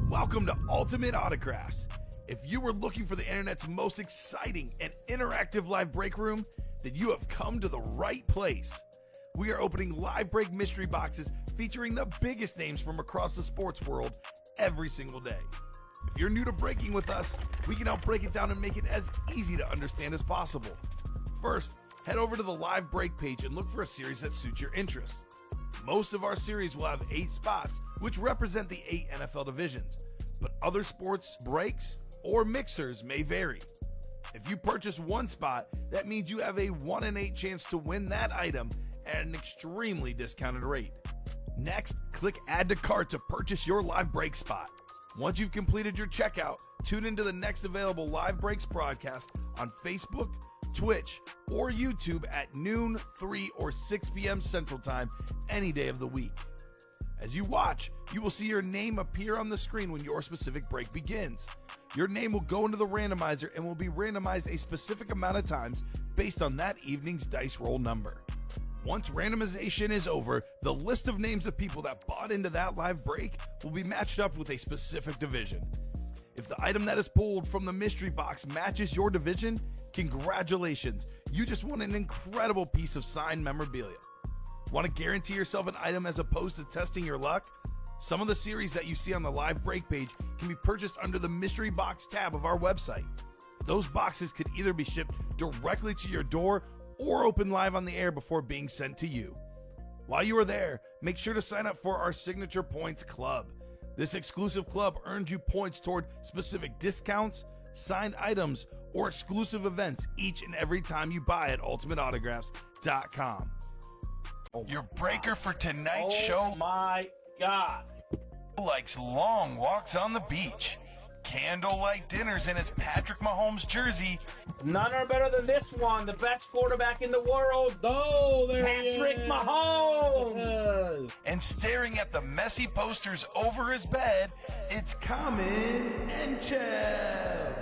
Welcome to Ultimate Autographs. If you were looking for the internet's most exciting and interactive live break room, then you have come to the right place. We are opening live break mystery boxes featuring the biggest names from across the sports world every single day. If you're new to breaking with us, we can help break it down and make it as easy to understand as possible. First, head over to the live break page and look for a series that suits your interests. Most of our series will have 8 spots, which represent the 8 NFL divisions, but other sports breaks or mixers may vary. If you purchase one spot, that means you have a 1 in 8 chance to win that item at an extremely discounted rate. Next, click Add to Cart to purchase your live break spot. Once you've completed your checkout, tune into the next available live breaks broadcast on Facebook, Twitch, or YouTube at noon, 3, or 6 p.m. Central Time any day of the week. As you watch, you will see your name appear on the screen when your specific break begins. Your name will go into the randomizer and will be randomized a specific amount of times based on that evening's dice roll number. Once randomization is over, the list of names of people that bought into that live break will be matched up with a specific division. If the item that is pulled from the mystery box matches your division, congratulations, you just won an incredible piece of signed memorabilia. Want to guarantee yourself an item as opposed to testing your luck? Some of the series that you see on the live break page can be purchased under the mystery box tab of our website. Those boxes could either be shipped directly to your door or open live on the air before being sent to you. While you are there, make sure to sign up for our Signature Points Club. This exclusive club earns you points toward specific discounts, signed items, or exclusive events each and every time you buy at ultimateautographs.com. Your breaker for tonight's show. Oh my God. Likes long walks on the beach, candlelight dinners in his Patrick Mahomes jersey, None are better than this one, the best quarterback in the world. Oh, there Patrick he is. Mahomes. and staring at the messy posters over his bed, it's Kamen Entchev.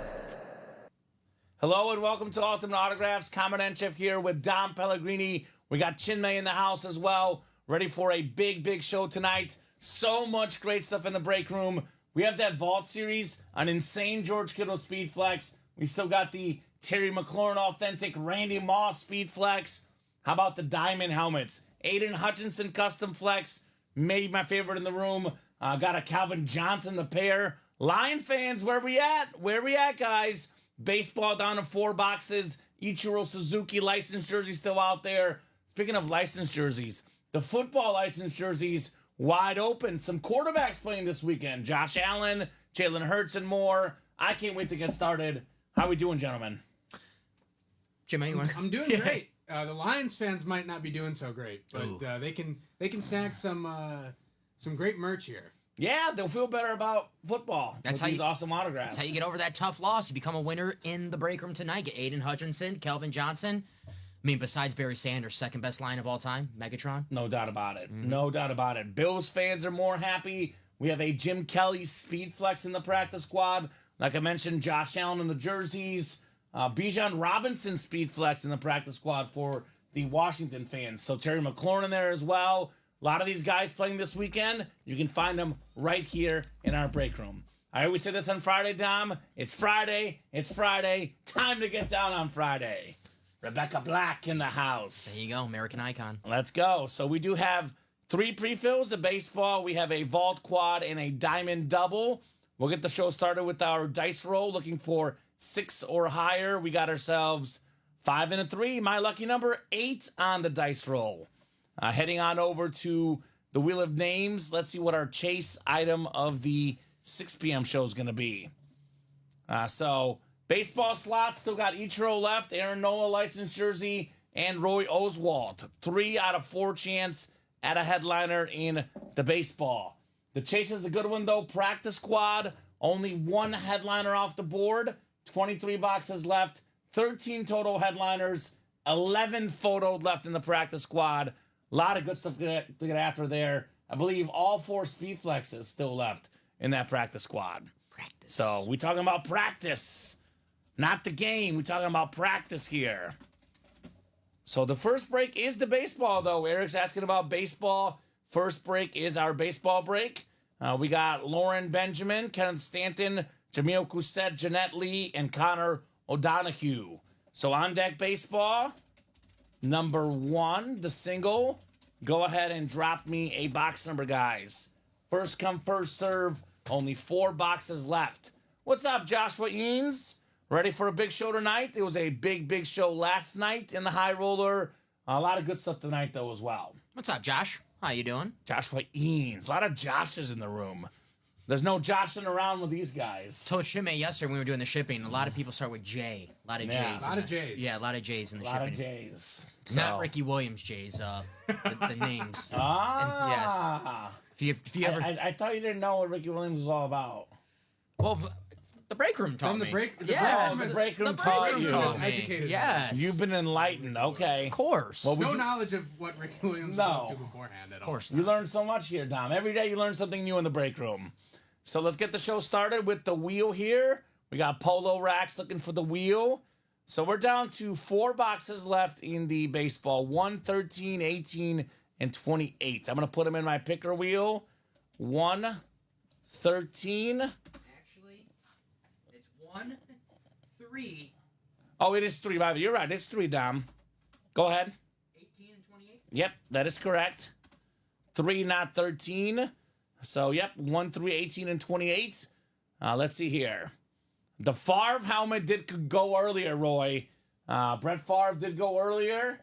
Hello and welcome to Ultimate Autographs. Kamen Entchev here with Dom Pellegrini. We got Chinmay in the house as well. Ready for a big show tonight. So much great stuff in the break room. We have that Vault series, an insane George Kittle Speed Flex. We still got the Terry McLaurin Authentic Randy Moss Speed Flex. How about the Diamond helmets? Aiden Hutchinson Custom Flex, maybe my favorite in the room. Got a Calvin Johnson the pair. Lion fans, where we at? Where we at, guys? Baseball down to 4 boxes. Ichiro Suzuki licensed jersey still out there. Speaking of licensed jerseys, the football licensed jerseys wide open. Some quarterbacks playing this weekend. Josh Allen, Jalen Hurts, and more. I can't wait to get started. How we doing, gentlemen? Jimmy, you want? I'm doing great. The Lions fans might not be doing so great, but they can snag some great merch here. Yeah, they'll feel better about football. That's with how these you- awesome autographs. That's how you get over that tough loss. You become a winner in the break room tonight. Get Aiden Hutchinson, Kelvin Johnson. I mean, besides Barry Sanders, second best line of all time, Megatron. No doubt about it. No doubt about it. Bills fans are more happy. We have a Jim Kelly Speed Flex in the practice squad. Like I mentioned, Josh Allen in the jerseys. Bijan Robinson Speed Flex in the practice squad for the Washington fans. So Terry McLaurin in there as well. A lot of these guys playing this weekend. You can find them right here in our break room. I always say this on Friday, Dom. It's Friday. It's Friday. Time to get down on Friday. Rebecca Black in the house. There you go, American icon. Let's go. So we do have 3 pre-fills of baseball. We have a vault quad and a diamond double. We'll get the show started with our dice roll, looking for 6 or higher. We got ourselves 5 and a 3. My lucky number 8 on the dice roll. Heading on over to the Wheel of Names. Let's see what our chase item of the 6 p.m. show is going to be. So baseball slots, still got Ichiro left, Aaron Nola licensed jersey, and Roy Oswalt. 3 out of 4 chance at a headliner in the baseball. The chase is a good one, though. Practice squad, only 1 headliner off the board. 23 boxes left. 13 total headliners. 11 photos left in the practice squad. A lot of good stuff to get after there. I believe all 4 speed flexes still left in that practice squad. Practice. So we talking about practice, not the game. We talking about practice here. So the first break is the baseball, though. Eric's asking about baseball. First break is our baseball break. We got Lauren Benjamin, Kenneth Stanton, Jamil Cousett, Jeanette Lee, and Connor O'Donohue. So on deck baseball, number 1, the single. Go ahead and drop me a box number, guys. First come, first serve. Only 4 boxes left. What's up, Joshua Eanes? Ready for a big show tonight? It was a big show last night in the High Roller. A lot of good stuff tonight, though, as well. What's up, Josh? How you doing? Joshua Eanes. A lot of Joshes in the room. There's no joshing around with these guys. Told Shimei yesterday when we were doing the shipping, a lot of people start with J. A lot of Yeah. J's. A lot of J's. Yeah, a lot of J's in the A lot shipping. of J's. Not Ricky Williams J's, the names. Ah. If you ever... I thought you didn't know what Ricky Williams was all about. Well, the break room taught From the me. break- the yes, break room- the break room taught you. taught me. Educated. Yes. You've been enlightened. Okay. Of course. Well, No would you- knowledge of what Ricky Williams No. was up to beforehand at all. of course You not. learn so much here, Dom. Every day you learn something new in the break room. So let's get the show started with the wheel here. We got Polo Racks looking for the wheel. So we're down to 4 boxes left in the baseball. 1, 13, 18, and 28. I'm going to put them in my picker wheel. 1, 13. Actually, it's 1, 3, Oh, it is 3. You're right. It's 3, Dom. Go ahead. 18, and 28. Yep, that is correct. 3, not 13. So, yep, 1, 3, 18, and 28. Let's see here. The Favre helmet did go earlier, Roy. Brett Favre did go earlier.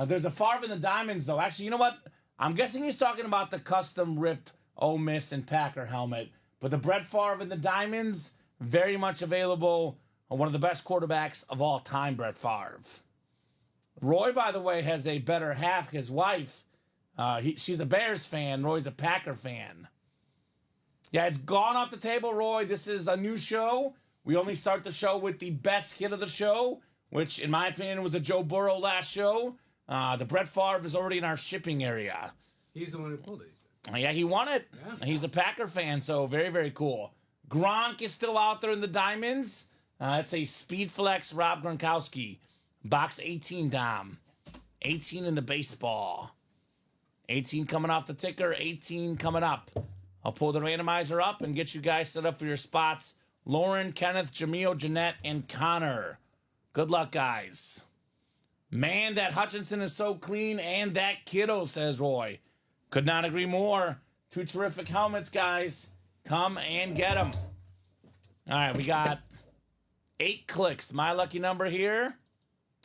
There's a Favre in the Diamonds, though. Actually, you know what? I'm guessing he's talking about the custom ripped Ole Miss and Packer helmet. But the Brett Favre in the Diamonds, very much available. One of the best quarterbacks of all time, Brett Favre. Roy, by the way, has a better half. His wife, she's a Bears fan. Roy's a Packer fan. Yeah, it's gone off the table, Roy. This is a new show. We only start the show with the best hit of the show, which, in my opinion, was the Joe Burrow last show. The Brett Favre is already in our shipping area. He's the one who pulled it, he said. Yeah, he won it. Yeah. He's a Packer fan, so very, very cool. Gronk is still out there in the Diamonds. It's a Speed Flex Rob Gronkowski. Box 18, Dom. 18 in the baseball. 18 coming off the ticker, 18 coming up. I'll pull the randomizer up and get you guys set up for your spots. Lauren, Kenneth, Jamil, Jeanette, and Connor. Good luck, guys. Man, that Hutchinson is so clean, and that kiddo, says Roy. Could not agree more. 2 terrific helmets, guys. Come and get them. All right, we got 8 clicks. My lucky number here.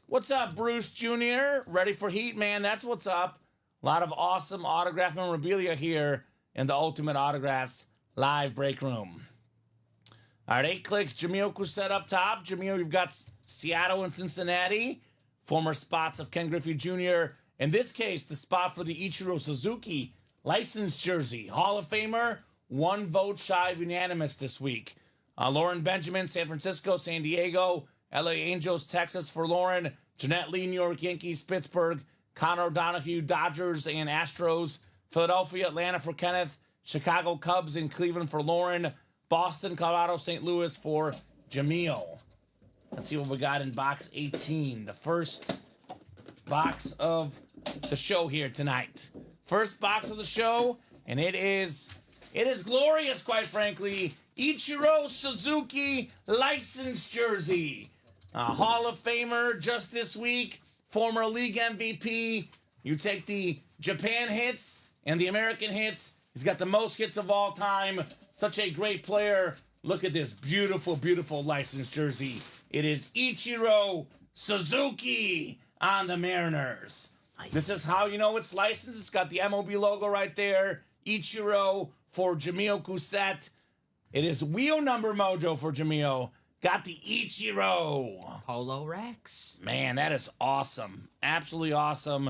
What's up, Bruce Jr.? Ready for heat, man? That's what's up. A lot of awesome autograph memorabilia here in the Ultimate Autographs live break room. All right, 8 clicks. Jamil Cousett up top. Jamil, you've got Seattle and Cincinnati. Former spots of Ken Griffey Jr. In this case, the spot for the Ichiro Suzuki licensed jersey. Hall of Famer, 1 vote shy of unanimous this week. Lauren Benjamin, San Francisco, San Diego, LA Angels, Texas for Lauren. Jeanette Lee, New York Yankees, Pittsburgh. Connor O'Donohue, Dodgers and Astros. Philadelphia, Atlanta for Kenneth. Chicago Cubs and Cleveland for Lauren. Boston, Colorado, St. Louis for Jamil. Let's see what we got in box 18. The first box of the show here tonight. First box of the show, and it is glorious, quite frankly. Ichiro Suzuki licensed jersey. Hall of Famer just this week. Former league MVP. You take the Japan hits and the American hits. He's got the most hits of all time. Such a great player. Look at this beautiful, beautiful licensed jersey. It is Ichiro Suzuki on the Mariners. Nice. This is how you know it's licensed. It's got the MLB logo right there. Ichiro for Jamil Cousett. It is wheel number mojo for Jamil. Got the Ichiro. Polo Rex. Man, that is awesome. Absolutely awesome.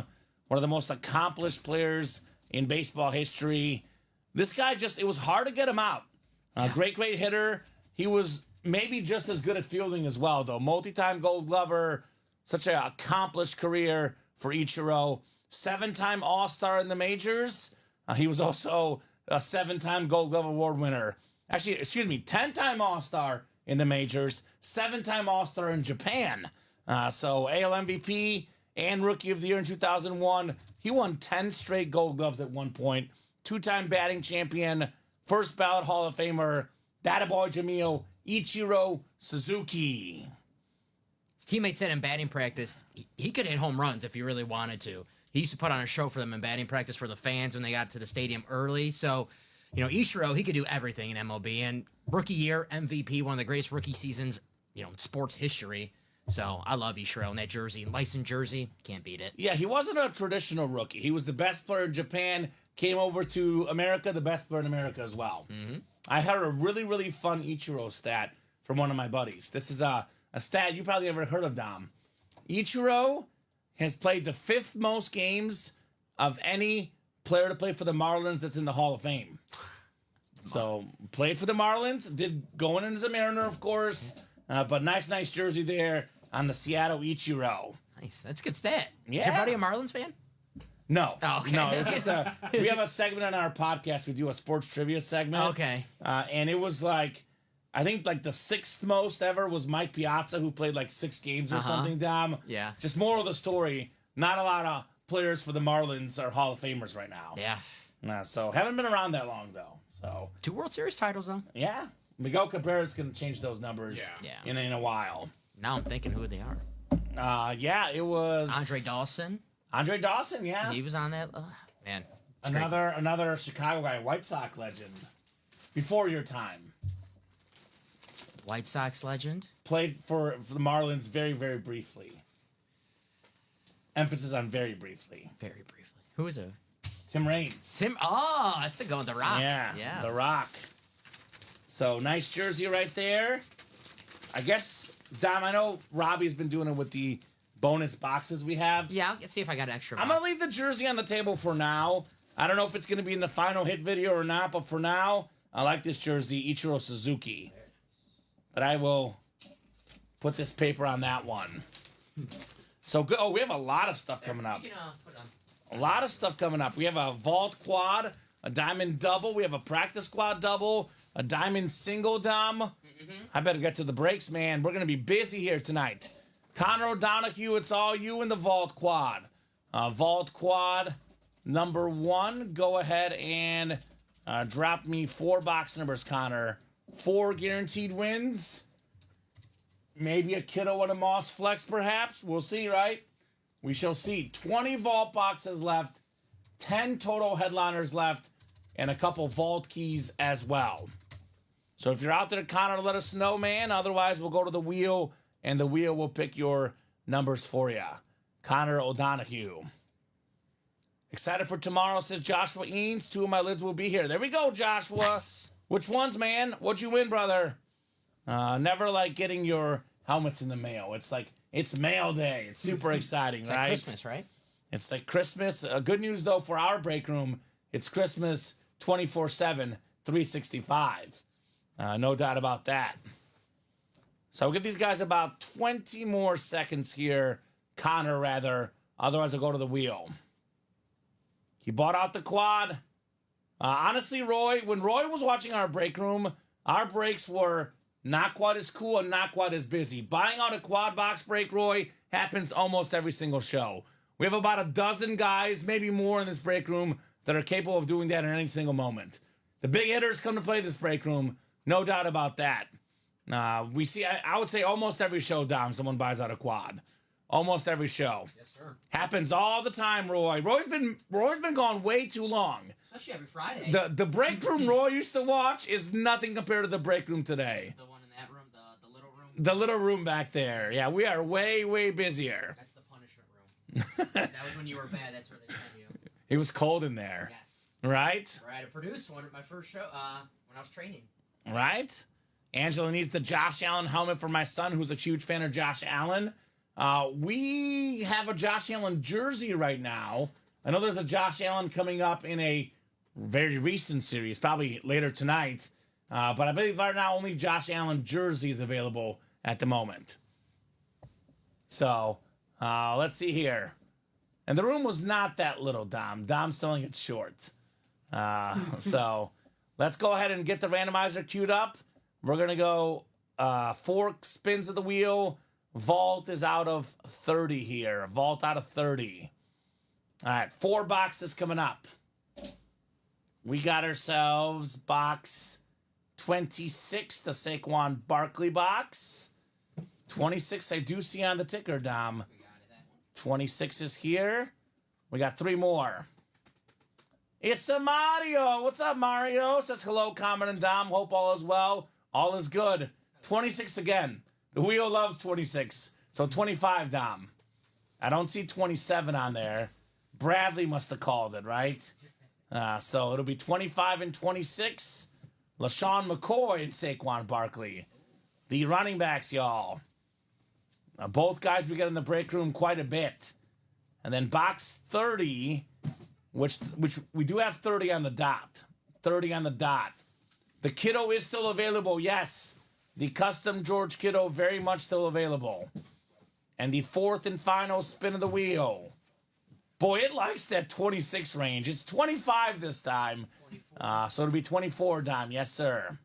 One of the most accomplished players in baseball history. This guy it was hard to get him out. Great hitter. He was maybe just as good at fielding as well, though. Multi-time Gold Glover. Such an accomplished career for Ichiro. 7-time All-Star in the majors. He was also a 7-time Gold Glove Award winner. Actually, 10-time All-Star in the majors. 7-time All-Star in Japan. So AL MVP and Rookie of the Year in 2001. He won 10 straight Gold Gloves at one point. 2-time batting champion. first ballot Hall of Famer, that boy Jamil Ichiro Suzuki. His teammates said in batting practice, he could hit home runs if he really wanted to. He used to put on a show for them in batting practice for the fans when they got to the stadium early. So, Ichiro, he could do everything in MLB. And rookie year, MVP, one of the greatest rookie seasons, in sports history. So I love Ichiro in that jersey. Licensed jersey, can't beat it. Yeah, he wasn't a traditional rookie. He was the best player in Japan, came over to America, the best player in America as well. Mm-hmm. I heard a really, really fun Ichiro stat from one of my buddies. This is a stat you probably never heard of, Dom. Ichiro has played the 5th most games of any player to play for the Marlins that's in the Hall of Fame. So, played for the Marlins, did going in as a Mariner, of course, but nice jersey there on the Seattle Ichiro. Nice. That's a good stat. Yeah. Is your buddy a Marlins fan? No. Oh, okay. No, it's just we have a segment on our podcast. We do a sports trivia segment. Okay. And it was like, I think like the 6th most ever was Mike Piazza, who played like 6 games or something, Dom. Yeah. Just moral of the story, not a lot of players for the Marlins are Hall of Famers right now. Yeah. So haven't been around that long, though. So 2 World Series titles, though. yeah. Miguel Cabrera's going to change those numbers Yeah. in a while. Now I'm thinking who they are. Yeah, it was... Andre Dawson. Andre Dawson, yeah. He was on that. Man. Another Chicago guy, White Sox legend. Before your time. White Sox legend. Played for the Marlins very, very briefly. Emphasis on very briefly. Very briefly. Who is it? Tim Raines. That's a go on The Rock. Yeah, The Rock. So, nice jersey right there. I guess, Dom, I know Robbie's been doing it with the bonus boxes we have. Yeah, I'll see if I got extra. I'm going to leave the jersey on the table for now. I don't know if it's going to be in the final hit video or not, but for now, I like this jersey, Ichiro Suzuki. But I will put this paper on that one. So, good. Oh, we have a lot of stuff coming up. You can, put it on. A lot of stuff coming up. We have a vault quad, a diamond double. We have a practice quad double, a diamond single, Dom. Mm-hmm. I better get to the breaks, man. We're going to be busy here tonight. Connor O'Donohue, it's all you in the vault quad. Vault quad number 1. Go ahead and drop me 4 box numbers, Connor. 4 guaranteed wins. Maybe a Kiddo and a Moss flex, perhaps. We'll see, right? We shall see. 20 vault boxes left, 10 total headliners left, and a couple vault keys as well. So if you're out there, Connor, let us know, man. Otherwise, we'll go to the wheel, and the wheel will pick your numbers for you. Connor O'Donohue. Excited for tomorrow, says Joshua Eanes. 2 of my lids will be here. There we go, Joshua. Nice. Which ones, man? What'd you win, brother? Never like getting your helmets in the mail. It's like, it's mail day. It's super exciting, It's right? like Christmas, right? It's like Christmas. Good news, though, for our break room, it's Christmas 24/7, 365. No doubt about that. So we'll give these guys about 20 more seconds here. Connor, rather. Otherwise, I'll go to the wheel. He bought out the quad. Honestly, Roy, when Roy was watching our break room, our breaks were not quite as cool and not quite as busy. Buying out a quad box break, Roy, happens almost every single show. We have about a dozen guys, maybe more in this break room, that are capable of doing that in any single moment. The big hitters come to play this break room, no doubt about that. We see, I would say almost every show, Dom, someone buys out a quad. Almost every show. Yes, sir. Happens all the time, Roy. Roy's been gone way too long. Especially every Friday. The break room Roy used to watch is nothing compared to the break room today. The one in that room, the little room. The little room back there. Yeah, we are way, way busier. That's the punishment room. That was when you were bad. That's where they sent you. It was cold in there. Yes. Right? Where I had to produce one of my first show when I was training. Right? Angela needs the Josh Allen helmet for my son, who's a huge fan of Josh Allen. We have a Josh Allen jersey right now. I know there's a Josh Allen coming up in a very recent series, probably later tonight. But I believe right now only Josh Allen jersey is available at the moment. So, let's see here. And the room was not that little, Dom. Dom's selling it short. So, let's go ahead and get the randomizer queued up. We're going to go 4 spins of the wheel. Vault is out of 30 here. Vault out of 30. All right, 4 boxes coming up. we got ourselves box 26, the Saquon Barkley box. 26, I do see on the ticker, Dom. 26 is here. We got 3 more. It's a Mario. What's up, Mario? Says hello, Kamen and Dom. Hope all is well. All is good. 26 again. The wheel loves 26. So 25, Dom. I don't see 27 on there. Bradley must have called it, right? So it'll be 25 and 26. LaShawn McCoy and Saquon Barkley. The running backs, y'all. Both guys we get in the break room quite a bit. And then box 30, which we do have 30 on the dot. 30 on the dot. The Kittle is still available, yes. The custom George Kittle very much still available. And the 4th and final spin of the wheel. Boy, it likes that 26 range. It's 25 this time. So it'll be 24, Dom. Yes, sir.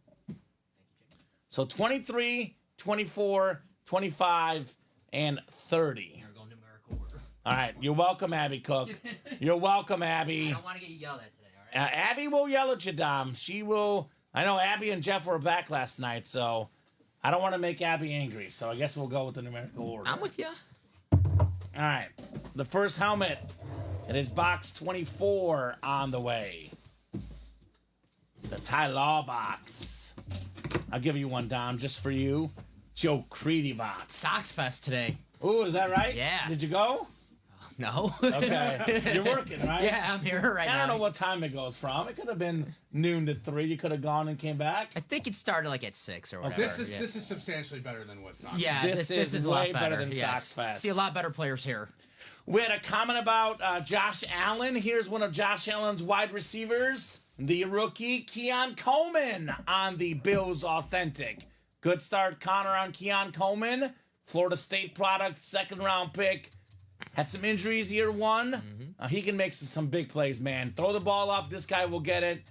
So 23, 24, 25, and 30. All right. You're welcome, Abby Cook. You're welcome, Abby. I don't want to get you yelled at today, all right? Abby will yell at you, Dom. She will. I know Abby and Jeff were back last night, so I don't want to make Abby angry. So I guess we'll go with the numerical order. I'm with you. All right. The first helmet. It is box 24 on the way. The Ty Law box. I'll give you one, Dom, just for you. Joe Creedy box. Sox Fest today. Ooh, is that right? Yeah. Did you go? No. Okay. You're working, right? Yeah, I'm here right now. I don't know what time it goes from. It could have been noon to 3. You could have gone and came back. I think it started like at 6 or whatever. This is substantially better than what Sox. Yeah, This this is a lot way better than yes. Sox Fest. See a lot better players here. We had a comment about Josh Allen. Here's one of Josh Allen's wide receivers, the rookie Keon Coleman on the Bills Authentic. Good start, Connor, on Keon Coleman. Florida State product, 2nd-round pick. Had some injuries year 1. He can make some big plays, man. Throw the ball up. This guy will get it.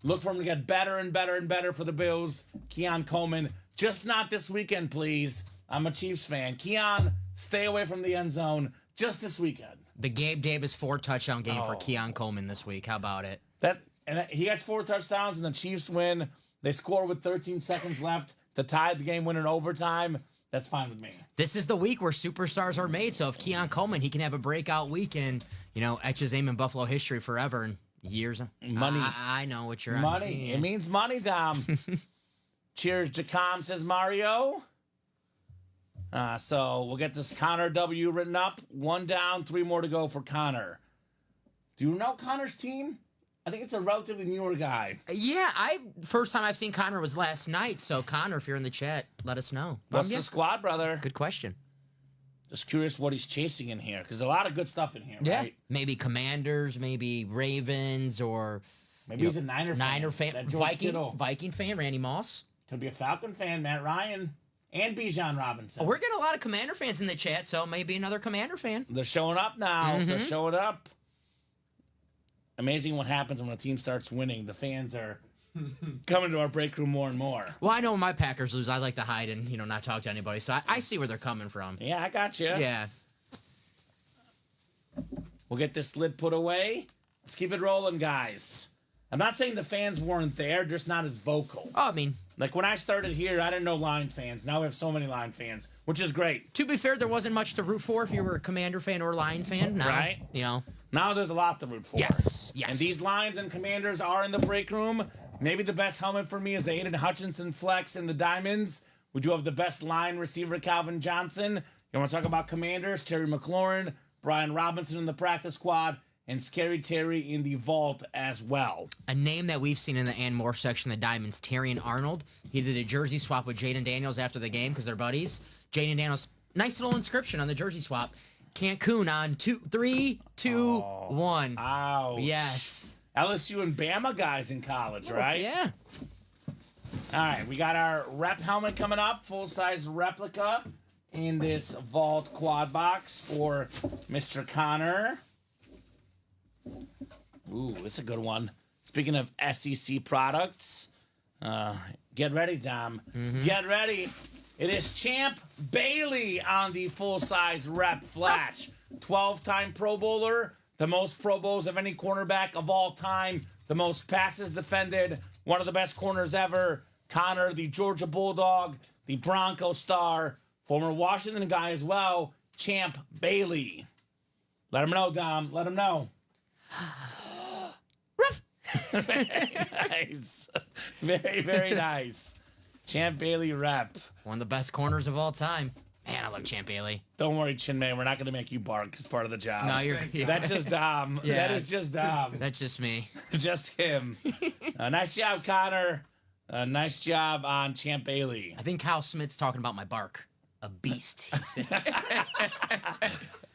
Look for him to get better and better and better for the Bills. Keon Coleman. Just not this weekend, please. I'm a Chiefs fan. Keon, stay away from the end zone just this weekend. The Gabe Davis 4-touchdown game for Keon Coleman this week. How about it? He has 4 touchdowns, and the Chiefs win. They score with 13 seconds left to tie the game, win in overtime. That's fine with me. This is the week where superstars are made. So if Keon Coleman, he can have a breakout week and, etch his name in Buffalo history forever and years. Money. I know what you're Money. It means money, Dom. Cheers, Jacom, says Mario. So we'll get this Connor W written up. 1 down, 3 more to go for Connor. Do you know Connor's team? I think it's a relatively newer guy. Yeah, first time I've seen Connor was last night. So Connor, if you're in the chat, let us know. What's the squad, brother? Good question. Just curious what he's chasing in here, because a lot of good stuff in here, right? Maybe Commanders, maybe Ravens, or maybe he's a Niner fan. Viking fan, Randy Moss. Could be a Falcon fan, Matt Ryan, and Bijan Robinson. Oh, we're getting a lot of Commander fans in the chat, so maybe another Commander fan. They're showing up now. They're showing up. Amazing what happens when a team starts winning. The fans are coming to our break room more and more. Well, I know when my Packers lose, I like to hide and not talk to anybody. So I see where they're coming from. Yeah, I got you. Yeah. We'll get this lid put away. Let's keep it rolling, guys. I'm not saying the fans weren't there, just not as vocal. Oh, I mean, like when I started here, I didn't know Line fans. Now we have so many Line fans, which is great. To be fair, there wasn't much to root for if you were a Commander fan or Lion fan. Now, right? Now there's a lot to root for. Yes. And these Lions and Commanders are in the break room. Maybe the best helmet for me is the Aiden Hutchinson Flex and the Diamonds. We do have the best line receiver, Calvin Johnson. You want to talk about Commanders? Terry McLaurin, Brian Robinson in the practice squad, and Scary Terry in the vault as well. A name that we've seen in the and more section of the Diamonds, Terrion Arnold. He did a jersey swap with Jaden Daniels after the game because they're buddies. Jaden Daniels, nice little inscription on the jersey swap. Cancun on 3, 2, 1. Ouch. Yes. LSU and Bama guys in college, right? Yeah. All right, we got our rep helmet coming up, full-size replica in this vault quad box for Mr. Connor. Ooh, it's a good one. Speaking of SEC products, get ready, Dom. Get ready. It is Champ Bailey on the full-size rep flash. 12-time Pro Bowler, the most Pro Bowls of any cornerback of all time. the most passes defended, one of the best corners ever. Connor, the Georgia Bulldog, the Bronco star, former Washington guy as well, Champ Bailey. Let him know, Dom. Let him know. Nice. Very, very nice. Champ Bailey rep. One of the best corners of all time. Man, I love Champ Bailey. Don't worry, Chin Man. We're not going to make you bark as part of the job. No, you're. That's just Dom. Yeah. That is just Dom. That's just me. Just him. Nice job, Connor. Nice job on Champ Bailey. I think Kyle Smith's talking about my bark. A beast, he said.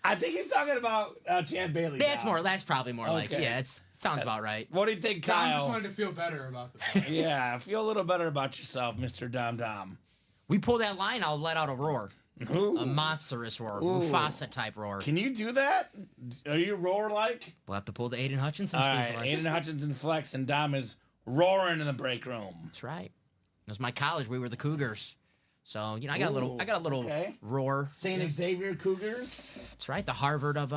I think he's talking about Champ Bailey. That's Dom. more. That's probably more like. Okay. Yeah, it sounds about right. What do you think, I Kyle? just wanted to feel better about the ball. Yeah, feel a little better about yourself, Mr. Dom Dom. We pull that line, I'll let out a roar. Ooh. A monstrous roar. Ooh. Mufasa type roar. Can you do that? Are you roar like? We'll have to pull the Aiden Hutchinson All speed right, flex. Aiden Hutchinson flex and Dom is roaring in the break room. That's right. It was my college. We were the Cougars. So, I got a little okay. roar. St. Xavier Cougars, That's right. The Harvard of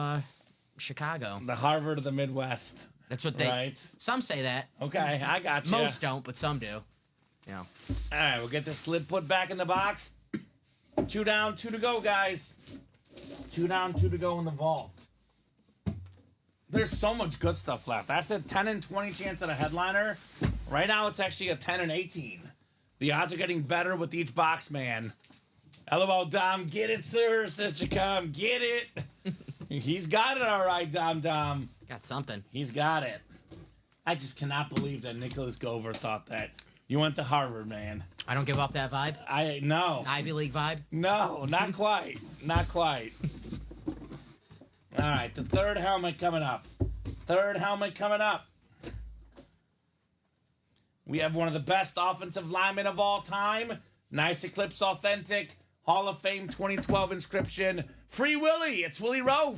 Chicago. the Harvard of the Midwest. That's what they Right. Some say that. Okay, I got you. Most don't, but some do. All right, we'll get this lid put back in the box. 2 down, 2 to go, guys. 2 down, 2 to go in the vault. There's so much good stuff left. I said 10 and 20 chance at a headliner. Right now, it's actually a 10 and 18. The odds are getting better with each box, man. LOL, Dom. Get it, sir, says Jacom. Get it. He's got it all right, Dom. Got something. He's got it. I just cannot believe that Nicholas Gover thought that. You went to Harvard, man. I don't give off that vibe. No. Ivy League vibe. No, not quite. Not quite. All right, the third helmet coming up. We have one of the best offensive linemen of all time. Nice Eclipse Authentic Hall of Fame 2012 inscription. Free Willy. It's Willie Rofe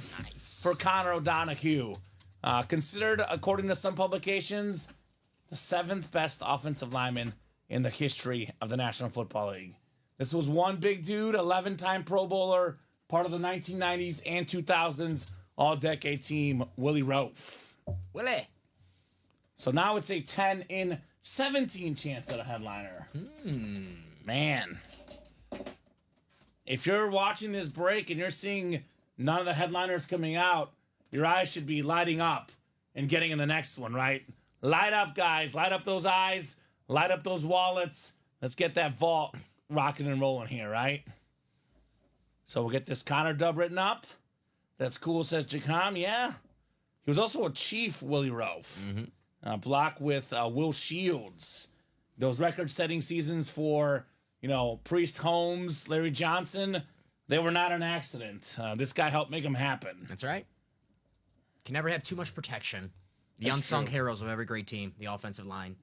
for Connor O'Donohue. Considered, according to some publications, the 7th best offensive lineman in the history of the National Football League. This was one big dude, 11-time Pro Bowler, part of the 1990s and 2000s All-Decade team, Willie Rofe. Willie. So now it's a 10 in 17 chance at a headliner. Man. If you're watching this break and you're seeing none of the headliners coming out, your eyes should be lighting up and getting in the next one, right? Light up, guys. Light up those eyes. Light up those wallets. Let's get that vault rocking and rolling here, right? So we'll get this Connor dub written up. That's cool, says Jacom. Yeah. He was also a Chief, Willie Rofe. Block with Will Shields. Those record-setting seasons for, Priest Holmes, Larry Johnson, they were not an accident. This guy helped make them happen. That's right. Can never have too much protection. The That's unsung true. heroes of every great team, the offensive line.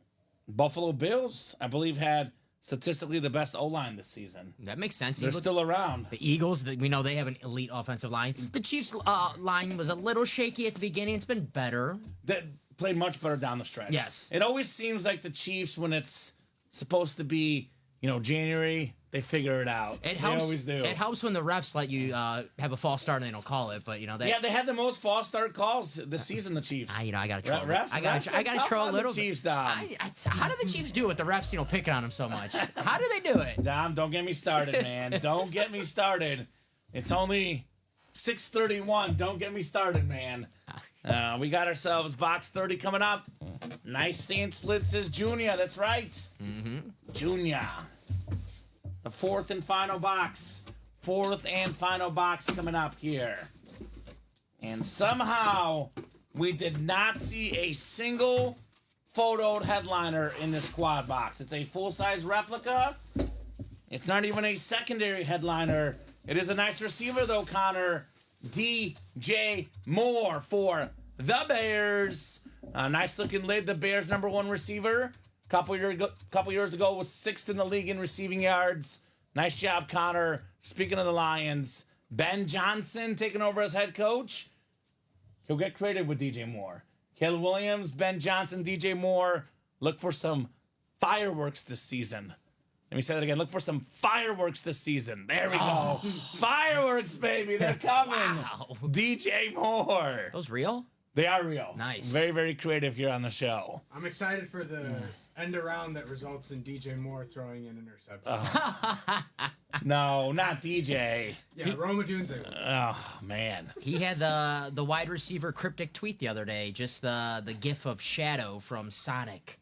Buffalo Bills, I believe, had statistically the best O-line this season. That makes sense. They're You look- still around. The Eagles, we know they have an elite offensive line. The Chiefs' line was a little shaky at the beginning. It's been better. They played much better down the stretch. Yes. It always seems like the Chiefs, when it's supposed to be, January, they figure it out. It helps. They always do. It helps when the refs let you have a false start and they don't call it. But They had the most false start calls this season, the Chiefs. I gotta troll. Refs- I refs are gotta tough troll a on the little Chiefs, bit. Dom. How do the Chiefs do it with the refs, picking on them so much? How do they do it? Dom, don't get me started, man. Don't get me started. It's only 6:31. Don't get me started, man. We got ourselves box 30 coming up. Nice Saint Slit says Junior. That's right. Junior. The fourth and final box. Coming up here. And somehow we did not see a single photoed headliner in this quad box. It's a full-size replica. It's not even a secondary headliner. It is a nice receiver, though, Connor. DJ Moore for the Bears. Nice-looking lid, the Bears' #1 receiver. Couple years ago was 6th in the league in receiving yards. Nice job, Connor. Speaking of the Lions, Ben Johnson taking over as head coach. He'll get creative with DJ Moore. Caleb Williams, Ben Johnson, DJ Moore. Look for some fireworks this season. Let me say that again. Look for some fireworks this season. There we go. Fireworks, baby. They're coming. Wow. DJ Moore. Those real? They are real. Nice. Very, very creative here on the show. I'm excited for the end around that results in DJ Moore throwing an interception. No, not DJ. Yeah, Roma Dunze. Oh, man. He had the wide receiver cryptic tweet the other day, just the gif of Shadow from Sonic.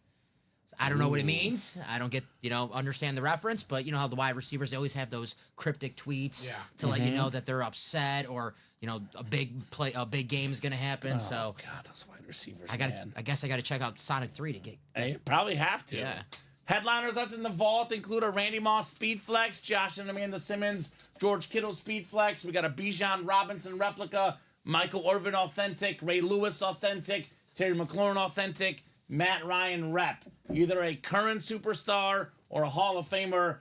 I don't know what it means. I don't get, understand the reference, but you know how the wide receivers, they always have those cryptic tweets to let you know that they're upset or, a big game is going to happen. So God, those wide receivers, I guess I got to check out Sonic 3 to get You probably have to. Yeah. Headliners left in the vault include a Randy Moss Speed Flex, Josh and Amanda Simmons, George Kittle Speed Flex. We got a Bijan Robinson replica, Michael Irvin Authentic, Ray Lewis Authentic, Terry McLaurin Authentic, Matt Ryan Rep. Either a current superstar or a Hall of Famer.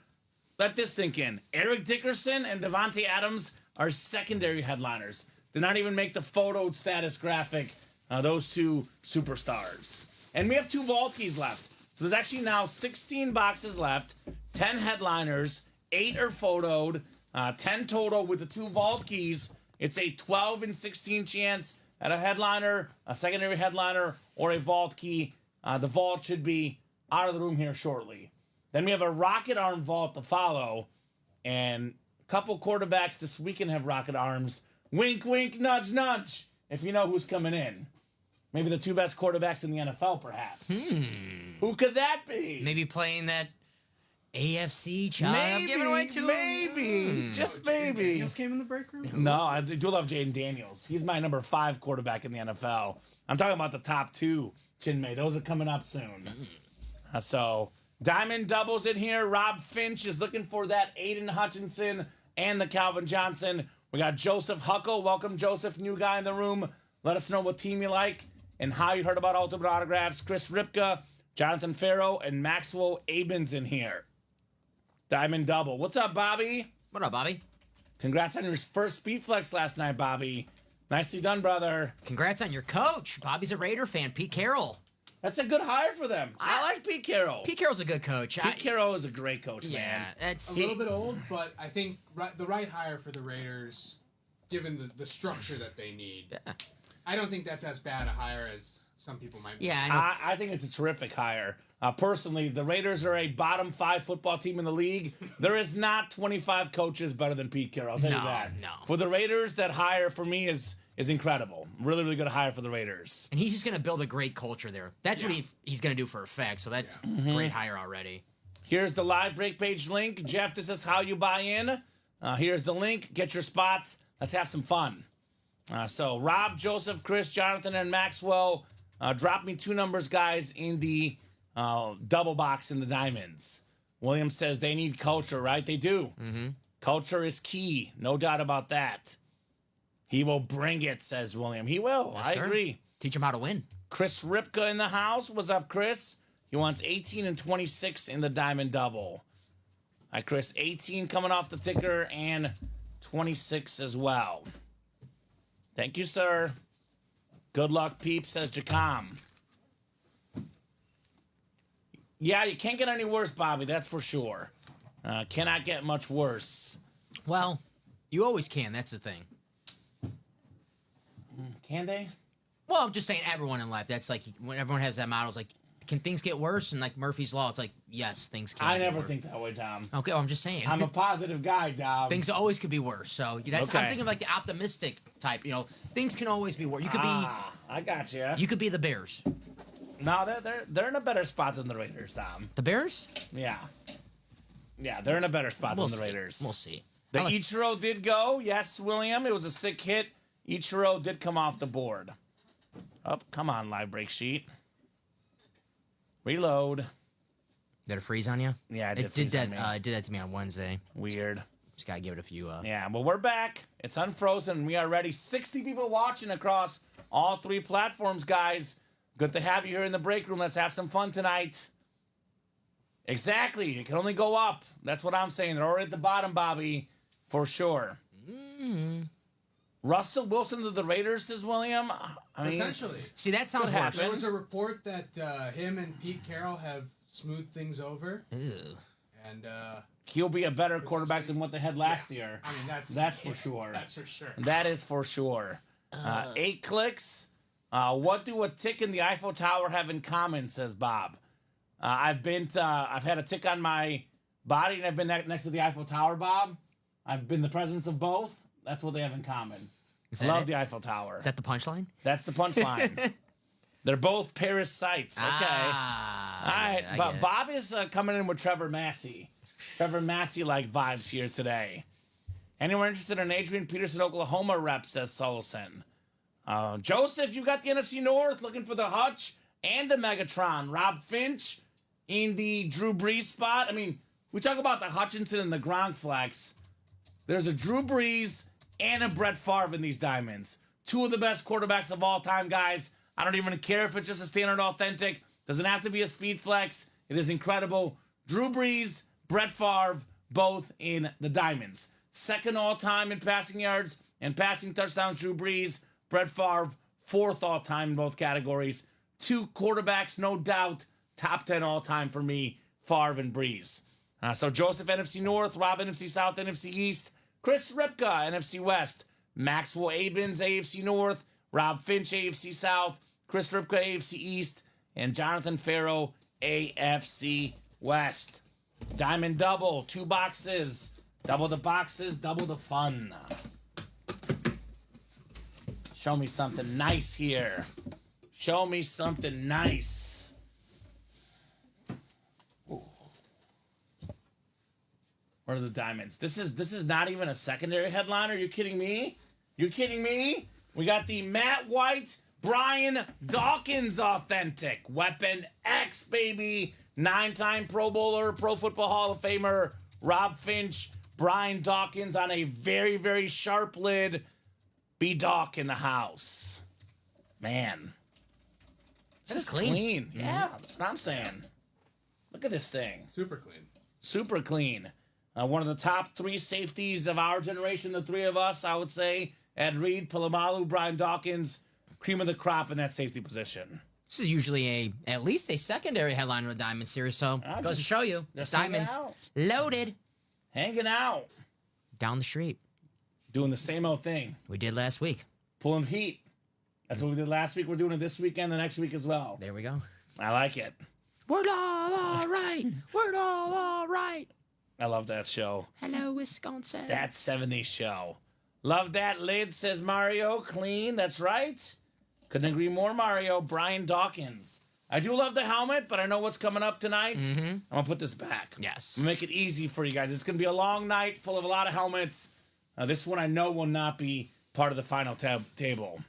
Let this sink in. Eric Dickerson and Devontae Adams are secondary headliners. Did not even make the photo status graphic. Those two superstars. And we have 2 vault keys left. So there's actually now 16 boxes left, 10 headliners, 8 are photoed, 10 total with the 2 vault keys. It's a 12 and 16 chance at a headliner, a secondary headliner, or a vault key. The vault should be out of the room here shortly. Then we have a rocket arm vault to follow, and a couple quarterbacks this weekend have rocket arms. Wink, wink, nudge, nudge, if you know who's coming in. Maybe the 2 best quarterbacks in the NFL, perhaps. Who could that be? maybe playing that AFC child giving away to maybe, just maybe. Daniels came in the break room? No, I do love Jaden Daniels. He's my number 5 quarterback in the NFL. I'm talking about the top 2, Chinmay. Those are coming up soon. So, Diamond doubles in here. Rob Finch is looking for that Aiden Hutchinson and the Calvin Johnson. We got Joseph Huckle. Welcome, Joseph, new guy in the room. Let us know what team you like and how you heard about Ultimate Autographs. Chris Ripka, Jonathan Farrow, and Maxwell Abens in here. Diamond double. What's up, Bobby? What up, Bobby? Congrats on your first Speed Flex last night, Bobby. Nicely done, brother. Congrats on your coach. Bobby's a Raider fan. Pete Carroll. That's a good hire for them. I like Pete Carroll. Pete Carroll's a good coach. Pete Carroll is a great coach, Yeah, man. it's A little bit old, but I think the right hire for the Raiders, given the structure that they need. Yeah. I don't think that's as bad a hire as some people might. Yeah, I know. I think it's a terrific hire. Personally, the Raiders are a bottom 5 football team in the league. There is not 25 coaches better than Pete Carroll. I'll tell you that. No. For the Raiders, that hire for me is incredible. Really, really good hire for the Raiders. And he's just going to build a great culture there. That's what he's going to do for a fact. So that's a great hire already. Here's the live break page link. Jeff, this is how you buy in. Here's the link. Get your spots. Let's have some fun. So Rob, Joseph, Chris, Jonathan, and Maxwell, drop me 2 numbers, guys, in the double box in the diamonds. William says they need culture, right? They do. Culture is key. No doubt about that. He will bring it, says William. He will. Yes, I sir. agree. Teach him how to win. Chris Ripka in the house. What's up, Chris? He wants 18 and 26 in the diamond double. Hi, Chris. 18 coming off the ticker and 26 as well. Thank you, sir. Good luck, peeps, says Jacom. Yeah, you can't get any worse, Bobby. That's for sure. Cannot get much worse. Well, you always can. That's the thing. Can they? Well, I'm just saying everyone in life. That's like when everyone has that model. It's like, can things get worse? And like Murphy's Law, it's like, yes, things can I get never worse. think that way, Tom. Okay, well, I'm just saying. I'm a positive guy, Dom. Things always could be worse. So that's I'm Okay. thinking of like the optimistic type. Things can always be worse. You could I got you. you could be the Bears. No, they're in a better spot than the Raiders, Dom. The Bears? Yeah. Yeah, they're in a better spot We'll than the see. Raiders. We'll see. The I like- Ichiro did go. Yes, William. It was a sick hit. Ichiro did come off the board. Oh, come on, live break sheet. Reload. Did it freeze on you? Yeah, it did freeze on that. me. It did that to me on Wednesday. Weird. Just gotta give it a few. Yeah, well, we're back. It's unfrozen. We are ready. 60 people watching across all 3 platforms, guys. Good to have you here in the break room. Let's have some fun tonight. Exactly. It can only go up. That's what I'm saying. They're already at the bottom, Bobby, for sure. Russell Wilson to the Raiders, says William. I mean, Potentially. See, that sounds Could worse. happen. There was a report that him and Pete Carroll have smoothed things over, Ew. and he'll be a better quarterback than what they had last year. I mean That's for sure. That's for sure. That is for sure. 8 clicks. What do a tick in the Eiffel Tower have in common, says Bob. I've had a tick on my body, and I've been next to the Eiffel Tower, Bob. I've been the presence of both. That's what they have in common. I love the Eiffel Tower. Is that the punchline? That's the punchline. They're both Paris sites. Okay. All right. But Bob is coming in with Trevor Massey. Trevor Massey-like vibes here today. Anyone interested in Adrian Peterson, Oklahoma rep, says Solson. Joseph, you got the NFC North looking for the Hutch and the Megatron. Rob Finch in the Drew Brees spot. I mean, we talk about the Hutchinson and the Gronk flex. There's a Drew Brees and a Brett Favre in these diamonds. Two of the best quarterbacks of all time, guys. I don't even care if it's just a standard authentic. Doesn't have to be a speed flex. It is incredible. Drew Brees, Brett Favre, both in the diamonds. Second all-time in passing yards and passing touchdowns, Drew Brees. Brett Favre, fourth all-time in both categories. Two quarterbacks, no doubt, top 10 all-time for me, Favre and Brees. So Joseph, NFC North. Rob, NFC South, NFC East. Chris Ripka, NFC West. Maxwell Abens, AFC North. Rob Finch, AFC South. Chris Ripka, AFC East. And Jonathan Farrow, AFC West. Diamond double, 2 boxes. Double the boxes, double the fun. Show me something nice here. Show me something nice. Ooh. What are the diamonds? This is not even a secondary headliner. Are you kidding me? You're kidding me? We got the Matt White, Brian Dawkins authentic. Weapon X, baby. 9-time Pro Bowler, Pro Football Hall of Famer, Rob Finch, Brian Dawkins on a very, very sharp lid. B-Dawk in the house. Man. This is clean. Mm-hmm. Yeah, that's what I'm saying. Look at this thing. Super clean. Super clean. One of the top 3 safeties of our generation, the 3 of us, I would say. Ed Reed, Polamalu, Brian Dawkins, cream of the crop in that safety position. This is usually at least a secondary headliner of the Diamond Series, so goes to show you. Diamonds loaded. Hanging out. Down the street. Doing the same old thing. We did last week. Pulling heat. That's what we did last week. We're doing it this weekend, the next week as well. There we go. I like it. We're all right. We're all right. I love that show. Hello, Wisconsin. That 70s show. Love that lid, says Mario. Clean. That's right. Couldn't agree more, Mario. Brian Dawkins. I do love the helmet, but I know what's coming up tonight. Mm-hmm. I'm going to put this back. Yes. I'm gonna make it easy for you guys. It's going to be a long night full of a lot of helmets. This one I know will not be part of the final table.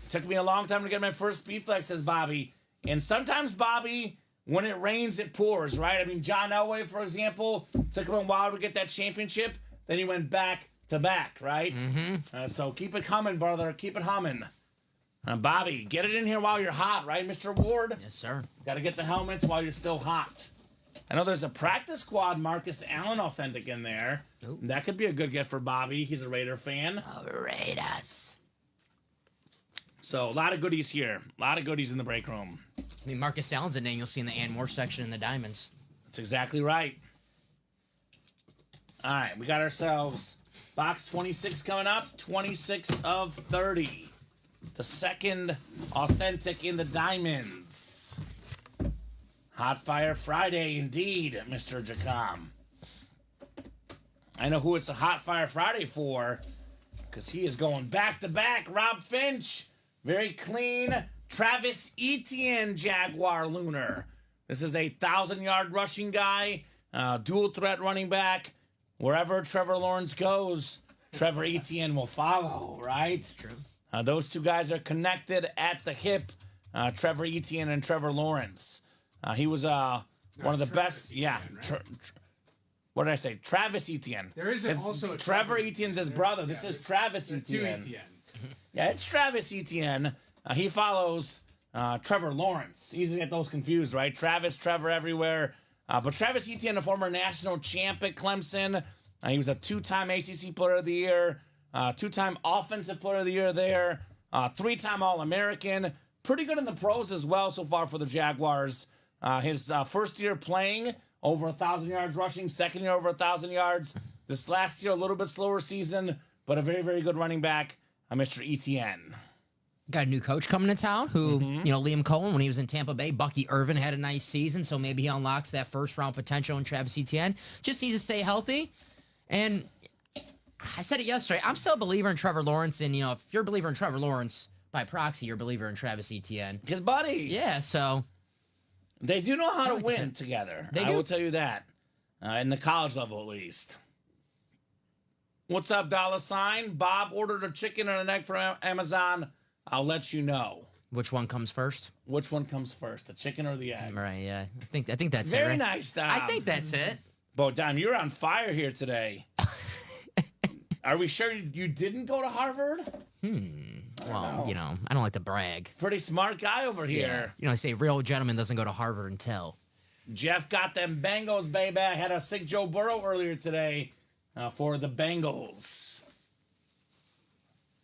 Took me a long time to get my first speed flex, says Bobby. And sometimes, Bobby, when it rains, it pours, right? I mean, John Elway, for example, took him a while to get that championship. Then he went back to back, right? Mm-hmm. So keep it coming, brother. Keep it humming. Bobby, get it in here while you're hot, right, Mr. Ward? Yes, sir. Got to get the helmets while you're still hot. I know there's a practice squad Marcus Allen authentic in there. Ooh. That could be a good get for Bobby. He's a Raider fan. Raiders. So a lot of goodies here. A lot of goodies in the break room. I mean, Marcus Allen's a name you'll see in the Ann Moore section in the Diamonds. That's exactly right. All right, we got ourselves box 26 coming up. 26 of 30. The second authentic in the Diamonds. Hot Fire Friday, indeed, Mr. Jacom. I know who it's a Hot Fire Friday for, because he is going back-to-back. Rob Finch, very clean. Travis Etienne, Jaguar Lunar. This is a 1,000-yard rushing guy, dual-threat running back. Wherever Trevor Lawrence goes, Trevor Etienne will follow, right? True. Those two guys are connected at the hip, Trevor Etienne and Trevor Lawrence. He was one of the best. Etienne, Yeah. right? What did I say? Travis Etienne. There is also a Trevor Etienne's his brother. This is Travis Two Etienne. Etiennes. Yeah, it's Travis Etienne. He follows Trevor Lawrence. Easy to get those confused, right? Travis, Trevor everywhere. But Travis Etienne, a former national champ at Clemson. He was a 2-time ACC Player of the Year, 2-time Offensive Player of the Year there, 3-time All-American. Pretty good in the pros as well so far for the Jaguars. His first year playing, over 1,000 yards rushing. Second year, over 1,000 yards. This last year, a little bit slower season, but a very, very good running back, Mr. Etienne. got a new coach coming to town who, Liam Cohen, when he was in Tampa Bay, Bucky Irvin had a nice season, so maybe he unlocks that first-round potential in Travis Etienne. Just needs to stay healthy. And I said it yesterday, I'm still a believer in Trevor Lawrence, and, if you're a believer in Trevor Lawrence, by proxy, you're a believer in Travis Etienne. His buddy. Yeah, so... They do know how to win together. They I do. will tell you that. In the college level, at least. What's up, $? Bob ordered a chicken and an egg from Amazon. I'll let you know. Which one comes first? Which one comes first, the chicken or the egg? Right, yeah. I think that's it, Very right? nice, Dom. I think that's it. Bo, Dom, you're on fire here today. Are we sure you didn't go to Harvard? Well, I don't like to brag. Pretty smart guy over here. They say real gentleman doesn't go to Harvard until. Jeff got them Bengals, baby. I had a sick Joe Burrow earlier today for the Bengals.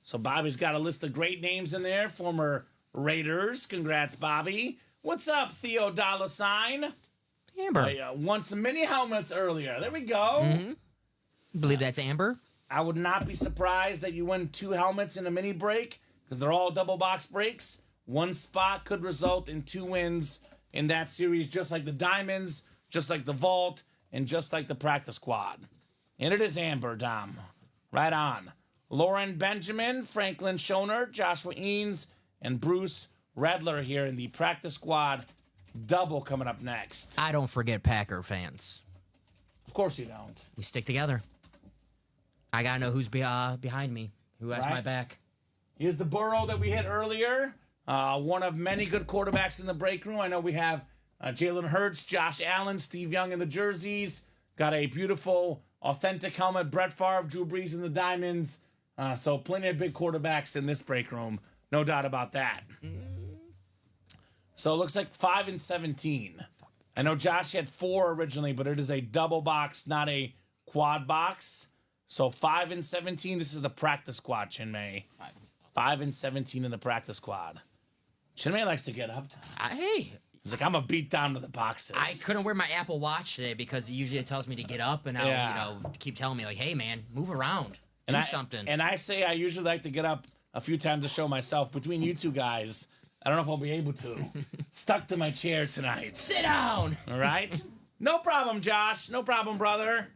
So Bobby's got a list of great names in there. Former Raiders. Congrats, Bobby. What's up, Theo $? Amber. Won some mini helmets earlier. There we go. Believe that's Amber? I would not be surprised that you win 2 helmets in a mini break because they're all double box breaks. One spot could result in 2 wins in that series, just like the Diamonds, just like the Vault, and just like the Practice Squad. And it is Amber, Dom. Right on. Lauren Benjamin, Franklin Schoner, Joshua Eanes, and Bruce Redler here in the Practice Squad double coming up next. I don't forget Packer fans. Of course you don't. We stick together. I got to know who's behind me, who has my back. Here's the Burrow that we hit earlier. One of many good quarterbacks in the break room. I know we have Jalen Hurts, Josh Allen, Steve Young in the jerseys. Got a beautiful, authentic helmet. Brett Favre, Drew Brees in the diamonds. So plenty of big quarterbacks in this break room. No doubt about that. So it looks like 5 and 17. I know Josh had 4 originally, but it is a double box, not a quad box. So 5 and 17. This is the practice squad, Chinmay. 5 and 17 in the practice squad. Chinmay likes to get up. Hey. He's like, I'm going to beat down to the boxes. I couldn't wear my Apple Watch today because usually it tells me to get up, and now, keep telling me, like, hey, man, move around. Do something. And I say I usually like to get up a few times to show myself. Between you two guys, I don't know if I'll be able to. Stuck to my chair tonight. Sit down. All right? No problem, Josh. No problem, brother.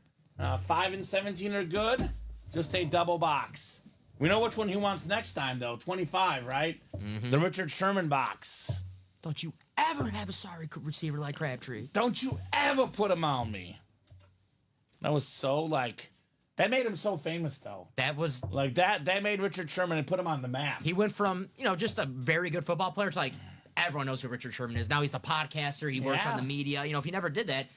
5 and 17 are good. Just a double box. We know which one he wants next time, though. 25, right? The Richard Sherman box. Don't you ever have a sorry receiver like Crabtree. Don't you ever put him on me. That was so, that made him so famous, though. That was... That made Richard Sherman and put him on the map. He went from, just a very good football player to, everyone knows who Richard Sherman is. Now he's the podcaster. He works on the media. If he never did that,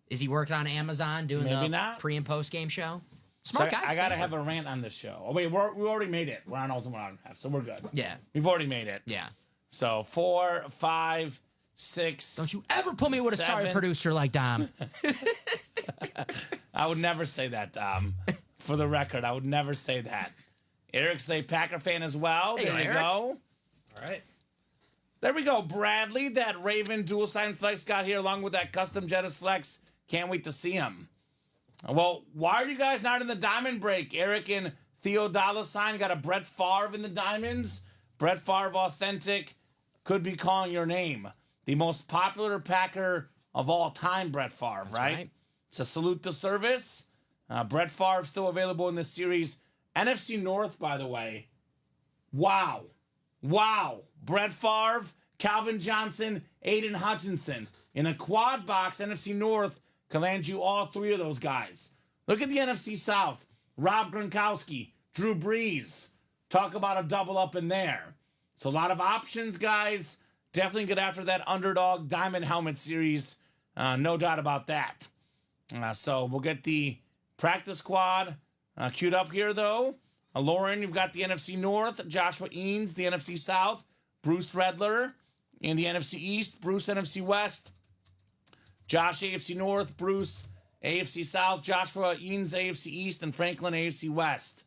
is he working on Amazon doing the pre- and post-game show? Smart guy. I got to have a rant on this show. Oh, wait, we already made it. We're on Ultimate Auto Half, so we're good. Yeah. We've already made it. Yeah. So 4, 5, 6. Don't you ever put me with 7. A sorry producer like Dom. I would never say that, Dom. For the record, I would never say that. Eric's a Packer fan as well. There you go. All right. There we go, Bradley. That Raven dual sign flex got here along with that custom Jettis flex. Can't wait to see him. Well, why are you guys not in the diamond break? Eric and Theo $, got a Brett Favre in the diamonds. Brett Favre authentic. Could be calling your name. The most popular Packer of all time, Brett Favre, right? It's a salute to service. Brett Favre still available in this series. NFC North, by the way. Wow. Brett Favre, Calvin Johnson, Aiden Hutchinson. In a quad box, NFC North can land you all 3 of those guys. Look at the NFC South. Rob Gronkowski, Drew Brees. Talk about a double up in there. So a lot of options, guys. Definitely get after that underdog diamond helmet series. No doubt about that. So we'll get the practice squad queued up here, though. Lauren, you've got the NFC North. Joshua Eanes, the NFC South. Bruce Redler in the NFC East. Bruce, NFC West. Josh, AFC North. Bruce, AFC South. Joshua Eanes, AFC East. And Franklin, AFC West.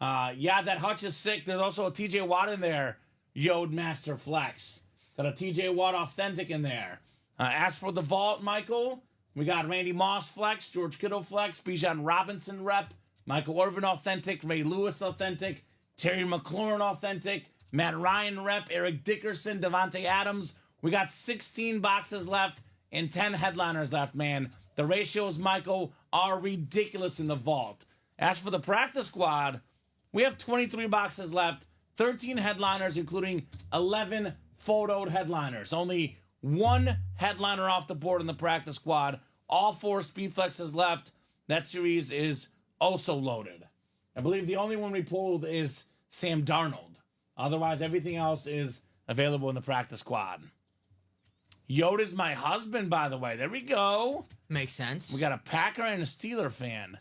That Hutch is sick. There's also a TJ Watt in there. Yod Master Flex. Got a TJ Watt authentic in there. As for the vault, Michael, we got Randy Moss Flex, George Kittle Flex, Bijan Robinson Rep, Michael Irvin authentic, Ray Lewis authentic, Terry McLaurin authentic, Matt Ryan rep, Eric Dickerson, Devontae Adams. We got 16 boxes left and 10 headliners left, man. The ratios, Michael, are ridiculous in the vault. As for the practice squad, we have 23 boxes left, 13 headliners, including 11 photoed headliners. Only one headliner off the board in the practice squad. All 4 speed flexes left. That series is also loaded. I believe the only one we pulled is Sam Darnold. Otherwise, everything else is available in the practice squad. Yoda's my husband, by the way. There we go. Makes sense. We got a Packer and a Steeler fan.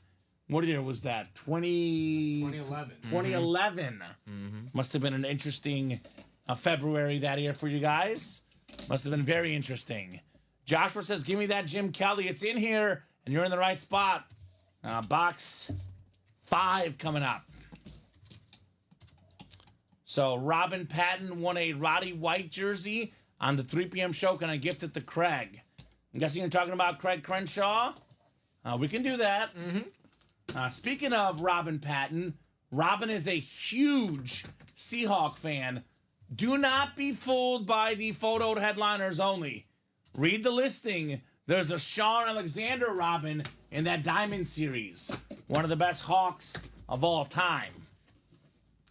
What year was that? 2011. 2011. Must have been an interesting February that year for you guys. Must have been very interesting. Joshua says, give me that Jim Kelly. It's in here, and you're in the right spot. Box 5 coming up. So Robin Patton won a Roddy White jersey on the 3 p.m. show. Can I gift it to Craig? I'm guessing you're talking about Craig Crenshaw. We can do that. Speaking of Robin Patton, Robin is a huge Seahawk fan. Do not be fooled by the photoed headliners only. Read the listing. There's a Sean Alexander Robin in that Diamond series. One of the best Hawks of all time.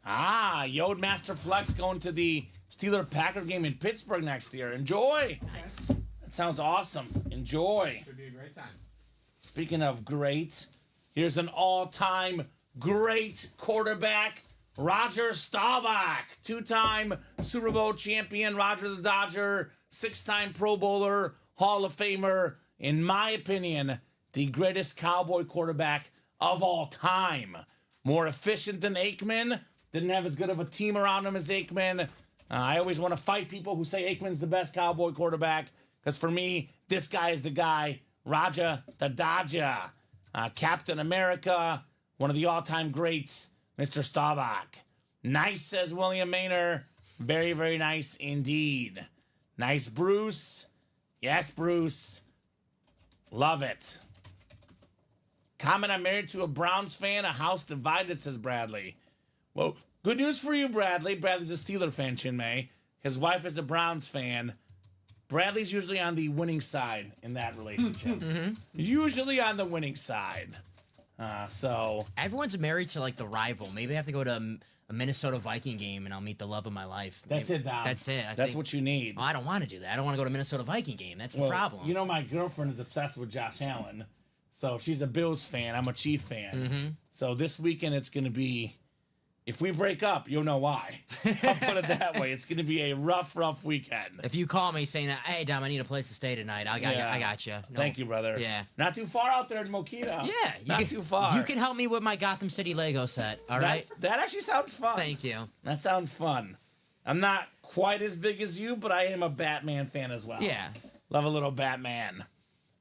Yod Master Flex going to the Steeler-Packer game in Pittsburgh next year. Enjoy. Nice. That sounds awesome. Enjoy. Should be a great time. Speaking of great, here's an all-time great quarterback, Roger Staubach. 2-time Super Bowl champion, Roger the Dodger, 6-time Pro Bowler, Hall of Famer. In my opinion, the greatest Cowboy quarterback of all time. More efficient than Aikman. Didn't have as good of a team around him as Aikman. I always want to fight people who say Aikman's the best Cowboy quarterback, because for me, this guy is the guy. Roger the Dodger. Captain America. One of the all-time greats, Mr. Staubach. Nice, says William Maynard. Very, very nice indeed. Nice, Bruce. Yes, Bruce. Love it. Comment, I'm married to a Browns fan, a house divided, says Bradley. Well, good news for you, Bradley. Bradley's a Steeler fan, Chinmay. His wife is a Browns fan. Bradley's usually on the winning side in that relationship. Usually on the winning side. So Everyone's married to like the rival. Maybe I have to go to a Minnesota Viking game and I'll meet the love of my life. that's Maybe. it, Dom. That's it. That's what you need. Well, I don't want to do that. I don't want to go to a Minnesota Viking game. That's the problem. You know, my girlfriend is obsessed with Josh Allen. So she's a Bills fan. I'm a Chief fan. So this weekend it's going to be, if we break up, you'll know why. I'll put it that way. It's going to be a rough weekend. If you call me saying that, hey, Dom, I need a place to stay tonight, I got you. No. Thank you, brother. Yeah. Not too far out there in Mokito. Yeah. Not too far. You can help me with my Gotham City Lego set, all right? That actually sounds fun. Thank you. That sounds fun. I'm not quite as big as you, but I am a Batman fan as well. Yeah. Love a little Batman.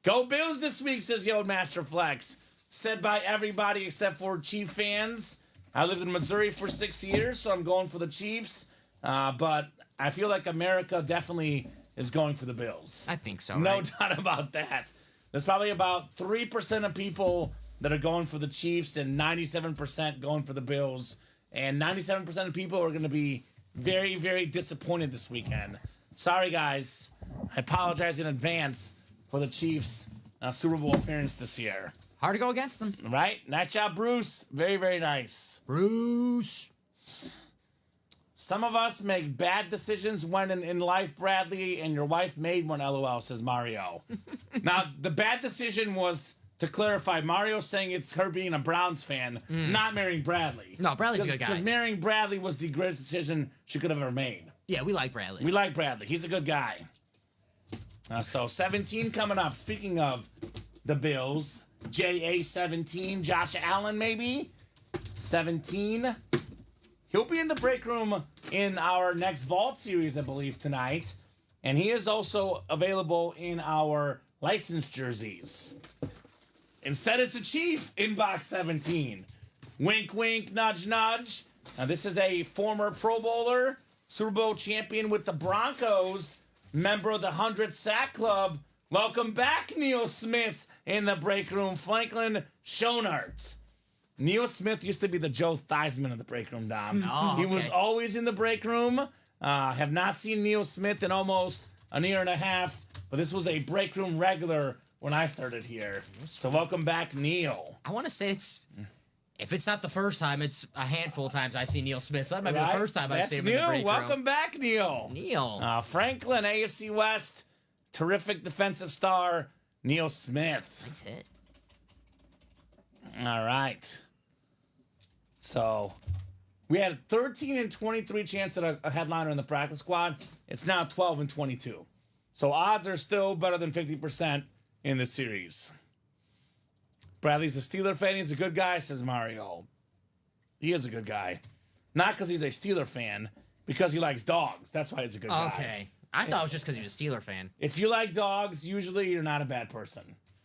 Go Bills this week, says Yo Master Flex. Said by everybody except for Chief fans. I lived in Missouri for 6 years, so I'm going for the Chiefs. But I feel like America definitely is going for the Bills. I think so, No right? doubt about that. There's probably about 3% of people that are going for the Chiefs and 97% going for the Bills. And 97% of people are going to be very, very disappointed this weekend. Sorry, guys. I apologize in advance for the Chiefs' Super Bowl appearance this year. Hard to go against them. Right? Nice job, Bruce. Very, very nice. Bruce. Some of us make bad decisions when in life, Bradley, and your wife made one, LOL, says Mario. Now, the bad decision was, to clarify, Mario saying it's her being a Browns fan, not marrying Bradley. No, Bradley's a good guy. Because marrying Bradley was the greatest decision she could have ever made. Yeah, we like Bradley. We like Bradley. He's a good guy. So 17 coming up. Speaking of the Bills, JA17, Josh Allen maybe. 17. He'll be in the break room in our next Vault series, I believe, tonight. And he is also available in our licensed jerseys. Instead, it's a Chief in box 17. Wink, wink, nudge, nudge. Now, this is a former Pro Bowler, Super Bowl champion with the Broncos, member of the 100 Sack Club. Welcome back, Neil Smith, in the break room. Franklin Schonert. Neil Smith used to be the Joe Theismann of the break room, Dom. Oh, He was okay. always in the break room. Have not seen Neil Smith in almost a year and a half, but this was a break room regular when I started here. So welcome back, Neil. I want to say if it's not the first time, it's a handful of times I've seen Neil Smith. So that might be Right? the first time I've That's seen him in the Neil. break room. Welcome back, Neil. Neil. Franklin, AFC West, terrific defensive star, Neil Smith. Nice hit. All right. So we had 13 and 23 chance at a headliner in the practice squad. It's now 12 and 22. So odds are still better than 50% in the series. Bradley's a Steeler fan. He's a good guy, says Mario. He is a good guy. Not because he's a Steeler fan, because he likes dogs. That's why he's a good guy. Okay. I thought it was just because he was a Steeler fan. If you like dogs, usually you're not a bad person.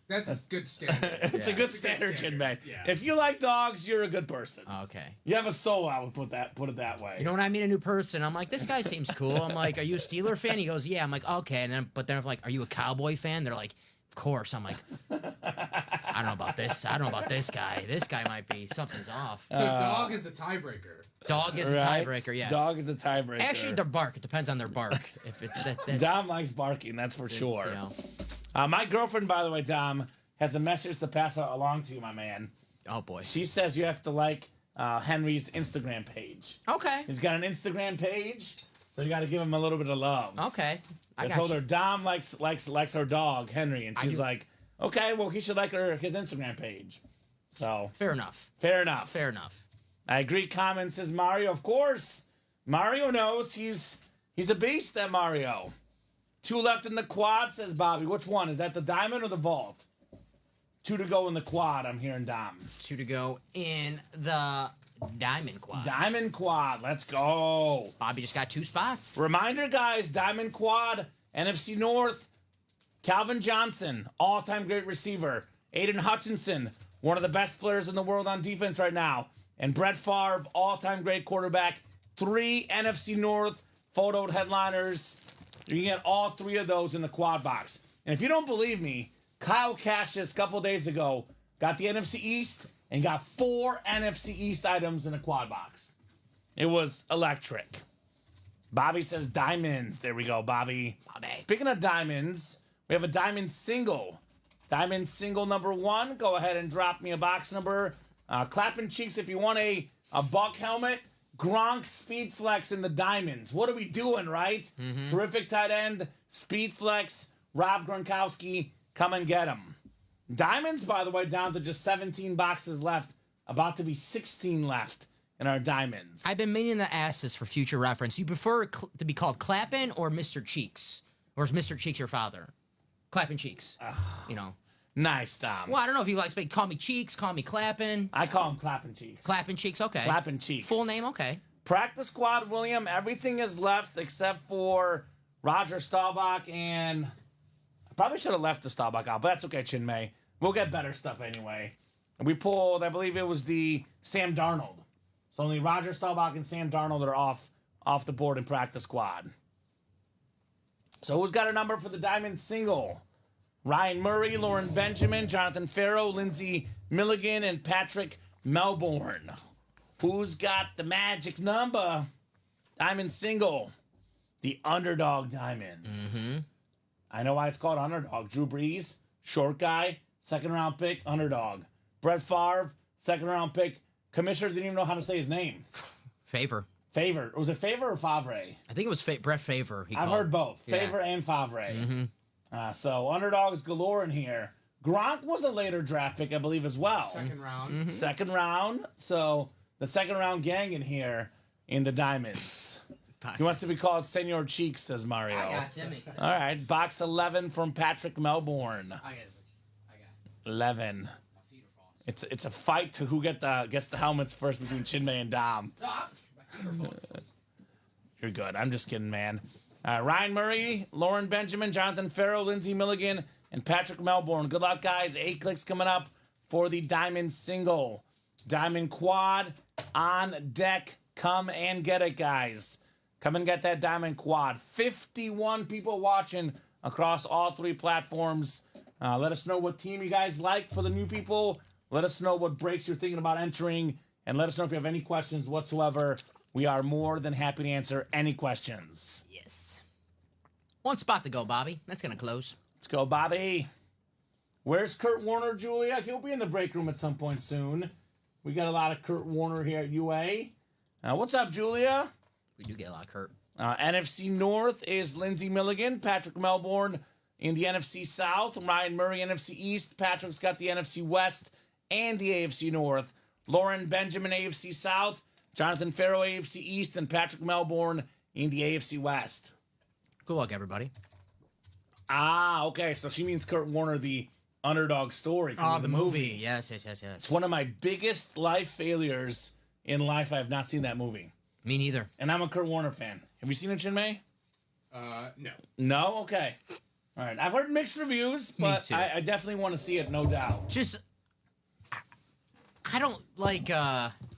That's a good standard. It's a Yeah. good standard, Chin Man. Yeah. If you like dogs, you're a good person. Okay. You have a soul, I would put it that way. You know, when I meet a new person, I'm like, this guy seems cool. I'm like, are you a Steeler fan? He goes, yeah. I'm like, okay. But then I'm like, are you a Cowboy fan? They're like, of course. I'm like, I don't know about this. I don't know about this guy. This guy might be, something's off. So dog is the tiebreaker. Dog is the Right? tiebreaker, yes. Dog is the tiebreaker. Actually, their bark. It depends on their bark. If it, that's, Dom likes barking, that's for it's, sure. you know. My girlfriend, by the way, Dom, has a message to pass along to you, my man. Oh, boy. She says you have to like Henry's Instagram page. Okay. He's got an Instagram page, so you got to give him a little bit of love. Okay. I got told you. her Dom likes our dog Henry, and she's do- like, okay, well he should like his Instagram page. So Fair enough. fair enough. Fair enough. I agree. Comment says Mario. Of course, Mario knows he's a beast. That Mario. 2 left in the quad, says Bobby. Which one is that? The diamond or the vault? 2 to go in the quad. I'm hearing Dom. 2 to go in the Diamond Quad. Diamond quad. Let's go. Bobby just got 2 spots. Reminder, guys. Diamond quad. NFC North. Calvin Johnson, all-time great receiver. Aiden Hutchinson, one of the best players in the world on defense right now. And Brett Favre, all-time great quarterback. 3 NFC North photoed headliners. You can get all 3 of those in the quad box. And if you don't believe me, Kyle Cassius a couple days ago got the NFC East and got 4 NFC East items in a quad box. It was electric. Bobby says diamonds. There we go, Bobby. Speaking of diamonds, we have a diamond single. Diamond single number 1. Go ahead and drop me a box number. Clapping cheeks if you want a Buck helmet. Gronk Speed Flex in the diamonds. What are we doing, right? Terrific tight end. Speed Flex. Rob Gronkowski. Come and get him. Diamonds, by the way, down to just 17 boxes left. About to be 16 left in our diamonds. I've been meaning to ask this for future reference. You prefer to be called Clappin' or Mr. Cheeks? Or is Mr. Cheeks your father? Clappin' Cheeks. You know. Nice, Dom. Well, I don't know if you like to call me Cheeks, call me Clappin'. I call him Clapping Cheeks. Clappin' Cheeks, okay. Clapping Cheeks. Full name, okay. Practice squad, William. Everything is left except for Roger Staubach, and I probably should have left the Staubach out, but that's okay, Chin May. We'll get better stuff anyway. And we pulled, I believe it was the Sam Darnold. So only Roger Staubach and Sam Darnold are off the board in practice squad. So who's got a number for the diamond single? Ryan Murray, Lauren Benjamin, Jonathan Farrow, Lindsey Milligan, and Patrick Melbourne. Who's got the magic number? Diamond single. The underdog diamonds. I know why it's called underdog. Drew Brees, short guy, 2nd round pick, underdog. Brett Favre, 2nd round pick. Commissioner didn't even know how to say his name. Favor. Favor. Was it Favor or Favre? I think it was Brett Favor. I've heard both. Yeah. Favor and Favre. So underdogs galore in here. Gronk was a later draft pick, I believe, as well. Second round. 2nd round. So the 2nd round gang in here in the diamonds. He wants to be called Senor Cheeks, says Mario. I got you. That makes sense. All right, box 11 from Patrick Melbourne. I got 11. It's a fight to who gets the helmets first between Chinmay and Dom. You're good. I'm just kidding, man. Ryan Murray, Lauren Benjamin, Jonathan Farrow, Lindsey Milligan, and Patrick Melbourne. Good luck, guys. 8 clicks coming up for the diamond single. Diamond quad on deck. Come and get it, guys. Come and get that diamond quad. 51 people watching across all 3 platforms. Let us know what team you guys like for the new people. Let us know what breaks you're thinking about entering, and let us know if you have any questions whatsoever. We are more than happy to answer any questions. Yes. One spot to go, Bobby. That's going to close. Let's go, Bobby. Where's Kurt Warner, Julia? He'll be in the break room at some point soon. We got a lot of Kurt Warner here at UA. What's up, Julia? We do get a lot of Kurt. NFC North is Lindsey Milligan, Patrick Melbourne in the NFC South, Ryan Murray, NFC East. Patrick's got the NFC West and the AFC North. Lauren Benjamin, AFC South. Jonathan Farrow, AFC East, and Patrick Melbourne in the AFC West. Good luck, everybody. Okay. So she means Kurt Warner, the underdog story. The movie. Yes. It's one of my biggest life failures in life. I have not seen that movie. Me neither. And I'm a Kurt Warner fan. Have you seen it, Chinmay? No. No? Okay. All right. I've heard mixed reviews, but too. I definitely want to see it, no doubt. Just, I don't like,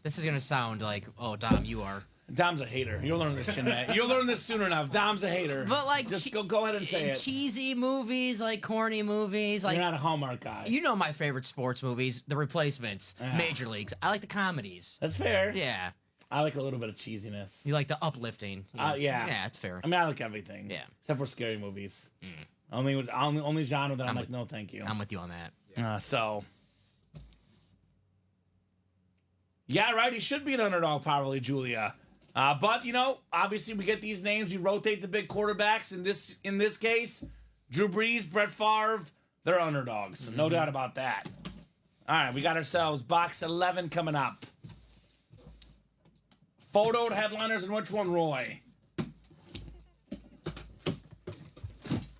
this is going to sound like, oh, Dom, you are. Dom's a hater. You'll learn this, Chinmay. You'll learn this soon enough. Dom's a hater. But like, just go ahead and say it. Cheesy movies, like corny movies, like You're not a Hallmark guy. you know my favorite sports movies, The Replacements, Major Leagues. I like the comedies. That's fair. Yeah, I like a little bit of cheesiness. you like the uplifting. Yeah. Yeah, it's fair. I mean, I like everything. Yeah. Except for scary movies. Only genre that I'm like, no, thank you. I'm with you on that. So. Yeah, right. He should be an underdog, probably, Julia. But obviously we get these names. We rotate the big quarterbacks. In this case, Drew Brees, Brett Favre, they're underdogs. No doubt about that. All right, we got ourselves box 11 coming up. Photoed headliners, and which one, Roy?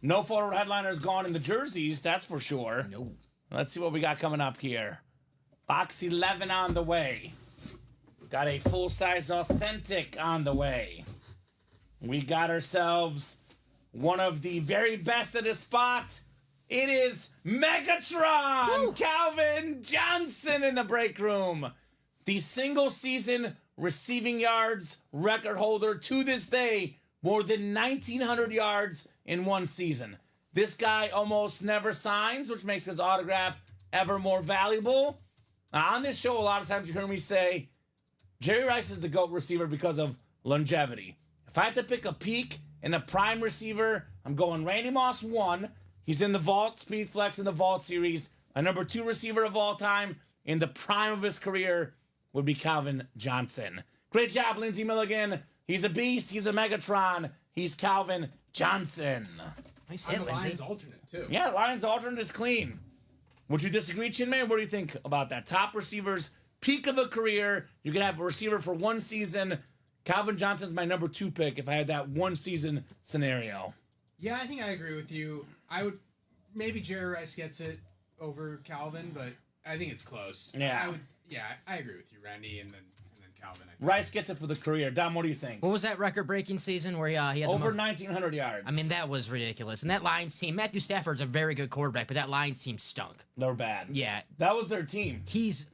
No photoed headliners gone in the jerseys, that's for sure. No. Let's see what we got coming up here. Box 11 on the way. Got a full-size authentic on the way. We got ourselves one of the very best at his spot. It is Megatron! Woo! Calvin Johnson in the break room. The single-season receiving yards record holder to this day. More than 1,900 yards in one season. This guy almost never signs, which makes his autograph ever more valuable. On this show, a lot of times you hear me say, Jerry Rice is the GOAT receiver because of longevity. If I had to pick a peak and a prime receiver, I'm going Randy Moss 1. He's in the vault, Speed Flex in the vault series. A number 2 receiver of all time in the prime of his career would be Calvin Johnson. Great job, Lindsey Milligan. He's a beast. He's a Megatron. He's Calvin Johnson. Nice I'm hit, the Lions Lindsay. alternate, too. Yeah, Lions alternate is clean. Would you disagree, Chinmay? What do you think about that? Top receivers, peak of a career. You can have a receiver for one season. Calvin Johnson's my number 2 pick if I had that one season scenario. Yeah, I think I agree with you. Maybe Jerry Rice gets it over Calvin, but I think it's close. Yeah. I agree with you, Randy, and then Calvin. Rice gets it for the career. Dom, what do you think? What was that record-breaking season where he had Over 1,900 yards. I mean, that was ridiculous. And that Lions team, Matthew Stafford's a very good quarterback, but that Lions team stunk. They're bad. Yeah. That was their team. He's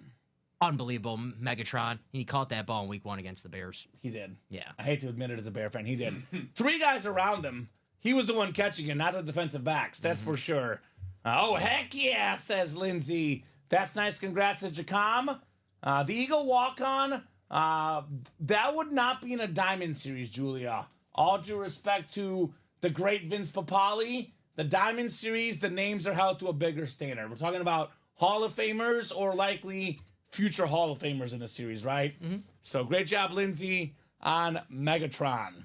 unbelievable, Megatron. He caught that ball in week 1 against the Bears. He did. Yeah. I hate to admit it as a Bear fan. He did. 3 guys around him. He was the one catching it, not the defensive backs. That's for sure. Heck yeah, says Lindsay. That's nice. Congrats to Jacom. The Eagle walk-on, that would not be in a Diamond Series, Julia. All due respect to the great Vince Papale, the Diamond Series, the names are held to a bigger standard. We're talking about Hall of Famers or likely future Hall of Famers in the series, right? Mm-hmm. So great job, Lindsay, on Megatron.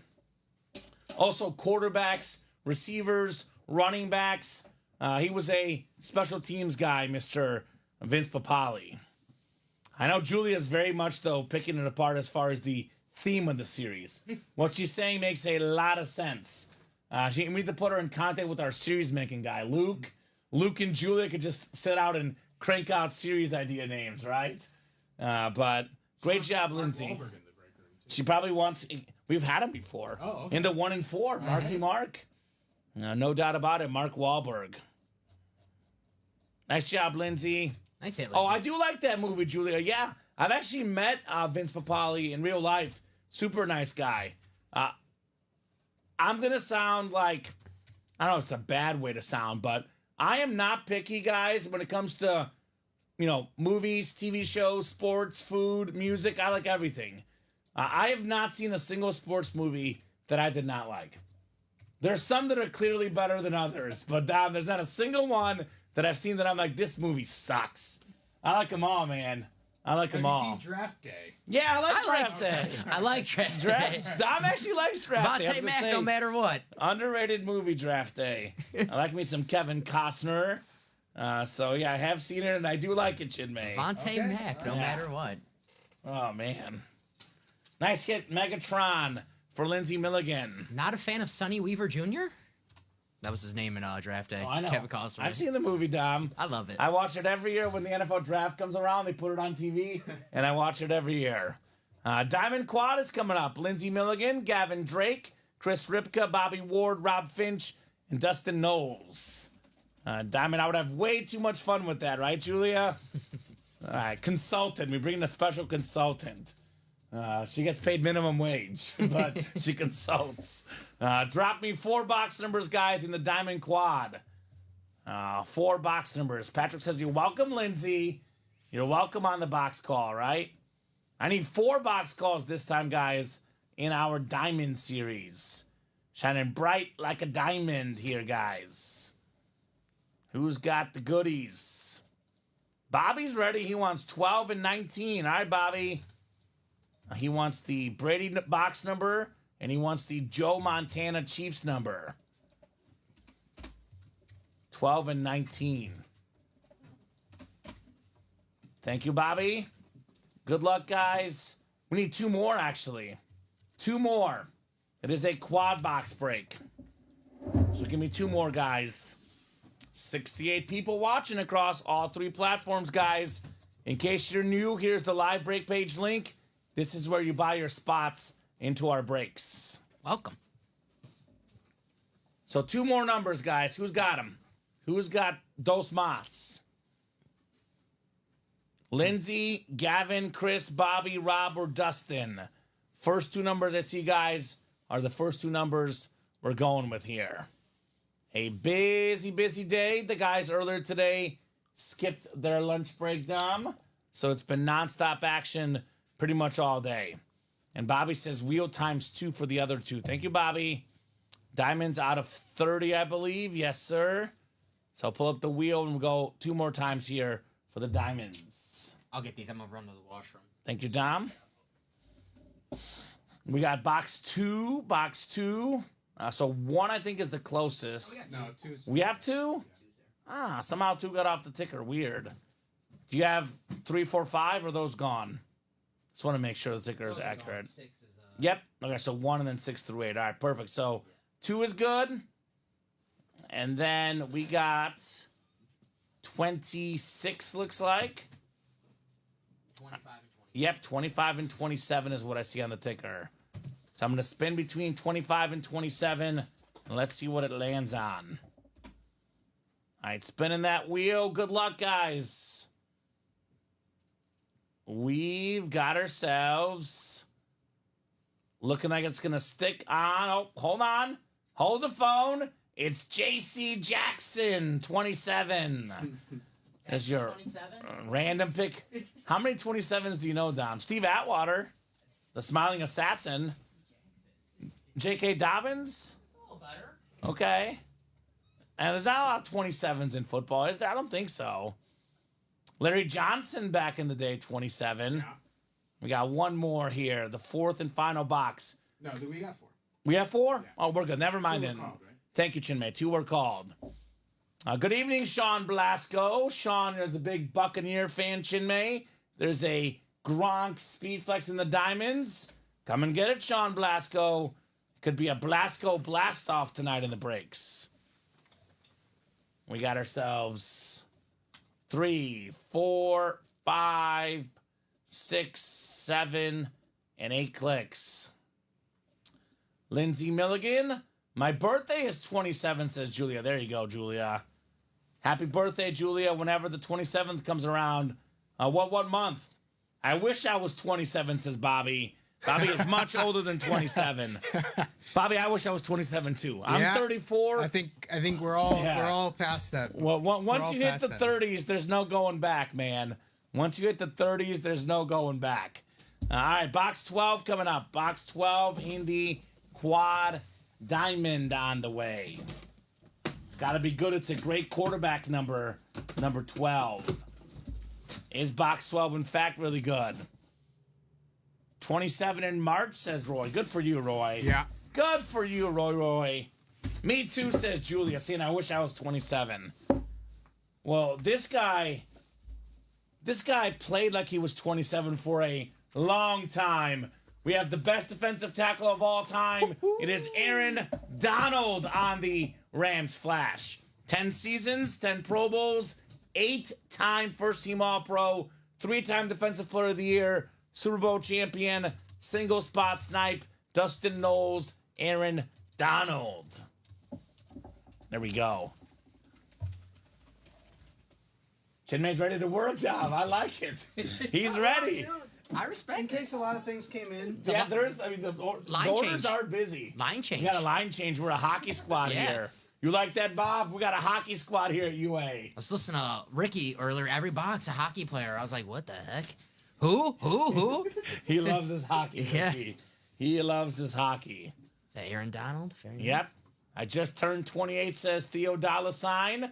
Also, quarterbacks, receivers, running backs. He was a special teams guy, Mr. Vince Papale. I know Julia's very much, though, picking it apart as far as the theme of the series. What she's saying makes a lot of sense. We need to put her in contact with our series-making guy, Luke. Luke and Julia could just sit out and crank out series idea names, right? But great job, Lindsay. She probably wants... We've had him before. Oh, okay. In the 1 and 4, Marky Mark. No doubt about it, Mark Wahlberg. Nice job, Lindsay. Nice hit, Lindsay. Oh, I do like that movie, Julia. Yeah, I've actually met Vince Papale in real life. Super nice guy. I'm going to sound like, I don't know if it's a bad way to sound, but I am not picky, guys, when it comes to movies, TV shows, sports, food, music. I like everything. I have not seen a single sports movie that I did not like. There's some that are clearly better than others, but there's not a single one that I've seen that I'm like, this movie sucks. I like them all, man. I like them all. Have you seen Draft Day? Yeah, I like Draft Day. I like Draft Day. Dom actually likes Draft Day. Vontae Mack, no matter what. Underrated movie, Draft Day. I like me some Kevin Costner. So, yeah, I have seen it, and I do like it, Chinmay. Vontae Mack, no matter what. Oh, man. Nice hit, Megatron, for Lindsey Milligan. Not a fan of Sonny Weaver Jr.? That was his name in Draft Day. Oh, I know. Kevin Costner. I've seen the movie, Dom. I love it. I watch it every year when the NFL draft comes around. They put it on TV, and I watch it every year. Diamond Quad is coming up. Lindsey Milligan, Gavin Drake, Chris Ripka, Bobby Ward, Rob Finch, and Dustin Knowles. Diamond, I would have way too much fun with that, right, Julia? All right, consultant. We bring in a special consultant. She gets paid minimum wage, but she consults. Drop me 4 box numbers, guys, in the Diamond Quad. 4 box numbers. Patrick says, you're welcome, Lindsay. You're welcome on the box call, right? I need 4 box calls this time, guys, in our Diamond series. Shining bright like a diamond here, guys. Who's got the goodies? Bobby's ready. He wants 12 and 19. All right, Bobby. He wants the Brady box number, and he wants the Joe Montana Chiefs number. 12 and 19. Thank you, Bobby. Good luck, guys. We need 2 more, actually. 2 more. It is a quad box break. So give me 2 more, guys. 68 people watching across all 3 platforms, guys. In case you're new, here's the live break page link. This is where you buy your spots into our breaks. Welcome. So 2 more numbers, guys. Who's got them? Who's got Dos Mas? Lindsay, Gavin, Chris, Bobby, Rob, or Dustin? First 2 numbers I see, guys, are the first 2 numbers we're going with here. A busy, busy day. The guys earlier today skipped their lunch break, Dom. So it's been nonstop action pretty much all day. And Bobby says wheel times 2 for the other 2. Thank you, Bobby. Diamonds out of 30, I believe. Yes, sir. So pull up the wheel and we'll go 2 more times here for the diamonds. I'll get these. I'm going to run to the washroom. Thank you, Dom. We got box 2. Box 2. So 1, I think, is the closest. No, 2's. We have 2? Somehow 2 got off the ticker. Weird. Do you have 3, 4, 5, or are those gone? Just want to make sure the ticker is accurate. 6 is, Yep. Okay, so 1 and then 6 through 8. All right, perfect. So 2 is good. And then we got 26, looks like. 25 and 20. Yep, 25 and 27 is what I see on the ticker. So I'm going to spin between 25 and 27. And let's see what it lands on. All right, spinning that wheel. Good luck, guys. We've got ourselves, looking like it's going to stick on. Oh, hold on. Hold the phone. It's J.C. Jackson, 27. That's your 27? random pick. How many 27s do you know, Dom? Steve Atwater, the smiling assassin. J.K. Dobbins? A little better. Okay. And there's not a lot of 27s in football, is there? I don't think so. Larry Johnson back in the day, 27. Yeah. We got 1 more here, the 4th and final box. No, we got 4. We have 4? Yeah. Oh, we're good. Never mind 2 then. were called, right? Thank you, Chinmay. 2 were called. Good evening, Sean Blasco. Sean is a big Buccaneer fan, Chinmay. There's a Gronk speed flex in the diamonds. Come and get it, Sean Blasco. Could be a Blasco blast-off tonight in the breaks. We got ourselves 3, 4, 5, 6, 7, and 8 clicks. Lindsey Milligan. My birthday is 27, says Julia. There you go, Julia. Happy birthday, Julia, whenever the 27th comes around. What month? I wish I was 27, says Bobby. Bobby is much older than 27. Bobby, I wish I was 27 too. I'm 34. I think we're all past that. Well, once you hit the that. 30s, there's no going back, man. Once you hit the 30s, there's no going back. All right, box 12 coming up. Box 12 in the quad diamond on the way. It's got to be good. It's a great quarterback number 12. Is box 12, in fact, really good? 27 in March, says Roy. Good for you, Roy. Yeah. Good for you, Roy. Me too, says Julia. See, and I wish I was 27. Well, this guy played like he was 27 for a long time. We have the best defensive tackle of all time. It is Aaron Donald on the Rams Flash. 10 seasons, 10 Pro Bowls, 8-time first-team All-Pro, 3-time Defensive Player of the Year, Super Bowl champion, single spot snipe, Dustin Knowles, Aaron Donald. There we go. Chinmay's ready to work, Dom. I like it. He's ready. I respect In it. case a lot of things came in. Yeah, there's. I mean, the Line orders change. are busy. Line change. We got a line change. We're a hockey squad Yeah. here. You like that, Bob? We got a hockey squad here at UA. I was listening to Ricky earlier. Every box a hockey player. I was like, what the heck? Who? He loves his hockey. Yeah. Ricky. He loves his hockey. Is that Aaron Donald? Very good. Yep. I just turned 28, says Theo $.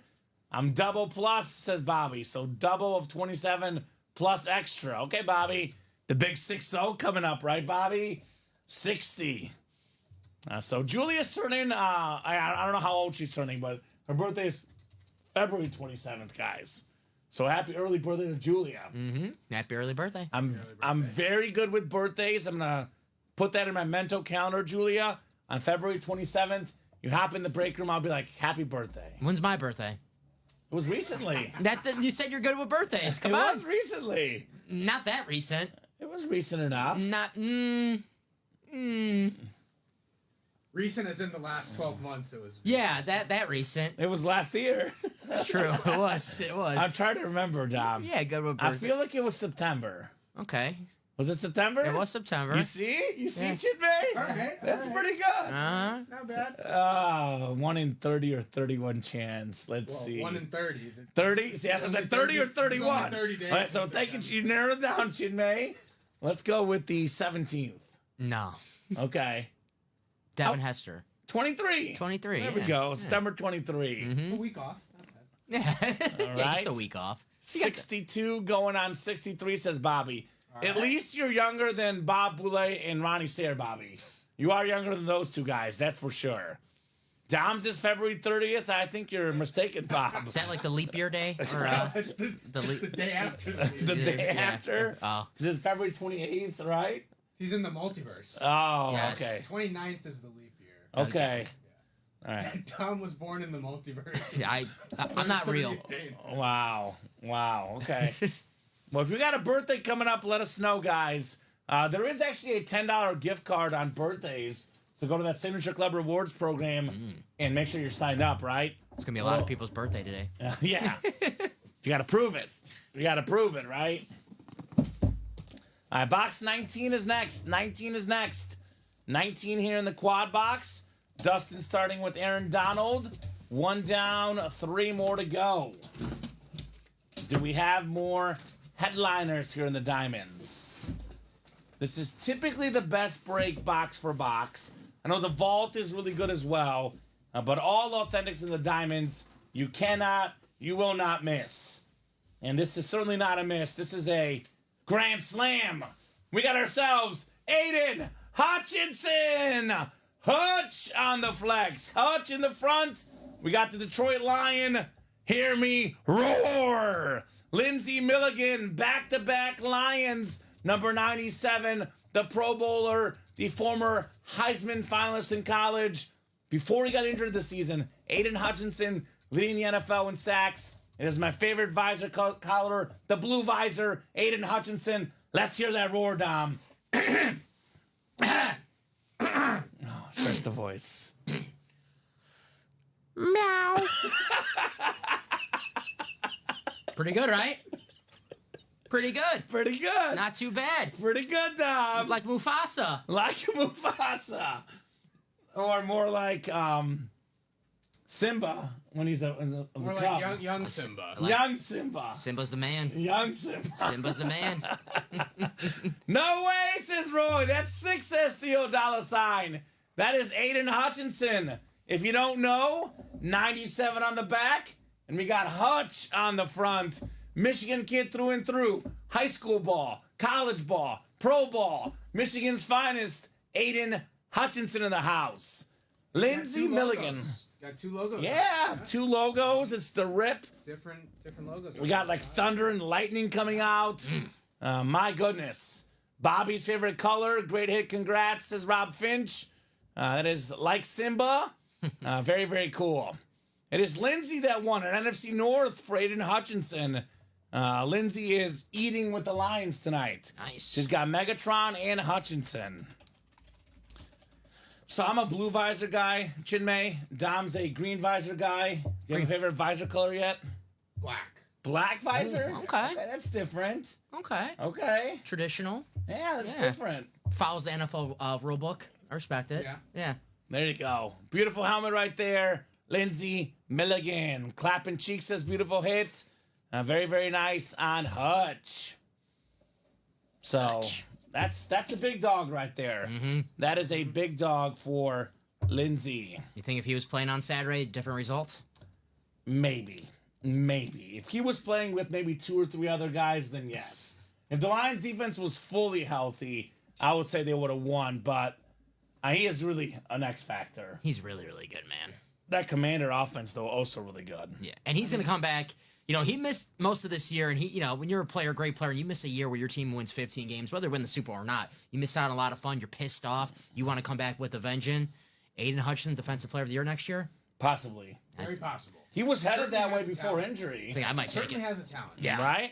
I'm double plus, says Bobby. So double of 27 plus extra. Okay, Bobby. The big 6-0 coming up, right, Bobby? 60. So Julia's turning, I don't know how old she's turning, but her birthday is February 27th, guys. So happy early birthday to Julia. Mm-hmm. Happy early birthday. I'm very good with birthdays. I'm going to put that in my mental calendar, Julia. On February 27th, you hop in the break room, I'll be like, happy birthday. When's my birthday? It was recently. You said you're good with birthdays. Come It on. was recently. Not that recent. It was recent enough. Not. Recent as in the last 12 months, it was. Yeah, that recent. It was last year. True. It was. I'm trying to remember, Dom. Yeah, good with I birthday. feel like it was September. Okay. Was it September? It was September. You see? You see, Yeah. Chinmay? All right. That's pretty good. Not bad. 1 in 30 or 31 chance. Let's Well, see. 1 in 30. 30? See, I It's said only 30 or 30 it's only 31. 30 days All right, so in thank you. September. You narrowed it down, Chinmay. Let's go with the 17th. No. Okay. Devin Hester. 23. 23. There we yeah. go. September 23. A week off. Not bad. Yeah. Yeah, just right. a week off. 62 going on 63, says Bobby. At least you're younger than Bob Boulay and Ronnie Sayre, Bobby. You are younger than those two guys, that's for sure. Dom's is February 30th. I think you're mistaken, Bob. Is that like the leap year day? Or It's the leap? day after. The day Yeah. after? Oh. Because it's February 28th, right? He's in the multiverse. Oh, Yes. okay. 29th is the leap year. Okay. All right. Tom was born in the multiverse. Yeah, I'm not real. 30th day. Wow. Okay. Well, if you got a birthday coming up, let us know, guys. There is actually a $10 gift card on birthdays. So go to that Signature Club Rewards program and make sure you're signed up, right? It's going to be a lot of people's birthday today. Yeah. You got to prove it. You got to prove it, right? All right, box 19 is next. 19 here in the quad box. Dustin starting with Aaron Donald. 1 down, 3 more to go. Do we have more headliners here in the Diamonds? This is typically the best break box for box. I know the vault is really good as well, but all authentics in the Diamonds, you will not miss. And this is certainly not a miss. This is a grand slam. We got ourselves Aiden Hutchinson. Hutch on the flex. Hutch in the front. We got the Detroit Lion. Hear me roar. Lindsey Milligan, back-to-back Lions. Number 97, the Pro Bowler, the former Heisman finalist in college. Before he got injured this season, Aiden Hutchinson leading the NFL in sacks. It is my favorite visor collar, the blue visor, Aiden Hutchinson. Let's hear that roar, Dom. First the voice. Meow. Pretty good, right? Pretty good. Pretty good. Not too bad. Pretty good, Dom. Like Mufasa. Like Mufasa. Or more like Simba when he's a More cub. like young Simba. Young Simba. Simba's the man. Young Simba. Simba's the man. No way, says Roy. That's 6, says Theo $. That is Aiden Hutchinson. If you don't know, 97 on the back, and we got Hutch on the front. Michigan kid through and through. High school ball, college ball, pro ball. Michigan's finest, Aiden Hutchinson in the house. Lindsey Milligan. Got 2 logos. Yeah, 2 logos. It's the rip. Different logos. We got like thunder and lightning coming out. My goodness. Bobby's favorite color. Great hit. Congrats, says Rob Finch. That is like Simba. Very, very cool. It is Lindsay that won an NFC North for Aiden Hutchinson. Lindsay is eating with the Lions tonight. Nice. She's got Megatron and Hutchinson. So I'm a blue visor guy, Chinmay. Dom's a green visor guy. Do you have a favorite visor color yet? Black. Black visor? Okay. That's different. Okay. Okay. Traditional. Yeah, that's Yeah. different. Follows the NFL rule book. I respect it. Yeah. Yeah. There you go. Beautiful helmet right there. Lindsey Milligan. Clapping cheeks says beautiful hit. Very, very nice on Hutch. So Hutch. that's a big dog right there. That is a big dog for Lindsey. You think if he was playing on Saturday, different result? Maybe. If he was playing with maybe 2 or 3 other guys, then yes. If the Lions defense was fully healthy, I would say they would have won, but he is really an X factor. He's really, really good, man. That Commander offense, though, also really good. Yeah. And he's going to come back. You know, he missed most of this year, and when you're a player, great player, and you miss a year where your team wins 15 games, whether you win the Super Bowl or not, you miss out on a lot of fun, you're pissed off, you want to come back with a vengeance. Aiden Hutchinson, Defensive Player of the Year next year? Possibly. Very possible. He was headed Certainly that has way the before talent. injury. I think I might take Certainly it. has the talent. Yeah. Right?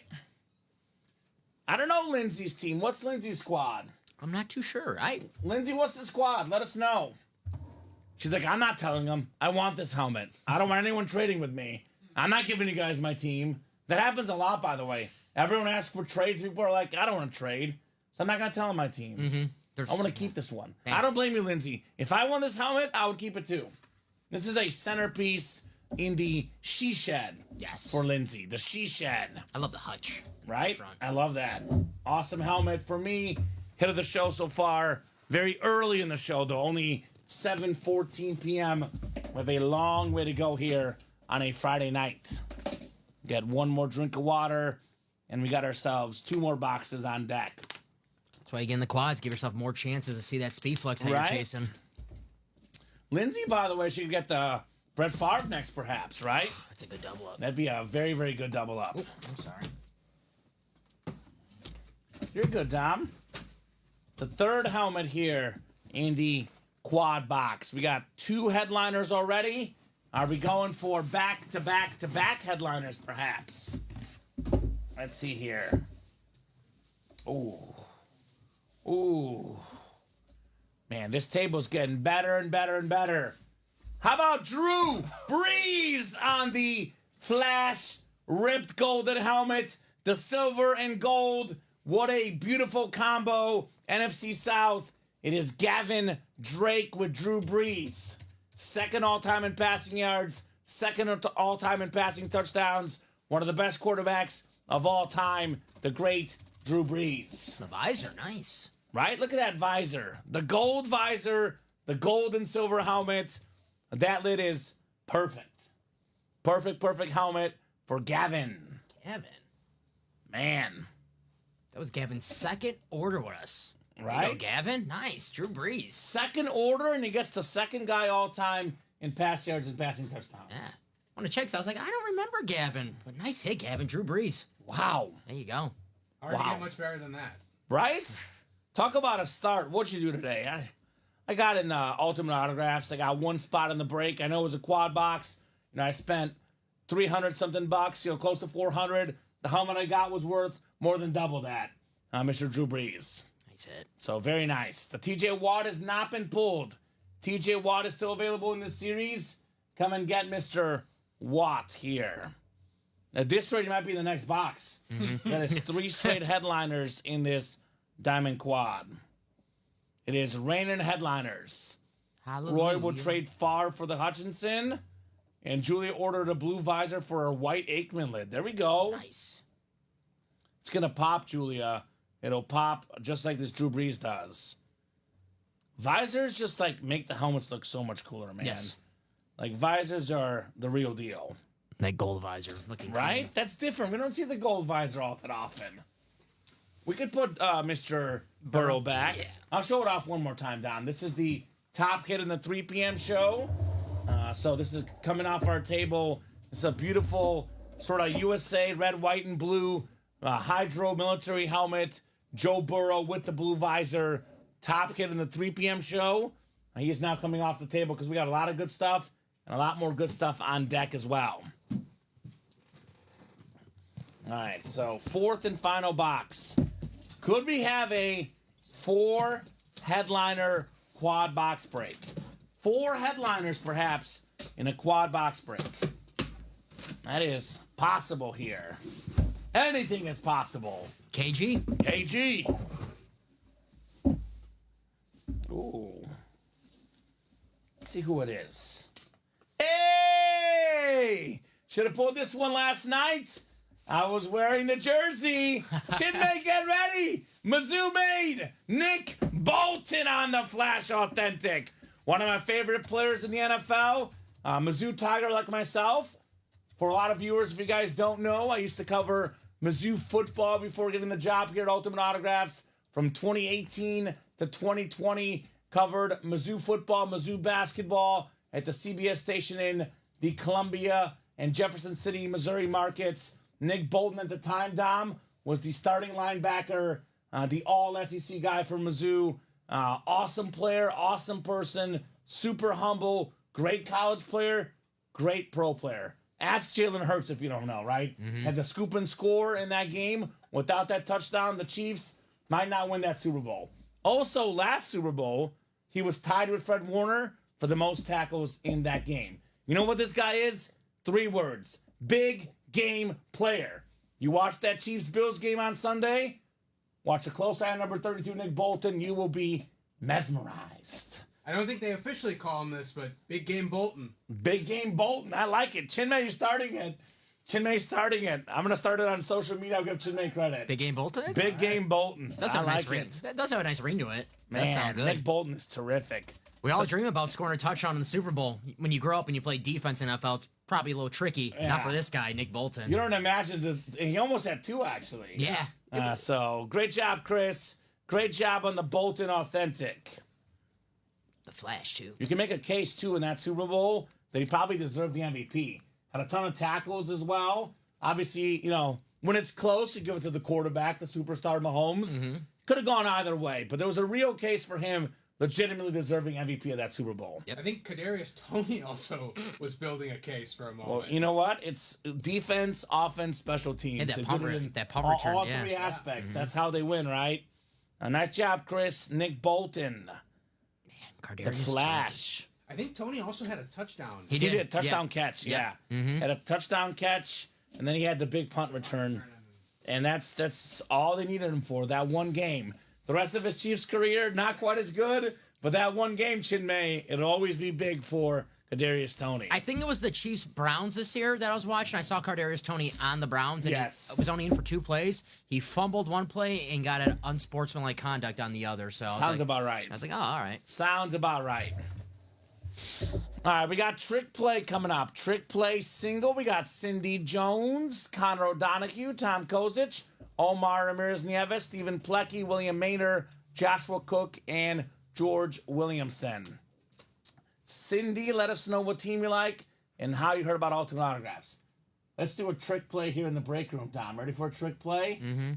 I don't know Lindsay's team. What's Lindsay's squad? I'm not too sure. Lindsay, what's the squad? Let us know. She's like, I'm not telling them. I want this helmet. I don't want anyone trading with me. I'm not giving you guys my team. That happens a lot, by the way. Everyone asks for trades. People are like, I don't want to trade. So I'm not going to tell them my team. I want to keep this one. I don't blame you, Lindsay. If I won this helmet, I would keep it too. This is a centerpiece in the she shed. Yes. For Lindsay. The she shed. I love the Hutch. Right? Front. I love that. Awesome helmet for me. Hit of the show so far. Very early in the show, though. Only 7:14 p.m. We have a long way to go here on a Friday night. Get one more drink of water, and we got ourselves 2 more boxes on deck. That's why you get in the quads. Give yourself more chances to see that speed flux that Right? you're chasing. Lindsay, by the way, she could get the Brett Favre next, perhaps, right? That's a good double up. That'd be a very, very good double up. I'm sorry. You're good, Dom. The third helmet here in the quad box. We got 2 headliners already. Are we going for back-to-back-to-back headliners, perhaps? Let's see here. Ooh. Man, this table's getting better and better and better. How about Drew Brees on the Flash ripped golden helmet? The silver and gold. What a beautiful combo. NFC South. It is Gavin Drake with Drew Brees. Second all-time in passing yards. Second all-time in passing touchdowns. One of the best quarterbacks of all time. The great Drew Brees. The visor, nice. Right? Look at that visor. The gold visor. The gold and silver helmet. That lid is perfect. Perfect helmet for Gavin. Gavin. Man. That was Gavin's second order with us. There you Right? go, Gavin. Nice. Drew Brees. Second order, and he gets the second guy all time in pass yards and passing touchdowns. Yeah. On the checks, I was like, I don't remember Gavin. But nice hit, Gavin. Drew Brees. Wow. There you go. Hard to Wow. get much better than that. Right? Talk about a start. What'd you do today? I got in Ultimate Autographs. I got 1 spot in the break. I know it was a quad box. I spent 300 something bucks, close to 400. The helmet I got was worth more than double that. Mr. Drew Brees. Nice hit. So very nice. The TJ Watt has not been pulled. TJ Watt is still available in this series. Come and get Mr. Watt here. At this rate, he might be in the next box. That is 3 straight headliners in this Diamond Quad. It is reigning headliners. Hallelujah. Roy will trade Favre for the Hutchinson. And Julia ordered a blue visor for her white Aikman lid. There we go. Nice. It's going to pop, Julia. It'll pop just like this Drew Brees does. Visors just like make the helmets look so much cooler, man. Yes. Like visors are the real deal. That gold visor looking Right? clean. That's different. We don't see the gold visor all that often. We could put Mr. Burrow back. Yeah. I'll show it off one more time, Don. This is the top hit in the 3 p.m. show. So this is coming off our table. It's a beautiful sort of USA red, white, and blue hydro military helmet. Joe Burrow with the blue visor. Top hit in the 3 p.m. show. He is now coming off the table because we got a lot of good stuff and a lot more good stuff on deck as well. All right, so 4th and final box. Could we have a 4 headliner quad box break? 4 headliners, perhaps, in a quad box break. That is possible here. Anything is possible. KG. KG. Ooh. Let's see who it is. Hey! Should have pulled this one last night. I was wearing the jersey. Chinmay, get ready. Mizzou made Nick Bolton on the Flash Authentic. One of my favorite players in the NFL. Mizzou Tiger like myself. For a lot of viewers, if you guys don't know, I used to cover Mizzou football before getting the job here at Ultimate Autographs. From 2018 to 2020, covered Mizzou football, Mizzou basketball at the CBS station in the Columbia and Jefferson City, Missouri markets. Nick Bolton at the time, Dom, was the starting linebacker, the all-SEC guy for Mizzou. Awesome player, awesome person, super humble, great college player, great pro player. Ask Jalen Hurts if you don't know, right? Had the scoop and score in that game. Without that touchdown, the Chiefs might not win that Super Bowl. Also, last Super Bowl, he was tied with Fred Warner for the most tackles in that game. You know what this guy is? 3 words. Big game player. You watch that Chiefs-Bills game on Sunday, watch a close eye on number 32, Nick Bolton, you will be mesmerized. I don't think they officially call him this, but Big Game Bolton. Big game Bolton. I like it. Chinmay's starting it. Chinmay's starting it. I'm going to start it on social media. I'll give Chinmay credit. Big game Bolton. Big game Bolton. Does I have a nice like ring. it. That does have a nice ring to it. That Man, sound good. Nick Bolton is terrific. We all dream about scoring a touchdown in the Super Bowl. When you grow up and you play defense in NFL, it's probably a little tricky. Yeah. Not for this guy, Nick Bolton. You don't imagine this. He almost had 2, actually. Yeah. So, great job, Chris. Great job on the Bolton Authentic. The Flash, too. You can make a case, too, in that Super Bowl that he probably deserved the MVP. Had a ton of tackles as well. Obviously, you know, when it's close, you give it to the quarterback, the superstar Mahomes. Could have gone either way, but there was a real case for him legitimately deserving MVP of that Super Bowl. Yep. I think Kadarius Toney also was building a case for a moment. Well, you know what? It's defense, offense, special teams. And that They punt did it re- in that punt all, return, all yeah. 3 aspects. That's how they win, right? Nice job, Chris. Nick Bolton, Cardarius the Flash. I think Toney also had a touchdown. He He did. did touchdown Yeah. catch, Yeah. yeah. Had a touchdown catch, and then he had the big punt return, and that's all they needed him for, that one game. The rest of his Chiefs career, not quite as good, but that one game, Chinmay, it'll always be big for Kadarius Toney. I think it was the Chiefs Browns this year that I was watching. I saw Cardarius Toney on the Browns, and Yes. he was only in for 2 plays. He fumbled 1 play and got an unsportsmanlike conduct on the other. So Sounds about right. I was like, oh, all right. Sounds about right. All right, we got trick play coming up. Trick play single. We got Cindy Jones, Connor O'Donoghue, Tom Kozic, Omar Ramirez Nieves, Stephen Plecky, William Maynard, Joshua Cook, and George Williamson. Cindy, let us know what team you like and how you heard about Ultimate Autographs. Let's do a trick play here in the break room, Tom. Ready for a trick play? Mm-hmm.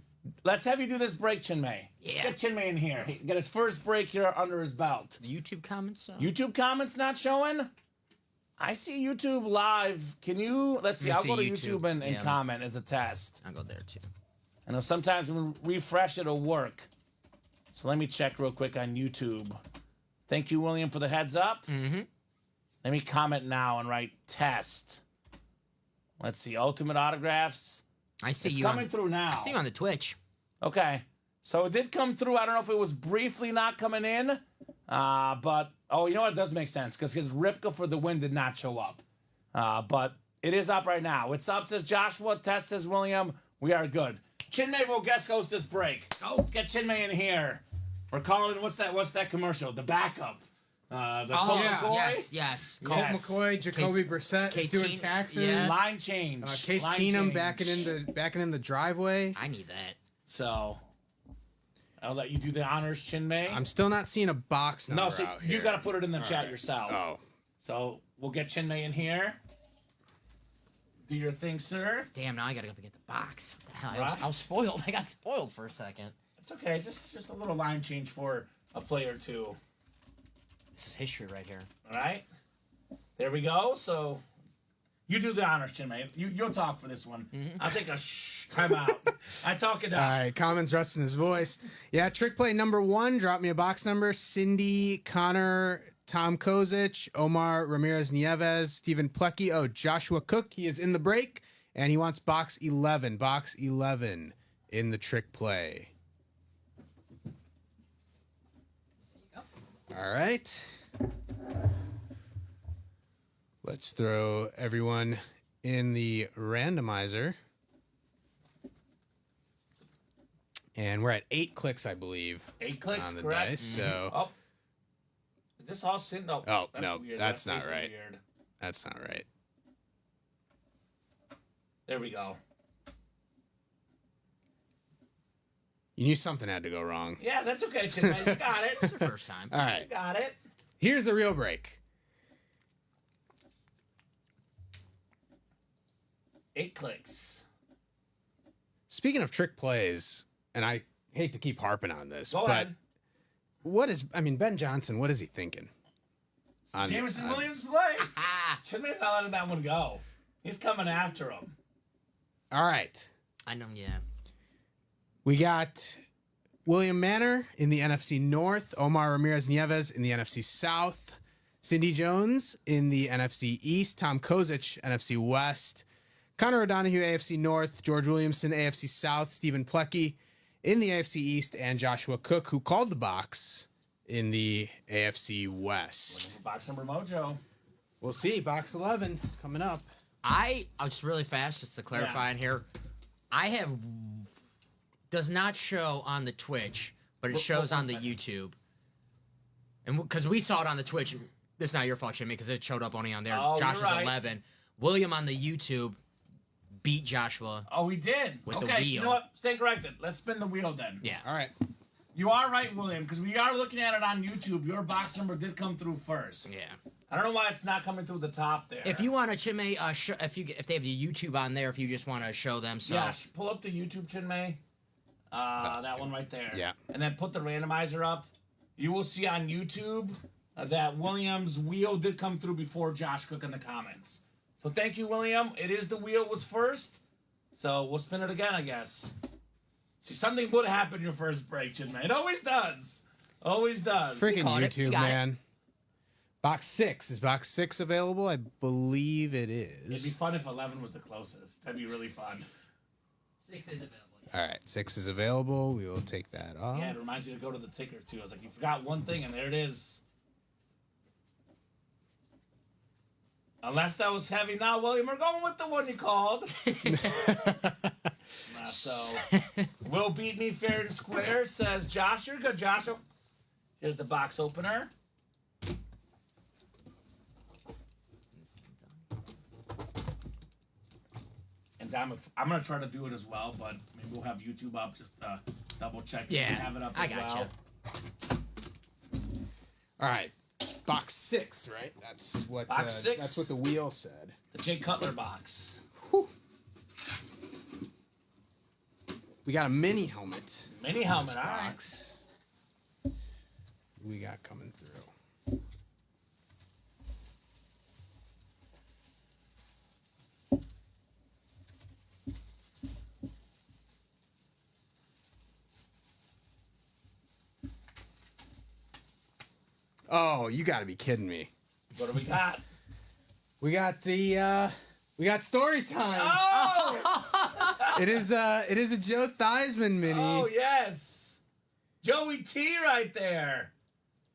Let's have you do this break, Chinmay. Yeah. Get Chinmay in here. Get his first break here under his belt. The YouTube comments? YouTube comments not showing? I see YouTube live. Can you? Let's see. Let me I'll go to see YouTube. YouTube and Yeah. comment as a test. I'll go there, too. I know sometimes when we refresh, it'll work. So let me check real quick on YouTube. Thank you, William, for the heads up. Mm-hmm. Let me comment now and write test. Let's see. Ultimate autographs. I see It's you coming through now. I see you on the Twitch. Okay. So it did come through. I don't know if it was briefly not coming in. But, oh, you know what? It does make sense because his Ripka for the win did not show up. But it is up right now. It's up, says Joshua. Test says William. We are good. Chinmay will guest host this break. Let's get Chinmay in here. We're calling, what's that commercial? The backup. Colt McCoy? Yes. Colt Yes. McCoy, Jacoby Case- Brissett Case is doing Keen- taxes. yes. Line change. Case Line Keenum change. backing in the driveway. I need that. So, I'll let you do the honors, Chinmay. I'm still not seeing a box number No, so out you here. got to put it in the chat yourself. Oh. So, we'll get Chinmay in here. Do your thing, sir. Damn, now I gotta go get the box. What the hell? Right. I was spoiled. I got spoiled for a second. It's okay. Just a little line change for a play or two. This is history right here. All right. There we go. So you do the honors, Chinmay. You'll talk for this one. I'll take a timeout. I talk it All up. right, Common's resting his voice. Yeah, trick play number 1. Drop me a box number. Cindy, Connor, Tom Kozic, Omar Ramirez Nieves, Stephen Plecky. Oh, Joshua Cook. He is in the break, and he wants box 11. Box 11 in the trick play. All right. Let's throw everyone in the randomizer. And we're at 8 clicks, I believe. 8 clicks, on the correct? dice. So Oh. Is this all sitting? No. Oh, that's no, weird. that's That not face is right. Weird. that's not right. There we go. You knew something had to go wrong. Yeah, that's okay, Chinmay. You got it. It's your first time. All right. You got it. Here's the real break. 8 clicks. Speaking of trick plays, and I hate to keep harping on this, Go but ahead. Ben Johnson, what is he thinking? Jameson on- Williams play. Ah, Chinmay's not letting that one go. He's coming after him. All right. I know. Yeah. We got William Manor in the NFC North, Omar Ramirez Nieves in the NFC South, Cindy Jones in the NFC East, Tom Kozic, NFC West, Connor O'Donohue, AFC North, George Williamson, AFC South, Stephen Plecky in the AFC East, and Joshua Cook, who called the box in the AFC West. Box number mojo. We'll see. Box 11 coming up. I'll just really fast, just to clarify in here. I have does not show on the Twitch, but it shows on the YouTube. And because we saw it on the Twitch, this is not your fault, Jimmy, because it showed up only on there. Oh, Josh you're is right. 11. William on the YouTube beat Joshua. Oh, we did. With the okay, you wheel. know what? Stay corrected. Let's spin the wheel then. Yeah. All right. You are right, William, because we are looking at it on YouTube. Your box number did come through first. Yeah. I don't know why it's not coming through the top there. If you want to, Chinmay, if they have the YouTube on there, if you just want to show them, so Yes, pull up the YouTube, Chinmay. That one right there. Yeah. And then put the randomizer up. You will see on YouTube that William's wheel did come through before Josh Cook in the comments. So thank you, William. It is the wheel was first. So we'll spin it again, I guess. See, something would happen in your first break, Chinmay. It always does. Always does. Freaking caught it. You YouTube, got it. man. Box 6. Is box 6 available? I believe it It'd be is. fun if 11 was the closest. That'd be really fun. 6 is available. All right. 6 is available. We will take that off. Yeah, it reminds you to go to the ticker, too. I was like, you forgot one thing, and there it is. Unless that was heavy. Now, William, we're going with the one you called. So, Will beat me fair and square, says Josh. You're good, Josh. Here's the box opener. And Dom, I'm going to try to do it as well, but maybe we'll have YouTube up just to double check. Yeah, We have it up I as gotcha. well. All right. Box 6, right? That's what Box 6? That's what the wheel said. The Jay Cutler box. Whew. We got a mini helmet. Mini helmet, This all right. box. We got coming through. Oh, you got to be kidding me. What do we got? We got the We got story time. Oh! It is a Joe Theismann mini. Oh, yes. Joey T right there.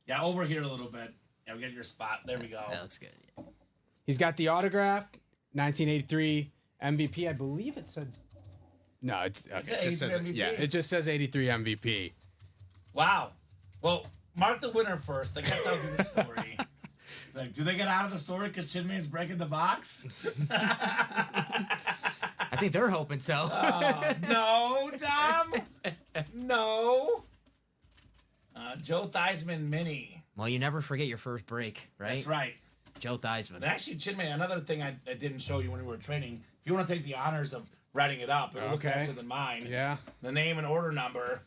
Yeah, over here a little bit. Yeah, we got your spot. There we go. That looks good. He's got the autograph, 1983 MVP. I believe it said. No, it just says MVP? yeah. It just says 83 MVP. Wow. Well, mark the winner first. I guess I'll do the story. It's like, do they get out of the story because Chinmay's breaking the box? I think they're hoping so. No, Tom. No. Joe Theismann mini. Well, you never forget your first break, right? That's right. Joe Theismann. And actually, Chinmay, another thing I didn't show you when we were training, if you want to take the honors of writing it up, it'll look Okay. nicer than mine. Yeah. The name and order number.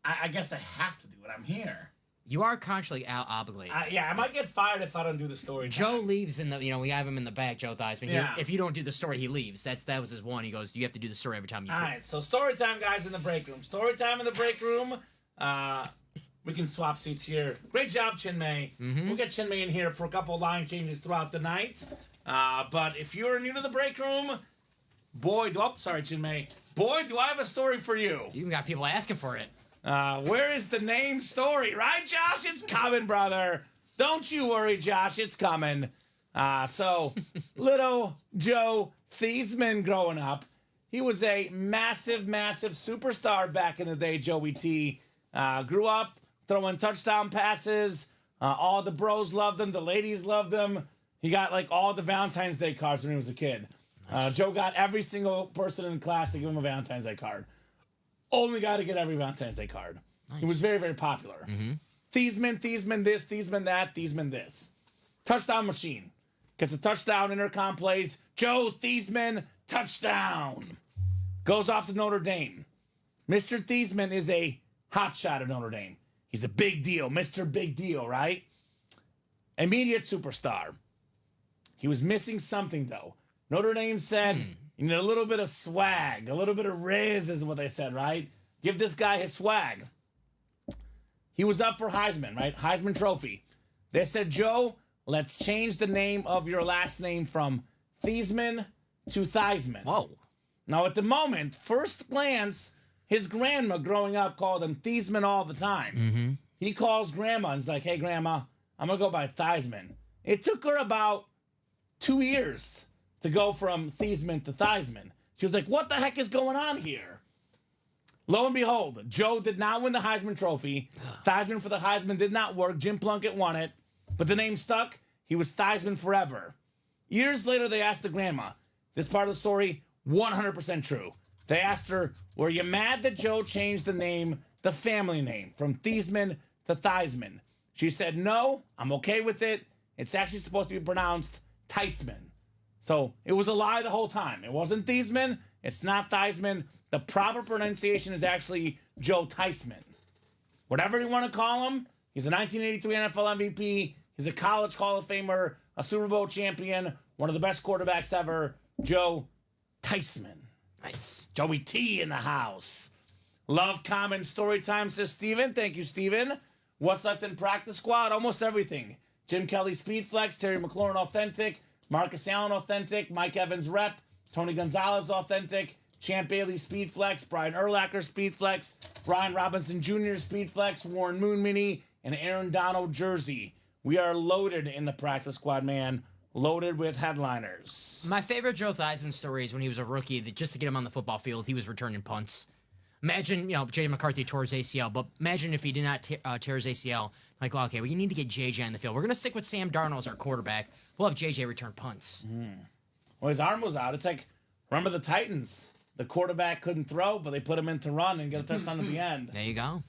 I guess I have to do it. I'm here. You are contractually obligated. I might get fired if I don't do the story. Joe time. leaves in the, we have him in the back, Joe Theismann. Yeah. If you don't do the story, he leaves. That was his one. He goes, you have to do the story every time you All right, so story time, guys, in the break room. Story time in the break room. We can swap seats here. Great job, Chinmay. We'll get Chinmay in here for a couple line changes throughout the night. But if you're new to the break room, sorry, Chinmay. Boy, do I have a story for you. You even got people asking for it. Where is the name story? Right, Josh? It's coming, brother. Don't you worry, Josh. It's coming. So, little Joe Theismann growing up, he was a massive, massive superstar back in the day, Joey T. Grew up throwing touchdown passes. All the bros loved him. The ladies loved him. He got, like, all the Valentine's Day cards when he was a kid. Joe got every single person in class to give him a Valentine's Day card. Only guy to get every Valentine's Day card. Nice. He was very, very popular. Theismann this, Theismann that, Theismann this. Touchdown machine. Gets a touchdown, intercom plays. Joe Theismann, touchdown. Goes off to Notre Dame. Mr. Theismann is a hotshot at Notre Dame. He's a big deal. Mr. Big Deal, right? Immediate superstar. He was missing something, though. Notre Dame said, you need a little bit of swag. A little bit of riz is what they said, right? Give this guy his swag. He was up for Heisman, right? Heisman Trophy. They said, Joe, let's change the name of your last name from Theismann to Theismann. Whoa. Now, at the moment, first glance, his grandma growing up called him Theismann all the time. He calls grandma and he's like, hey, grandma, I'm going to go by Theismann. It took her about 2 years to go from Theismann to Theismann. She was like, what the heck is going on here? Lo and behold, Joe did not win the Heisman Trophy. Theismann for the Heisman did not work. Jim Plunkett won it. But the name stuck. He was Theismann forever. Years later, they asked the grandma. This part of the story, 100% true. They asked her, were you mad that Joe changed the family name, from Theismann to Theismann? She said, no, I'm okay with it. It's actually supposed to be pronounced Theismann. So it was a lie the whole time. It wasn't Theismann. It's not Theismann. The proper pronunciation is actually Joe Theismann. Whatever you want to call him, he's a 1983 NFL MVP. He's a college Hall of Famer, a Super Bowl champion, one of the best quarterbacks ever, Joe Theismann. Nice. Joey T in the house. Love Kamen story time, says Steven. Thank you, Steven. What's left in practice squad? Almost everything. Jim Kelly Speed Flex, Terry McLaurin Authentic, Marcus Allen Authentic, Mike Evans Rep, Tony Gonzalez Authentic, Champ Bailey Speed Flex, Brian Urlacher Speed Flex, Brian Robinson Jr. Speed Flex, Warren Moon Mini, and Aaron Donald Jersey. We are loaded in the practice squad, man. Loaded with headliners. My favorite Joe Theismann story is when he was a rookie, that just to get him on the football field, he was returning punts. Imagine, J.J. McCarthy tore his ACL, but imagine if he did not tear his ACL. Like, well, okay, we need to get J.J. on the field. We're going to stick with Sam Darnold as our quarterback. We'll have J.J. return punts. Well, his arm was out. It's like, remember the Titans? The quarterback couldn't throw, but they put him in to run and get a touchdown at the end. There you go.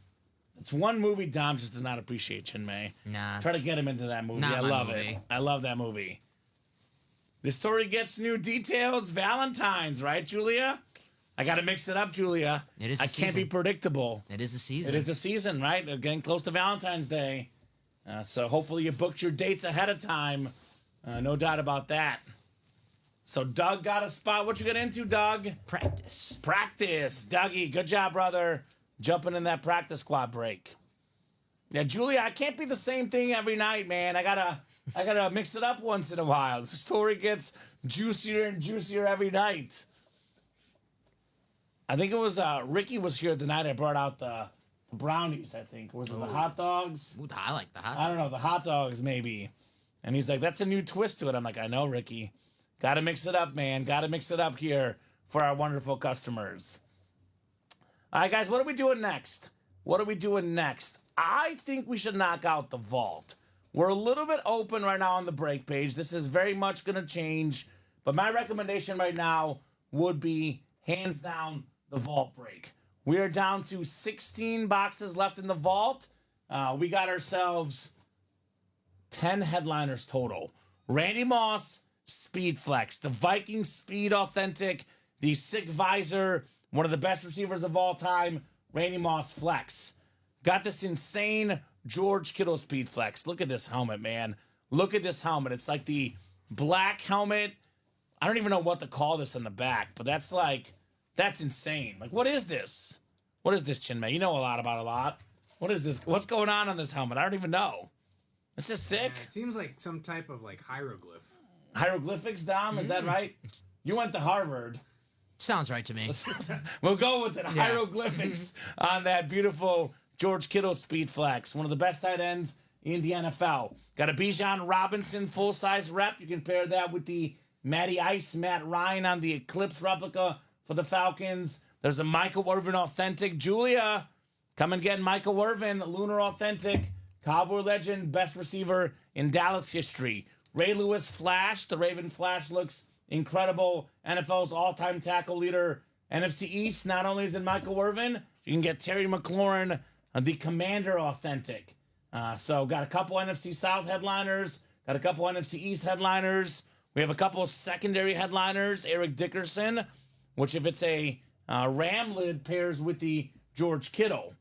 It's one movie Dom just does not appreciate, Chinmay. Nah. Try to get him into that movie. Not I my love movie. it. I love that movie. The story gets new details. Valentine's, right, Julia? I got to mix it up, Julia. It is the I can't be season. predictable. It is the season. It is the season, right? They're getting close to Valentine's Day. So hopefully you booked your dates ahead of time. No doubt about that. So Doug got a spot. What you get into, Doug? Practice. Practice. Dougie, good job, brother. Jumping in that practice squad break. Yeah, Julia, I can't be the same thing every night, man. I gotta I gotta mix it up once in a while. The story gets juicier and juicier every night. I think it was Ricky was here the night I brought out the brownies, I think. Or was it the hot dogs? Ooh, I like the hot I don't know, the hot dogs maybe. And he's like, that's a new twist to it. I'm like, I know, Ricky. Gotta mix it up, man. Gotta mix it up here for our wonderful customers. All right, guys, what are we doing next? What are we doing next? I think we should knock out the vault. We're a little bit open right now on the break page. This is very much going to change. But my recommendation right now would be, hands down, the vault break. We are down to 16 boxes left in the vault. We got ourselves 10 headliners total. Randy Moss, Speed Flex, the Viking Speed Authentic, the Sick Visor, one of the best receivers of all time, Randy Moss Flex. Got this insane George Kittle Speed Flex. Look at this helmet, man. Look at this helmet. It's like the black helmet. I don't even know what to call this on the back, but that's insane. Like, what is this? What is this, Chinmay? You know a lot about a lot. What is this? What's going on this helmet? I don't even know. This is sick. It seems like some type of like hieroglyph. Hieroglyphics, Dom? Is that right? You went to Harvard. Sounds right to me. We'll go with it. Hieroglyphics on that beautiful George Kittle Speed Flex. One of the best tight ends in the NFL. Got a Bijan Robinson full-size rep. You can pair that with the Matty Ice, Matt Ryan on the Eclipse replica for the Falcons. There's a Michael Irvin Authentic. Julia, come and get Michael Irvin, Lunar Authentic. Cowboy legend, best receiver in Dallas history. Ray Lewis Flash. The Raven Flash looks incredible. NFL's all-time tackle leader. NFC East, not only is it Michael Irvin, you can get Terry McLaurin, the Commander Authentic. So got a couple NFC South headliners, got a couple NFC East headliners. We have a couple of secondary headliners. Eric Dickerson, which if it's a Ram lid, pairs with the George Kittle.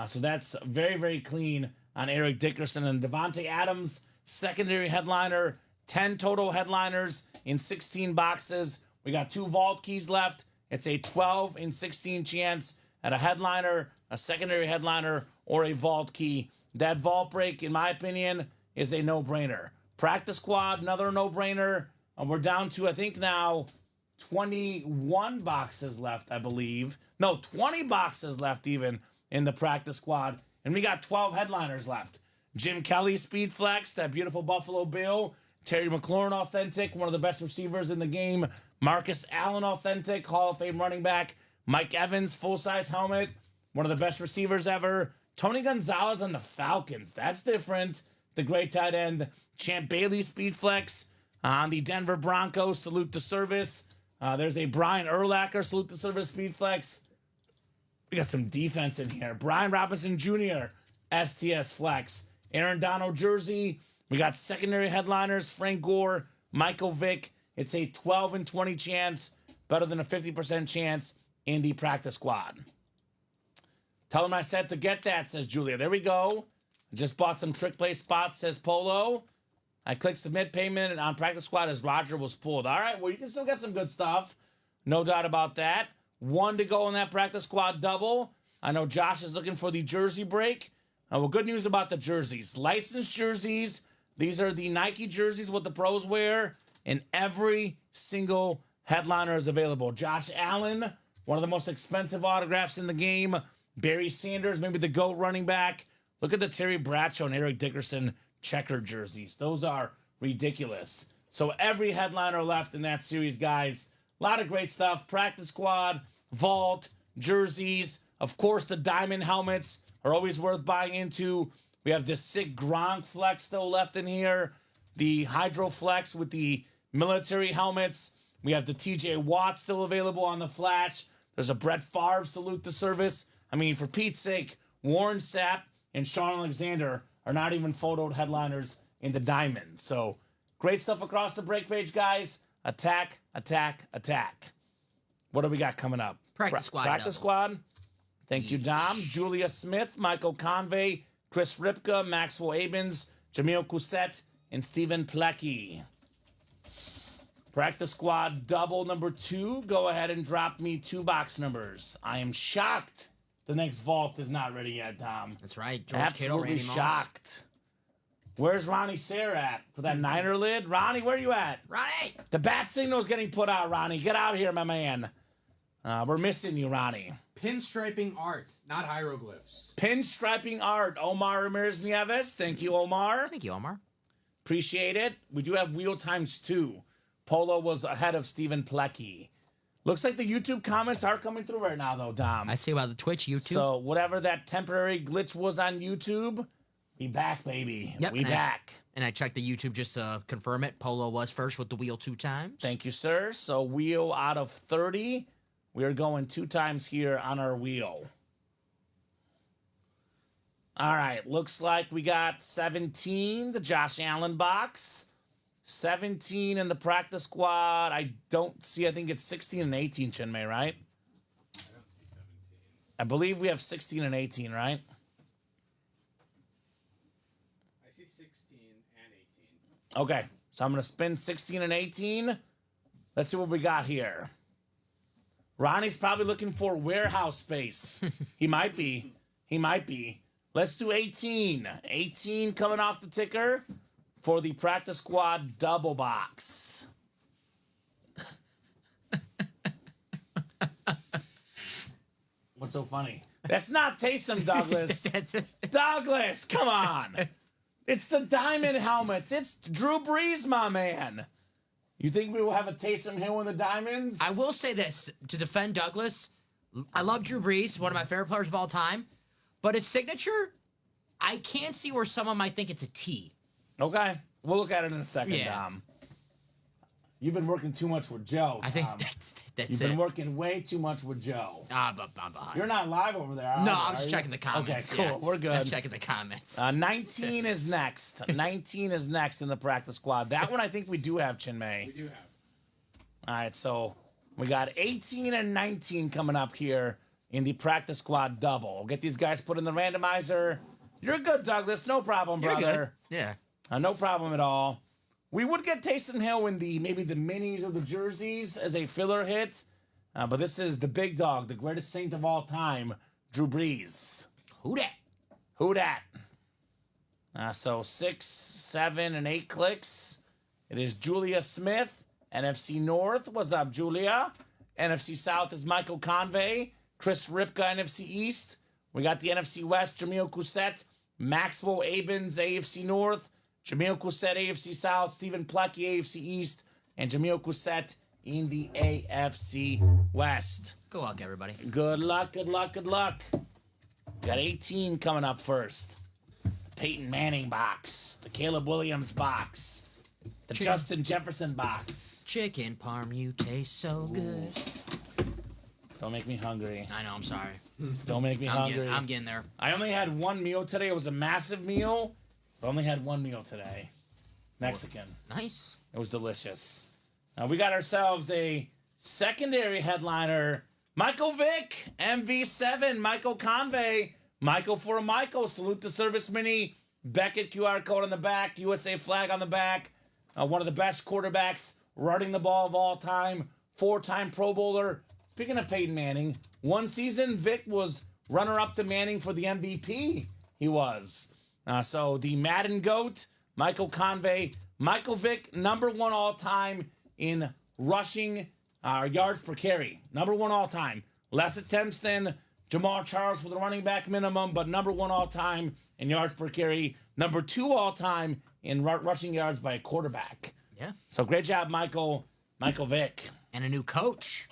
So that's very, very clean on Eric Dickerson. And Devontae Adams, secondary headliner. 10 total headliners in 16 boxes. We got 2 vault keys left. It's a 12 in 16 chance at a headliner, a secondary headliner, or a vault key. That vault break, in my opinion, is a no-brainer. Practice squad, another no-brainer. We're down to, I think now, 21 boxes left, I believe. No, 20 boxes left even in the practice squad. And we got 12 headliners left. Jim Kelly, Speed Flex, that beautiful Buffalo Bill. Terry McLaurin Authentic, one of the best receivers in the game. Marcus Allen Authentic, Hall of Fame running back. Mike Evans, full-size helmet, one of the best receivers ever. Tony Gonzalez on the Falcons, that's different. The great tight end. Champ Bailey Speed Flex on the Denver Broncos, salute to service. There's a Brian Urlacher, salute to service Speed Flex. We got some defense in here. Brian Robinson Jr., STS Flex. Aaron Donald jersey. We got secondary headliners, Frank Gore, Michael Vick. It's a 12 and 20 chance, better than a 50% chance in the practice squad. Tell them I said to get that, says Julia. There we go. Just bought some trick play spots, says Polo. I clicked submit payment and on practice squad as Roger was pulled. All right, well, you can still get some good stuff. No doubt about that. 1 to go in that practice squad double. I know Josh is looking for the jersey break. Well, good news about the jerseys. Licensed jerseys. These are the Nike jerseys, what the pros wear, and every single headliner is available. Josh Allen, one of the most expensive autographs in the game. Barry Sanders, maybe the GOAT running back. Look at the Terry Bradshaw and Eric Dickerson checker jerseys. Those are ridiculous. So every headliner left in that series, guys. A lot of great stuff. Practice squad, vault, jerseys. Of course, the diamond helmets are always worth buying into. We have this sick Gronk Flex still left in here. The Hydro Flex with the military helmets. We have the TJ Watt still available on the Flash. There's a Brett Favre salute to service. I mean, for Pete's sake, Warren Sapp and Sean Alexander are not even photoed headliners in the diamond. So great stuff across the break page, guys. Attack, attack, attack. What do we got coming up? Practice squad. Practice squad. Thank you, Dom. Julia Smith, Michael Convey, Chris Ripka, Maxwell Abens, Jamil Cousset, and Stephen Plecky. Practice squad double number 2. Go ahead and drop me 2 box numbers. I am shocked the next vault is not ready yet, Tom. That's right. George Kittle, Absolutely Randy Moss. shocked. Where's Ronnie Sayre at for that Niner lid? Ronnie, where you at? Ronnie! The bat signal's getting put out, Ronnie. Get out here, my man. We're missing you, Ronnie. Pinstriping art, not hieroglyphs. Pinstriping art, Omar Ramirez Nieves. Thank you, Omar. Thank you, Omar. Appreciate it. We do have wheel times 2. Polo was ahead of Stephen Plecky. Looks like the YouTube comments are coming through right now, though, Dom. I see about the Twitch, YouTube. So whatever that temporary glitch was on YouTube, we back, baby. Yep, we back. And I checked the YouTube just to confirm it. Polo was first with the wheel 2 times. Thank you, sir. So wheel out of 30. We are going 2 times here on our wheel. All right. Looks like we got 17, the Josh Allen box. 17 in the practice squad. I don't see. I think it's 16 and 18, Chinmay, right? I don't see 17. I believe we have 16 and 18, right? I see 16 and 18. Okay. So I'm going to spin 16 and 18. Let's see what we got here. Ronnie's probably looking for warehouse space. He might be. He might be. Let's do 18. 18 coming off the ticker for the practice squad double box. What's so funny? That's not Taysom, Douglas. Douglas, come on. It's the diamond helmets. It's Drew Brees, my man. You think we will have a Taysom Hill in the diamonds? I will say this to defend Douglas. I love Drew Brees, one of my favorite players of all time. But his signature, I can't see where someone might think it's a T. Okay. We'll look at it in a second, Yeah. Dom. You've been working too much with Joe. I think Tom. that's You've it. been working way too much with Joe. I'm behind. You're not live over there, are No, you? I'm Are just you? checking the comments. Okay, cool. Yeah. We're good. I'm checking the comments. 19 is next. 19 is next in the practice squad. That one I think we do have, Chinmay. We do have. All right, so we got 18 and 19 coming up here in the practice squad double. We'll get these guys put in the randomizer. You're good, Douglas. No problem, You're brother. good. Yeah. No problem at all. We would get Taysom Hill in the maybe the minis or the jerseys as a filler hit, but this is the big dog, the greatest saint of all time, Drew Brees. Who dat? Who dat? So 6, 7, and 8 clicks. It is Julia Smith, NFC North. What's up, Julia? NFC South is Michael Convey. Chris Ripka, NFC East. We got the NFC West, Jamil Cousset. Maxwell Abens, AFC North. Jamil Cousset, AFC South. Stephen Plecky, AFC East. And Jamil Cousset in the AFC West. Good luck, everybody. Good luck, good luck, good luck. Got 18 coming up first. The Peyton Manning box. The Caleb Williams box. The Justin Jefferson box. Chicken parm, you taste so good. Don't make me hungry. I know, I'm sorry. Don't make me hungry. I'm getting there. I only had one meal today. It was a massive meal. I only had one meal today. Mexican. Nice. It was delicious. Now we got ourselves a secondary headliner. Michael Vick, MV7, Michael Convey, Michael for Michael. Salute the service mini. Beckett QR code on the back. USA flag on the back. One of the best quarterbacks running the ball of all time. 4-time Pro Bowler. Speaking of Peyton Manning, one season Vick was runner-up to Manning for the MVP. He was. So the Madden GOAT, Michael Convey, Michael Vick, #1 all-time in rushing yards per carry. #1 all-time. Less attempts than Jamal Charles for the running back minimum, but #1 all-time in yards per carry. #2 all-time in rushing yards by a quarterback. Yeah. So great job, Michael Vick. And a new coach.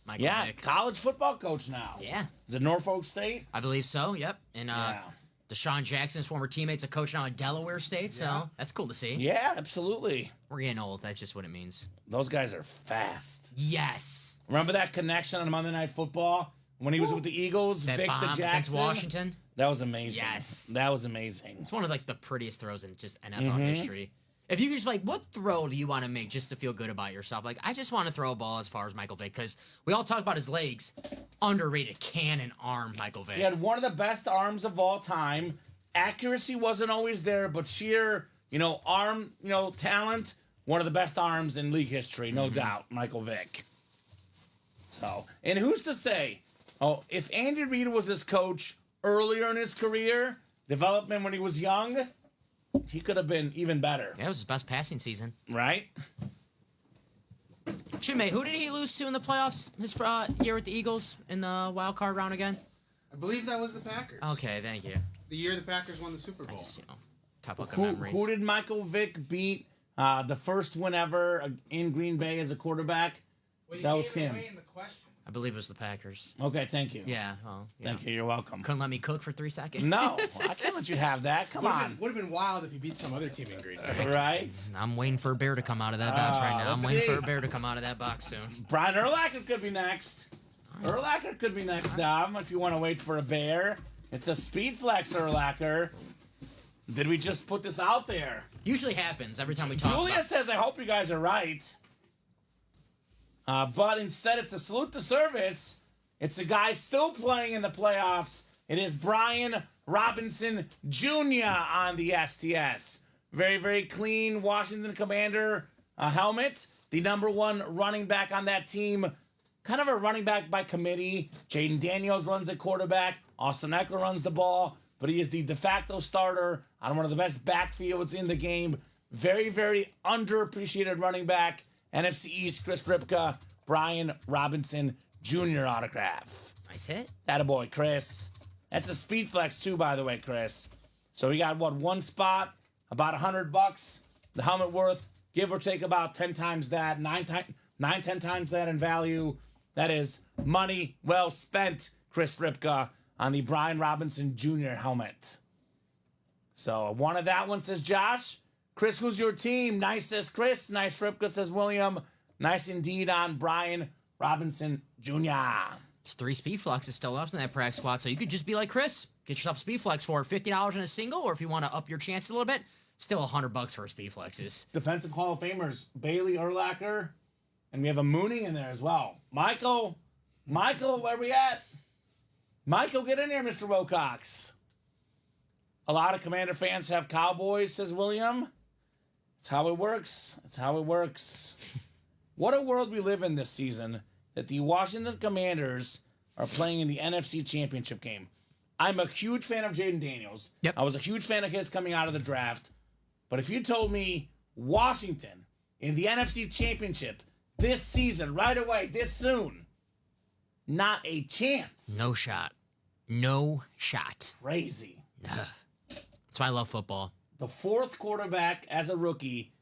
Michael Yeah, Vick. college football coach now. Yeah. Is it Norfolk State? I believe so, yep. And Yeah. Deshaun Jackson's former teammate's a coach now at Delaware State, so that's cool to see. Yeah, absolutely. We're getting old. That's just what it means. Those guys are fast. Yes. Remember that connection on Monday Night Football when he was with the Eagles, That Vic bomb the against Jackson? Washington. That was amazing. Yes. That was amazing. It's one of like the prettiest throws in just NFL history. If you just like, what throw do you want to make just to feel good about yourself? Like, I just want to throw a ball as far as Michael Vick because we all talk about his legs. Underrated cannon arm, Michael Vick. He had one of the best arms of all time. Accuracy wasn't always there, but sheer, arm, talent, one of the best arms in league history, no doubt, Michael Vick. So, and who's to say, if Andy Reid was his coach earlier in his career, development when he was young, he could have been even better, Yeah, it was his best passing season. right? Chinmay, who did he lose to in the playoffs his year with the Eagles in the wild card round again? I believe that was the Packers. Okay, thank you. The year the Packers won the Super I Bowl. just, top of memories. Who did Michael Vick beat? The first win ever in Green Bay as a quarterback? That was him. I believe it was the Packers. Okay, thank you. Yeah, well, Thank you. You're welcome. couldn't let me cook for 3 seconds. No, I can't let you have that. Come on. Would have been wild if you beat some other team in Green Bay. Right? I'm waiting for a bear to come out of that box right now. I'm let's waiting see. for a bear to come out of that box soon. Brian Urlacher could be next. Urlacher could be next, Dom, if you want to wait for a bear. It's a speed flex, Urlacher. Did we just put this out there? Usually happens every time we talk Julia about says, I hope you guys are right. But instead, it's a salute to service. It's a guy still playing in the playoffs. It is Brian Robinson Jr. on the STS. Very, very clean Washington Commander helmet. The number 1 running back on that team. Kind of a running back by committee. Jaden Daniels runs at quarterback. Austin Eckler runs the ball. But he is the de facto starter on one of the best backfields in the game. Very, very underappreciated running back. NFC East, Chris Ripka, Brian Robinson Jr. autograph. Nice hit. Attaboy, Chris. That's a speed flex too, by the way, Chris. So we got, one spot, about $100. The helmet worth, give or take about 10 times that, 10 times that in value. That is money well spent, Chris Ripka, on the Brian Robinson Jr. helmet. So one of that one, says Josh. Chris, who's your team? Nice, says Chris. Nice, Ripka, says William. Nice indeed on Brian Robinson Jr. There's 3 speed flexes still left in that practice squad, so you could just be like Chris. Get yourself a speed flex for $50 in a single, or if you want to up your chance a little bit, still $100 for speed flexes. Defensive Hall of Famers, Bailey Urlacher, and we have a Mooney in there as well. Michael, where we at? Michael, get in there, Mr. Wilcox. A lot of Commander fans have Cowboys, says William. That's how it works. That's how it works. What a world we live in this season that the Washington Commanders are playing in the NFC Championship game. I'm a huge fan of Jaden Daniels. Yep. I was a huge fan of his coming out of the draft. But if you told me Washington in the NFC Championship this season, right away, this soon, not a chance. No shot. No shot. Crazy. That's why I love football. The 4th quarterback as a rookie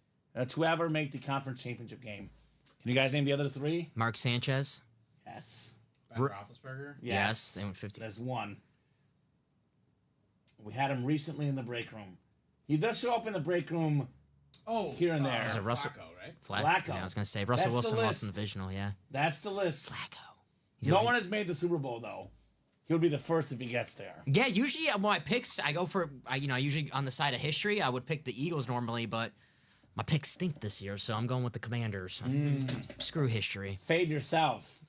to ever make the conference championship game. Can you guys name the other 3? Mark Sanchez. Yes. Ben Roethlisberger. Yes, they went 50. There's one. We had him recently in the break room. He does show up in the break room here and there. Is it Russell? Flacco, right? Flacco. Yeah, I was going to say Russell That's the Wilson lost list. in the divisional, yeah. That's the list. Flacco. No one has made the Super Bowl, though. He'll be the first if he gets there. Yeah, usually my picks, I go for, I usually on the side of history, I would pick the Eagles normally, but my picks stink this year, so I'm going with the Commanders. Screw history. Fade yourself.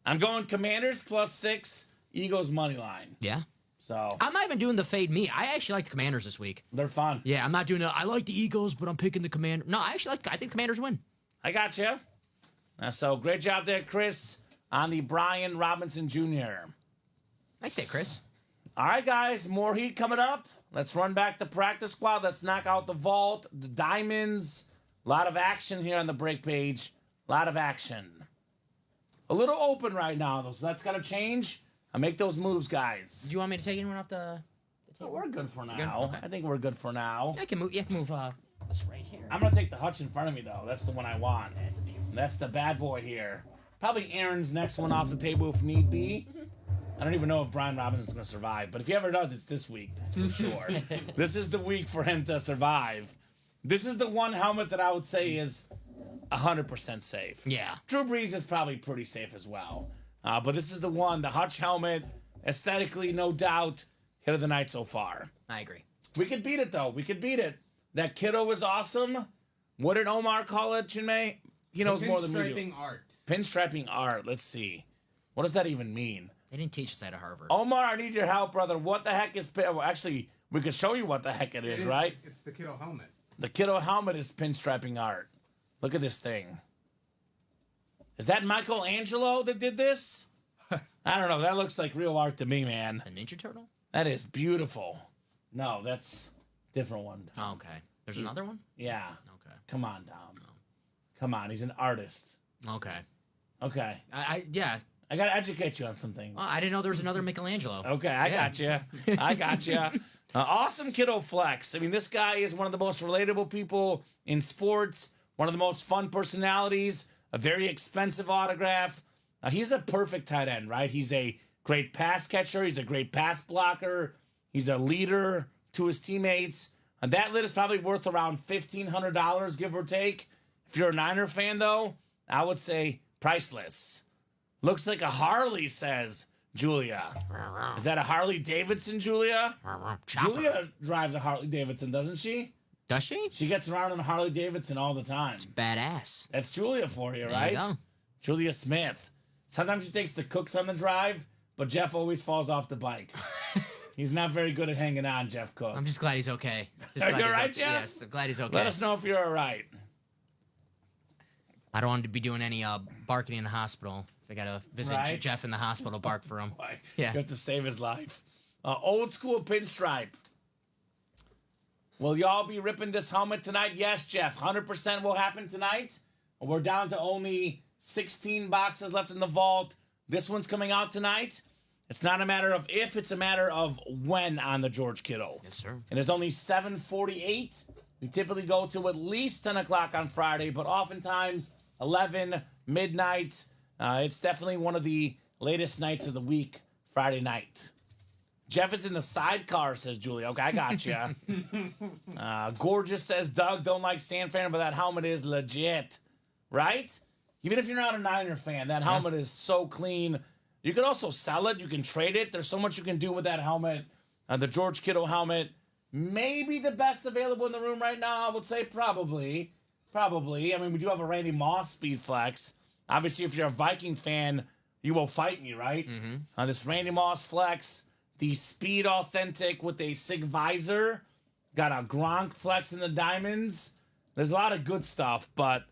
I'm going Commanders +6, Eagles money line. Yeah. So I'm not even doing the fade me. I actually like the Commanders this week. they're fun. Yeah, I'm not doing I like the Eagles, but I'm picking the Commander. No, I think Commanders win. I got you. So great job there, Chris, on the Brian Robinson Jr. Nice hit, Chris. All right, guys, more heat coming up. Let's run back the practice squad. Let's knock out the vault, the diamonds. A lot of action here on the break page. A lot of action. A little open right now, though, so that's got to change. I make those moves, guys. Do you want me to take anyone off the table? We're good for now. Good? Okay. I think we're good for now. I can move. You can move this right here. I'm going to take the Hutch in front of me, though. That's the one I want. That's the bad boy here. Probably Aaron's next one off the table if need be. I don't even know if Brian Robinson's going to survive, but if he ever does, it's this week. That's for sure. This is the week for him to survive. This is the one helmet that I would say is 100% safe. Yeah. Drew Brees is probably pretty safe as well. But this is the one, the Hutch helmet, aesthetically, no doubt, hit of the night so far. I agree. We could beat it, though. We could beat it. That kiddo was awesome. What did Omar call it, Chinmay? He knows more than we do. Pinstriping art. Pinstriping art. Let's see. What does that even mean? They didn't teach us that at Harvard. Omar, I need your help, brother. What the heck is... Well, actually, we could show you what the heck it is, right? It's the kiddo helmet. The kiddo helmet is pinstriping art. Look at this thing. Is that Michelangelo that did this? I don't know. That looks like real art to me, man. A Ninja Turtle? That is beautiful. No, that's Different one. Oh, okay. There's another one? Yeah. Okay. Come on, Dom. Come on. He's an artist. Okay. Okay. Yeah. I got to educate you on some things. Oh, I didn't know there was another Michelangelo. Okay, I got you. I got you. Awesome kiddo flex. I mean, this guy is one of the most relatable people in sports, one of the most fun personalities, a very expensive autograph. He's a perfect tight end, right? He's a great pass catcher. He's a great pass blocker. He's a leader to his teammates. That lid is probably worth around $1,500, give or take. If you're a Niner fan, though, I would say priceless. Looks like a Harley, says Julia. Is that a Harley Davidson, Julia? Chopper. Julia drives a Harley Davidson, doesn't she? Does she? She gets around on a Harley Davidson all the time. Badass. That's Julia for you, There right? you go. Julia Smith. Sometimes she takes the cooks on the drive, but Jeff always falls off the bike. He's not very good at hanging on, Jeff Cook. I'm just glad he's okay. Just Are glad you he's all right, okay. Jeff? Yes, I'm glad he's okay. Let us know if you're all right. I don't want to be doing any barking in the hospital. If I gotta visit Right. Jeff in the hospital, bark for him. Why? Yeah. You have to save his life. Old school pinstripe. Will y'all be ripping this helmet tonight? Yes, Jeff. 100% will happen tonight. We're down to only 16 boxes left in the vault. This one's coming out tonight. It's not a matter of if, it's a matter of when on the George Kittle. Yes, sir. And there's only 7:48. We typically go to at least 10 o'clock on Friday, but oftentimes 11, midnight. It's definitely one of the latest nights of the week, Friday night. Jeff is in the sidecar, says Julie. Okay, I got you. Gorgeous says Doug, don't like San Fran, but that helmet is legit, right? Even if you're not a Niner fan, that helmet is so clean. You can also sell it. You can trade it. There's so much you can do with that helmet. The George Kittle helmet, maybe the best available in the room right now. I would say probably. I mean, we do have a Randy Moss Speed Flex. Obviously, if you're a Viking fan, you will fight me, right? Mm-hmm. This Randy Moss Flex, the Speed Authentic with a SIG visor. Got a Gronk Flex in the diamonds. There's a lot of good stuff, but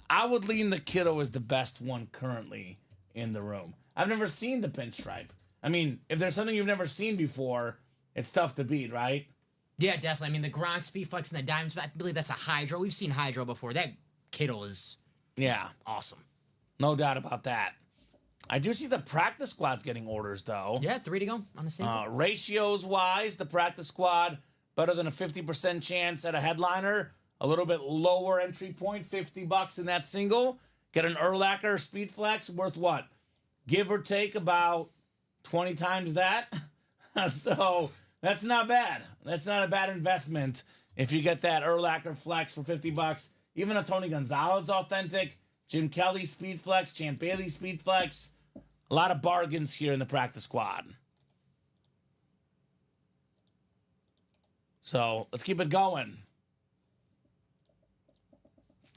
I would lean the Kittle as the best one currently in the room. I've never seen the pinstripe. I mean, if there's something you've never seen before, it's tough to beat, right? Yeah, definitely. I mean, the Gronk Speed Flex and the Diamonds, I believe that's a Hydro. We've seen Hydro before. That Kittle is Yeah, awesome. no doubt about that. I do see the practice squad's getting orders, though. Yeah, 3 to go on the same. Ratios-wise, the practice squad, better than a 50% chance at a headliner. A little bit lower entry point, $50 in that single. Get an Urlacher Speed Flex worth what? Give or take about 20 times that. So that's not bad. That's not a bad investment if you get that Urlacher Flex for $50. Even a Tony Gonzalez Authentic, Jim Kelly Speed Flex, Champ Bailey Speed Flex. A lot of bargains here in the practice squad. So let's keep it going.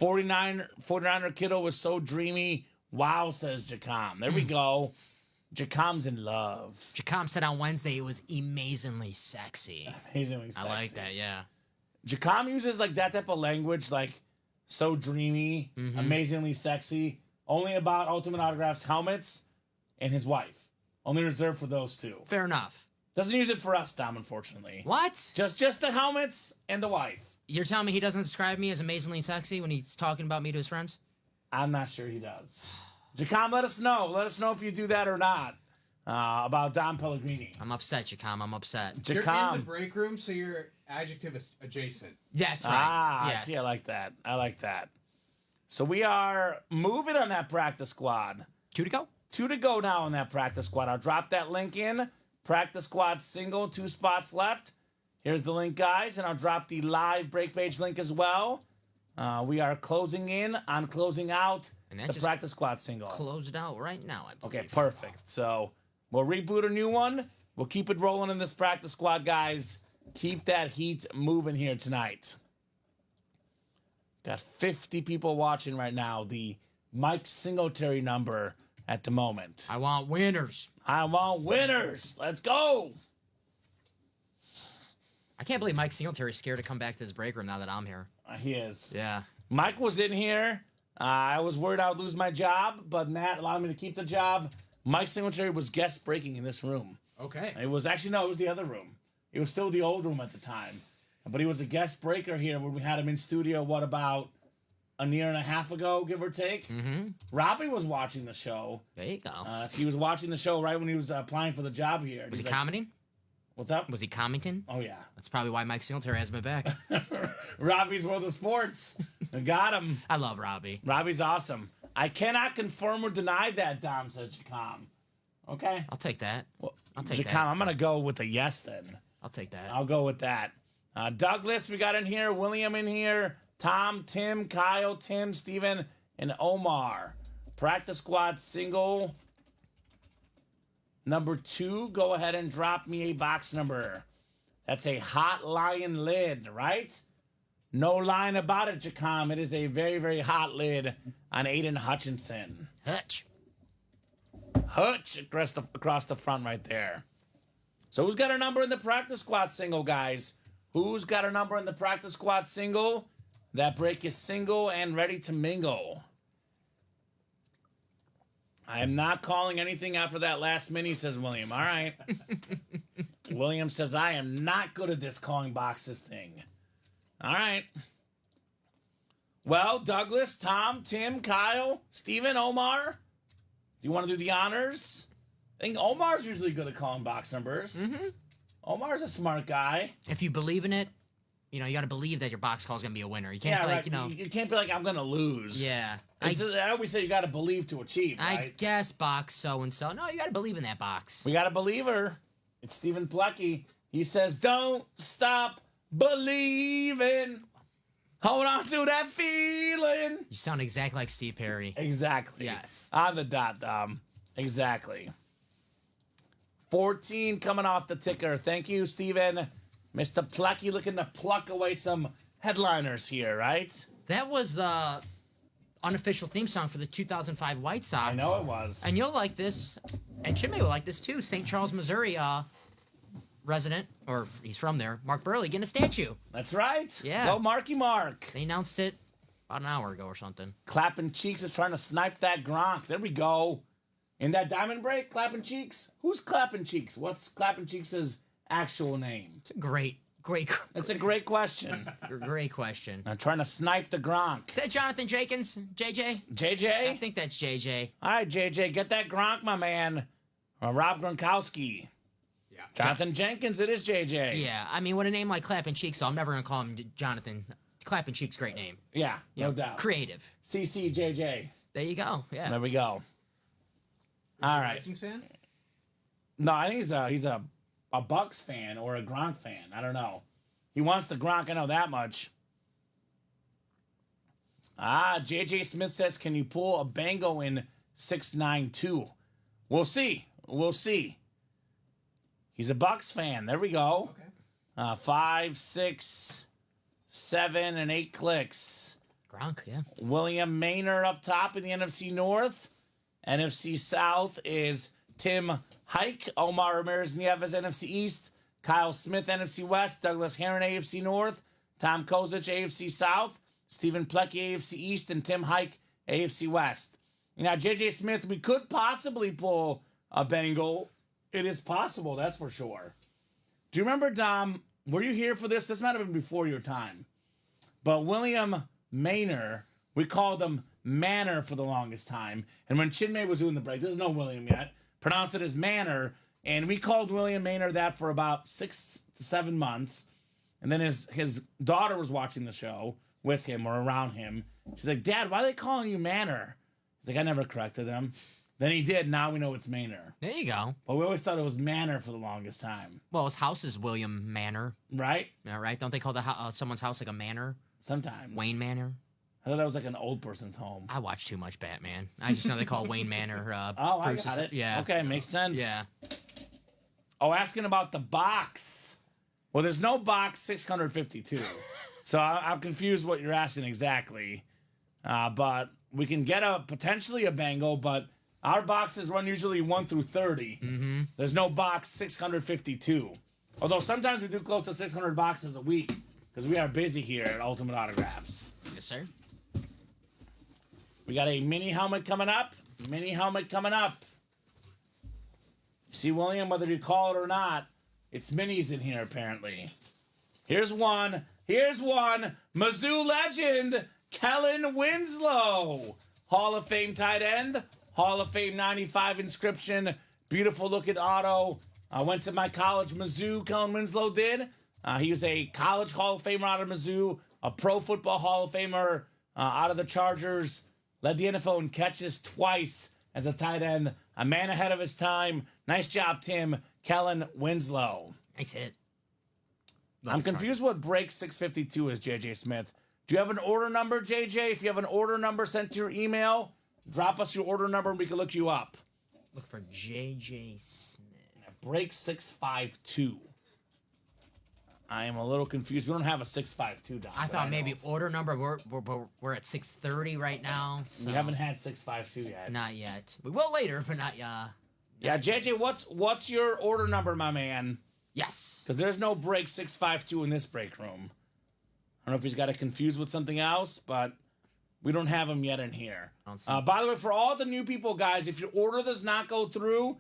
49er Kittle was so dreamy. Wow, says Jacom. There we go. Jacom's in love. Jacom said on Wednesday it was amazingly sexy. Amazingly sexy. I like that, yeah. Jacom uses like that type of language, like so dreamy, amazingly sexy. Only about Ultimate Autographs helmets and his wife. Only reserved for those two. Fair enough. Doesn't use it for us, Dom, unfortunately. What? Just the helmets and the wife. You're telling me he doesn't describe me as amazingly sexy when he's talking about me to his friends? I'm not sure he does. Jacom, let us know. Let us know if you do that or not about Dom Pellegrini. I'm upset, Jacom. I'm upset. You're in the Jacom. break room, so your adjective is adjacent. That's right. Ah, yeah. see, I like that. I like that. So we are moving on that practice squad. 2 to go? 2 to go now on that practice squad. I'll drop that link in. Practice squad single, 2 spots left. Here's the link, guys, and I'll drop the live break page link as well. We are closing in on closing out And that the just practice squad single. Closed out right now, I believe. Okay, perfect. So we'll reboot a new one. We'll keep it rolling in this practice squad, guys. Keep that heat moving here tonight. Got 50 people watching right now. The Mike Singletary number at the moment. I want winners. I want winners. Let's go. I can't believe Mike Singletary's scared to come back to his break room now that I'm here. He is. Yeah. Mike was in here. I was worried I would lose my job, but Matt allowed me to keep the job. Mike Singletary was guest breaking in this room. Okay. It was actually, no, it was the other room. It was still the old room at the time. But he was a guest breaker here when we had him in studio, what, about a year and a half ago, give or take? Mm-hmm. Robbie was watching the show. There you go. He was watching the show right when he was applying for the job here. Was he He's like, commenting? What's up? Was he commenting? Oh, yeah. That's probably why Mike Singletary has my back. Robbie's World of Sports. I got him. I love Robbie. Robbie's awesome. I cannot confirm or deny that, Dom, says Jacom. Okay. I'll take that. Well, I'll take Jacom, that. I'm going to go with a yes then. I'll take that. I'll go with that. Douglas, we got in here. William in here. Tom, Tim, Kyle, Tim, Steven, and Omar. Practice squad single. Number 2, go ahead and drop me a box number. That's a hot lion lid, right? No line about it, Jacom. It is a very, very hot lid on Aiden Hutchinson. Hutch. Hutch across the front right there. So who's got a number in the practice squad single, guys? Who's got a number in the practice squad single? That break is single and ready to mingle. I am not calling anything after that last mini, says William. All right. William says, I am not good at this calling boxes thing. All right. Well, Douglas, Tom, Tim, Kyle, Steven, Omar, do you want to do the honors? I think Omar's usually good at calling box numbers. Mm-hmm. Omar's a smart guy. If you believe in it, you know, you got to believe that your box call is going to be a winner. You can't, Yeah, like, right. you know. You can't be like, I'm going to lose. Yeah. I always say you got to believe to achieve, I right? guess box so-and-so. No, you got to believe in that box. We got a believer. It's Stephen Plecky. He says, don't stop believing. Hold on to that feeling. You sound exactly like Steve Perry. Exactly. Yes. On the dot, Dom. Exactly. 14 coming off the ticker. Thank you, Steven. Mr. Plecky looking to pluck away some headliners here, right? That was the unofficial theme song for the 2005 White Sox. I know it was. And you'll like this, and Chinmay will like this too. St. Charles, Missouri resident, or he's from there, Mark Burley, getting a statue. That's right. Yeah. Go Marky Mark. They announced it about an hour ago or something. Clapping Cheeks is trying to snipe that Gronk. There we go. In that diamond break, Clapping Cheeks? Who's Clapping Cheeks? What's Clapping Cheeks' actual name? It's a great That's a great question. great question. I'm trying to snipe the Gronk. Is that Jonathan Jenkins? JJ? JJ? I think that's JJ. All right, JJ, get that Gronk, my man. Or Rob Gronkowski. Yeah. Jonathan Jenkins, it is JJ. Yeah, I mean, with a name like Clapping Cheeks, so I'm never going to call him Jonathan. Clapping Cheeks, great name. Yeah, no Yeah, doubt. Creative. CCJJ. There you go. Yeah. There we go. All right. Vikings fan? No, I think he's a Bucks fan or a Gronk fan. I don't know. He wants the Gronk, I know that much. JJ Smith says, can you pull a bango in 692? We'll see. We'll see. He's a Bucks fan. There we go. Okay. 5, 6, 7, and 8 clicks. Gronk, yeah. William Maynard up top in the NFC North. NFC South is Tim Hike, Omar Ramirez Nieves, NFC East, Kyle Smith, NFC West, Douglas Heron, AFC North, Tom Kozich, AFC South, Stephen Plecky, AFC East, and Tim Hike, AFC West. Now, JJ Smith, we could possibly pull a Bengal. It is possible, that's for sure. Do you remember, Dom, were you here for this? This might have been before your time. But William Maynard, we called him Manor for the longest time. And when Chinmay was doing the break, there's no William yet, pronounced it as Manor. And we called William Maynard that for about 6 to 7 months. And then his daughter was watching the show with him or around him. She's like, Dad, why are they calling you Manor? He's like, I never corrected them. Then he did. Now we know it's Manor. There you go. But we always thought it was Manor for the longest time. Well, his house is William Manor. Right? Yeah, right? Don't they call someone's house like a manor? Sometimes. Wayne Manor? I thought that was like an old person's home. I watch too much Batman. I just know they call Wayne Manor. Oh, I Bruce's- got it. Yeah. Okay, makes sense. Yeah. Oh, asking about the box. Well, there's no box 652. So I'm confused what you're asking exactly. But we can get potentially a bango, but our boxes run usually 1 through 30. Mm-hmm. There's no box 652. Although sometimes we do close to 600 boxes a week because we are busy here at Ultimate Autographs. Yes, sir. We got a mini helmet coming up. See, William, whether you call it or not, it's minis in here, apparently. Here's one. Mizzou legend, Kellen Winslow. Hall of Fame tight end. Hall of Fame 95 inscription. Beautiful looking auto. Went to my college, Mizzou. Kellen Winslow did. He was a college Hall of Famer out of Mizzou. A pro football Hall of Famer out of the Chargers. Led the NFL in catches twice as a tight end. A man ahead of his time. Nice job, Tim. Kellen Winslow. Nice hit. I'm confused what break 652 is, JJ Smith. Do you have an order number, JJ? If you have an order number sent to your email, drop us your order number and we can look you up. Look for JJ Smith. Break 652. I am a little confused. We don't have a 652, Don. I thought maybe order number. We're at 630 right now. So. We haven't had 652 yet. Not yet. We will later, but not Yeah, JJ, what's your order number, my man? Yes. Because there's no break 652 in this break room. I don't know if he's got it confused with something else, but we don't have him yet in here. By the way, for all the new people, guys, if your order does not go through,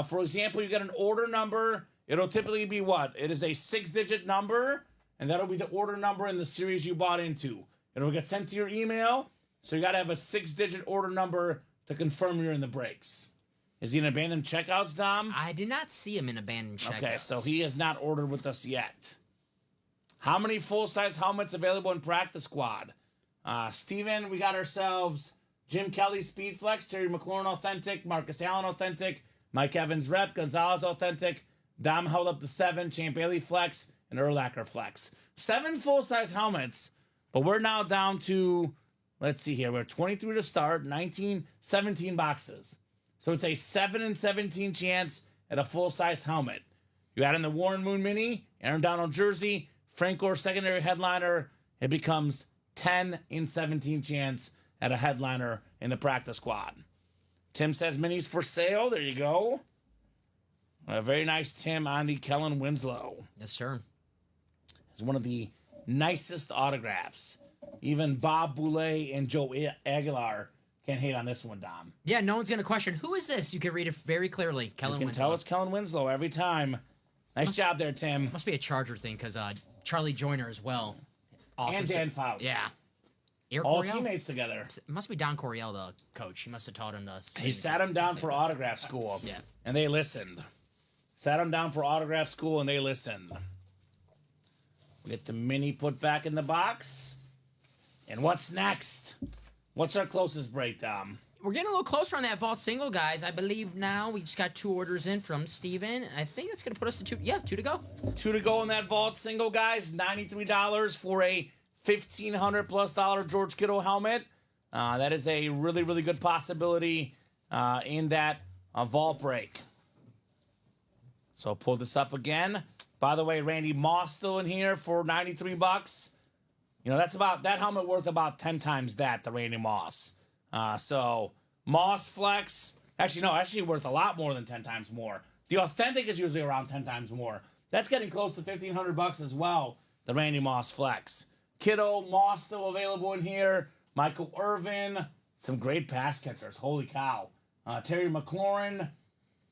for example, you get an order number, it'll typically be what? It is a 6-digit number, and that'll be the order number in the series you bought into. It'll get sent to your email, so you got to have a 6-digit order number to confirm you're in the breaks. Is he in abandoned checkouts, Dom? I did not see him in abandoned checkouts. Okay, so he has not ordered with us yet. How many full-size helmets available in practice squad? Steven, we got ourselves Jim Kelly Speedflex, Terry McLaurin Authentic, Marcus Allen Authentic, Mike Evans Rep, Gonzalez Authentic, Dom held up to 7, Champ Bailey Flex, and Urlacher Flex. 7 full-size helmets, but we're now down to, let's see here, we're 23 to start, 17 boxes. So it's a 7 in 17 chance at a full-size helmet. You add in the Warren Moon Mini, Aaron Donald jersey, Frank Gore secondary headliner, it becomes 10 in 17 chance at a headliner in the practice squad. Tim says minis for sale. There you go. A very nice Tim on the Kellen Winslow. Yes, sir. It's one of the nicest autographs. Even Bob Boulay and Joe Aguilar can't hate on this one, Dom. Yeah, no one's going to question, who is this? You can read it very clearly. Kellen You can Winslow. tell it's Kellen Winslow every time. Nice job there, Tim. Must be a Charger thing, because Charlie Joyner as well. Awesome. And Dan Fouts. Yeah. Eric All Coryell? teammates together. It must be Don Coryell, the coach. He must have taught him to. He sat him down for autograph school. Yeah. And they listened. Sat him down for autograph school and they listened. We get the mini put back in the box. And what's next? What's our closest break, Dom? We're getting a little closer on that vault single, guys. I believe now we just got 2 orders in from Steven. I think that's going to put us to 2. Yeah, 2 to go. 2 to go on that vault single, guys. $93 for a $1,500+ George Kittle helmet. That is a really, really good possibility in that vault break. So pull this up again. By the way, Randy Moss still in here for $93. You know, that helmet worth about 10 times that, the Randy Moss. So Moss Flex, actually worth a lot more than 10 times more. The Authentic is usually around 10 times more. That's getting close to $1,500 as well, the Randy Moss Flex. Kittle, Moss still available in here. Michael Irvin, some great pass catchers. Holy cow. Terry McLaurin.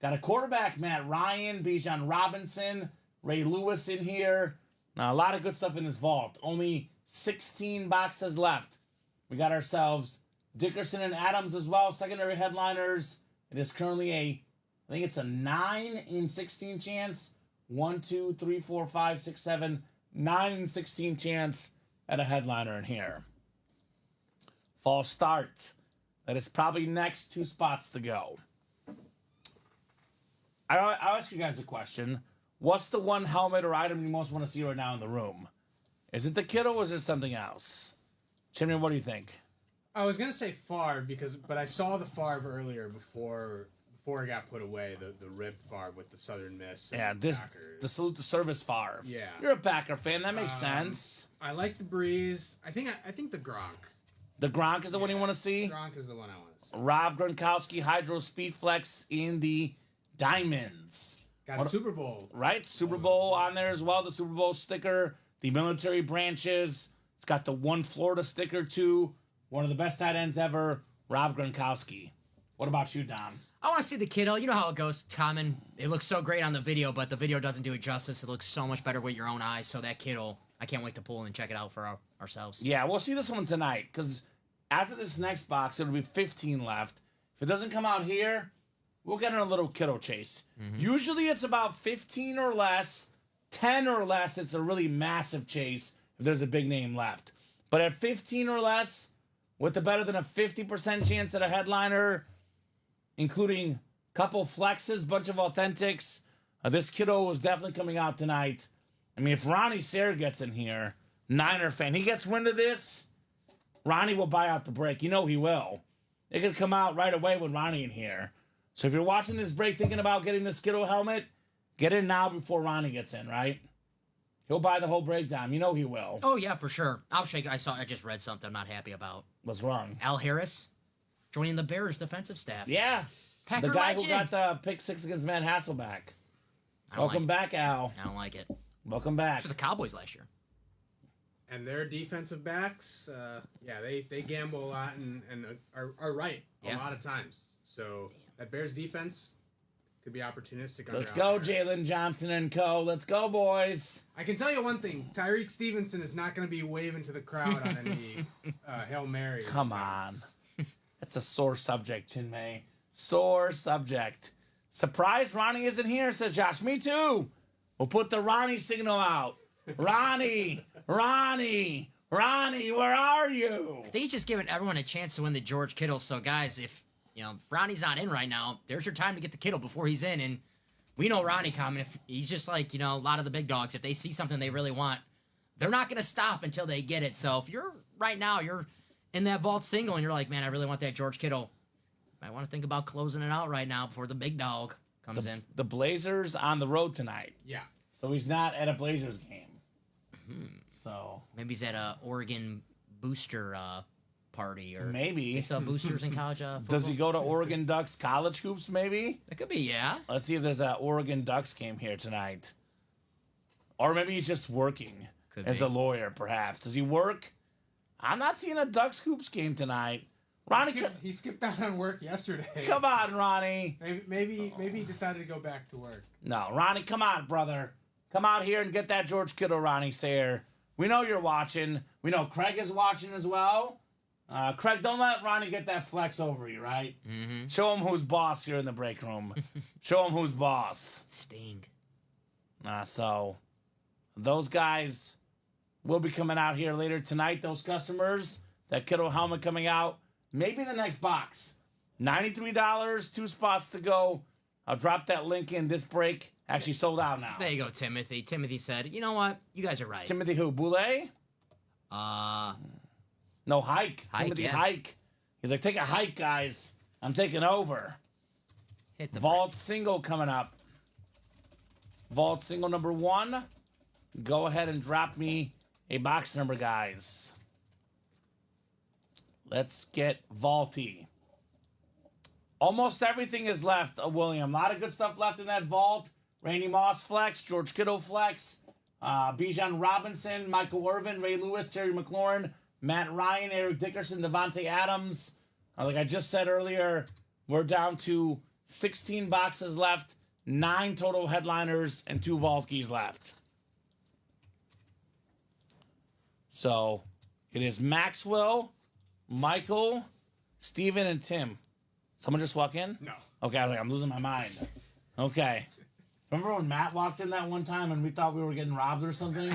Got a quarterback, Matt Ryan, Bijan Robinson, Ray Lewis in here. A lot of good stuff in this vault. Only 16 boxes left. We got ourselves Dickerson and Adams as well, secondary headliners. It is currently I think it's a 9 in 16 chance. 1, 2, 3, 4, 5, 6, 7, 9 in 16 chance at a headliner in here. False start. That is probably next 2 spots to go. I'll ask you guys a question. What's the one helmet or item you most want to see right now in the room? Is it the Kittle or is it something else? Chimney, what do you think? I was gonna say Favre but I saw the Favre earlier before it got put away. The ribbed Favre with the Southern Miss. Yeah, and the salute to service Favre. Yeah. You're a Packer fan. That makes sense. I like the Breeze. I think the Gronk. The Gronk is the one you want to see? Gronk is the one I want to see. Rob Gronkowski, Hydro Speed Flex in the Diamonds. Got a Super Bowl. Right? Super Bowl on there as well. The Super Bowl sticker. The military branches. It's got the one Florida sticker too. One of the best tight ends ever, Rob Gronkowski. What about you, Dom? I want to see the kiddo. You know how it goes. Kamen. It looks so great on the video, but the video doesn't do it justice. It looks so much better with your own eyes. So that kiddo, I can't wait to pull and check it out for ourselves. Yeah, we'll see this one tonight because after this next box, it'll be 15 left. If it doesn't come out here, we'll get in a little kiddo chase. Usually it's about 15 or less. 10 or less, it's a really massive chase if there's a big name left. But at 15 or less, with the better than a 50% chance at a headliner, including a couple flexes, bunch of authentics, this kiddo is definitely coming out tonight. I mean, if Ronnie Sayre gets in here, Niner fan, he gets wind of this, Ronnie will buy out the break. You know he will. It could come out right away with Ronnie in here. So if you're watching this break thinking about getting this kiddo helmet, get in now before Ronnie gets in, right? He'll buy the whole breakdown. You know he will. Oh yeah, for sure. I'll shake. I just read something I'm not happy about. What's wrong? Al Harris joining the Bears defensive staff. Yeah. Packer the guy legend. who got the pick 6 against Matt Hasselbeck. I don't Welcome like back, Al. I don't like it. Welcome back. For the Cowboys last year. And their defensive backs, they gamble a lot and are right a lot of times. So that Bears defense could be opportunistic. Let's go, Jalen Johnson and co. Let's go, boys. I can tell you one thing: Tyreek Stevenson is not going to be waving to the crowd on any Hail Mary. Come on. That's a sore subject, Chinmay. Sore subject. Surprised Ronnie isn't here, says Josh. Me too. We'll put the Ronnie signal out. Ronnie, Ronnie, Ronnie, where are you? I think he's just giving everyone a chance to win the George Kittle. So guys, if Ronnie's not in right now, there's your time to get the Kittle before he's in. And we know Ronnie coming. If he's just like, a lot of the big dogs, if they see something they really want, they're not going to stop until they get it. So if you're right now, you're in that vault single and you're like, man, I really want that George Kittle. You might want to think about closing it out right now before the big dog comes in. The Blazers on the road tonight. Yeah. So he's not at a Blazers game. So maybe he's at a Oregon booster party or maybe they sell boosters in college. Does he go to Oregon Ducks college hoops? Maybe it could be. Yeah. Let's see if there's an Oregon Ducks game here tonight, or maybe he's just working as a lawyer. Perhaps does he work? I'm not seeing a Ducks hoops game tonight. Ronnie, he skipped out on work yesterday. Come on, Ronnie. Maybe he decided to go back to work. No, Ronnie, come on, brother. Come out here and get that George Kittle, Ronnie Sayre. We know you're watching. We know Craig is watching as well. Craig, don't let Ronnie get that flex over you, right? Mm-hmm. Show him who's boss here in the break room. Show him who's boss. Sting. So those guys will be coming out here later tonight, those customers. That Kittle helmet coming out. Maybe the next box. $93, 2 spots to go. I'll drop that link in this break. Actually sold out now. There you go, Timothy. Timothy said, you know what? You guys are right. Timothy who? Boulay? No, Hike. Timothy Hike. He's like, take a hike, guys. I'm taking over. Hit the Vault single coming up. Vault single number 1. Go ahead and drop me a box number, guys. Let's get vaulty. Almost everything is left, William. A lot of good stuff left in that vault. Randy Moss flex, George Kittle flex, Bijan Robinson, Michael Irvin, Ray Lewis, Terry McLaurin, Matt Ryan, Eric Dickerson, Devontae Adams. Like I just said earlier, we're down to 16 boxes left, 9 total headliners, and 2 vault keys left. So it is Maxwell, Michael, Steven, and Tim. Someone just walk in? No. Okay, I'm losing my mind. Okay. Remember when Matt walked in that one time and we thought we were getting robbed or something?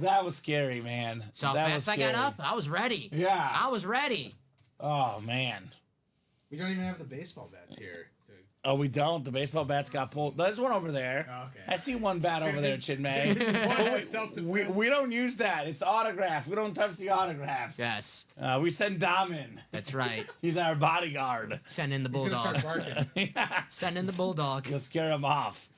That was scary, man. So how that fast I got up? I was ready. Yeah. I was ready. Oh, man. We don't even have the baseball bats here. Oh, we don't? The baseball bats got pulled. There's one over there. Oh, okay. I see one bat over there, Chinmay. We don't use that. It's autograph. We don't touch the autographs. Yes. We send Dom in. That's right. He's our bodyguard. Send in the He's bulldog. gonna start barking. Yeah. Send in the bulldog. You'll scare him off.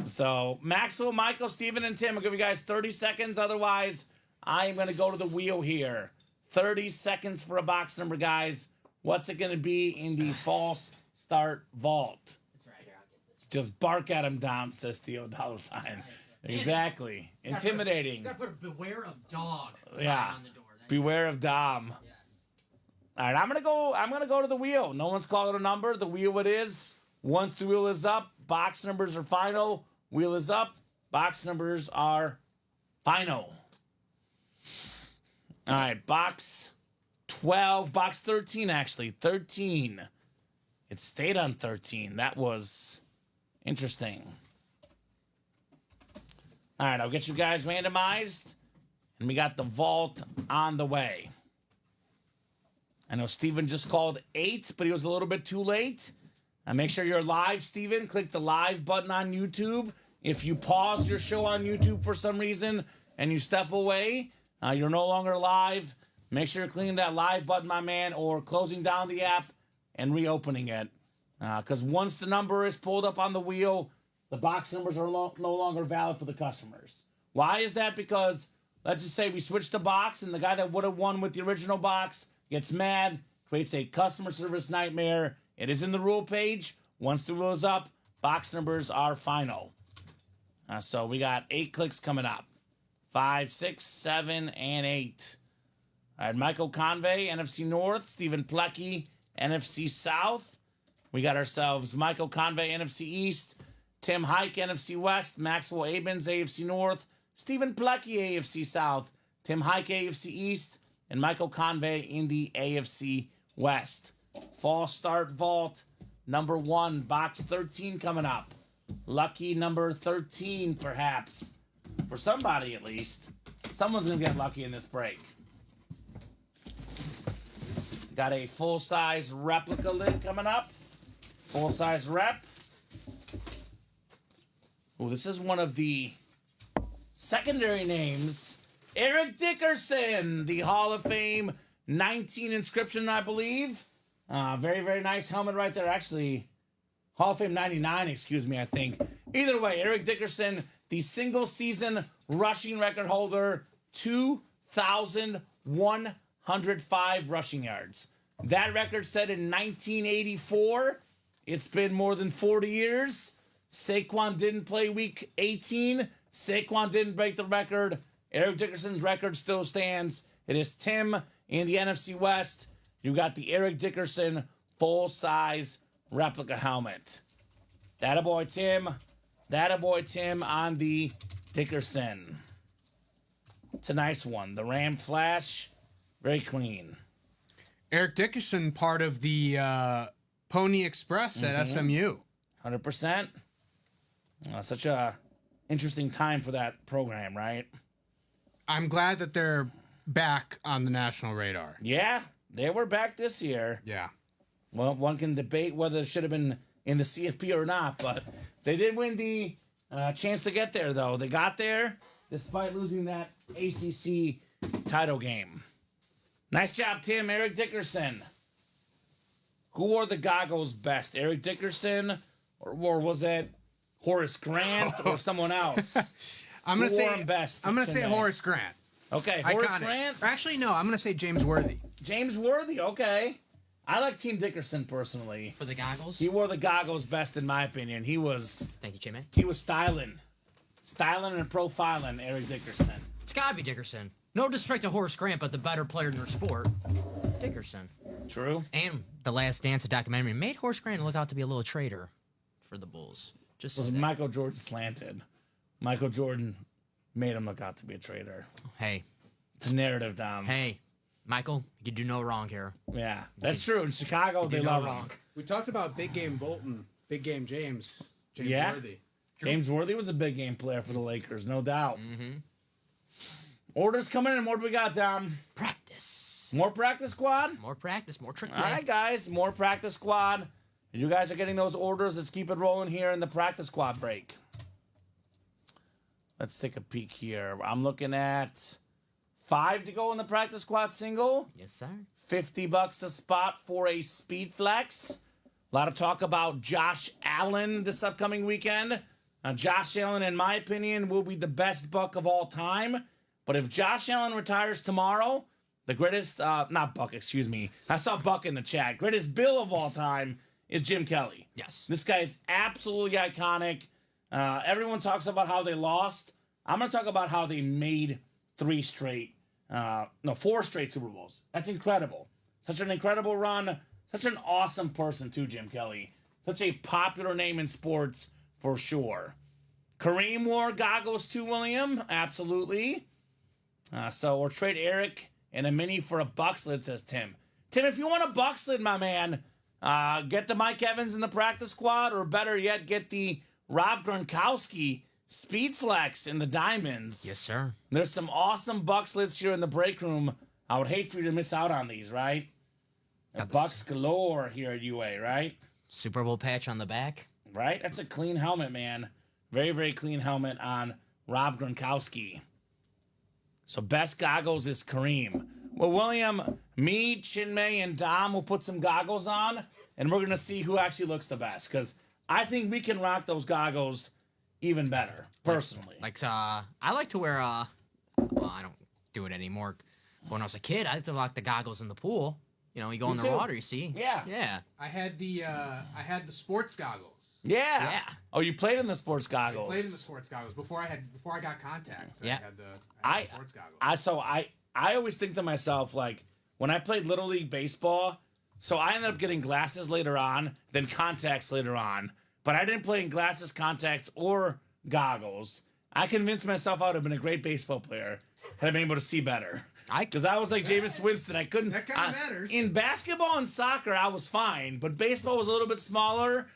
So, Maxwell, Michael, Steven, and Tim, I'll give you guys 30 seconds. Otherwise, I am going to go to the wheel here. 30 seconds for a box number, guys. What's it going to be in the false start vault? That's right. Here, I'll get this. Just bark at him, Dom, says Theo $. Exactly. Intimidating. You gotta put a beware of dog sign Yeah. on the door. That's Beware of Dom. yes. All right, I'm gonna go to the wheel. No one's calling a number. The wheel it is. Once the wheel is up, box numbers are final. Wheel is up. Box numbers are final. All right, box 12, box 13 actually. 13. It stayed on 13. That was interesting. All right, I'll get you guys randomized. And we got the vault on the way. I know Steven just called 8, but he was a little bit too late. Make sure you're live, Steven. Click the live button on YouTube. If you pause your show on YouTube for some reason and you step away, you're no longer live. Make sure you're clicking that live button, my man, or closing down the app and reopening it. Because once the number is pulled up on the wheel, the box numbers are no longer valid for the customers. Why is that? Because let's just say we switch the box and the guy that would have won with the original box gets mad, creates a customer service nightmare. It is in the rule page. Once the rule is up, box numbers are final. So we got 8 clicks coming up. 5, 6, 7, and 8. All right, Michael Convey, NFC North. Stephen Plecky, NFC South. We got ourselves Michael Convey, NFC East. Tim Hike, NFC West. Maxwell Abens, AFC North. Stephen Plecky, AFC South. Tim Hike, AFC East. And Michael Convey in the AFC West. False start vault. Number 1, box 13 coming up. Lucky number 13, perhaps. For somebody, at least. Someone's going to get lucky in this break. Got a full-size replica lid coming up. Full-size rep. Oh, this is one of the secondary names. Eric Dickerson, the Hall of Fame 19 inscription, I believe. Very, very nice helmet right there. Actually, Hall of Fame 99, excuse me, I think. Either way, Eric Dickerson, the single-season rushing record holder, 2,105 rushing yards. That record set in 1984. It's been more than 40 years. Saquon didn't play week 18. Saquon didn't break the record. Eric Dickerson's record still stands. It is Tim in the NFC West. You got the Eric Dickerson full-size replica helmet. That-a-boy Tim. That-a-boy Tim on the Dickerson. It's a nice one. The Ram Flash, very clean. Eric Dickerson, part of the Pony Express at SMU. 100%. Such a interesting time for that program, right? I'm glad that they're back on the national radar. Yeah, they were back this year. Yeah. Well, one can debate whether it should have been in the CFP or not, but they did win the chance to get there, though. They got there despite losing that ACC title game. Nice job, Tim. Eric Dickerson. Who wore the goggles best? Eric Dickerson, or was it Horace Grant or someone else? I'm gonna say best. I'm gonna say Horace Grant. Okay, Horace Iconic. Grant. Actually, no. I'm gonna say James Worthy. James Worthy. Okay, I like Team Dickerson personally. For the goggles? He wore the goggles best in my opinion. He was. Thank you, Jimmy. He was styling and profiling Eric Dickerson. It's gotta be Dickerson. No disrespect to Horace Grant, but the better player in their sport, Dickerson. True. And The Last Dance, a documentary, made Horace Grant look out to be a little traitor for the Bulls. Just Was saying. Michael Jordan slanted? Michael Jordan made him look out to be a traitor. Hey, It's a narrative, Dom. hey, Michael, you do no wrong here. Yeah, that's true. In Chicago, they do no love wrong. him. We talked about Big Game Bolton, Big Game James Yeah. Worthy. James Worthy was a big game player for the Lakers, no doubt. Mm-hmm. Orders coming in. What do we got, Dom? Practice. More practice squad? More practice, more trick All play. right, guys. More practice squad. You guys are getting those orders. Let's keep it rolling here in the practice squad break. Let's take a peek here. I'm looking at 5 to go in the practice squad single. Yes, sir. $50 a spot for a speed flex. A lot of talk about Josh Allen this upcoming weekend. Now, Josh Allen, in my opinion, will be the best buck of all time. But if Josh Allen retires tomorrow, the greatest, not Buck, excuse me. I saw Buck in the chat. Greatest Bill of all time is Jim Kelly. Yes. This guy is absolutely iconic. Everyone talks about how they lost. I'm going to talk about how they made 4 straight Super Bowls. That's incredible. Such an incredible run. Such an awesome person, too, Jim Kelly. Such a popular name in sports, for sure. Kareem wore goggles, too, William. Absolutely. Or trade Eric and a mini for a Buckslid, says Tim. Tim, if you want a Buckslid, my man, get the Mike Evans in the practice squad, or better yet, get the Rob Gronkowski Speed Flex in the Diamonds. Yes, sir. There's some awesome Buckslids here in the break room. I would hate for you to miss out on these, right? Bucks galore here at UA, right? Super Bowl patch on the back. Right? That's a clean helmet, man. Very, very clean helmet on Rob Gronkowski. So best goggles is Kareem. Well, William, me, Chinmay, and Dom will put some goggles on, and we're going to see who actually looks the best, because I think we can rock those goggles even better, personally. I like to wear, well, I don't do it anymore. When I was a kid, I had to rock the goggles in the pool. You know, you go in the water, you see. Yeah. Yeah. I had the sports goggles. Yeah. Oh, you played in the sports goggles. I played in the sports goggles before I got contacts. Yeah. I had the sports goggles. I always think to myself, like, when I played Little League Baseball, so I ended up getting glasses later on, then contacts later on. But I didn't play in glasses, contacts, or goggles. I convinced myself I would have been a great baseball player had I been able to see better. Because I was like Jameis Winston. I couldn't. That kind of matters. In basketball and soccer, I was fine. But baseball was a little bit smaller.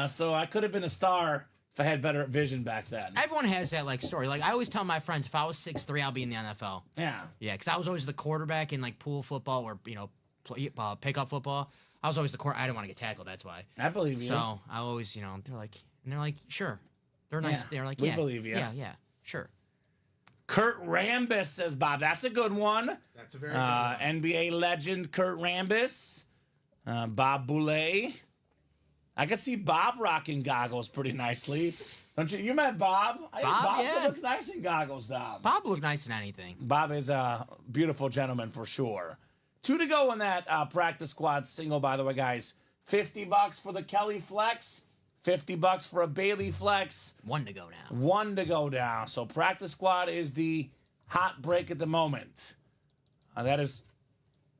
So I could have been a star if I had better vision back then. Everyone has that, like, story. Like, I always tell my friends, if I was 6'3", I'll be in the NFL. Yeah. Yeah, because I was always the quarterback in, like, pool football or, you know, pickup football. I was always the I didn't want to get tackled, that's why. I believe you. So I always, you know, they're like, sure. They're nice. Yeah, They're like, we yeah. believe you. Yeah, sure. Kurt Rambis, says Bob. That's a good one. That's a very good one. NBA legend Kurt Rambis. Bob Boulay. I could see Bob rocking goggles pretty nicely. Don't you? You met Bob? Bob yeah. could look nice in goggles, Dom. Bob looked nice in anything. Bob is a beautiful gentleman for sure. 2 to go in that practice squad single, by the way, guys. $50 for the Kelly Flex. $50 for a Bailey Flex. 1 to go now. 1 to go down. So practice squad is the hot break at the moment. That is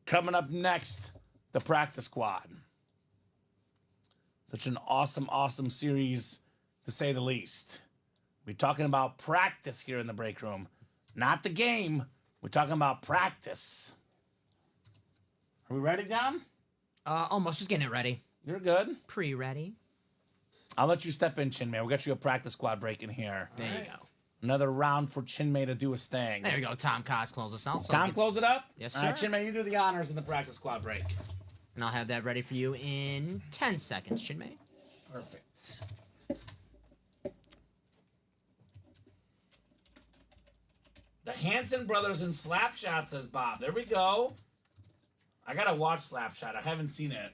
coming up next, the practice squad. Such an awesome, awesome series, to say the least. We're talking about practice here in the break room. Not the game. We're talking about practice. Are we ready, Dom? Almost. Just getting it ready. You're good. Pre-ready. I'll let you step in, Chinmay. We'll get you a practice squad break in here. There you go. Another round for Chinmay to do his thing. There you go. Tom Cos close us out. So Tom, close it up? Yes, All right, sir. Chinmay, you do the honors in the practice squad break. And I'll have that ready for you in 10 seconds, Chinmay. Perfect. The Hanson brothers in Slapshot, says Bob. There we go. I gotta watch Slapshot. I haven't seen it.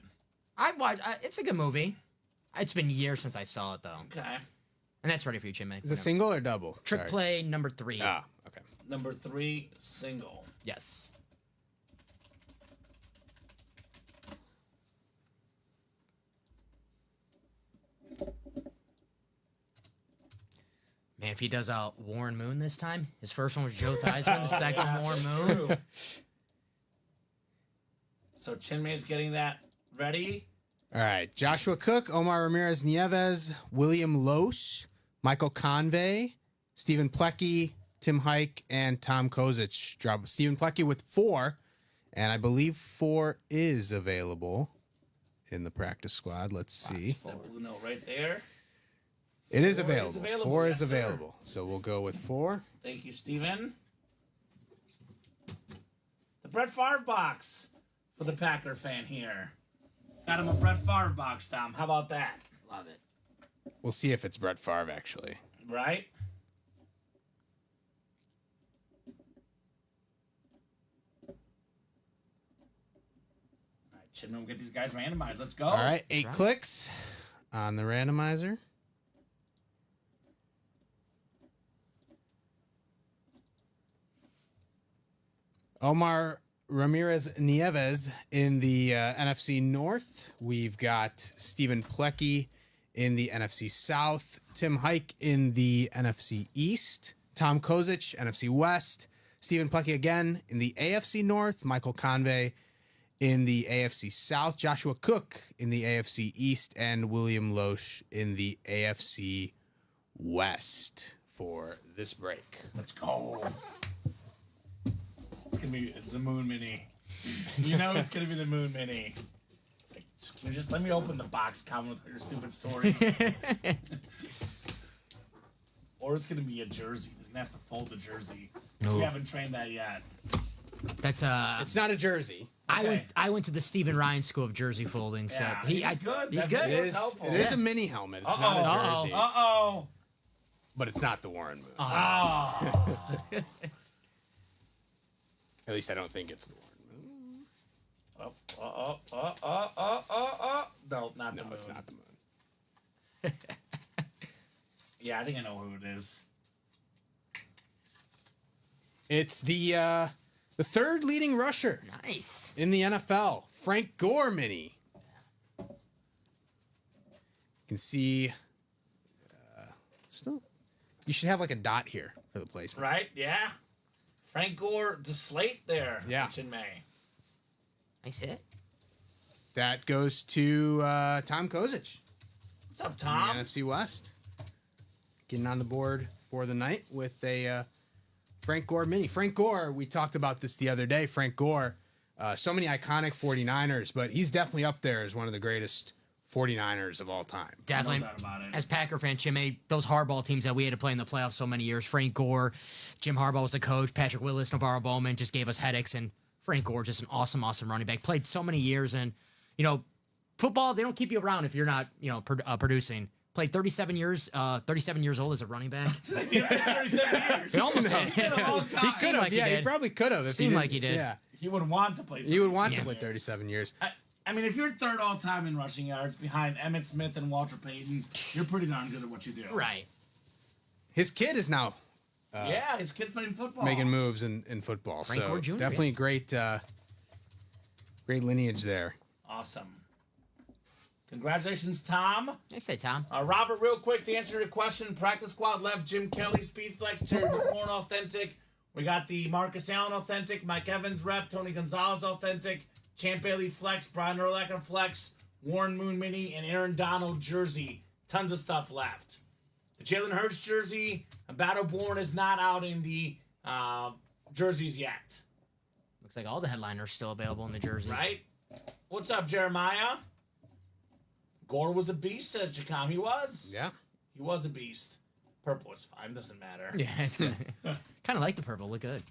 It's a good movie. It's been years since I saw it, though. Okay. And that's ready for you, Chinmay. Is it single or double? Trick Sorry. play number 3. Ah, okay. Number 3, single. Yes. Man, if he does a Warren Moon this time, his first one was Joe Theismann, the second Warren Moon. So Chinmay's getting that ready. All right. Joshua Cook, Omar Ramirez Nieves, William Loesch, Michael Convey, Stephen Plecky, Tim Hike, and Tom Kozich. Drop Stephen Plecky with 4, and I believe 4 is available in the practice squad. Let's see. That blue note right there. It is 4 is available. available. 4 Yes, is sir. available. So we'll go with 4. Thank you, Steven. The Brett Favre box for the Packer fan here. Got him a Brett Favre box, Tom. How about that? Love it. We'll see if it's Brett Favre, actually. Right? All right, Chinman, we'll get these guys randomized. Let's go. All right. 8 right. clicks on the randomizer. Omar Ramirez Nieves in the NFC North. We've got Stephen Plecky in the NFC South. Tim Hike in the NFC East. Tom Kozich, NFC West. Stephen Plecky again in the AFC North. Michael Convey in the AFC South, Joshua Cook in the AFC East, and William Loesch in the AFC West for this break. Let's go. It's gonna be the Moon Mini. You know it's gonna be the Moon Mini. It's like, can you just let me open the box, Kamen, with your stupid stories? Or it's gonna be a jersey. He's gonna have to fold the jersey. We haven't trained that yet. That's It's not a jersey. Okay. I went to the Stephen Ryan School of jersey folding, so Yeah, he's good. He's That good. video It is, helpful. it is a mini helmet. It's not a jersey. Uh-oh. But it's not the Warren Moon. Oh. At least I don't think it's the Warren Moon. No, not the No, Moon. it's not the Moon. Yeah, I think I know who it is. It's the third leading rusher Nice. in the NFL, Frank Gore mini. You can see still you should have like a dot here for the placement. Right? Yeah. Frank Gore, the slate there. Yeah. In May. Nice hit. That goes to Tom Kozic What's up, in the Tom? NFC West. Getting on the board for the night with a Frank Gore mini. Frank Gore, we talked about this the other day. Frank Gore, so many iconic 49ers, but he's definitely up there as one of the greatest 49ers of all time. Definitely. No doubt about it. As Packer fan, Jim, those hardball teams that we had to play in the playoffs so many years. Frank Gore, Jim Harbaugh was the coach. Patrick Willis, Navarro Bowman just gave us headaches. And Frank Gore, just an awesome, awesome running back. Played so many years. And, football, they don't keep you around if you're not, producing. Played 37 years old as a running back. 37 years. He almost did. He did a long time. He could have, like he yeah, he did. probably could have. Seemed like he did. Yeah, He would want to play. he would want to 37 play years. 37 years. I mean, if you're third all time in rushing yards behind Emmitt Smith and Walter Payton, you're pretty darn good at what you do. Right. His kid is now Yeah, his kid's playing football. making moves in football. Frank so Gore Jr., definitely great lineage there. Awesome. Congratulations, Tom. I say, Tom. Robert, real quick, to answer your question, practice squad left Jim Kelly, Speed Flex, Terry McLaurin, authentic. We got the Marcus Allen, authentic. Mike Evans, rep. Tony Gonzalez, authentic. Champ Bailey, flex. Brian Urlacher, flex. Warren Moon Mini, and Aaron Donald, jersey. Tons of stuff left. The Jalen Hurts jersey, Battleborn, is not out in the jerseys yet. Looks like all the headliners still available in the jerseys. Right? What's up, Jeremiah? Gore was a beast, says Jacom. He was. Yeah. He was a beast. Purple is fine. Doesn't matter. Yeah, it's good. Kind of like the purple. Look good.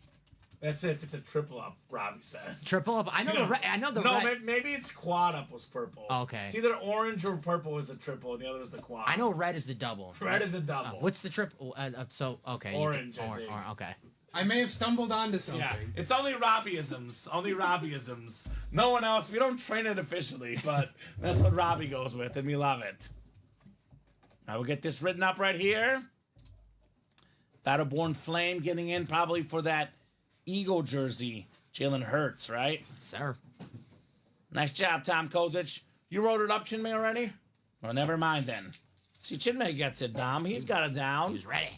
That's it. If it's a triple up, Robbie says. Triple up. I know the. I know the. No, red. maybe it's quad up was purple. Okay. It's either orange or purple was the triple, and the other was the quad. I know red is the double. Red is the double. What's the triple? So okay. you Orange, can- I think. okay. I may have stumbled onto something. Yeah, it's only Robbieisms. Only Robbieisms. No one else. We don't train it officially, but that's what Robbie goes with, and we love it. Now we'll get this written up right here. Battleborn Flame getting in probably for that Eagle jersey. Jalen Hurts, right? Sir. Nice job, Tom Kozic. You wrote it up, Chinmay, already? Well, never mind then. See, Chinmay gets it, Dom. He's got it down. He's ready.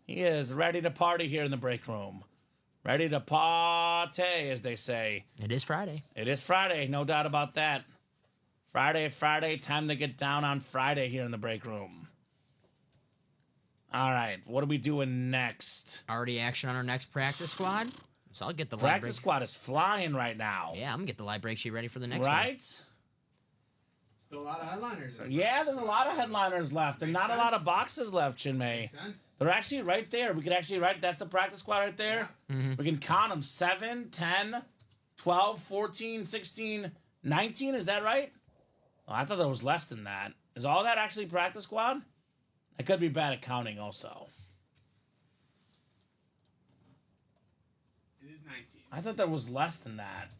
He is ready to party here in the break room. Ready to party, as they say. It is Friday. It is Friday, no doubt about that. Friday, time to get down on Friday here in the break room. All right, what are we doing next? Already action on our next practice squad. So I'll get the live Practice break. squad is flying right now. Yeah, I'm gonna get the live break sheet ready for the next Right? Still a lot of headliners. In Yeah, there's a lot of headliners left and Makes not a lot of sense. boxes left, Chinmay. Makes sense. They're actually right there. We could actually write, that's the practice squad right there. Mm-hmm. We can count them 7, 10, 12, 14, 16, 19. Is that right? Oh, I thought there was less than that. Is all that actually practice squad? I could be bad at counting also. It is 19. I thought there was less than that.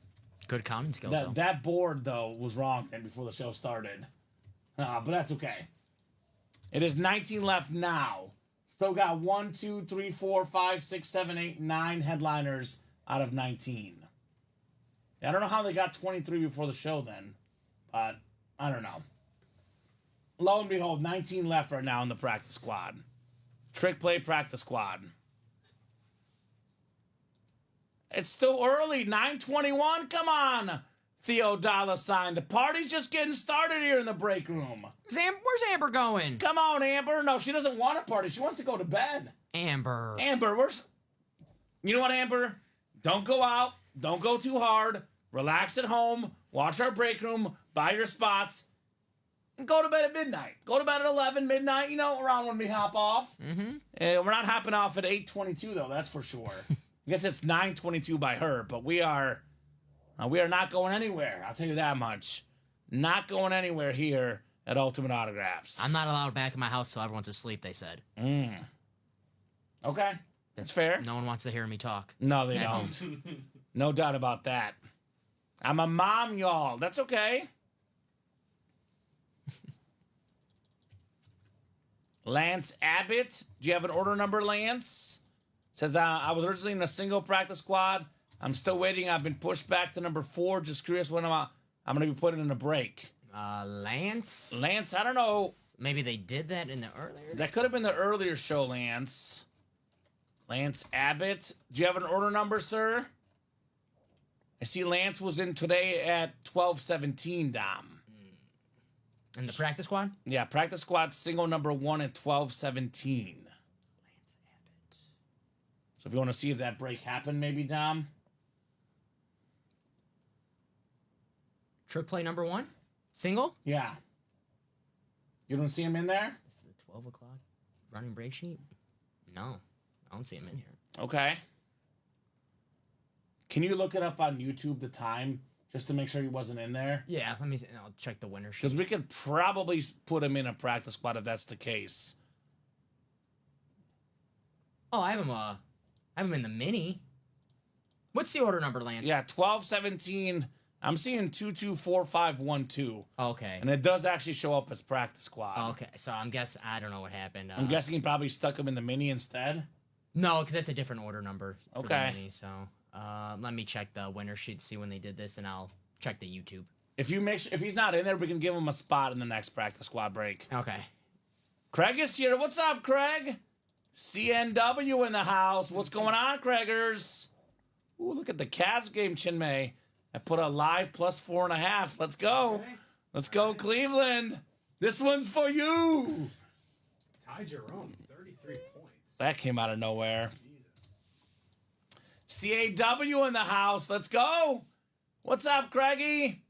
Good counting skills. though. That board, though, was wrong then before the show started. But that's okay. It is 19 left now. Still got 1, 2, 3, 4, 5, 6, 7, 8, 9 headliners out of 19. I don't know how they got 23 before the show then, but I don't know. Lo and behold, 19 left right now in the practice squad. Trick play practice squad. It's still early. 9:21. Come on. Theo $. The party's just getting started here in the break room. Where's Amber going? Come on, Amber. No, she doesn't want a party. She wants to go to bed. Amber. Amber, you know what, Amber? Don't go out. Don't go too hard. Relax at home. Watch our break room. Buy your spots. And go to bed at midnight. Go to bed at 11, midnight, around when we hop off. Mm-hmm. We're not hopping off at 8:22, though, that's for sure. I guess it's 9:22 by her, but we are not going anywhere. I'll tell you that much. Not going anywhere here at Ultimate Autographs. I'm not allowed back in my house till everyone's asleep, they said. Okay. That's fair. No one wants to hear me talk. No, they At don't. No doubt about that. I'm a mom, y'all. That's okay. Lance Abbott. Do you have an order number, Lance? Says, I was originally in a single practice squad. I'm still waiting. I've been pushed back to number 4. Just curious when I'm going to be put in a break. Lance? Lance, I don't know. Maybe they did that in the earlier... That could have been the earlier show, Lance. Lance Abbott. Do you have an order number, sir? I see Lance was in today at 12:17, Dom. In the practice squad? Yeah, practice squad single number 1 at 12:17. So if you want to see if that break happened, maybe, Dom. Trick play number 1? Single? Yeah. You don't see him in there? This is the 12 o'clock running break sheet? No, I don't see him in here. Okay. Can you look it up on YouTube, the time, just to make sure he wasn't in there? Yeah, let me see. I'll check the winner sheet. Because we could probably put him in a practice squad if that's the case. Oh, I have him in the mini. What's the order number, Lance? Yeah, 12:17. I'm seeing 224512. Okay. And it does actually show up as practice squad. Okay, so I don't know what happened. I'm guessing he probably stuck him in the mini instead. No, because that's a different order number. For Okay. The mini, so let me check the winner sheet to see when they did this, and I'll check the YouTube. If he's not in there, we can give him a spot in the next practice squad break. Okay. Craig is here. What's up, Craig? CNW in the house. What's going on, Craigers? Ooh, look at the Cavs game, Chinmay. I put a live plus 4.5. Let's go. Okay. Let's go, Cleveland. This one's for you. Ty Jerome, 33 points. That came out of nowhere. Jesus. CAW in the house. Let's go. What's up, Craigie?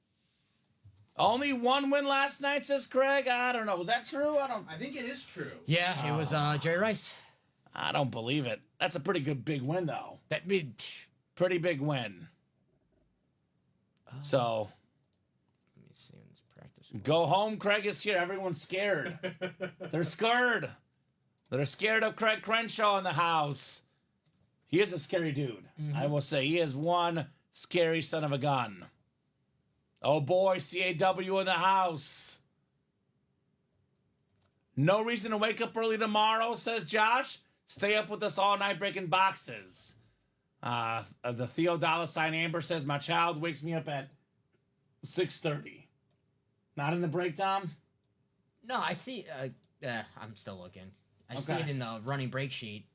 Only one win last night, says Craig. I don't know. Was that true? I think it is true. Yeah, it was Jerry Rice. I don't believe it. That's a pretty good big win, though. That be Pretty big win. So, let me see in this practice. go home. Craig is here. Everyone's scared. They're scared. They're scared of Craig Crenshaw in the house. He is a scary dude. I will say he is one scary son of a gun. Oh boy, CAW in the house. No reason to wake up early tomorrow, says Josh. Stay up with us all night breaking boxes. The Theo $ Amber says, my child wakes me up at 6:30. Not in the break, Tom? No, I see. I'm still looking. I see Okay. it in the running break sheet.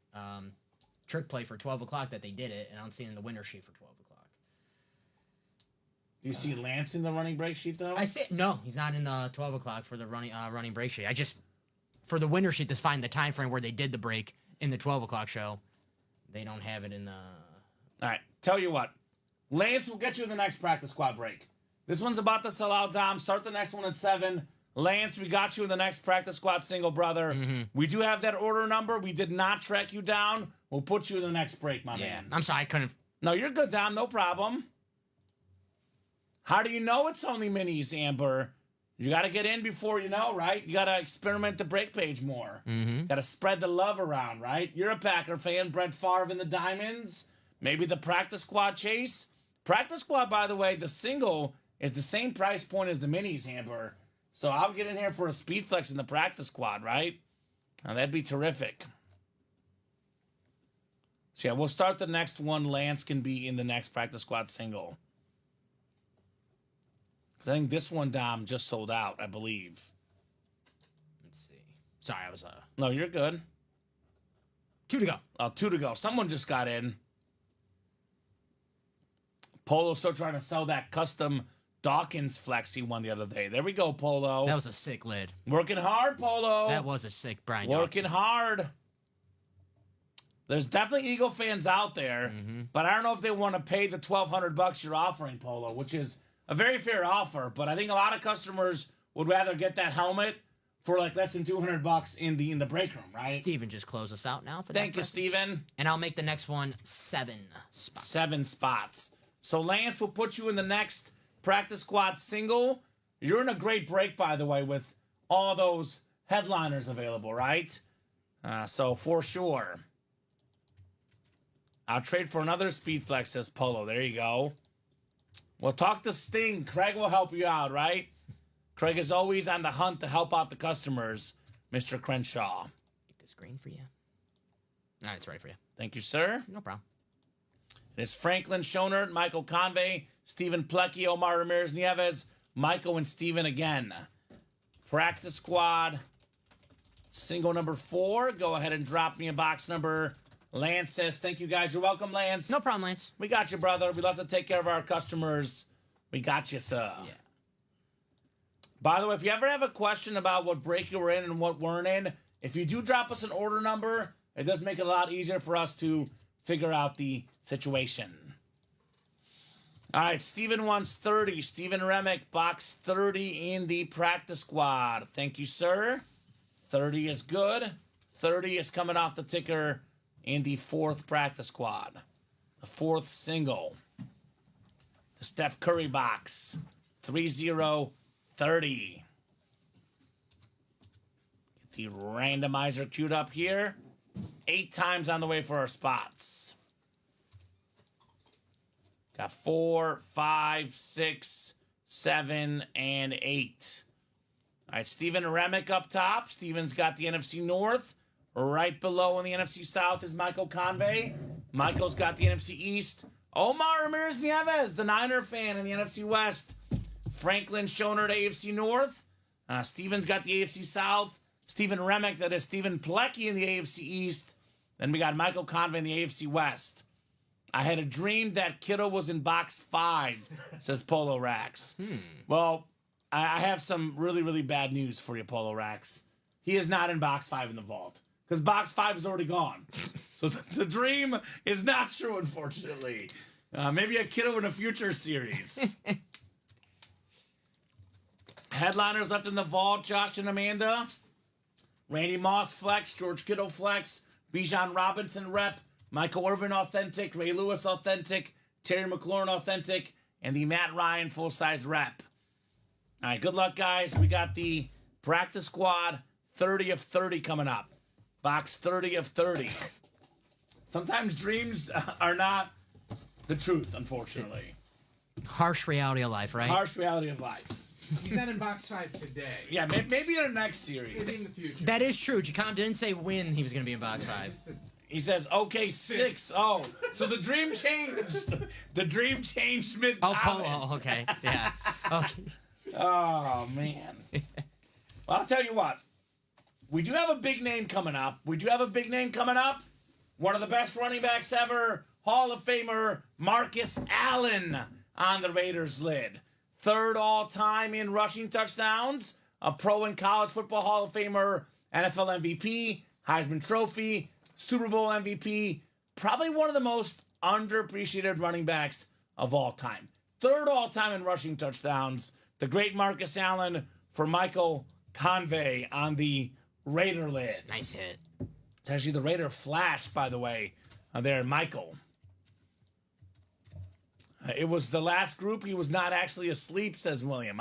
Trick play for 12 o'clock that they did it, and I don't see it in the winner sheet for 12 o'clock. Do you see Lance in the running break sheet, though? I see. No, he's not in the 12 o'clock for the running break sheet. I just for the winner sheet to find the time frame where they did the break in the 12 o'clock show. They don't have it in the. All right, tell you what. Lance will get you in the next practice squad break. This one's about to sell out, Dom. Start the next one at 7. Lance, we got you in the next practice squad single, brother. We do have that order number. We did not track you down. We'll put you in the next break, my man. I'm sorry, I couldn't. No, you're good, Dom. No problem. How do you know it's only minis, Amber? You got to get in before you know, right? You got to experiment the break page more. Got to spread the love around, right? You're a Packer fan. Brett Favre in the Diamonds. Maybe the practice squad chase. Practice squad, by the way, the single is the same price point as the minis, Amber. So I'll get in here for a speed flex in the practice squad, right? Now, that'd be terrific. So yeah, we'll start the next one. Lance can be in the next practice squad single. Because I think this one, Dom, just sold out, I believe. Let's see. Sorry, I was No, you're good. 2 to go. 2 to go. Someone just got in. Polo's still trying to sell that custom Dawkins flex he won the other day. There we go, Polo. That was a sick lid. Working hard, Polo. That was a sick Brian. Working hard. There's definitely Eagle fans out there, but I don't know if they want to pay the $1,200 you're offering, Polo, which is a very fair offer. But I think a lot of customers would rather get that helmet for like less than $200 in the break room, right? Steven just closed us out now for Thank you, Steven. And I'll make the next one 7 spots. 7 spots. So Lance will put you in the next practice squad single. You're in a great break, by the way, with all those headliners available, right? So for sure. I'll trade for another speed flex, says Polo. There you go. We'll talk to Sting. Craig will help you out, right? Craig is always on the hunt to help out the customers, Mr. Crenshaw. Make this green for you. All right, it's ready for you. Thank you, sir. No problem. It is Franklin Schonert, Michael Convey, Stephen Plecki, Omar Ramirez Nieves, Michael and Steven again. Practice squad. Single number 4. Go ahead and drop me a box number. Lance says, thank you guys. You're welcome, Lance. No problem, Lance. We got you, brother. We love to take care of our customers. We got you, sir. Yeah. By the way, if you ever have a question about what break you were in and what weren't in, if you do drop us an order number, it does make it a lot easier for us to figure out the situation. All right, Steven wants 30. Steven Remick, box 30 in the practice squad. Thank you, sir. 30 is good. 30 is coming off the ticker in the 4th practice squad. The 4th single. The Steph Curry box. 30-30. Get the randomizer queued up here. 8 times on the way for our spots. Got 4, 5, 6, 7, and 8. All right, Steven Remick up top. Steven's got the NFC North. Right below in the NFC South is Michael Convey. Michael's got the NFC East. Omar Ramirez Nieves, the Niner fan in the NFC West. Franklin Schonert, AFC North. Steven's got the AFC South. Steven Remick, that is Stephen Plecki in the AFC East. Then we got Michael Convey in the AFC West. I had a dream that Kiddo was in box 5, says Polo Rax. Well, I have some really, really bad news for you, Polo Rax. He is not in box 5 in the vault. Because box 5 is already gone. So the dream is not true, unfortunately. Maybe a Kiddo in a future series. Headliners left in the vault, Josh and Amanda. Randy Moss flex, George Kittle flex, Bijan Robinson rep, Michael Irvin authentic, Ray Lewis authentic, Terry McLaurin authentic, and the Matt Ryan full-size rep. All right, good luck, guys. We got the practice squad 30 of 30 coming up. Box 30 of 30. Sometimes dreams are not the truth, unfortunately. Harsh reality of life, right? Harsh reality of life. He's not in box 5 today. Yeah, maybe in the next Maybe in series. the future. That is true. Jacom didn't say when he was going to be in box 5. He says, okay, 6. Oh, so the dream changed. The dream changed mid Oh, okay. Yeah. Okay. Oh, man. Well, I'll tell you what. We do have a big name coming up. One of the best running backs ever, Hall of Famer Marcus Allen on the Raiders lid. 3rd all-time in rushing touchdowns, a pro and college football Hall of Famer, NFL MVP, Heisman Trophy, Super Bowl MVP, probably one of the most underappreciated running backs of all time. 3rd all-time in rushing touchdowns, the great Marcus Allen for Michael Convey on the Raider lid. Nice hit. It's actually the Raider flash, by the way, there, Michael. It was the last group. He was not actually asleep, says William.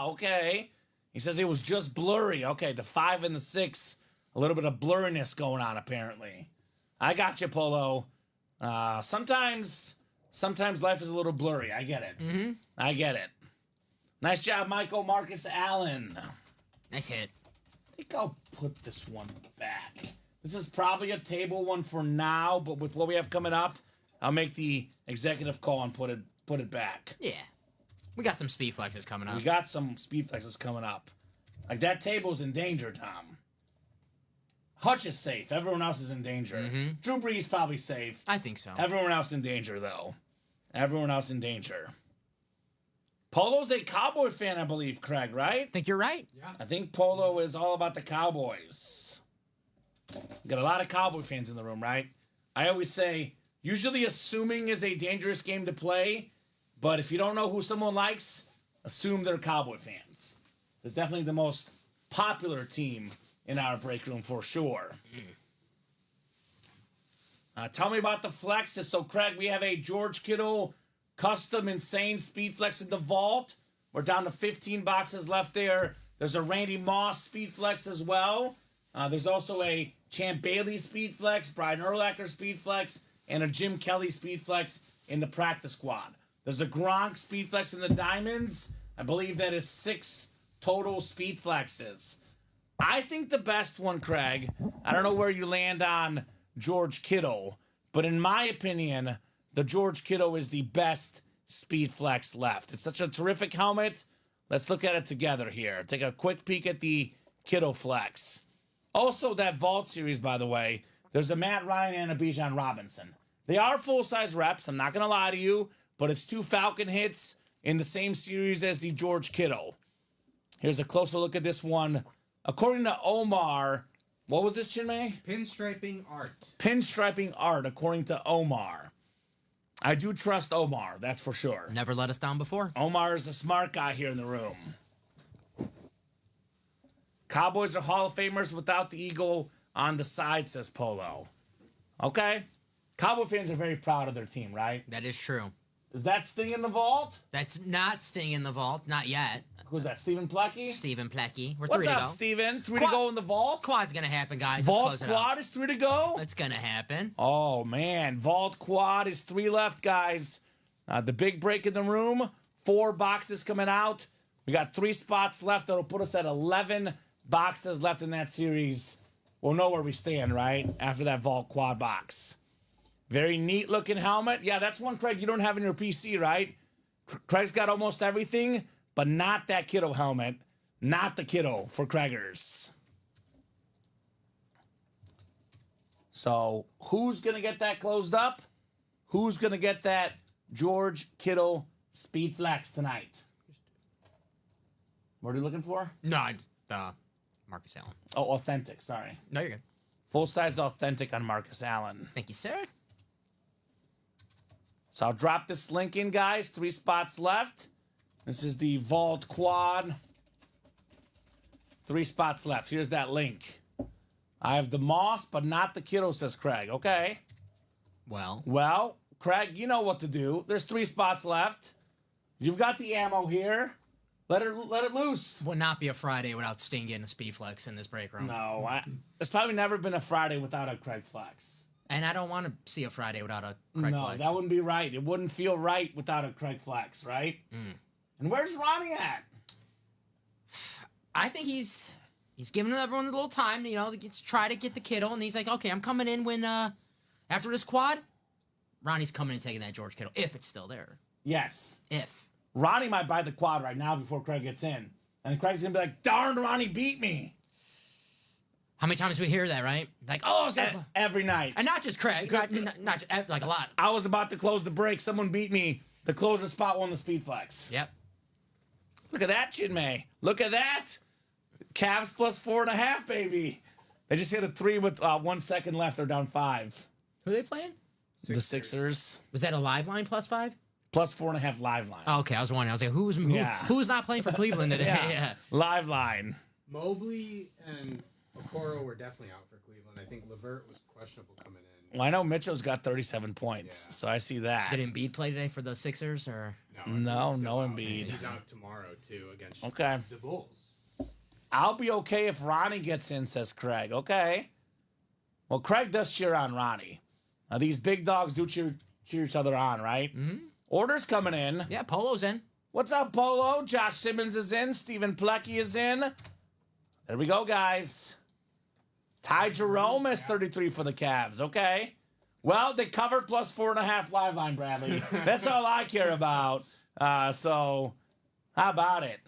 Okay. He says it was just blurry. Okay, the 5 and the 6, a little bit of blurriness going on, apparently. I got you, Polo. Sometimes life is a little blurry. I get it. Mm-hmm. I get it. Nice job, Michael Marcus Allen. Nice hit. I think I'll put this one back. This is probably a table one for now, but with what we have coming up, I'll make the executive call and put it back. Yeah. We got some speed flexes coming up. We got some speed flexes coming up. Like, that table's in danger, Tom. Hutch is safe. Everyone else is in danger. Mm-hmm. Drew Brees probably safe. I think so. Everyone else in danger, though. Everyone else in danger. Polo's a Cowboy fan, I believe, Craig, right? I think you're right. Yeah. I think Polo is all about the Cowboys. Got a lot of Cowboy fans in the room, right? I always say, usually assuming is a dangerous game to play, but if you don't know who someone likes, assume they're Cowboy fans. It's definitely the most popular team in our break room for sure. Tell me about the flexes. So, Craig, we have a George Kittle custom insane speed flex in the vault. We're down to 15 boxes left there. There's a Randy Moss speed flex as well. There's also a Champ Bailey speed flex, Brian Urlacher speed flex, and a Jim Kelly speed flex in the practice squad. There's a Gronk speed flex in the diamonds. I believe that is 6 total speed flexes. I think the best one, Craig, I don't know where you land on George Kittle, but in my opinion, the George Kittle is the best speed flex left. It's such a terrific helmet. Let's look at it together here. Take a quick peek at the Kittle flex. Also, that Vault series, by the way, there's a Matt Ryan and a Bijan Robinson. They are full-size reps, I'm not going to lie to you, but it's 2 Falcon hits in the same series as the George Kittle. Here's a closer look at this one. According to Omar, what was this, Chinmay? Pinstriping art. Pinstriping art, according to Omar. I do trust Omar, that's for sure. Never let us down before. Omar is a smart guy here in the room. Cowboys are Hall of Famers without the eagle on the side, says Polo. Okay. Cowboy fans are very proud of their team, right? That is true. Is that Sting in the vault? That's not staying in the vault. Not yet. Who's that, Stephen Plecky? Stephen Plecky. We're What's 3 to up, go. Steven? 3 to Quad- go in the vault? Quad's going to happen, guys. Let's Vault close it quad out. is 3 to go? It's going to happen. Oh, man. Vault quad is 3 left, guys. The big break in the room. 4 boxes coming out. We got 3 spots left. That'll put us at 11 boxes left in that series. We'll know where we stand, right? After that Vault quad box. Very neat looking helmet. Yeah, that's one, Craig, you don't have in your PC, right? Craig's got almost everything, but not that Kittle helmet. Not the Kittle for Craigers. So, who's going to get that closed up? Who's going to get that George Kittle speed flex tonight? What are you looking for? No, I just, Marcus Allen. Oh, authentic. Sorry. No, you're good. Full-size authentic on Marcus Allen. Thank you, sir. So I'll drop this link in, guys. 3 spots left. This is the Vault Quad. 3 spots left. Here's that link. I have the Moss, but not the Kittle, says Craig. Okay. Well, Craig, you know what to do. There's 3 spots left. You've got the ammo here. Let it loose. Would not be a Friday without Sting getting a speed flex in this break room. No, it's probably never been a Friday without a Craig flex. And I don't want to see a Friday without a Craig flex. No, that wouldn't be right. It wouldn't feel right without a Craig flex, right? And where's Ronnie at? I think he's giving everyone a little time, to try to get the Kittle, and he's like, okay, I'm coming in when after this quad, Ronnie's coming and taking that George Kittle if it's still there. Yes. If Ronnie might buy the quad right now before Craig gets in, and Craig's gonna be like, "Darn, Ronnie beat me." How many times we hear that, right? Like, oh, I was gonna Every night. and not just Craig, not just, like a lot. I was about to close the break. Someone beat me. The closer spot won the speed flex. Yep. Look at that, Chinmay. Look at that. Cavs plus 4.5, baby. They just hit a 3 with 1 second left. They're down 5. Who are they playing? The Sixers. Was that a live line +5? Plus 4.5 live line. Oh, okay, I was wondering. I was like, who's not playing for Cleveland today? Yeah. Live line. Mobley and Okoro were definitely out for Cleveland. I think Levert was questionable coming in. Well, I know Mitchell's got 37 points, so I see that. Did Embiid play today for the Sixers or? No, Embiid's no still out. Embiid. He's out tomorrow too against Okay. the Bulls. I'll be okay if Ronnie gets in, says Craig. Okay. Well, Craig does cheer on Ronnie. These big dogs do cheer each other on, right? Mm-hmm. Orders coming in. Yeah, Polo's in. What's up, Polo? Josh Simmons is in. Stephen Plecky is in. There we go, guys. Ty Jerome has 33 for the Cavs. Okay. Well, they covered plus 4.5 live line, Bradley. That's all I care about. So, how about it?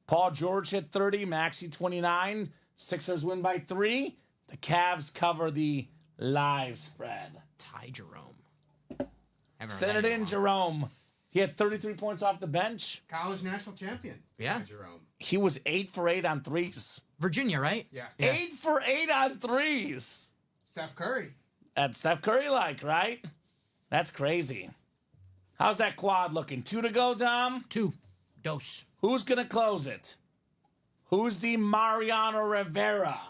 Paul George hit 30. Maxey 29. Sixers win by 3. The Cavs cover the live spread. Ty Jerome. Send it in, Jerome. He had 33 points off the bench. College national champion. Yeah. Jerome. He was 8 for 8 on threes. Virginia, right? Yeah. 8 for 8 on threes. Steph Curry. That's Steph Curry like, right? That's crazy. How's that quad looking? 2 to go, Dom? 2. Dose. Who's going to close it? Who's the Mariano Rivera?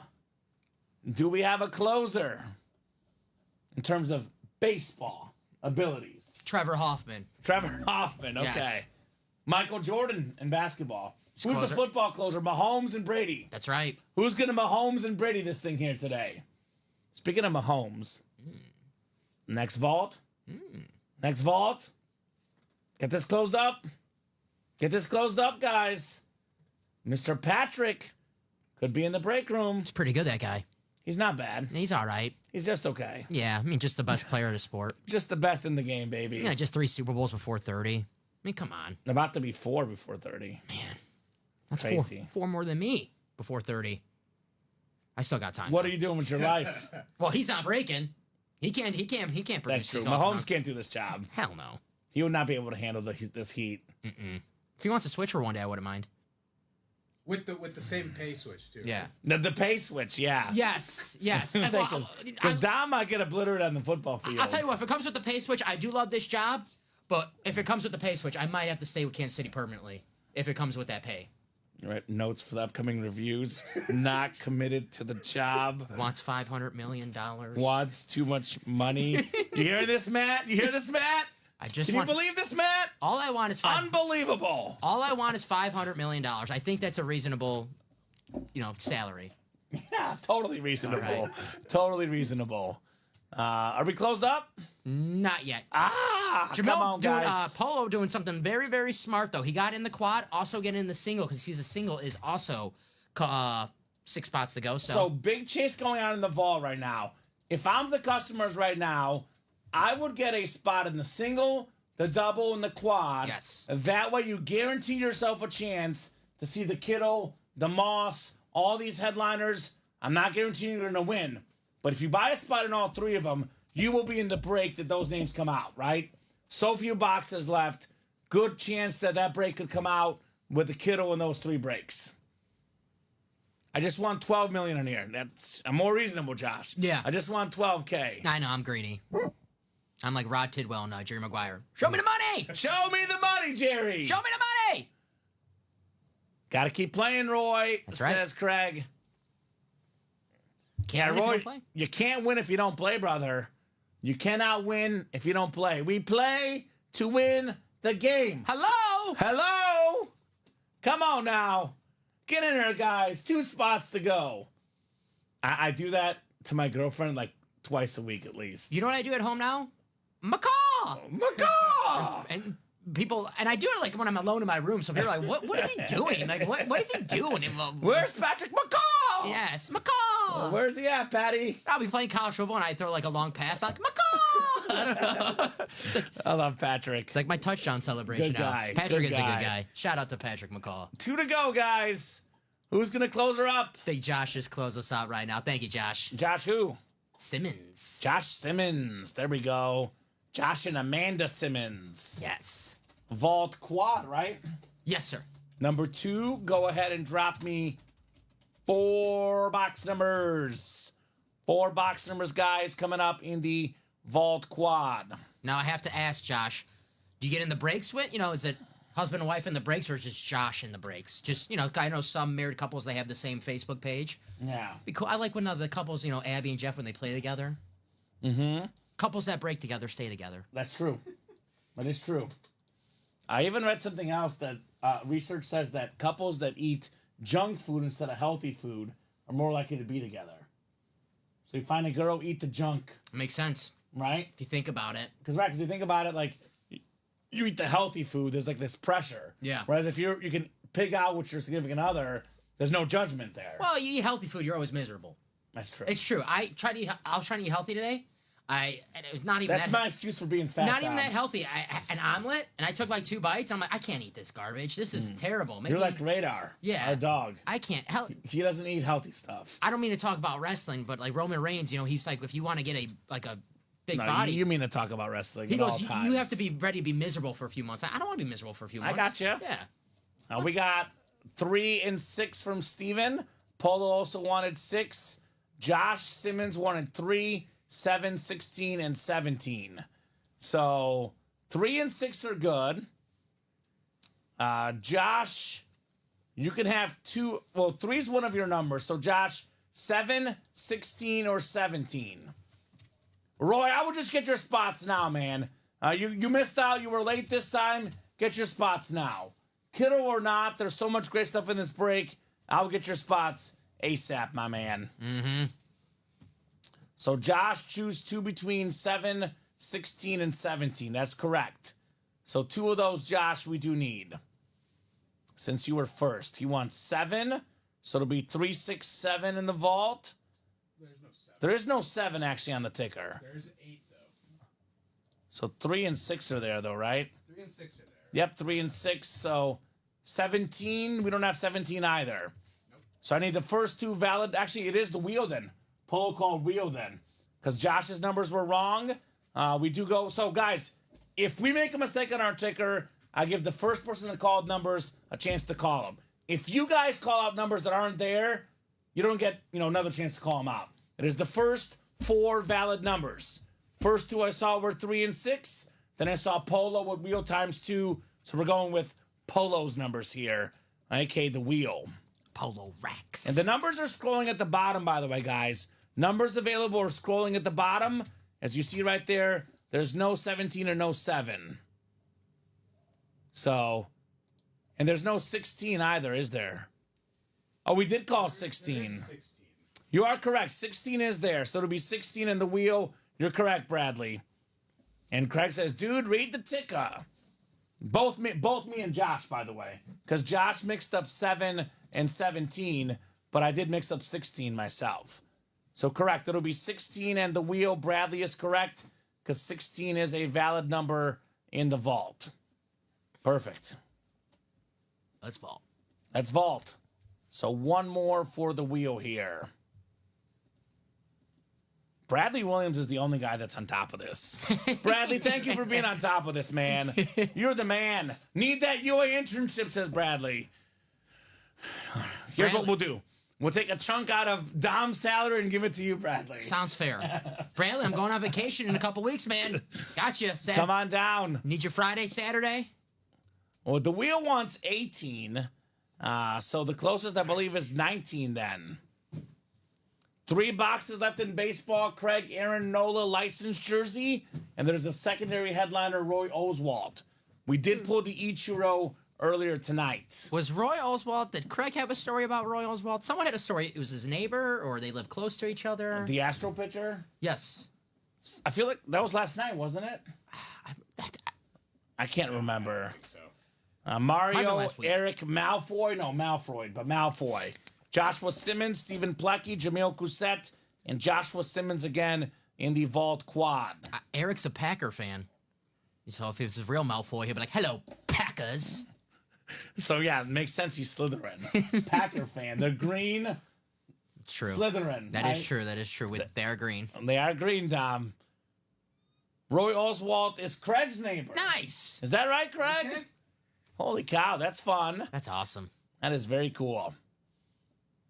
Do we have a closer in terms of baseball abilities? Trevor Hoffman. Trevor Hoffman, okay. Yes. Michael Jordan in basketball. Who's closer. the football closer? Mahomes and Brady. That's right. Who's going to Mahomes and Brady this thing here today? Speaking of Mahomes, next vault. Next vault. Get this closed up. Get this closed up, guys. Mr. Patrick could be in the break room. He's pretty good, that guy. He's not bad. He's all right. He's just okay. Yeah, I mean, just the best player in the sport. Just the best in the game, baby. Yeah, just 3 Super Bowls before 30. I mean, come on. About to be 4 before 30. Man, that's Crazy. four more than me before 30. I still got time. What are you doing with your life? Well, he's not breaking. He can't produce That's true. these off and Mahomes on. can't do this job. Hell no. He would not be able to handle this heat. If he wants to switch for one day, I wouldn't mind. With the same pay switch too. Yeah. The pay switch, yeah. Yes. Because Dom might get obliterated on the football field. I'll tell you what, if it comes with the pay switch, I do love this job. But if it comes with the pay switch, I might have to stay with Kansas City permanently if it comes with that pay. Right, notes for the upcoming reviews. Not committed to the job. Wants $500 million. Wants too much money. You hear this, Matt? You hear this, Matt? I just Can want. you believe this, Matt? All I want is Unbelievable. All I want is $500 million. I think that's a reasonable, salary. Yeah, totally reasonable. All right. Totally reasonable. Are we closed up? Not yet. Come on, guys. Polo doing something very, very smart, though. He got in the quad, also getting in the single, because the single is also 6 spots to go. So big chase going on in the vault right now. If I'm the customers right now, I would get a spot in the single, the double, and the quad. Yes. That way you guarantee yourself a chance to see the Kittle, the Moss, all these headliners. I'm not guaranteeing you're going to win. But if you buy a spot in all 3 of them, you will be in the break that those names come out, right? So few boxes left. Good chance that break could come out with the Kittle in those 3 breaks. I just want $12 million in here. I'm more reasonable, Josh. Yeah. I just want $12K. I know, I'm greedy. I'm like Rod Tidwell and Jerry Maguire. Show me the money! Show me the money, Jerry. Show me the money! Got to keep playing, Roy. That's right. Says Craig. Can't win if you Roy, don't play. you can't win if you don't play, brother. You cannot win if you don't play. We play to win the game. Hello! Hello? Come on now. Get in here, guys. 2 spots to go. I do that to my girlfriend like twice a week at least. You know what I do at home now? Macaw! Macaw! And people, and I do it like when I'm alone in my room, so people are like, what is he doing? Like, what is he doing? Where's Patrick Macaw? Yes, Macaw! Well, where's he at, Patty? I'll be playing college football and I throw like a long pass, like, Macaw! I don't know. I love Patrick. It's like my touchdown celebration Good now. guy. Patrick Good is guy. a good guy. Shout out to Patrick McCall. 2 to go, guys. Who's going to close her up? I think Josh just closed us out right now. Thank you, Josh. Josh who? Simmons. Josh Simmons. There we go. Josh and Amanda Simmons. Yes. Vault quad, right? Yes, sir. Number 2, go ahead and drop me 4 box numbers. 4 box numbers, guys, coming up in the Vault quad. Now I have to ask Josh, do you get in the breaks with, is it husband and wife in the breaks or is just Josh in the breaks? Just, I know some married couples, they have the same Facebook page. Yeah. Because I like when the couples, Abby and Jeff, when they play together. Mm-hmm. Couples that break together stay together. That's true. That is true. I even read something else that research says that couples that eat junk food instead of healthy food are more likely to be together. So you find a girl, eat the junk. Makes sense. Right? If you think about it. Because you think about it, like, you eat the healthy food, there's like this pressure. Yeah. Whereas if you can pig out with your significant other, there's no judgment there. Well, you eat healthy food, you're always miserable. That's true. It's true. I was trying to eat healthy today. And it was not even That's my excuse for being fat. Not even that healthy. An omelet, and I took like 2 bites. I'm like, I can't eat this garbage. This is terrible. Maybe, You're like Radar. Yeah. Our dog. I can't. He doesn't eat healthy stuff. I don't mean to talk about wrestling, but like Roman Reigns, he's like, if you want to get a big No, body. you mean to talk about wrestling? He at goes, all you times. have to be ready to be miserable for a few months. I don't want to be miserable for a few months. got you. Yeah. We got 3 and 6 from Steven. Polo also wanted 6. Josh Simmons wanted 3, 7, 16, and 17. So 3 and 6 are good. Josh, you can have 2. Well, 3 is one of your numbers. So Josh, 7, 16, or 17. Roy, I would just get your spots now, man. You missed out. You were late this time. Get your spots now. Kiddo or not, there's so much great stuff in this break. I'll get your spots ASAP, my man. Mm-hmm. So Josh, choose 2 between 7, 16, and 17. That's correct. So 2 of those, Josh, we do need. Since you were first. He wants 7. So it'll be 3, 6, 7 in the vault. There's no 7. There is no 7 actually on the ticker. There's 8 though. So 3 and 6 are there though, right? 3 and 6 are there. Yep, 3 and 6. So 17. We don't have 17 either. Nope. So I need the first 2 valid. Actually, it is the wheel then. Polo called wheel then. Because Josh's numbers were wrong. We do go. So guys, if we make a mistake on our ticker, I give the first person that called numbers a chance to call them. If you guys call out numbers that aren't there, you don't get, another chance to call them out. It is the first 4 valid numbers. First 2 I saw were 3 and 6. Then I saw Polo with wheel times 2. So we're going with Polo's numbers here, aka the wheel. Polo Rex. And the numbers are scrolling at the bottom, by the way, guys. Numbers available are scrolling at the bottom. As you see right there, there's no 17 or no 7. So, and there's no 16 either, is there? Oh, we did call 16. 16. You are correct. 16 is there. So it'll be 16 in the wheel. You're correct, Bradley. And Craig says, dude, read the ticker. Both me and Josh, by the way. Because Josh mixed up 7 and 17, but I did mix up 16 myself. So correct. It'll be 16 and the wheel. Bradley is correct because 16 is a valid number in the vault. Perfect. Let's vault. Let's vault. So 1 more for the wheel here. Bradley Williams is the only guy that's on top of this. Bradley, thank you for being on top of this, man. You're the man. Need that UA internship, says Bradley. Here's what we'll do. We'll take a chunk out of Dom's salary and give it to you, Bradley. Sounds fair. Bradley, I'm going on vacation in a couple weeks, man. Gotcha. Come on down. Need your Friday, Saturday? Well, the wheel wants 18. So the closest, I believe, is 19 then. 3 boxes left in baseball. Craig Aaron Nola licensed jersey. And there's a secondary headliner, Roy Oswalt. We did pull the Ichiro earlier tonight. Was Roy Oswalt, did Craig have a story about Roy Oswalt? Someone had a story. It was his neighbor or they live close to each other. The Astro pitcher? Yes. I feel like that was last night, wasn't it? I can't remember. I think so. Might have been Mario, last week. Eric Malfoy. No, Malfoy, but Malfoy. Joshua Simmons, Stephen Plecky, Jamil Cousette, and Joshua Simmons again in the Vault Quad. Eric's a Packer fan. So if it was a real Malfoy, he'd be like, hello, Packers. So yeah, it makes sense he's Slytherin. Packer fan. They're green. It's true. Slytherin. That is true. That is true. They're green. They are green, Dom. Roy Oswalt is Craig's neighbor. Nice. Is that right, Craig? Okay. Holy cow, that's fun. That's awesome. That is very cool.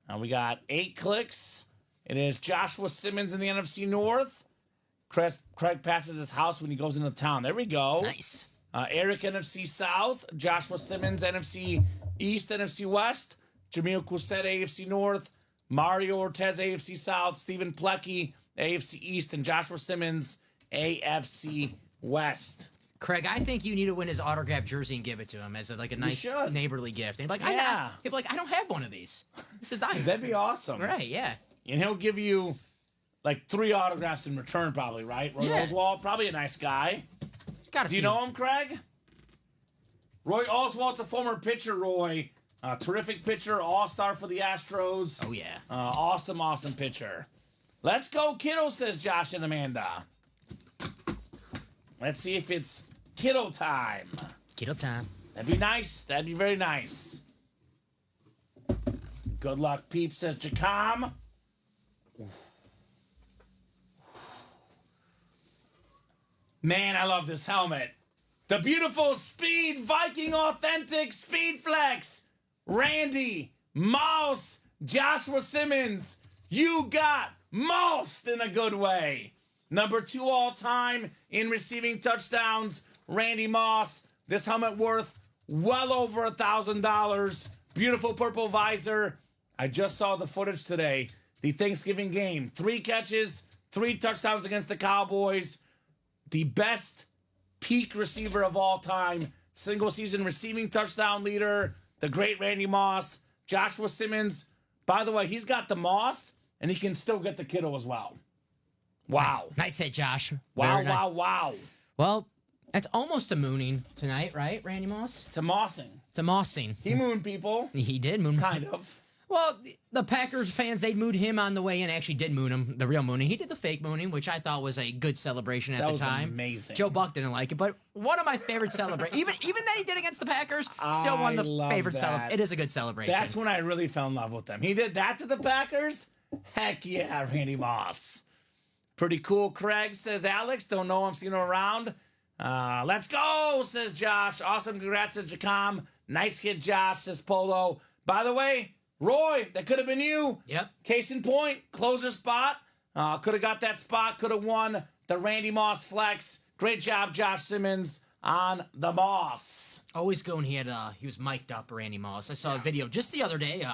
Now we got 8 clicks. It is Joshua Simmons in the NFC North. Craig passes his house when he goes into town. There we go. Nice. Eric, NFC South. Joshua Simmons, NFC East, NFC West. Jamil Cousette, AFC North. Mario Ortez, AFC South. Stephen Plecky, AFC East. And Joshua Simmons, AFC West. Craig, I think you need to win his autographed jersey and give it to him as a nice should. neighborly gift. And he'd be like, Yeah. he'd be like, I don't have one of these. This is nice. That'd be awesome. Right, yeah. And he'll give you like 3 autographs in return, probably, right? Roy Yeah. Oswalt, probably a nice guy. Got a Do you few. know him, Craig? Roy Oswalt's a former pitcher, Roy. Terrific pitcher, all-star for the Astros. Oh, yeah. Awesome, awesome pitcher. Let's go, kiddo, says Josh and Amanda. Let's see if it's kiddo time. Kiddo time. That'd be nice. That'd be very nice. Good luck, Peep, says Jacom. Man, I love this helmet. The beautiful Speed Viking Authentic Speed Flex. Randy Moss, Joshua Simmons. You got mossed in a good way. Number 2 all time in receiving touchdowns, Randy Moss. This helmet worth well over $1,000. Beautiful purple visor. I just saw the footage today. The Thanksgiving game. 3 catches, 3 touchdowns against the Cowboys. The best peak receiver of all time. Single season receiving touchdown leader. The great Randy Moss. Joshua Simmons. By the way, he's got the Moss, and he can still get the Kittle as well. Wow. Nice hit, Josh. Wow, Very nice. wow. Well, that's almost a mooning tonight, right, Randy Moss? It's a mossing. It's a mossing. He mooned people. He did moon. Kind of. Well, the Packers fans, they mooned him on the way in. Actually did moon him, the real mooning. He did the fake mooning, which I thought was a good celebration at That the was time. amazing. Joe Buck didn't like it, but one of my favorite celebrations. even that he did against the Packers, still one of I the love favorite that. celebrations. It is a good celebration. That's when I really fell in love with them. He did that to the Packers? Heck yeah, Randy Moss. Pretty cool, Craig, says Alex. Don't know him, seen him around. Let's go, says Josh. Awesome, congrats, says Jacom. Nice hit, Josh, says Polo. By the way, Roy, that could have been you. Yep. Case in point, closer spot. Could have got that spot, could have won the Randy Moss flex. Great job, Josh Simmons, on the Moss. Always going. He was mic'd up, Randy Moss. I saw a video just the other day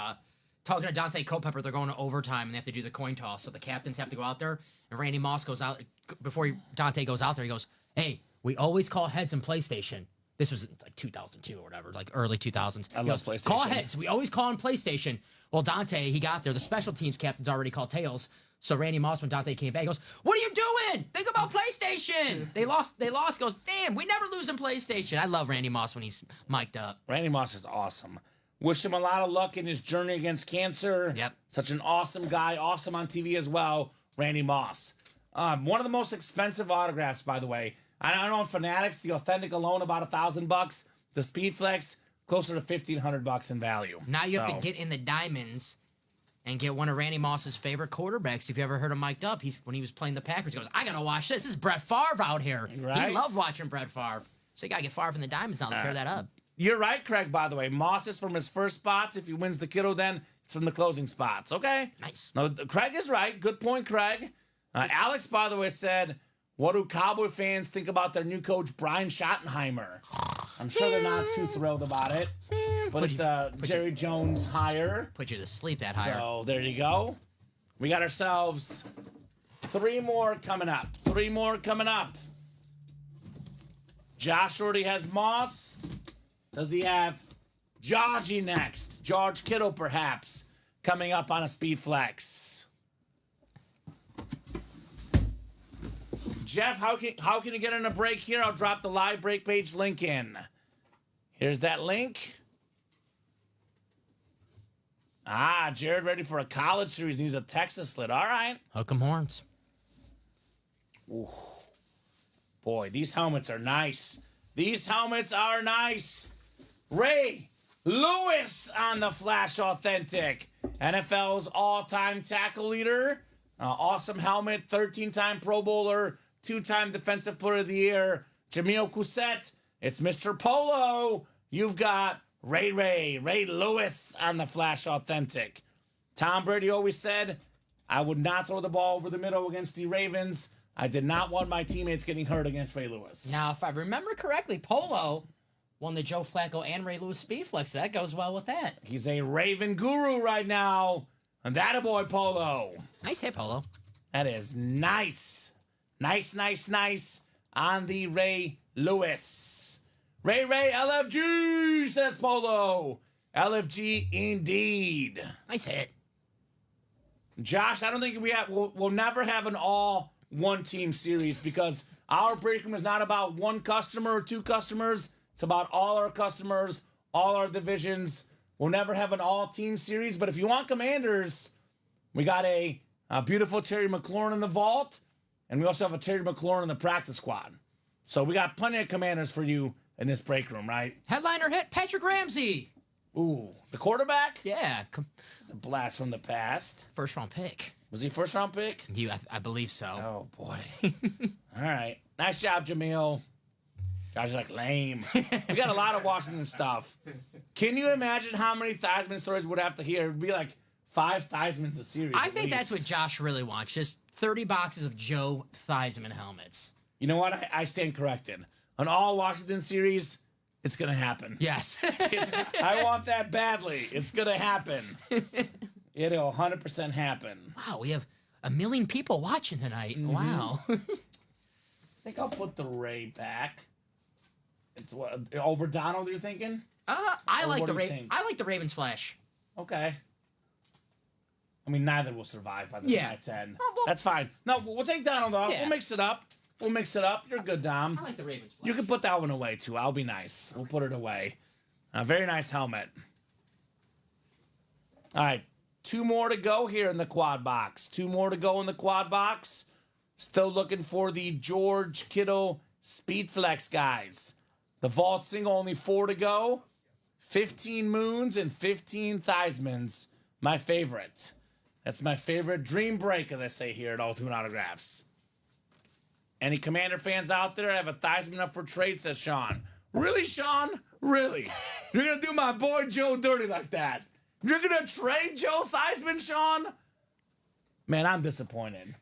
talking to Dante Culpepper. They're going to overtime and they have to do the coin toss, so the captains have to go out there. And Randy Moss goes out before Dante goes out there. He goes, "Hey, we always call heads in PlayStation." This was like 2002 or whatever, like early 2000s. I love PlayStation. Call heads. We always call him PlayStation. Well, Dante, he got there. The special teams captains already called tails. So Randy Moss, when Dante came back, he goes, "What are you doing? Think about PlayStation." They lost. He goes, "Damn, we never lose in PlayStation." I love Randy Moss when he's mic'd up. Randy Moss is awesome. Wish him a lot of luck in his journey against cancer. Yep. Such an awesome guy. Awesome on TV as well. Randy Moss. One of the most expensive autographs, by the way. I don't know, Fanatics, the authentic alone, about $1,000. The Speed Flex, closer to $1,500 in value. Now you have to get in the diamonds and get one of Randy Moss's favorite quarterbacks. If you ever heard him mic'd up, when he was playing the Packers, he goes, "I gotta watch this. This is Brett Favre out here." Right. He loved watching Brett Favre. So you gotta get Favre in the diamonds now to pair that up. You're right, Craig, by the way. Moss is from his first spots. If he wins the Kittle, then it's from the closing spots. Okay? Nice. No, Craig is right. Good point, Craig. Alex, by the way, said, "What do Cowboy fans think about their new coach, Brian Schottenheimer?" I'm sure they're not too thrilled about it. But it's Jerry Jones hire. Put you to sleep that higher. So there you go. We got ourselves 3 more coming up. 3 more coming up. Josh already has Moss. Does he have Georgie next? George Kittle, perhaps, coming up on a Speed Flex. Jeff, how can you get in a break here? I'll drop the live break page link in. Here's that link. Jared ready for a college series. Needs a Texas slit. All right. Hook 'em horns. Ooh. Boy, these helmets are nice. These helmets are nice. Ray Lewis on the Flash Authentic. NFL's all-time tackle leader. Awesome helmet. 13-time Pro Bowler. 2-time Defensive Player of the Year. Jamil Cousset. It's Mr. Polo. You've got Ray Lewis on the Flash Authentic. Tom Brady always said, "I would not throw the ball over the middle against the Ravens. I did not want my teammates getting hurt against Ray Lewis." Now, if I remember correctly, Polo won the Joe Flacco and Ray Lewis Speed Flex. That goes well with that. He's a Raven guru right now. And that a boy, Polo. Nice hit, Polo. That is nice. Nice on the Ray Lewis. Ray LFG, says Polo. LFG indeed. Nice hit. Josh, I don't think we'll never have an all one team series because our break room is not about one customer or 2 customers. It's about all our customers, all our divisions. We'll never have an all team series, but if you want Commanders, we got a beautiful Terry McLaurin in the vault, and we also have a Terry McLaurin in the practice squad. So we got plenty of Commanders for you in this break room, right? Headliner hit, Patrick Ramsey. Ooh, the quarterback? Yeah. It's a blast from the past. First round pick. Was he first round pick? I believe so. Oh, boy. All right. Nice job, Jamil. Josh is like, lame. We got a lot of Washington stuff. Can you imagine how many Theismann stories we'd have to hear? It'd be like 5 Theismanns a series. I think that's what Josh really wants. Just 30 boxes of Joe Theismann helmets. You know what? I stand corrected. On all Washington series, it's going to happen. Yes. I want that badly. It's going to happen. It'll 100% happen. Wow, we have 1 million people watching tonight. Wow. I think I'll put the Ray back. It's what over Donald, you're thinking? I Or like what the do you think? I like the Ravens flash. Okay. I mean, neither will survive by the night's end. Well, That's fine. No, we'll take Donald off. Yeah. We'll mix it up. You're good, Dom. I like the Ravens flash. You can put that one away, too. I'll be nice. We'll put it away. A very nice helmet. All right. 2 more to go here in the quad box. 2 more to go in the quad box. Still looking for the George Kittle Speed Flex guys. The vault single, only 4 to go. 15 Moons and 15 Theismanns. My favorite. That's my favorite dream break, as I say here at Ultimate Autographs. Any Commander fans out there? I have a Theismann up for trade, says Sean. Really, Sean? Really? You're going to do my boy Joe dirty like that? You're going to trade Joe Theismann, Sean? Man, I'm disappointed.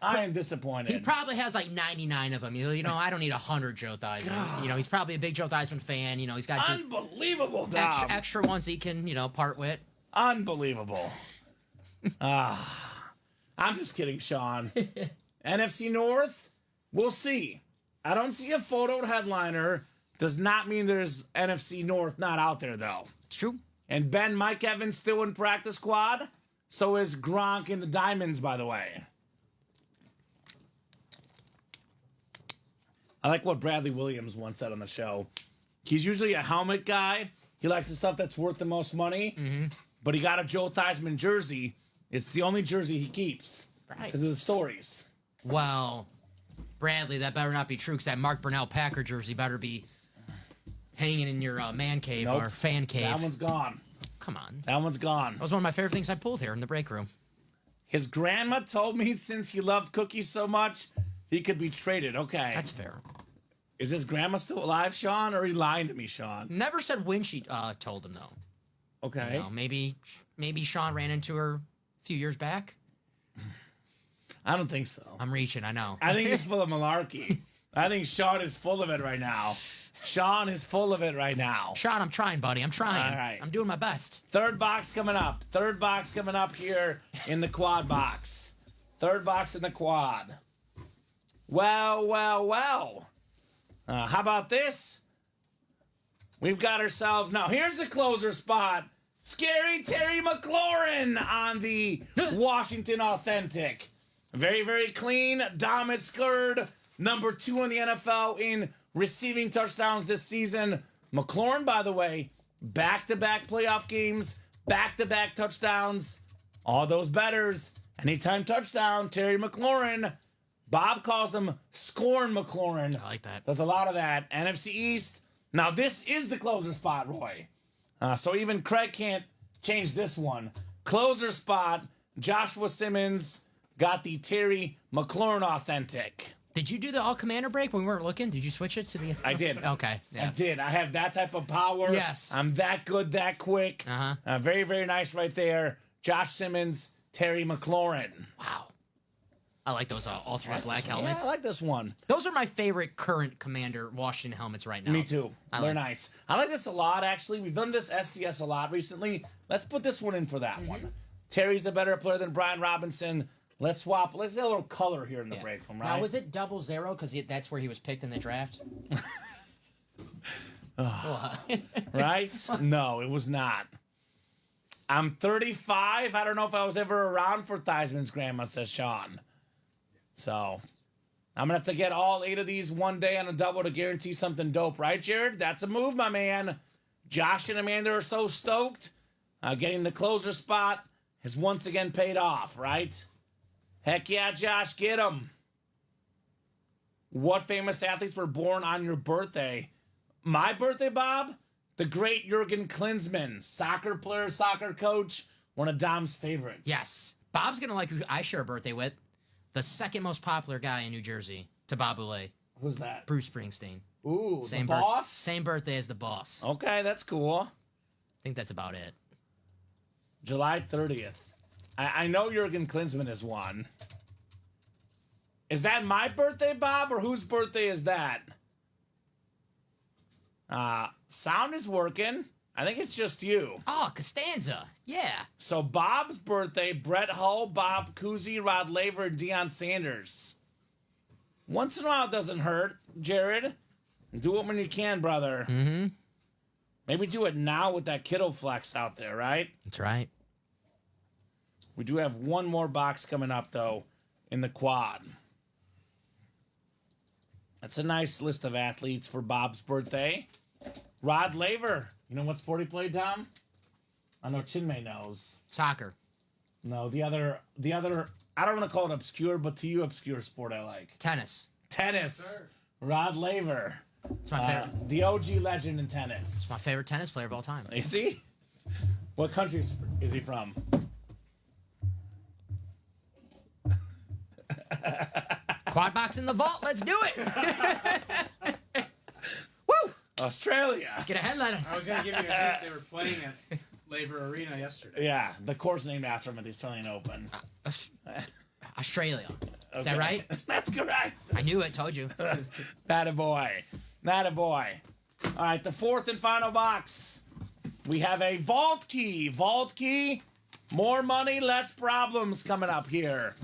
I am disappointed. He probably has like 99 of them. You know, I don't need 100 Joe Theismann. God. You know, he's probably a big Joe Theismann fan. You know, he's got Unbelievable, Dom. extra ones he can, part with. Unbelievable. I'm just kidding, Sean. NFC North, we'll see. I don't see a photo headliner. Does not mean there's NFC North not out there, though. It's true. And Mike Evans still in practice squad. So is Gronk and the Diamonds, by the way. I like what Bradley Williams once said on the show. He's usually a helmet guy. He likes the stuff that's worth the most money. Mm-hmm. But he got a Joe Theismann jersey. It's the only jersey he keeps. Right. Because of the stories. Well, Bradley, that better not be true because that Mark Brunell Packer jersey better be hanging in your man cave Nope. or fan cave. That one's gone. Come on. That one's gone. That was one of my favorite things I pulled here in the break room. His grandma told me since he loved cookies so much, he could be traded. Okay. That's fair. Is his grandma still alive, Sean, or are you lying to me, Sean? Never said when she told him, though. Okay. You know, maybe Sean ran into her a few years back. I don't think so. I'm reaching, I know. I think he's full of malarkey. I think Sean is full of it right now. Sean is full of it right now. Sean, I'm trying, buddy. I'm trying. All right. I'm doing my best. Third box coming up. Third box coming up here in the quad box. Third box in the quad. Well. How about this? We've got ourselves... Now, here's the closer spot. Scary Terry McLaurin on the Washington Authentic. Very, very clean. Dom is scored. Number 2 in the NFL in receiving touchdowns this season. McLaurin, by the way, back-to-back playoff games, back-to-back touchdowns. All those bettors. Anytime touchdown, Terry McLaurin. Bob calls him Scorn McLaurin. I like that. There's a lot of that. NFC East. Now, this is the closer spot, Roy. So even Craig can't change this one. Closer spot, Joshua Simmons got the Terry McLaurin Authentic. Did you do the all-commander break when we weren't looking? Did you switch it to the... I did. Okay. Yeah. I did. I have that type of power. Yes. I'm that good, that quick. Uh-huh. Very, very nice right there. Josh Simmons, Terry McLaurin. Wow. I like those alternate black helmets. Yeah, I like this one. Those are my favorite current Commander Washington helmets right now. Me too. They're like nice. I like this a lot, actually. We've done this SDS a lot recently. Let's put this one in for that one. Terry's a better player than Brian Robinson. Let's swap. Let's get a little color here in the break room, right? Now, was it 00 because that's where he was picked in the draft? Right? No, it was not. I'm 35. I don't know if I was ever around for Theismann's grandma, says Sean. So, I'm going to have to get all 8 of these one day on a double to guarantee something dope. Right, Jared? That's a move, my man. Josh and Amanda are so stoked. Getting the closer spot has once again paid off, right? Heck yeah, Josh, get him. What famous athletes were born on your birthday? My birthday, Bob? The great Jurgen Klinsmann, soccer player, soccer coach, one of Dom's favorites. Yes. Bob's going to like who I share a birthday with. The second most popular guy in New Jersey to Bob Boulay. Who's that? Bruce Springsteen. Ooh, Same the boss? Same birthday as the boss. I Okay, that's cool. think that's about it. July 30th. I know Jurgen Klinsmann is one. Is that my birthday, Bob, or whose birthday is that? Sound is working. I think it's just you. Oh, Costanza. Yeah. So Bob's birthday, Brett Hull, Bob Cousy, Rod Laver, and Deion Sanders. Once in a while it doesn't hurt, Jared. Do it when you can, brother. Mm-hmm. Maybe do it now with that Kittle flex out there, right? That's right. We do have one more box coming up, though, in the quad. That's a nice list of athletes for Bob's birthday. Rod Laver. You know what sport he played, Tom? I know Chinmay knows. Soccer. No, the other, I don't want to call it obscure, but to you, obscure sport I like. Tennis. Tennis. Rod Laver. It's my favorite. The OG legend in tennis. It's my favorite tennis player of all time. Is he? What country is he from? Quad box in the vault. Let's do it. Woo! Australia. Let's get a headline. I was gonna give you a hint. They were playing at Laver Arena yesterday. Yeah, the course named after him at the Australian Open. Australia. Is Okay. that right? That's correct. I knew it. Told you. That a boy. That a boy. All right, the fourth and final box. We have a vault key. Vault key. More money, less problems coming up here.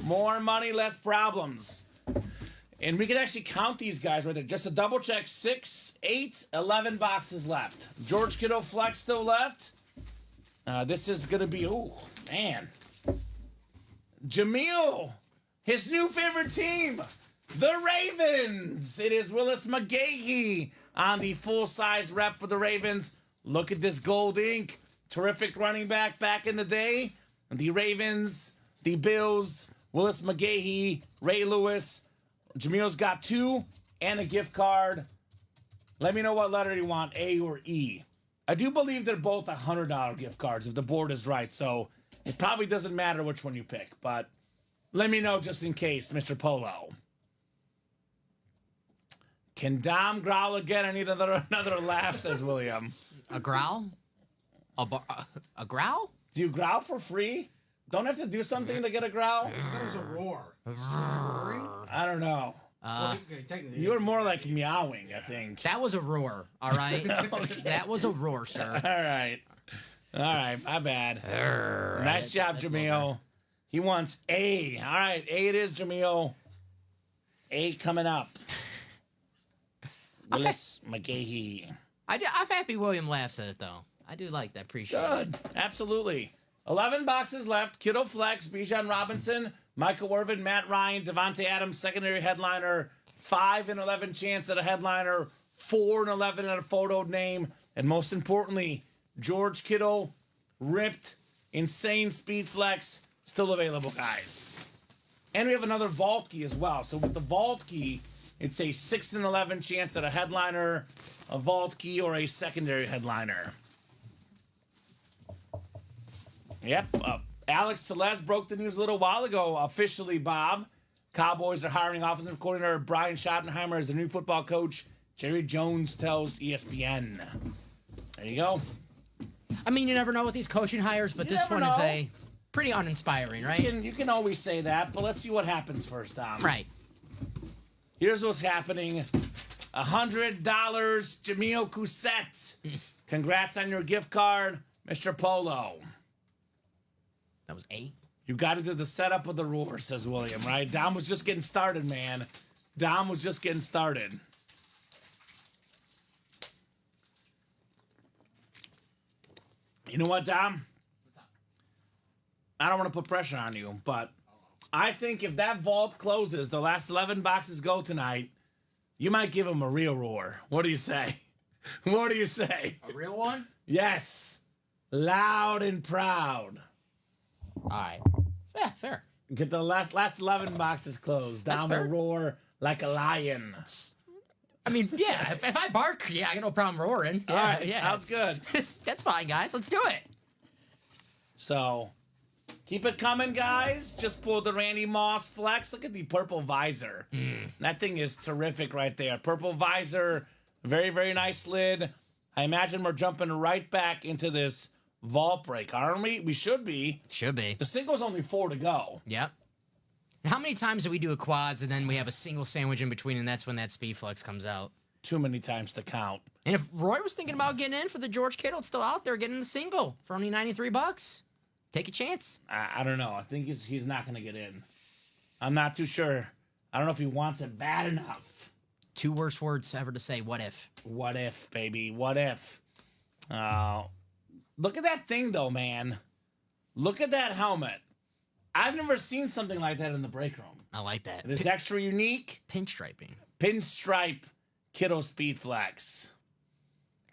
More money, less problems. And we can actually count these guys right there. Just to double check, 6, 8, 11 boxes left. George Kittle flex still left. This is going to be, oh, man. Jameel, his new favorite team, the Ravens. It is Willis McGahee on the full-size rep for the Ravens. Look at this gold ink. Terrific running back in the day. The Ravens, the Bills, Willis McGahee, Ray Lewis. Jameel's got 2 and a gift card. Let me know what letter you want, A or E. I do believe they're both $100 gift cards if the board is right, so it probably doesn't matter which one you pick, but let me know just in case, Mr. Polo. Can Dom growl again? I need another laugh, says William. A growl? A growl? Do you growl for free? Don't have to do something to get a growl? That was a roar. I don't know. Technically, You were more like meowing, I think. That was a roar. All right. That was a roar, sir. All right. All right, my bad. Nice job, Jameel. He wants A. All right, A it is, Jameel. A coming up. Willis McGahee. I'm happy William laughs at it, though. I do like that. Appreciate it. Good. Absolutely. 11 boxes left. Kittle Flex, Bijan Robinson, Michael Irvin, Matt Ryan, Devontae Adams, secondary headliner, 5 and 11 chance at a headliner, 4 and 11 at a photo name, and most importantly, George Kittle, ripped, insane speed flex, still available, guys. And we have another vault key as well. So with the vault key, it's a 6 and 11 chance at a headliner, a vault key, or a secondary headliner. Yep. Alex Teles broke the news a little while ago, officially, Bob. Cowboys are hiring offensive coordinator Brian Schottenheimer as the new football coach. Jerry Jones tells ESPN. There you go. I mean, you never know with these coaching hires, but You this never one is know. a pretty uninspiring, right? You can always say that, but let's see what happens first, Dom. Right. Here's what's happening. $100, Jameel Cousette. Congrats on your gift card, Mr. Polo. That was 8. You got into the setup of the roar, says William, right? Dom was just getting started, man. Dom was just getting started. You know what, Dom? I don't want to put pressure on you, but I think if that vault closes, the last 11 boxes go tonight, you might give him a real roar. What do you say? What do you say? A real one? Yes. Loud and proud. All right. Yeah, fair. Get the last 11 boxes closed. That's Down the fair. roar like a lion. I mean, yeah, if I bark, yeah, I got no problem roaring. Yeah, All right, yeah. sounds good. That's fine, guys. Let's do it. So, Keep it coming, guys. Just pulled the Randy Moss flex. Look at the purple visor. That thing is terrific right there. Purple visor, very, very nice lid. I imagine we're jumping right back into this vault break, aren't we? We should be. Should be. The single's only 4 to go. Yep. How many times do we do a quads and then we have a single sandwich in between, and that's when that speed flex comes out? Too many times to count. And if Roy was thinking about getting in for the George Kittle, it's still out there getting the single for only $93. Take a chance. I don't know. I think he's not going to get in. I'm not too sure. I don't know if he wants it bad enough. 2 worst words ever to say. What if? What if, baby? What if? Look at that thing, though, man. Look at that helmet. I've never seen something like that in the break room. I like that. It is extra unique. Pinstriping. Pinstripe Kiddo Speed Flex.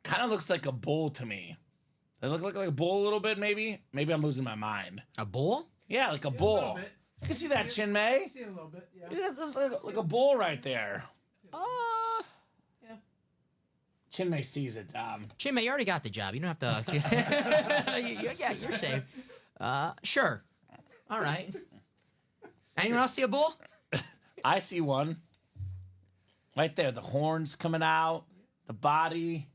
Kind of looks like a bull to me. Does it look like a bull a little bit, maybe? Maybe I'm losing my mind. A bull? Yeah, like a A bull. little bit. You can see that, Chin May. See it a little bit, yeah. It's like a bull right there. Yeah. Chin May sees it, Tom. Chinmay, you already got the job. You don't have to. Yeah, you're safe. Sure. All right. Anyone else see a bull? I see one. Right there. The horns coming out. The body.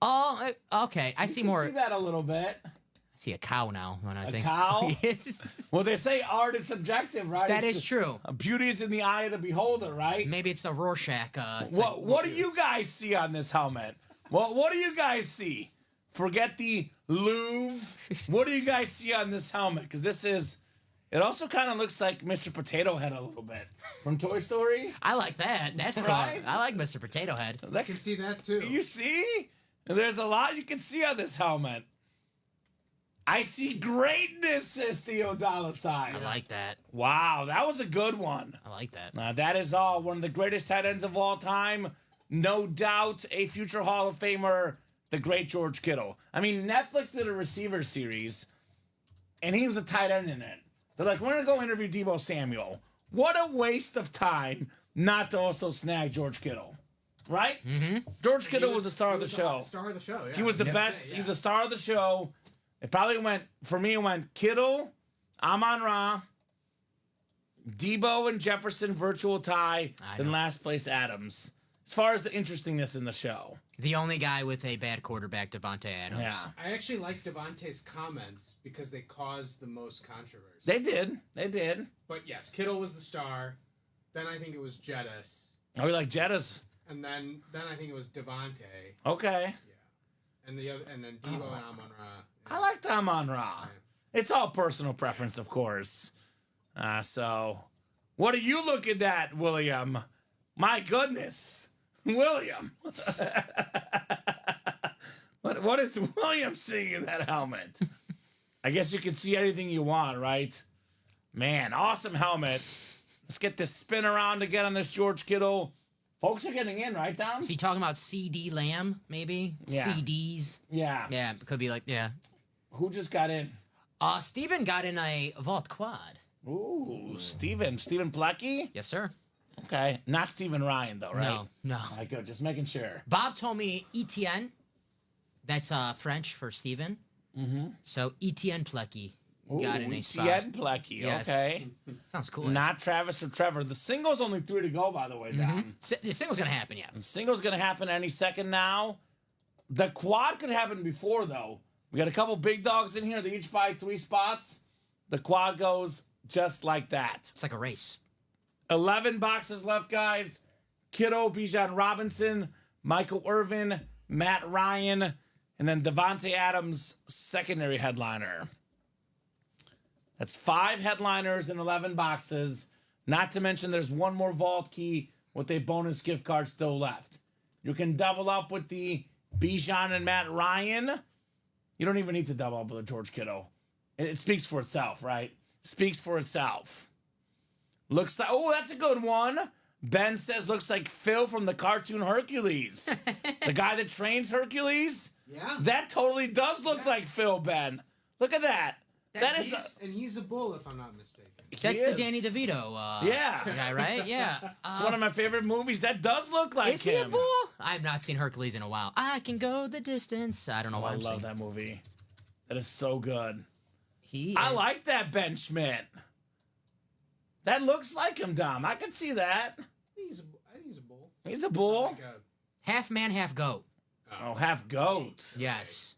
Oh, okay. I see You can more. see that a little bit. I see a cow now. When I A think cow? Well, they say art is subjective, right? That It's is true. Beauty is in the eye of the beholder, right? Maybe it's the Rorschach. What do you guys see on this helmet? What do you guys see? Forget the Louvre. What do you guys see on this helmet? Because this is... It also kind of looks like Mr. Potato Head a little bit from Toy Story. I like that. That's cool. Right? I like Mr. Potato Head. I can see that too. You see? There's a lot you can see on this helmet. I see greatness, says Theo Dollar$ign. I like that. Wow, that was a good one. I like that. That is all. One of the greatest tight ends of all time. No doubt a future Hall of Famer, the great George Kittle. I mean, Netflix did a receiver series, and he was a tight end in it. They're like, we're going to go interview Deebo Samuel. What a waste of time not to also snag George Kittle. Right? Mm-hmm. George Kittle was the star of the show. Star of the show, yeah. He was the best. Yeah. He's the star of the show. It probably went, for me, it went Kittle, Amon-Ra, Debo and Jefferson, virtual tie, then last place Adams. As far as the interestingness in the show. The only guy with a bad quarterback, Devontae Adams. Yeah. I actually like Devontae's comments because they caused the most controversy. They did. But yes, Kittle was the star. Then I think it was Jettis. Oh, you like Jettas? And then I think it was Devontae. Okay. Yeah. And then Debo and Amon-Ra. Yeah. I like Amon-Ra. It's all personal preference, of course. So, what are you looking at, William? My goodness. William. What is William seeing in that helmet? I guess you can see anything you want, right? Man, awesome helmet. Let's get this spin around again on this George Kittle. Folks are getting in, right, Dom? Is he talking about CD Lamb, maybe? Yeah. CDs? Yeah. Yeah, it could be like, yeah. Who just got in? Steven got in a vault quad. Ooh, Steven Plecky? Yes, sir. Okay. Not Steven Ryan, though, right? No. All right, good. Just making sure. Bob told me Etienne. That's French for Steven. Mm-hmm. So Etienne Plecky got in a spot. Etienne Plecky. Yes. Okay. Sounds cool. Not Travis or Trevor. The single's only 3 to go, by the way, Dom. The single's going to happen, yeah. The single's going to happen any second now. The quad could happen before, though. We got a couple big dogs in here. They each buy 3 spots. The quad goes just like that. It's like a race. 11 boxes left, guys. Kiddo, Bijan Robinson, Michael Irvin, Matt Ryan, and then Devontae Adams, secondary headliner. That's 5 headliners in 11 boxes. Not to mention there's one more vault key with a bonus gift card still left. You can double up with the Bijan and Matt Ryan. You don't even need to double up with a George Kittle. It speaks for itself, right? Speaks for itself. Looks like, oh, that's a good one. Ben says looks like Phil from the cartoon Hercules. The guy that trains Hercules? Yeah. That totally does look like Phil, Ben. Look at that. And he's a bull, if I'm not mistaken. That's He the is. Danny DeVito Yeah. guy, right? Yeah. It's one of my favorite movies. That does look like Is him. he a bull? I've not seen Hercules in a while. I can go the distance. I don't know Oh, why I I'm love saying. that movie. That is so good. I like that Benchman. That looks like him, Dom. I can see that. I think he's a bull. He's a bull. Like half man, half goat. Oh, half goat. Yes.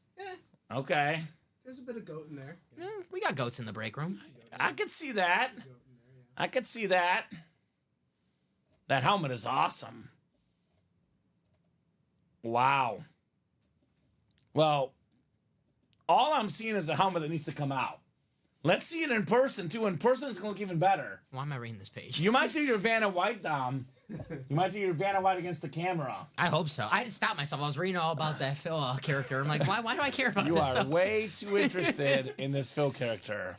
Okay. there's a bit of goat in there. Yeah, we got goats in the break room. I could see that. I could see that. That helmet is awesome. Wow. Well, all I'm seeing is a helmet that needs to come out. Let's see it in person, too. In person, it's going to look even better. Why am I reading this page? You might do your Vanna White, Dom. You might do your Vanna White against the camera. I hope so. I had to stop myself. I was reading all about that Phil character. I'm like, why do I care about You this are stuff? way too interested in this Phil character.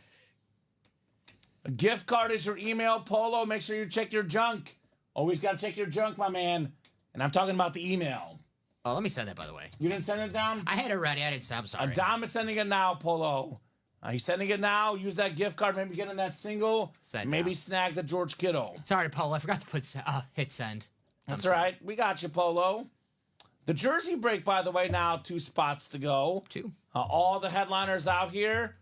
A gift card is your email, Polo. Make sure you check your junk. Always got to check your junk, my man. And I'm talking about the email. Oh, let me send that, by the way. You didn't send it, Dom? I had it ready. I didn't send. I'm sorry. Dom is sending it now, Polo. He's sending it now. Use that gift card. Maybe get in that single. Send maybe now. snag the George Kittle. Sorry, Paul. I forgot to put hit send. That's all right. We got you, Polo. The jersey break, by the way, now 2 spots to go. 2. All the headliners out here.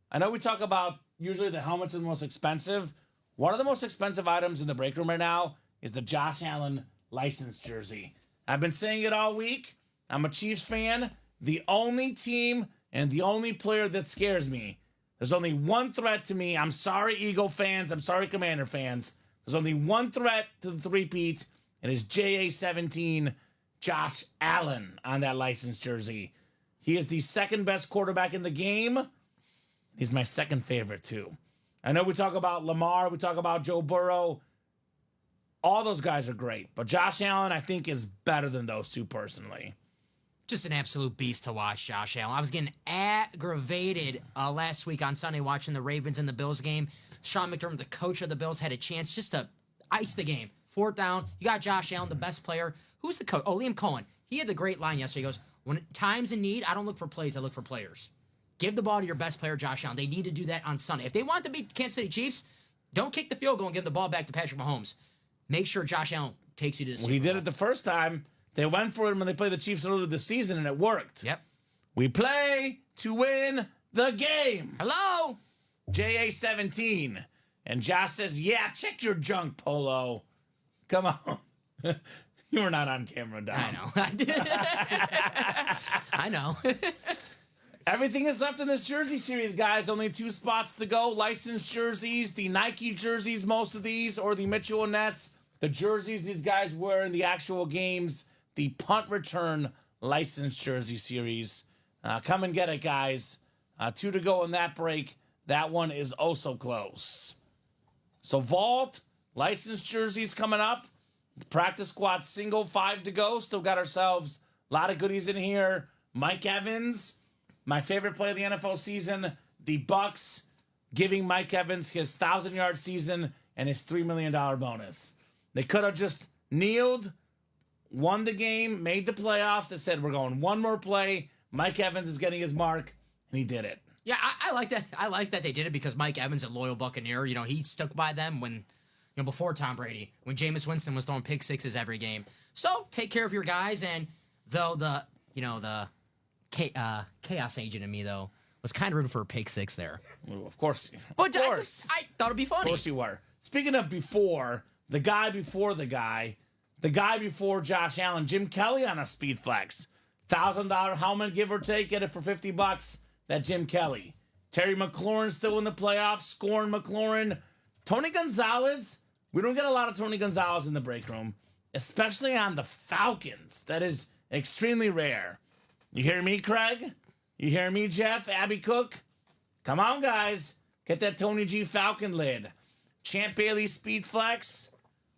I know we talk about usually the helmets are the most expensive. One of the most expensive items in the break room right now is the Josh Allen licensed jersey. I've been saying it all week. I'm a Chiefs fan. The only team and the only player that scares me. There's only one threat to me. I'm sorry, Eagle fans. I'm sorry, Commander fans. There's only one threat to the three-peat, and it's JA-17 Josh Allen on that licensed jersey. He is the second best quarterback in the game. He's my second favorite, too. I know we talk about Lamar. We talk about Joe Burrow. All those guys are great. But Josh Allen, I think, is better than those two personally. Just an absolute beast to watch, Josh Allen. I was getting aggravated last week on Sunday watching the Ravens and the Bills game. Sean McDermott, the coach of the Bills, had a chance just to ice the game. 4th down. You got Josh Allen, the best player. Who's the coach? Oh, Liam Cohen. He had the great line yesterday. He goes, when time's in need, I don't look for plays, I look for players. Give the ball to your best player, Josh Allen. They need to do that on Sunday. If they want to beat Kansas City Chiefs, don't kick the field goal and give the ball back to Patrick Mahomes. Make sure Josh Allen takes you to the Super He did Bowl. it the first time. They went for it when they played the Chiefs earlier this season, and it worked. Yep. We play to win the game. Hello? JA-17. And Josh says, yeah, check your junk, Polo. Come on. You were not on camera, Dom. I know. I know. Everything is left in this jersey series, guys. Only 2 spots to go. Licensed jerseys, the Nike jerseys, most of these, or the Mitchell & Ness. The jerseys these guys wear in the actual games. The punt return licensed jersey series. Come and get it, guys. 2 to go in that break. That one is also close. So Vault, licensed jerseys coming up. Practice squad single, 5 to go. Still got ourselves a lot of goodies in here. Mike Evans, my favorite play of the NFL season. The Bucks giving Mike Evans his 1,000-yard season and his $3 million bonus. They could have just kneeled, won the game, made the playoffs. They said, we're going one more play. Mike Evans is getting his mark, and he did it. Yeah, I like that. I like that they did it because Mike Evans, a loyal Buccaneer, he stuck by them when, before Tom Brady, when Jameis Winston was throwing pick sixes every game. So take care of your guys. And though the chaos agent in me though was kind of rooting for a pick six there. Ooh, of course. But Of course. I thought it'd be funny. Of course you were. Speaking of before, the guy before Josh Allen, Jim Kelly on a speed flex. $1,000 helmet, give or take, get it for $50. That Jim Kelly. Terry McLaurin still in the playoffs, scoring McLaurin. Tony Gonzalez. We don't get a lot of Tony Gonzalez in the break room, especially on the Falcons. That is extremely rare. You hear me, Craig? You hear me, Jeff? Abby Cook? Come on, guys. Get that Tony G Falcon lid. Champ Bailey Speed Flex.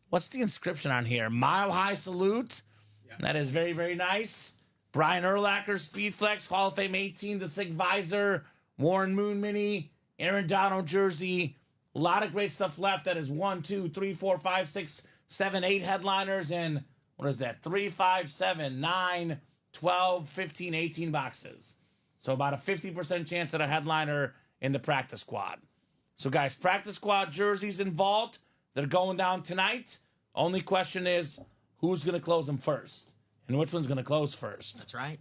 What's the inscription on here? Mile High Salute. Yeah. That is very, very nice. Brian Urlacher Speed Flex. Hall of Fame 18, the Sig Visor. Warren Moon Mini. Aaron Donald jersey. A lot of great stuff left. That is 1, 2, 3, 4, 5, 6, 7, 8 headliners. And what is that? 3, 5, 7, 9, 12, 15, 18 boxes. So about a 50% chance at a headliner in the practice squad. So guys, practice squad jerseys in Vault. They're going down tonight. Only question is, who's going to close them first? And which one's going to close first? That's right.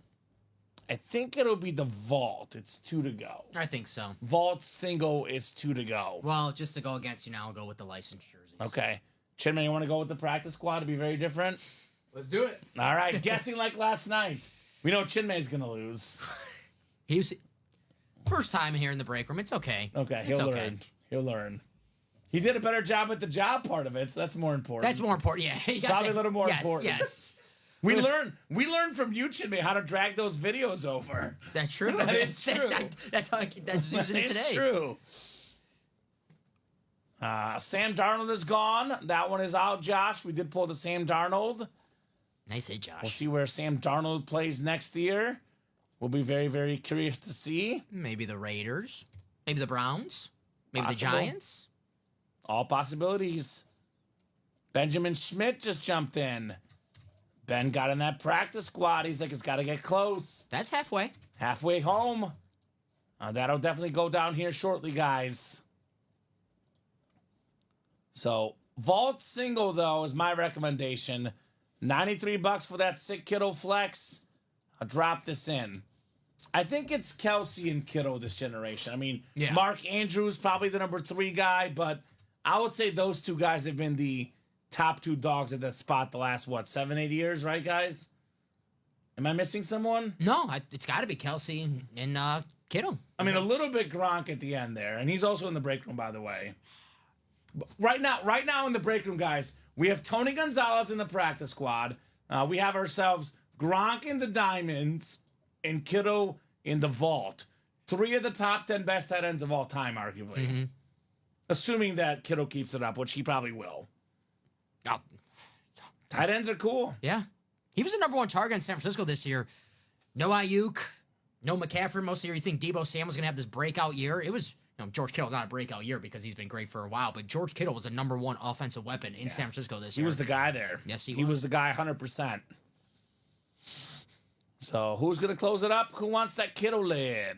I think it'll be the vault. It's 2 to go. I think so. Vault single is 2 to go. Well, just to go against you now, I'll go with the licensed jerseys. Okay. Chinman, you want to go with the practice squad to be very different? Let's do it. All right. Guessing like last night. We know Chinmay's going to lose. He was first time here in the break room. It's okay. Okay. It's He'll okay. learn. He'll learn. He did a better job at the job part of it, so that's more important. That's more important. Yeah, you got Probably that. a little more Yes, important. Yes. We learned from you, Chinmay, how to drag those videos over. That's true. That is true. That's how that's using it It's today. true. Sam Darnold is gone. That one is out, Josh. We did pull the Sam Darnold. Nice hit, Josh. We'll see where Sam Darnold plays next year. We'll be very, very curious to see. Maybe the Raiders. Maybe the Browns. Maybe Possible. the Giants. All possibilities. Benjamin Schmidt just jumped in. Ben got in that practice squad. He's like, it's got to get close. That's halfway. Halfway home. That'll definitely go down here shortly, guys. So, vault single, though, is my recommendation. $93 for that sick Kittle flex. I'll drop this in. I think it's Kelsey and Kittle this generation. I mean, Yeah. Mark Andrews probably the number 3 guy, but I would say those 2 guys have been the top 2 dogs at that spot the last, 7-8 years, right, guys? Am I missing someone? No, it's got to be Kelsey and Kittle. I mean, a little bit Gronk at the end there, and he's also in the break room, by the way. But right now in the break room, guys, we have Tony Gonzalez in the practice squad. We have ourselves Gronk in the diamonds and Kittle in the vault. 3 of the top 10 best tight ends of all time, arguably. Mm-hmm. Assuming that Kittle keeps it up, which he probably will. Oh, Tight ends are cool. yeah. He was the number 1 target in San Francisco this year. No Ayuk, no McCaffrey most of the year. You think Debo Samuel's going to have this breakout year? It was, George Kittle, not a breakout year because he's been great for a while, but George Kittle was the number 1 offensive weapon in San Francisco this He year. was the guy there. Yes, he was. He was the guy 100%. So who's going to close it up? Who wants that Kittle lid?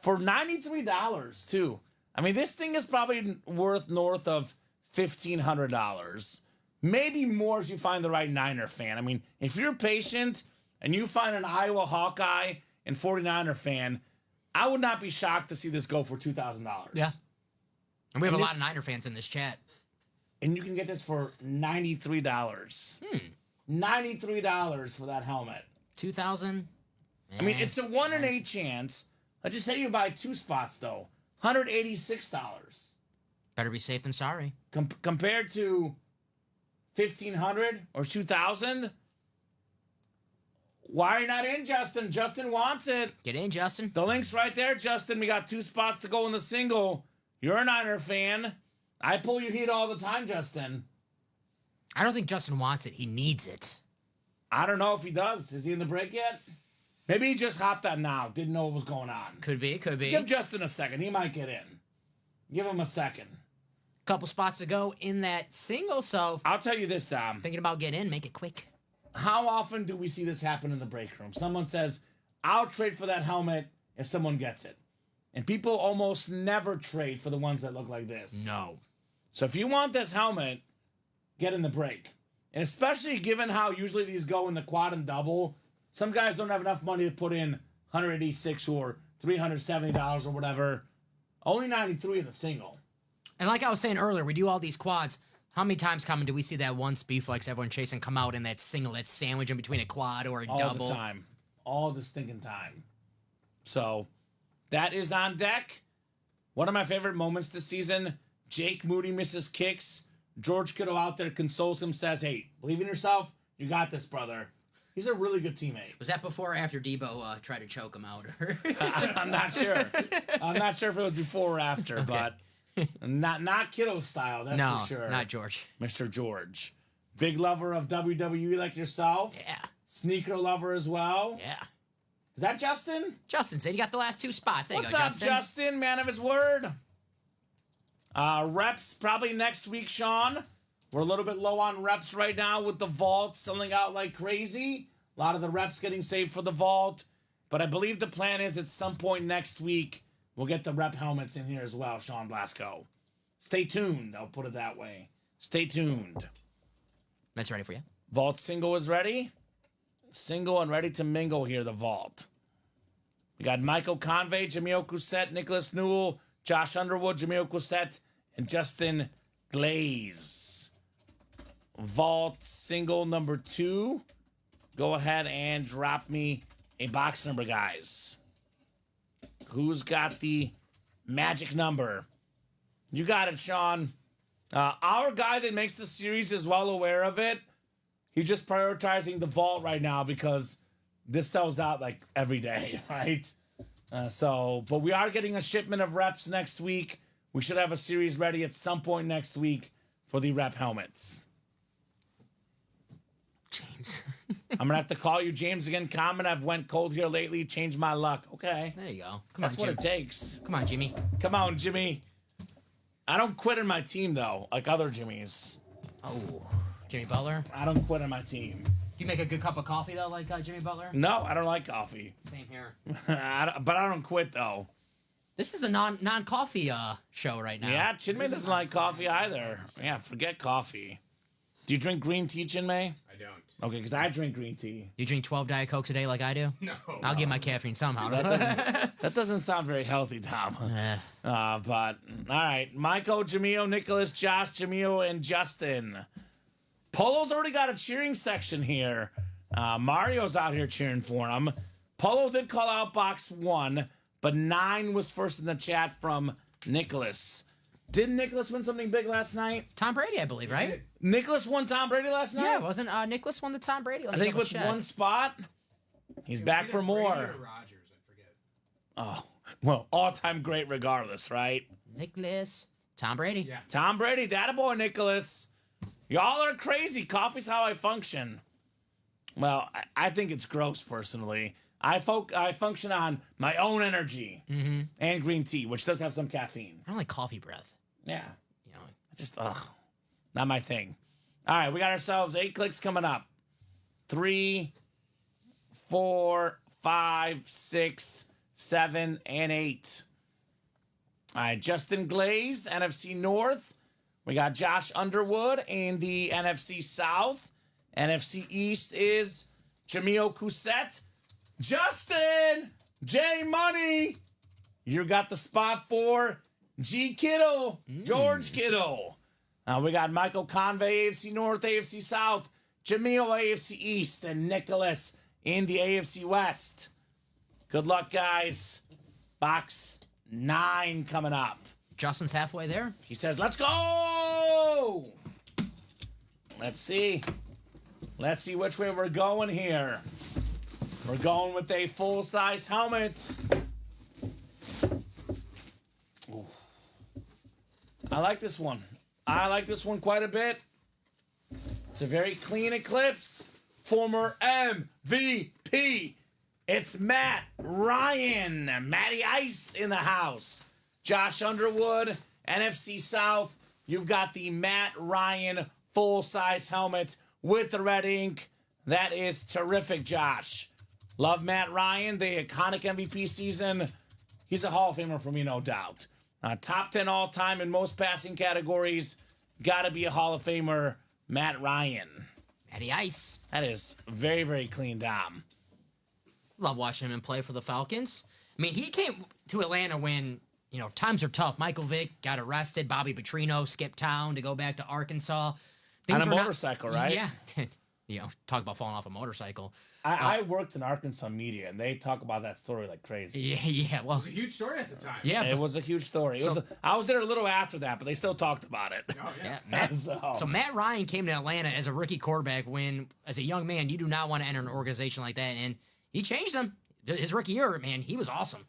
For $93, too. I mean, this thing is probably worth north of $1,500. Maybe more if you find the right Niner fan. I mean, if you're patient and you find an Iowa Hawkeye and 49er fan, I would not be shocked to see this go for $2,000. Yeah. And we have a lot of Niner fans in this chat. And you can get this for $93. $93 for that helmet. 2,000. I mean, it's a 1 in 8 chance. Let's just say you buy 2 spots, though. $186. Better be safe than sorry. Compared to $1,500 or $2,000. Why are you not in, Justin? Justin wants it. Get in, Justin. The link's right there, Justin. We got 2 spots to go in the single. You're a Niner fan. I pull your heat all the time, Justin. I don't think Justin wants it. He needs it. I don't know if he does. Is he in the break yet? Maybe he just hopped on now. Didn't know what was going on. Could be. Give Justin a second. He might get in. Give him a second. Couple spots to go in that single, so I'll tell you this, Dom. thinking about getting in, make it quick. How often do we see this happen in the break room? Someone says, I'll trade for that helmet if someone gets it. And people almost never trade for the ones that look like this. No. So if you want this helmet, get in the break. And especially given how usually these go in the quad and double, some guys don't have enough money to put in $186 or $370 or whatever. Only 93 in the single. And like I was saying earlier, we do all these quads. How many times coming do we see that one speed flex everyone chasing come out in that single, that sandwich in between a quad or a All double? the time. All the stinking time. So that is on deck. One of my favorite moments this season, Jake Moody misses kicks. George Kittle out there consoles him, says, hey, believe in yourself. You got this, brother. He's a really good teammate. Was that before or after Debo tried to choke him out? I'm not sure. I'm not sure if it was before or after, but not Kittle style, that's no, for sure. not George. Mr. George. Big lover of WWE like yourself. Yeah. Sneaker lover as well. Yeah. Is that Justin? Justin said he got the last 2 spots. There What's you go, up, Justin? Man of his word. Reps probably next week, Sean. We're a little bit low on reps right now with the vault selling out like crazy. A lot of the reps getting saved for the vault. But I believe the plan is at some point next week, we'll get the rep helmets in here as well, Sean Blasco. Stay tuned. I'll put it that way. Stay tuned. That's ready for you. Vault single is ready. single and ready to mingle here, the vault. We got Michael Convey, Jamil Cousette, Nicholas Newell, Josh Underwood, Jamil Cousette, and Justin Glaze. Vault single number 2. Go ahead and drop me a box number, guys. Who's got the magic number? You got it, Sean. Our guy that makes the series is well aware of it. He's just prioritizing the vault right now because this sells out like every day, right? But we are getting a shipment of reps next week. We should have a series ready at some point next week for the rep helmets. James. I'm going to have to call you James again. Kamen, I've went cold here lately. Changed my luck. Okay. There you go. Come That's on, what Jim. it takes. Come on, Jimmy. Come on, Jimmy. I don't quit in my team, though, like other Jimmys. Oh, Jimmy Butler. I don't quit in my team. Do you make a good cup of coffee, though, like Jimmy Butler? No, I don't like coffee. Same here. But I don't quit, though. This is the non-coffee show right now. Yeah, Chinmay doesn't like coffee either. Yeah, forget coffee. Do you drink green tea, Chinmay? I don't. Okay, because I drink green tea. You drink 12 Diet Cokes a day like I do? No. I'll get my caffeine somehow. That doesn't sound very healthy, Tom. But, all right. Michael, Jamil, Nicholas, Josh, Jamil, and Justin. Polo's already got a cheering section here. Mario's out here cheering for him. Polo did call out box 1, but 9 was first in the chat from Nicholas. Didn't Nicholas win something big last night? Tom Brady, I believe, right? Nicholas won Tom Brady last night? Yeah, wasn't Nicholas won the Tom Brady? I think with one spot. He's back for more. Brady or Rodgers, I forget. Oh, well, all-time great regardless, right? Nicholas, Tom Brady. Yeah. Tom Brady, that boy, Nicholas. Y'all are crazy. Coffee's how I function. Well, I think it's gross, personally. I function on my own energy and green tea, which does have some caffeine. I don't like coffee breath. Yeah. You know, Just, not my thing. All right, we got ourselves 8 clicks coming up. 3, 4, 5, 6, 7, and 8. All right, Justin Glaze, NFC North. We got Josh Underwood in the NFC South. NFC East is Jamil Cousette. Justin! J Money! You got the spot for G Kittle, George Kittle. We got Michael Convey, AFC North, AFC South, Jamil, AFC East, and Nicholas in the AFC West. Good luck, guys. Box 9 coming up. Justin's halfway there. He says, let's go! Let's see. Let's see which way we're going here. We're going with a full-size helmet. Ooh. I like this one. I like this one quite a bit. It's a very clean Eclipse. Former MVP. It's Matt Ryan. Matty Ice in the house. Josh Underwood, NFC South. You've got the Matt Ryan full-size helmet with the red ink. That is terrific, Josh. Love Matt Ryan, the iconic MVP season. He's a Hall of Famer for me, no doubt. Top 10 all-time in most passing categories. Got to be a Hall of Famer, Matt Ryan. Matty Ice. That is very, very clean, Dom. Love watching him play for the Falcons. I mean, he came to Atlanta when, you know, times are tough. Michael Vick got arrested. Bobby Petrino skipped town to go back to Arkansas. On a were not- motorcycle, right? Yeah. You know, talk about falling off a motorcycle. I worked in Arkansas media, and they talk about that story like crazy. Yeah, well, It was a huge story at the time. yeah. It was a huge story. I was there a little after that, but they still talked about it. Oh, yeah. Matt, So- so Matt Ryan came to Atlanta as a rookie quarterback when, as a young man, you do not want to enter an organization like that, and he changed them. His rookie year, man, he was awesome.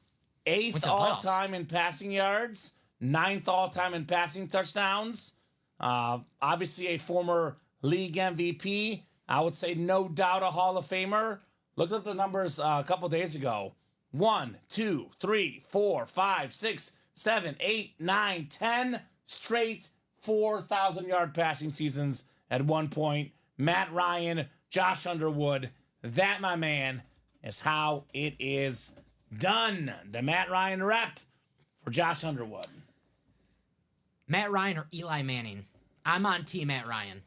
Went 8th to the all-time in passing yards, 9th all-time in passing touchdowns. Obviously a former league MVP. I would say no doubt a Hall of Famer. Looked up the numbers a couple days ago. 1, 2, 3, 4, 5, 6, 7, 8, 9, 10 straight 4,000-yard passing seasons at one point. Matt Ryan, Josh Underwood. That, my man, is how it is done. The Matt Ryan rep for Josh Underwood. Matt Ryan or Eli Manning? I'm on team Matt Ryan.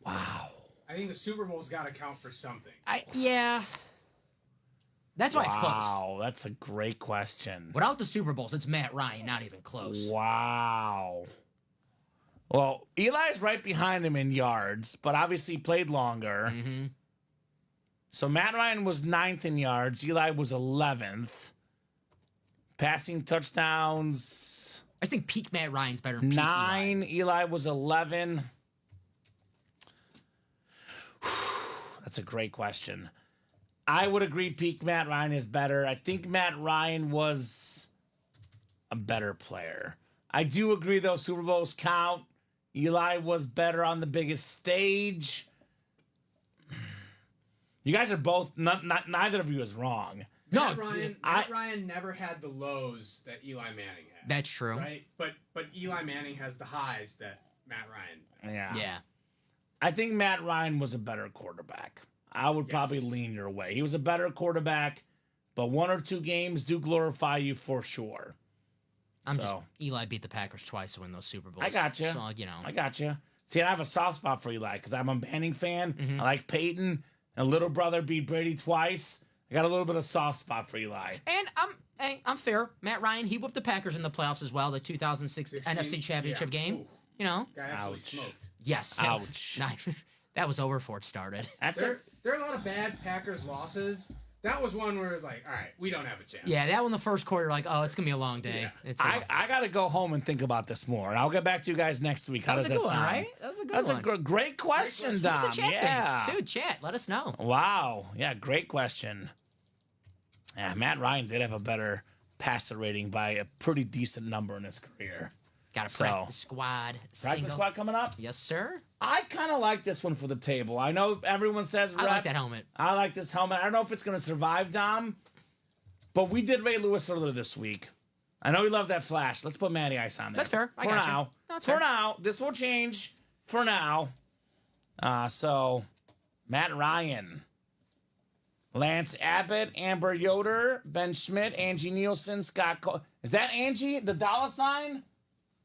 Wow. I think the Super Bowl's got to count for something. Yeah. That's why it's close. Wow, that's a great question. Without the Super Bowls, it's Matt Ryan, not even close. Wow. Well, Eli's right behind him in yards, but obviously played longer. Mm-hmm. So Matt Ryan was 9th in yards. Eli was 11th. Passing touchdowns, I think peak Matt Ryan's better than peak 9. Eli. Eli was 11. That's a great question. I would agree peak Matt Ryan is better. I think Matt Ryan was a better player. I do agree, though, Super Bowls count. Eli was better on the biggest stage. You guys are both, neither of you is wrong. No, Matt Ryan never had the lows that Eli Manning had. That's true. Right? But Eli Manning has the highs that Matt Ryan had. Yeah. I think Matt Ryan was a better quarterback. I would probably lean your way. He was a better quarterback, but 1 or 2 games do glorify you for sure. Eli beat the Packers twice to win those Super Bowls. I got you. So, I got you. See, I have a soft spot for Eli because I'm a Manning fan. Mm-hmm. I like Peyton. And little brother beat Brady twice. I got a little bit of soft spot for Eli. And I'm fair. Matt Ryan, he whooped the Packers in the playoffs as well, the 2006 NFC Championship game. Ooh. You know? Guy absolutely Ouch. smoked. Yes. Ouch. That was over before it started. That's There it. are a lot of bad Packers losses. That was one where it was like, all right, we don't have a chance. Yeah, that one the first quarter, like, oh, it's going to be a long day. Yeah. I got to go home and think about this more. And I'll get back to you guys next week. How that was does a that good one, sound? right? That was a good That's one. a great question, What's Dom. the chat Yeah. thing? Dude, chat, let us know. Wow. Yeah, great question. Yeah, Matt Ryan did have a better passer rating by a pretty decent number in his career. Got a practice squad. Practice squad coming up? Yes, sir. I kind of like this one for the table. I know everyone says I rep. like that helmet. I like this helmet. I don't know if it's going to survive, Dom, but we did Ray Lewis earlier this week. I know you love that flash. Let's put Matty Ice on there. That's fair. I For got you. now. No, that's For fair. now. This will change for now. So, Matt Ryan, Lance Abbott, Amber Yoder, Ben Schmidt, Angie Nielsen, Scott Cole. Is that Angie, the dollar sign?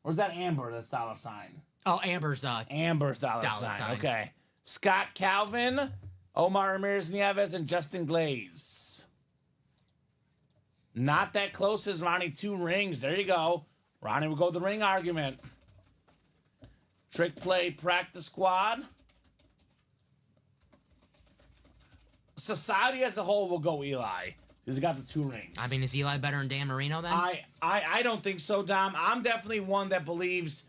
Or is that Amber, that's dollar sign? Oh, Amber's Amber's dollar sign. Okay. Scott Calvin, Omar Ramirez Nieves, and Justin Glaze. Not that close as Ronnie. 2 rings. There you go. Ronnie will go the ring argument. Trick play practice squad. Society as a whole will go Eli. He's got the 2 rings. I mean, is Eli better than Dan Marino then? I don't think so, Dom. I'm definitely one that believes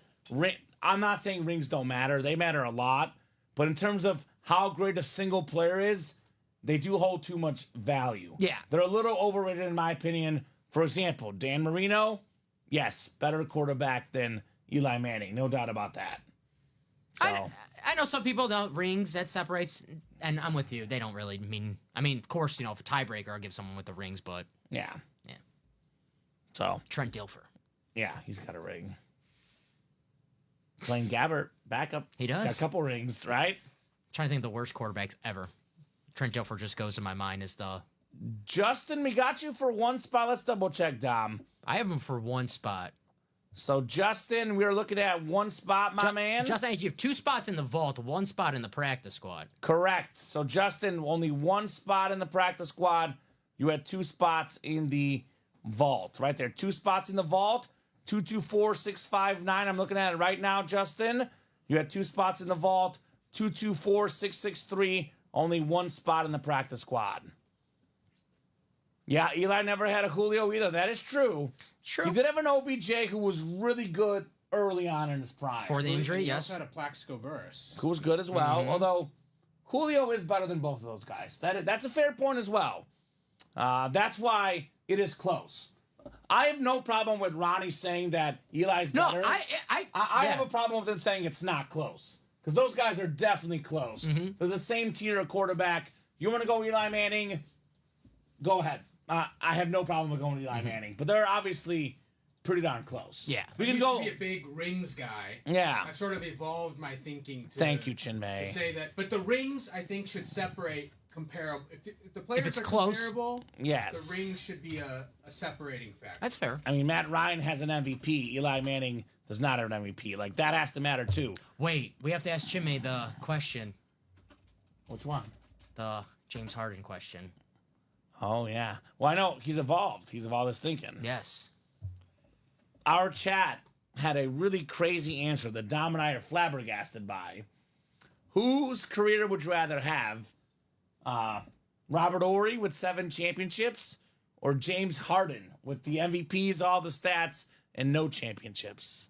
I'm not saying rings don't matter. They matter a lot. But in terms of how great a single player is, they do hold too much value. Yeah. They're a little overrated in my opinion. For example, Dan Marino, yes, better quarterback than Eli Manning. No doubt about that. So, I know some people don't rings that separates, and I'm with you. They don't really mean. I mean, of course, if a tiebreaker, I'll give someone with the rings, but yeah. Yeah. So, Trent Dilfer, yeah, he's got a ring. Blaine Gabbert, backup. He does. Got a couple rings, right? trying to think of the worst quarterbacks ever. Trent Dilfer just goes to my mind as the. Justin, we got you for 1 spot. Let's double check, Dom. I have him for 1 spot. So, Justin, we're looking at 1 spot, my man. Justin, you have 2 spots in the vault, 1 spot in the practice squad. Correct. So, Justin, only 1 spot in the practice squad. You had 2 spots in the vault. Right there. 2 spots in the vault. 224659. I'm looking at it right now, Justin. You had 2 spots in the vault. 224663. Only 1 spot in the practice squad. Yeah, Eli never had a Julio either. That is true. True. He did have an OBJ who was really good early on in his prime. For the injury, He yes. also had a Plaxico Burress. Who was good as well. Although Julio is better than both of those guys. That's a fair point as well. That's why it is close. I have no problem with Ronnie saying that Eli's No, better. I I yeah. have a problem with them saying it's not close. Because those guys are definitely close. They're the same tier of quarterback. You want to go Eli Manning? Go ahead. I have no problem with going Eli Manning. But they're obviously pretty darn close. Yeah. We I can used go. to be a big rings guy. Yeah. I've sort of evolved my thinking to Thank you, to Chinmay. say that. But the rings, I think, should separate comparable. If the players it's are close, comparable, Yes. the rings should be a separating factor. That's fair. I mean, Matt Ryan has an MVP. Eli Manning does not have an MVP. Like, that has to matter, too. Wait, we have to ask Chimme the question. Which one? The James Harden question. Oh, yeah. Well, I know he's evolved. He's evolved his thinking. Yes. Our chat had a really crazy answer that Dom and I are flabbergasted by. Whose career would you rather have? Robert Ory with 7 championships or James Harden with the MVPs, all the stats, and no championships?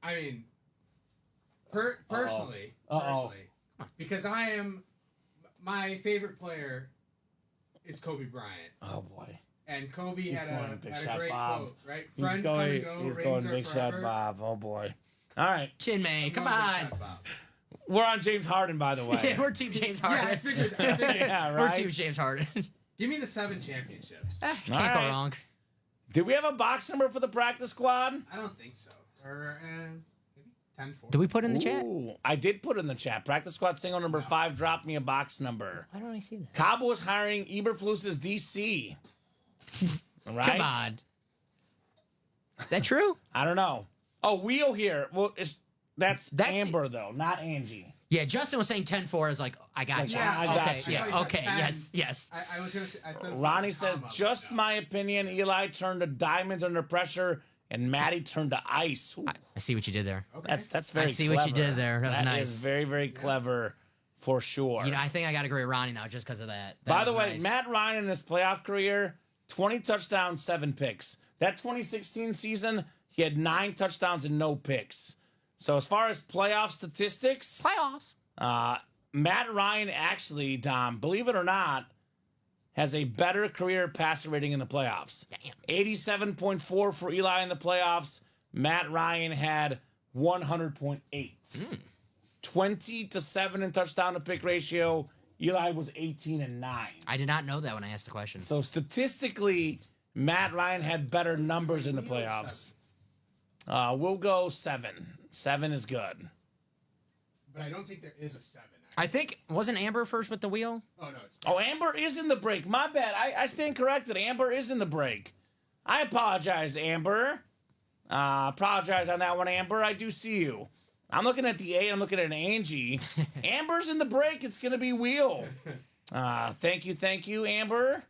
I mean, personally, because my favorite player is Kobe Bryant. Oh, boy. And Kobe had a Shot great Bob. quote, right? He's Friends come and go, he's rings going are big forever. shot Bob. Oh, boy. All right. Chin May, I'm come going big on. shot Bob. We're on James Harden, by the way. We're Team James Yeah, I Harden. figured. Yeah, We're right? Team James Harden. Give me the 7 championships. Can't go right. wrong. Did we have a box number for the practice squad? I don't think so. Or maybe 10-4. Did we put in the chat? Ooh, I did put in the chat. Practice squad single number 5. Drop me a box number. Why don't I see that? Cowboys hiring Eberflus's DC. Right? Come on. Is that true? I don't know. Oh, Wheel here. Well, that's That's- Amber though, not Angie. Yeah, Justin was saying 10-4. I was like, I got you. Yeah, I got okay, you. yeah, okay, 10. yes. I was gonna say. I thought it was Ronnie like a says, comma, just but no. my opinion. Eli turned to diamonds under pressure, and Maddie turned to ice. Ooh, I see what you did there. Okay. that's very. I see what you clever. did there. That was nice. Is very very clever, for sure. You know, I think I got to agree with Ronnie now just because of that. By That the was way, nice. Matt Ryan in his playoff career, 20 touchdowns, 7 picks. That 2016 season, he had 9 touchdowns and no picks. So as far as playoff statistics, Playoffs. Matt Ryan actually, Dom, believe it or not, has a better career passer rating in the playoffs. Damn. 87.4 for Eli in the playoffs. Matt Ryan had 100.8. 20-7 in touchdown to pick ratio. Eli was 18-9. I did not know that when I asked the question. So statistically, Matt Ryan had better numbers in the playoffs. We'll go 7. 7 is good. But I don't think there is a 7. I think, wasn't Amber first with the wheel? Oh no, it's Oh, Amber is in the break. My bad. I stand corrected. Amber is in the break. I apologize, Amber. Apologize on that one, Amber. I do see you. I'm looking at the 8. I'm looking at Angie. Amber's in the break. It's going to be Wheel. Thank you, Amber.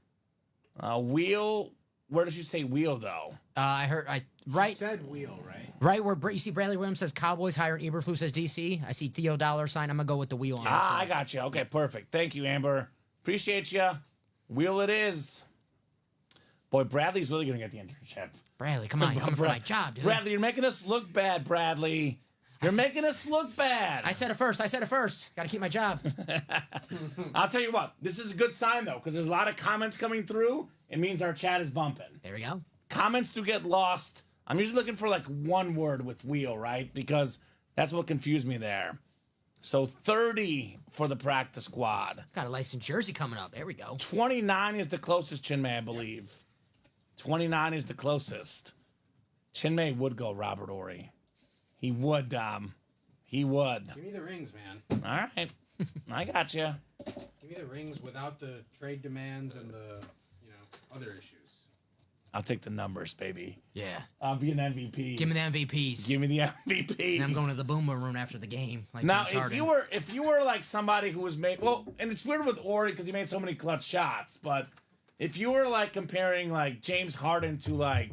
Wheel. Where does she say Wheel, though? I heard, She right said wheel, right? right where you see Bradley Williams says Cowboys hiring Eberflus as DC. I see Theo $. I'm going to go with the wheel on this I one. got you. Okay, perfect. Thank you, Amber. Appreciate you. Wheel it is. Boy, Bradley's really going to get the internship. Bradley, come on, you're coming for my job, dude. Bradley, you're making us look bad, Bradley. You're making us look bad. I said it first. Got to keep my job. I'll tell you what. This is a good sign, though, because there's a lot of comments coming through. It means our chat is bumping. There we go. Comments do get lost. I'm usually looking for like one word with wheel, right? Because that's what confused me there. So 30 for the practice squad. Got a licensed jersey coming up. There we go. 29 is the closest, Chinmay, I believe. 29 is the closest. Chinmay would go Robert Ory. He would, he would. Give me the rings, man. All right. I got you. Give me the rings without the trade demands and the other issues. I'll take the numbers, baby. Yeah. I'll be an MVP. Give me the MVPs. Give me the MVP. And I'm going to the boomer room after the game. Like Now, James if Harden. you were like somebody who was made and it's weird with Ori because he made so many clutch shots, but if you were like comparing like James Harden to like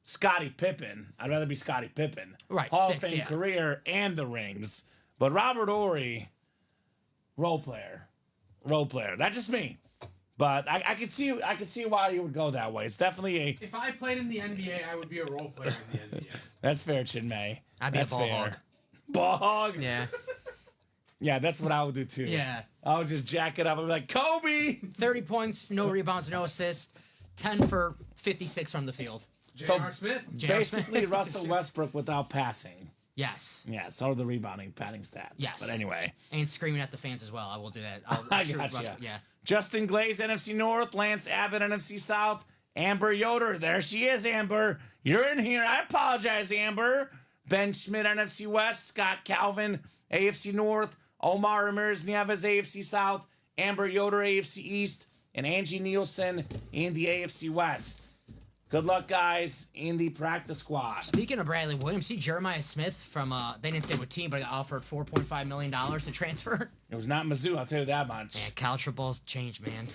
Scottie Pippen, I'd rather be Scottie Pippen. Right, Hall 6, of Fame yeah. career and the rings. But Robert Ory, role player. That's just me. But I could see why you would go that way. It's definitely a. If I played in the NBA, I would be a role player in the NBA. That's fair, Chinmay. I'd be That's a ball hog. Ball hog? Yeah. Yeah, that's what I would do too. Yeah. I would just jack it up. I'd be like, Kobe! 30 points, no rebounds, no assists. 10 for 56 from the field. J.R. Smith. J.R. Basically, Russell Westbrook without passing. Yes. Yeah, so are the rebounding, padding stats. Yes. But anyway. And screaming at the fans as well. I will do that. I shoot gotcha. Russ- Yeah. Justin Glaze, NFC North. Lance Abbott, NFC South. Amber Yoder. There she is, Amber. You're in here. I apologize, Amber. Ben Schmidt, NFC West. Scott Calvin, AFC North. Omar Ramirez Nieves, AFC South. Amber Yoder, AFC East. And Angie Nielsen in the AFC West. Good luck, guys, in the practice squad. Speaking of Bradley Williams, see Jeremiah Smith from, they didn't say what team, but got offered $4.5 million to transfer. It was not Mizzou, I'll tell you that much. Yeah, college football's changed, man.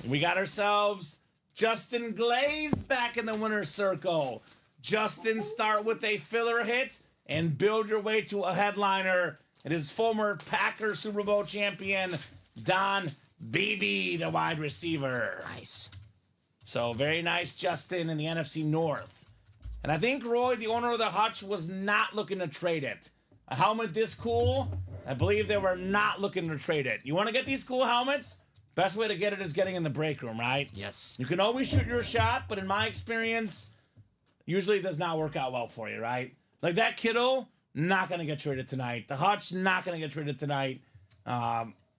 We got ourselves Justin Glaze back in the winner's circle. Justin, start with a filler hit and build your way to a headliner. It is former Packers Super Bowl champion, Don Beebe, the wide receiver. Nice. So very nice, Justin, in the NFC North. And I think Roy, the owner of the hutch, was not looking to trade it. A helmet this cool, I believe they were not looking to trade it. You want to get these cool helmets? Best way to get it is getting in the break room, right? Yes. You can always shoot your shot, but in my experience, usually it does not work out well for you, right? Like that Kittle, not going to get traded tonight. The hutch, not going to get traded tonight.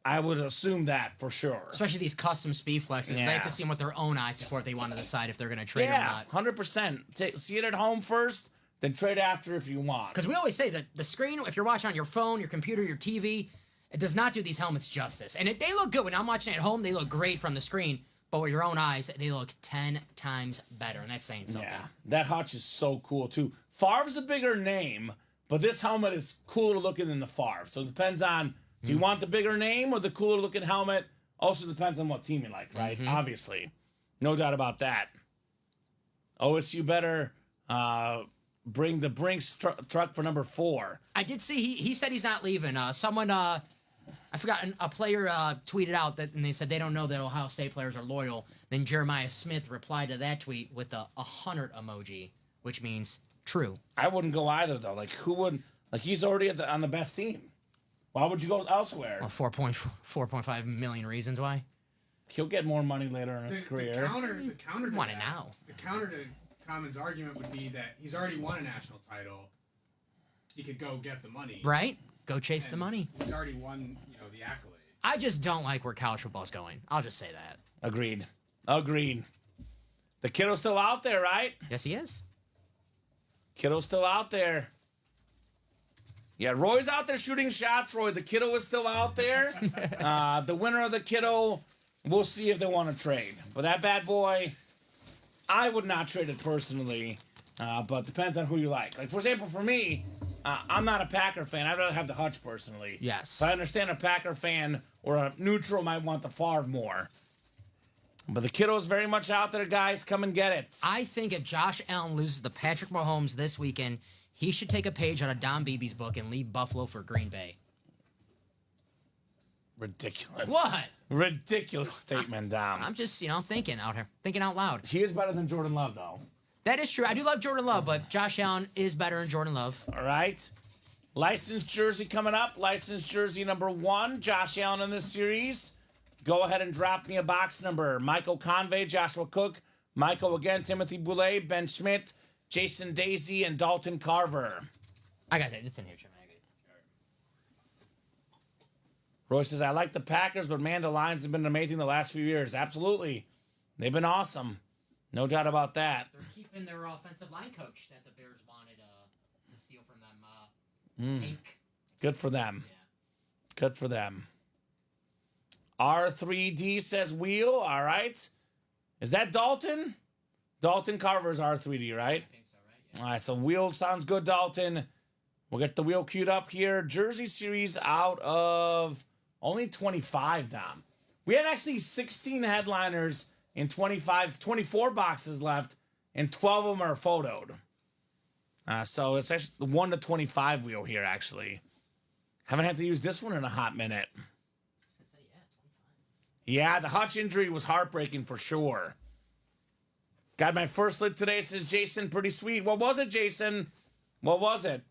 I would assume that for sure. Especially these custom speed flexes. Yeah. They have to see them with their own eyes before they want to decide if they're going to trade or Yeah, not. 100%. See it at home first, then trade after if you want. Because we always say that the screen, if you're watching on your phone, your computer, your TV, it does not do these helmets justice. And they look good. When I'm watching at home, they look great from the screen. But with your own eyes, they look 10 times better. And that's saying something. Yeah, that hutch is so cool, too. Favre's a bigger name, but this helmet is cooler looking than the Favre. So it depends on, do you want the bigger name or the cooler looking helmet? Also depends on what team you like, right? Obviously. No doubt about that. OSU better bring the Brinks truck for number 4. I did see he said he's not leaving. Someone, I forgot, a player tweeted out that, and they said they don't know that Ohio State players are loyal. Then Jeremiah Smith replied to that tweet with a 100 emoji, which means true. I wouldn't go either, though. Like, who would? Like, he's already on the best team. Why would you go elsewhere? Well, 4.5 million reasons why. He'll get more money later in his career. The counter to Want it that, now. The counter to Kamen's argument would be that he's already won a national title. He could go get the money. Right? Go chase the And money. He's already won, the accolade. I just don't like where college football's going. I'll just say that. Agreed. The kiddo's still out there, right? Yes, he is. Kiddo's still out there. Yeah, Roy's out there shooting shots, Roy. The kiddo is still out there. The winner of the kiddo, we'll see if they want to trade. But that bad boy, I would not trade it personally. But depends on who you like. Like, for example, for me, I'm not a Packer fan. I'd rather have the hutch personally. Yes. But I understand a Packer fan or a neutral might want the Favre more. But the kiddo's very much out there, guys. Come and get it. I think if Josh Allen loses to Patrick Mahomes this weekend, he should take a page out of Don Beebe's book and leave Buffalo for Green Bay. Ridiculous. What? Ridiculous statement, Dom. I'm just, thinking out here. Thinking out loud. He is better than Jordan Love, though. That is true. I do love Jordan Love, but Josh Allen is better than Jordan Love. All right. Licensed jersey coming up. Licensed jersey number 1. Josh Allen in this series. Go ahead and drop me a box number. Michael Convey, Joshua Cook, Michael again, Timothy Boulay, Ben Schmidt, Jason Daisy, and Dalton Carver. I got that. It's in here, Jim. Roy says, I like the Packers, but man, the Lions have been amazing the last few years. Absolutely. They've been awesome. No doubt about that. They're keeping their offensive line coach that the Bears wanted to steal from them. Hank. Good for them. Yeah. Good for them. R3D says wheel. All right. Is that Dalton? Dalton Carver is R3D, right? I think so, right? Yeah. All right, so wheel sounds good, Dalton. We'll get the wheel queued up here. Jersey series out of only 25, Dom. We have actually 16 headliners and 24 boxes left, and 12 of them are photoed. So it's actually the 1 to 25 wheel here, actually. Haven't had to use this one in a hot minute. Yeah, the Hutch injury was heartbreaking for sure. Got my first lit today, says Jason. Pretty sweet. What was it, Jason? What was it?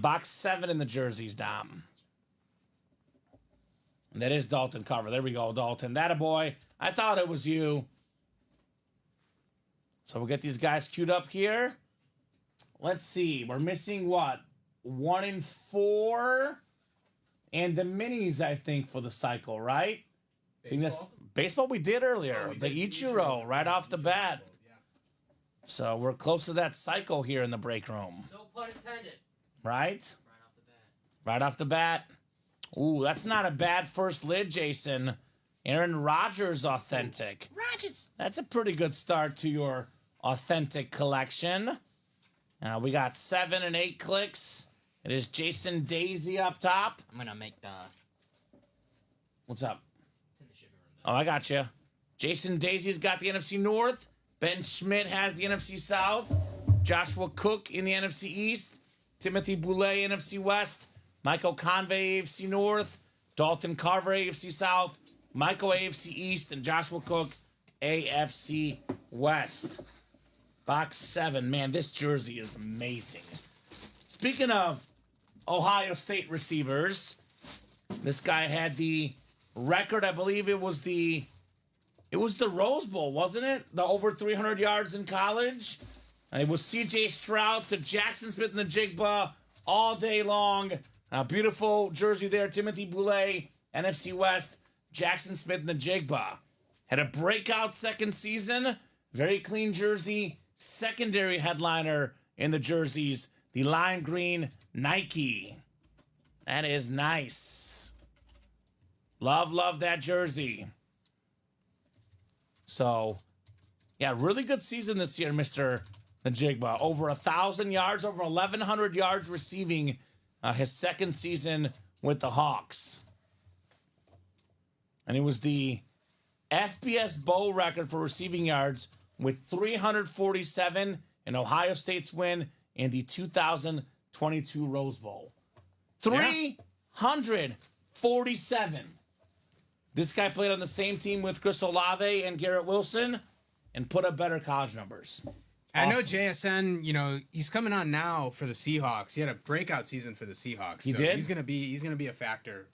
Box 7 in the jerseys, Dom. And that is Dalton Carver. There we go, Dalton. That a boy. I thought it was you. So we'll get these guys queued up here. Let's see. We're missing what? 1 in 4. And the minis, I think, for the cycle, right? Baseball we did earlier. We the did Ichiro right off the bat. Yeah. So we're close to that cycle here in the break room. No pun intended. Right? Right off the bat. Right off the bat. Ooh, that's not a bad first lid, Jason. Aaron Rodgers authentic. Rodgers. That's a pretty good start to your Authentic Collection. We got 7 and 8 clicks. It is Jason Daisy up top. I'm gonna make the. What's up? It's in the shipping room. Oh, I got you. Jason Daisy's got the NFC North. Ben Schmidt has the NFC South. Joshua Cook in the NFC East. Timothy Boulay, NFC West. Michael Convey, AFC North. Dalton Carver, AFC South. Michael, AFC East. And Joshua Cook, AFC West. Box 7. Man, this jersey is amazing. Speaking of Ohio State receivers, this guy had the record. I believe it was the Rose Bowl, wasn't it? The over 300 yards in college. And it was C.J. Stroud to Jackson Smith and the Jigba all day long. A beautiful jersey there. Timothy Boulay, NFC West. Jackson Smith and the Jigba. Had a breakout second season. Very clean jersey. Secondary headliner in the jerseys. The lime green Nike. That is nice. Love that jersey. So, yeah, really good season this year, Mr. Najigba. Over 1,000 yards, over 1,100 yards receiving his second season with the Hawks. And it was the FBS Bowl record for receiving yards with 347 in Ohio State's win in the 2022 Rose Bowl. 347. This guy played on the same team with Chris Olave and Garrett Wilson and put up better college numbers. I know JSN, he's coming on now for the Seahawks. He had a breakout season for the Seahawks. He did? He's gonna be a factor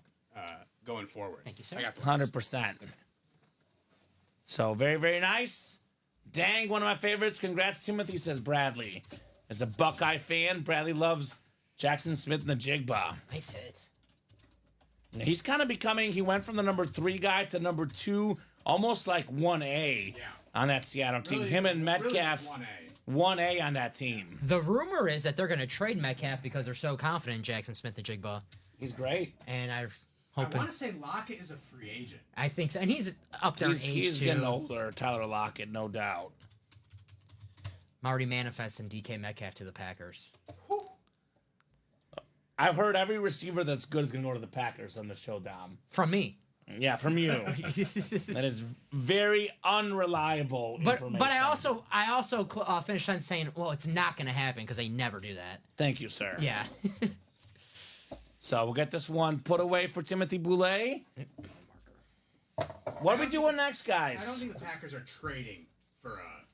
going forward. Thank you, sir. 100%. So very, very nice. Dang, one of my favorites. Congrats, Timothy, says Bradley. As a Buckeye fan, Bradley loves Jackson Smith and the Jigba. Nice hit. He's kind of becoming, he went from the number 3 guy to number 2, almost like 1A on that Seattle team. Really, Him and Metcalf, really 1A on that team. The rumor is that they're going to trade Metcalf because they're so confident in Jackson Smith and Jigba. He's great. And I I hoping. want to say Lockett is a free agent. I think so. And he's up there in age, He's too. getting older, Tyler Lockett, no doubt. I'm already manifesting DK Metcalf to the Packers. I've heard every receiver that's good is going to go to the Packers on the show, Dom. From me. Yeah, from you. That is very unreliable information. But I also finished on saying, well, it's not going to happen because they never do that. Thank you, sir. Yeah. So we'll get this one put away for Timothy Boulay. What are we doing next, guys? I don't think the Packers are trading for a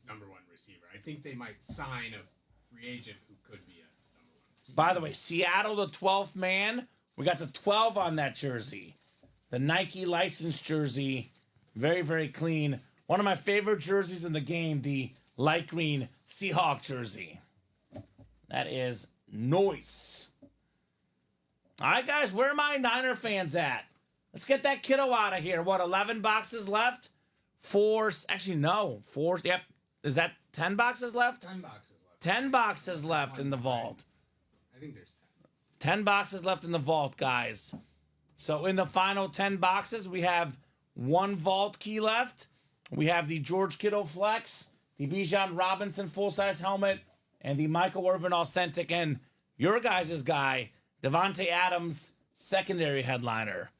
number 1 receiver. I think they might sign a free agent who could be a number 1 receiver. By the way, Seattle, the 12th man. We got the 12 on that jersey. The Nike licensed jersey. Very, very clean. One of my favorite jerseys in the game, the light green Seahawk jersey. That is nice. All right, guys, where are my Niner fans at? Let's get that kiddo out of here. What, 11 boxes left? 4, actually, no. 4, yep. Is that 10 boxes left? 10 boxes left. 10 boxes left in the vault. I think there's 10 boxes left in the vault, guys. So in the final 10 boxes, we have 1 vault key left. We have the George Kittle Flex, the Bijan Robinson full-size helmet, and the Michael Irvin Authentic, and your guys' guy, Devontae Adams, secondary headliner.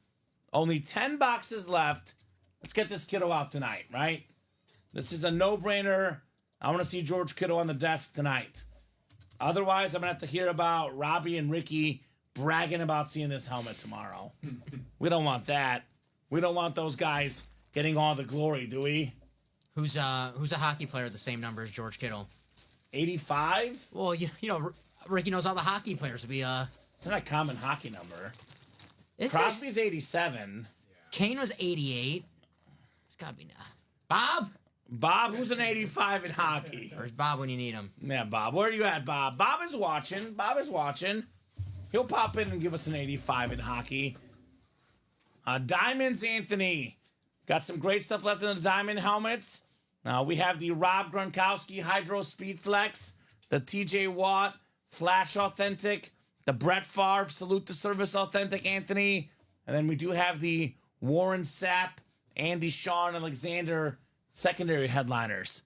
Only 10 boxes left. Let's get this kiddo out tonight, right? This is a no-brainer. I want to see George Kittle on the desk tonight. Otherwise, I'm going to have to hear about Robbie and Ricky bragging about seeing this helmet tomorrow. We don't want that. We don't want those guys getting all the glory, do we? Who's a hockey player the same number as George Kittle? 85? Well, you know, Ricky knows all the hockey players. It's not a common hockey number. Is Crosby's 87. Kane was 88. It's got to be now. Bob? Bob, who's an 85 in hockey? Where's Bob when you need him? Yeah, Bob. Where are you at, Bob? Bob is watching. He'll pop in and give us an 85 in hockey. Diamonds, Anthony. Got some great stuff left in the diamond helmets. We have the Rob Gronkowski Hydro Speed Flex, the TJ Watt Flash Authentic, the Brett Favre Salute to Service Authentic, Anthony. And then we do have the Warren Sapp and the Sean Alexander secondary headliners.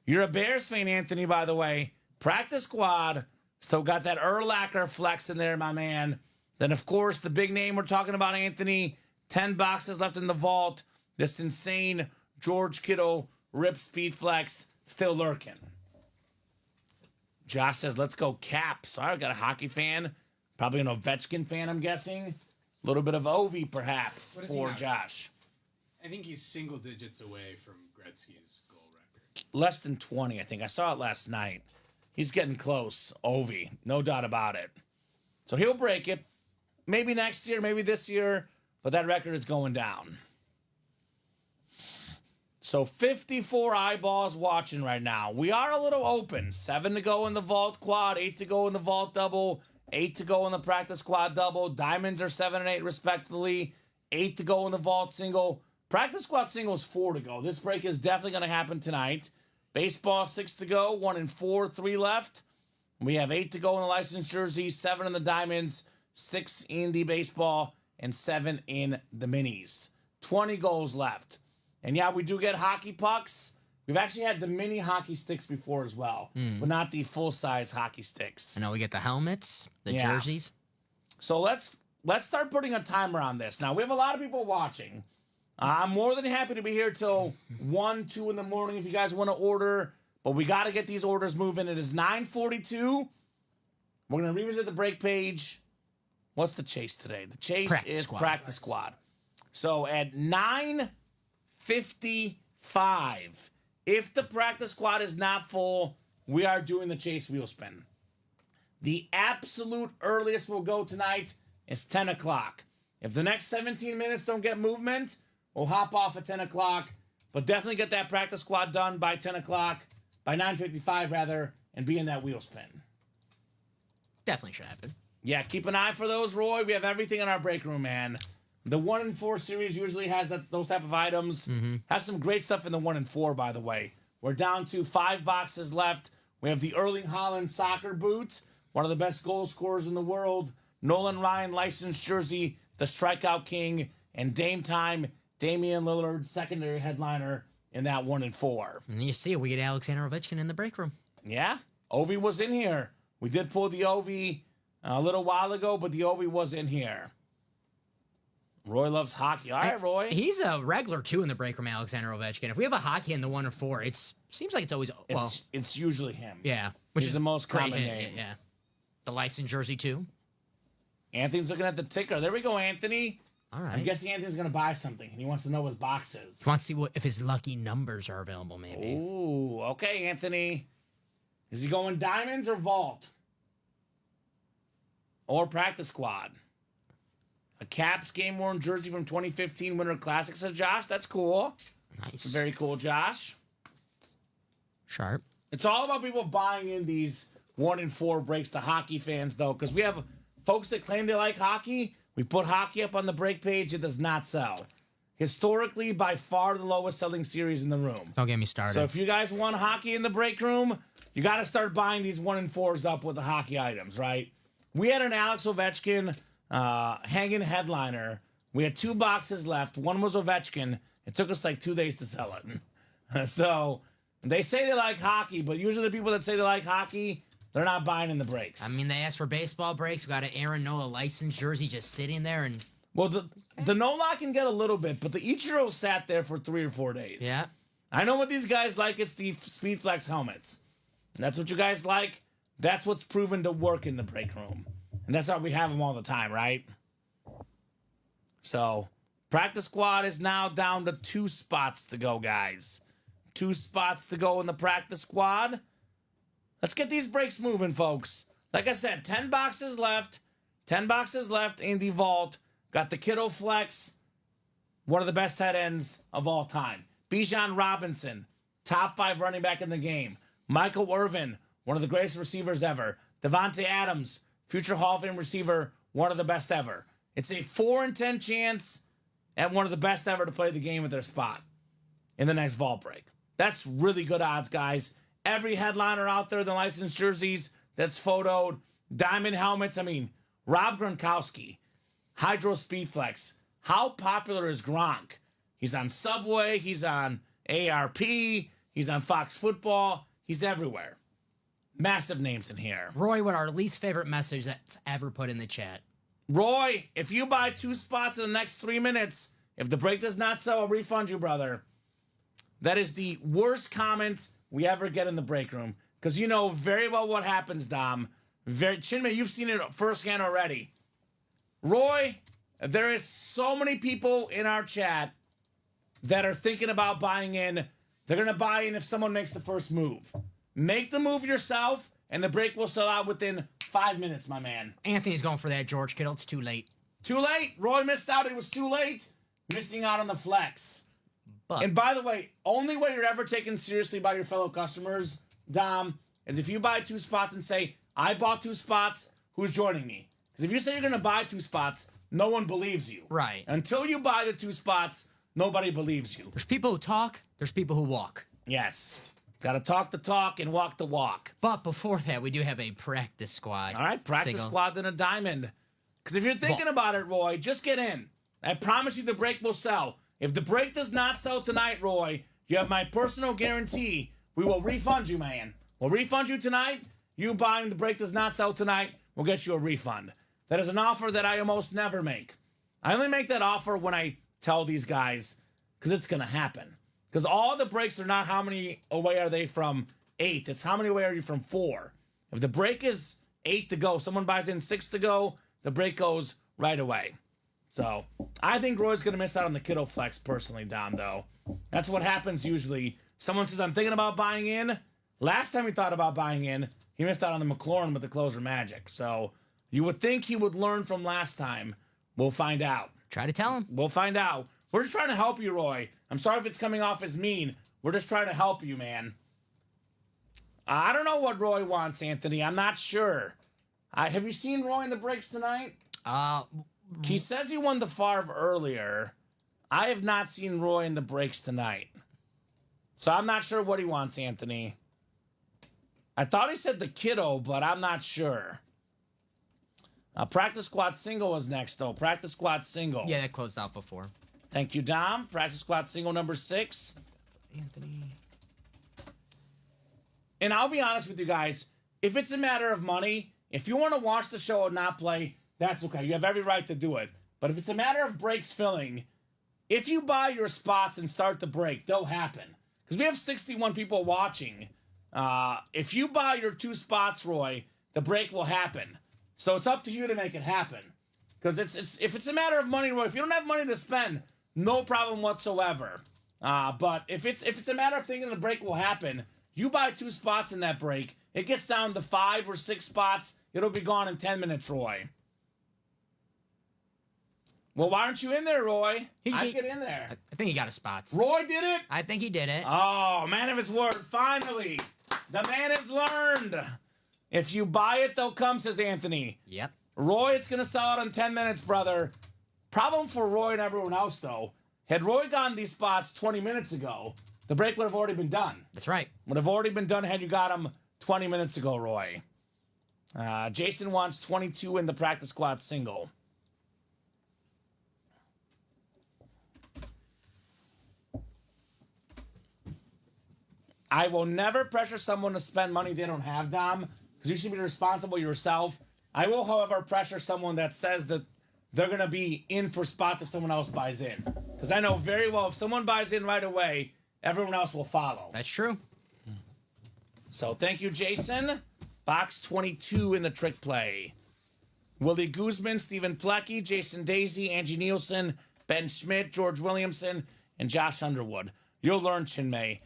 You're a Bears fan, Anthony, by the way. Practice squad. Still got that Urlacher flex in there, my man. Then, of course, the big name we're talking about, Anthony. 10 boxes left in the vault. This insane George Kittle rip speed flex still lurking. Josh says, let's go Caps. All right, got a hockey fan. Probably an Ovechkin fan, I'm guessing. A little bit of Ovi, perhaps, for Josh. I think he's single digits away from Gretzky's goal record. Less than 20, I think. I saw it last night. He's getting close, Ovi. No doubt about it. So he'll break it. Maybe next year, maybe this year, but that record is going down. So 54 eyeballs watching right now. We are a little open. 7 to go in the vault quad, 8 to go in the vault double, 8 to go in the practice squad double. Diamonds are 7 and 8 respectively. 8 to go in the vault single. Practice squad single is 4 to go. This break is definitely going to happen tonight. Baseball 6 to go, 1 and 4, 3 left. We have 8 to go in the licensed jersey, 7 in the diamonds, 6 in the baseball, and 7 in the minis. 20 goals left. And yeah, we do get hockey pucks. We've actually had the mini hockey sticks before as well, but not the full-size hockey sticks. I know we get the helmets, the jerseys. So let's start putting a timer on this. Now, we have a lot of people watching. I'm more than happy to be here till 1, 2 in the morning if you guys want to order. But we got to get these orders moving. It is 9:42. We're going to revisit the break page. What's the chase today? The chase is practice squad. So at 9:55, if the practice squad is not full, we are doing the chase wheel spin. The absolute earliest we'll go tonight is 10 o'clock. If the next 17 minutes don't get movement, we'll hop off at 10 o'clock. But definitely get that practice squad done by 10 o'clock, by 9:55 rather, and be in that wheel spin. Definitely should happen. Yeah, keep an eye for those, Roy. We have everything in our break room, man. The 1 and 4 series usually has those type of items. Has some great stuff in the 1 and 4, by the way. We're down to 5 boxes left. We have the Erling Haaland soccer boot, one of the best goal scorers in the world. Nolan Ryan licensed jersey, the strikeout king, and Dame Time, Damian Lillard, secondary headliner in that 1 and 4. And you see, we get Alexander Ovechkin in the break room. Yeah, Ovi was in here. We did pull the Ovi a little while ago, but the Ovi was in here. Roy loves hockey. All right, Roy. He's a regular, too, in the break room, Alexander Ovechkin. If we have a hockey in the 1 or 4, it seems like it's always... It's usually him. Yeah. Which is the most common name. Yeah. The licensed jersey, too. Anthony's looking at the ticker. There we go, Anthony. All right. I'm guessing Anthony's going to buy something, and he wants to know what his box is. He wants to see if his lucky numbers are available, maybe. Ooh, okay, Anthony. Is he going diamonds or vault? Or practice squad? A Caps game-worn jersey from 2015 Winter Classic, says Josh. That's cool. Nice. Very cool, Josh. Sharp. It's all about people buying in these 1 and 4 breaks to hockey fans, though, because we have folks that claim they like hockey. We put hockey up on the break page. It does not sell. Historically, by far the lowest selling series in the room. Don't get me started. So if you guys want hockey in the break room, you got to start buying these 1 and 4s up with the hockey items, right? We had an Alex Ovechkin hanging headliner. We had 2 boxes left. One was Ovechkin. It took us like 2 days to sell it. So they say they like hockey, but usually the people that say they like hockey, they're not buying in the breaks. I mean, they asked for baseball breaks. We got an Aaron Nola licensed jersey just sitting there. And well, the Nola can get a little bit, but the Ichiro sat there for 3 or 4 days. Yeah. I know what these guys like. It's the Speed Flex helmets. And that's what you guys like. That's what's proven to work in the break room. And that's why we have them all the time, right? So, practice squad is now down to 2 spots to go, guys. 2 spots to go in the practice squad. Let's get these breaks moving, folks. Like I said, 10 boxes left. 10 boxes left in the vault. Got the Kiddo Flex, one of the best tight ends of all time. Bijan Robinson, top 5 running back in the game. Michael Irvin, one of the greatest receivers ever. Devontae Adams, future Hall of Fame receiver, one of the best ever. It's a 4 in 10 chance at one of the best ever to play the game at their spot in the next vault break. That's really good odds, guys. Every headliner out there, the licensed jerseys that's photoed, diamond helmets. I mean, Rob Gronkowski, Hydro Speed Flex. How popular is Gronk? He's on Subway. He's on ARP. He's on Fox Football. He's everywhere. Massive names in here. Roy, what our least favorite message that's ever put in the chat. Roy, if you buy 2 spots in the next 3 minutes, if the break does not sell, I'll refund you, brother. That is the worst comment we ever get in the break room. Because you know very well what happens, Dom. Chinmay, you've seen it firsthand already. Roy, there is so many people in our chat that are thinking about buying in. They're going to buy in if someone makes the first move. Make the move yourself, and the break will sell out within 5 minutes, my man. Anthony's going for that George Kittle. It's too late. Too late. Roy missed out. It was too late. Missing out on the flex. But And by the way, only way you're ever taken seriously by your fellow customers, Dom, is if you buy 2 spots and say, I bought 2 spots, who's joining me? Because if you say you're going to buy 2 spots, no one believes you. Right. Until you buy the 2 spots, nobody believes you. there's people who talk, there's people who walk. Yes. Got to talk the talk and walk the walk. But before that, we do have a practice squad. All right, practice single. squad then a diamond. Because if you're thinking about it, Roy, just get in. I promise you the break will sell. If the break does not sell tonight, Roy, you have my personal guarantee. We will refund you, man. We'll refund you tonight. You buying the break does not sell tonight, we'll get you a refund. That is an offer that I almost never make. I only make that offer when I tell these guys, because it's going to happen. Because all the breaks are not how many away are they from 8. It's how many away are you from 4. If the break is 8 to go, someone buys in 6 to go, the break goes right away. So I think Roy's going to miss out on the Kittle flex personally, Dom, though. That's what happens usually. Someone says, I'm thinking about buying in. Last time he thought about buying in, he missed out on the McLaurin with the closer magic. So you would think he would learn from last time. We'll find out. Try to tell him. We'll find out. We're just trying to help you, Roy. I'm sorry if it's coming off as mean. We're just trying to help you, man. I don't know what Roy wants, Anthony. I'm not sure. Have you seen Roy in the breaks tonight? He says he won the Favre earlier. I have not seen Roy in the breaks tonight. So I'm not sure what he wants, Anthony. I thought he said the kiddo, but I'm not sure. Practice squad single was next, though. Practice squad single. Yeah, that closed out before. Thank you, Dom. Practice squad single number 6. Anthony. And I'll be honest with you guys. If it's a matter of money, if you want to watch the show and not play, that's okay. You have every right to do it. But if it's a matter of breaks filling, if you buy your spots and start the break, they'll happen. Because we have 61 people watching. If you buy your 2 spots, Roy, the break will happen. So it's up to you to make it happen. Because if it's a matter of money, Roy, if you don't have money to spend, no problem whatsoever. But if it's a matter of thinking the break will happen, you buy 2 spots in that break, it gets down to 5 or 6 spots, it'll be gone in 10 minutes, Roy. Well, why aren't you in there, Roy? I'd get in there. I think he got his spots. Roy did it? I think he did it. Oh, man of his word. Finally. The man has learned. If you buy it, they'll come, says Anthony. Yep. Roy, it's going to sell out in 10 minutes, brother. Problem for Roy and everyone else, though. Had Roy gotten these spots 20 minutes ago, the break would have already been done. That's right. Would have already been done had you got them 20 minutes ago, Roy. Jason wants 22 in the practice squad single. I will never pressure someone to spend money they don't have, Dom, because you should be responsible yourself. I will, however, pressure someone that says that they're going to be in for spots if someone else buys in. Because I know very well if someone buys in right away, everyone else will follow. That's true. So thank you, Jason. Box 22 in the trick play. Willie Guzman, Stephen Plecki, Jason Daisy, Angie Nielsen, Ben Schmidt, George Williamson, and Josh Underwood. You'll learn, Chinmay.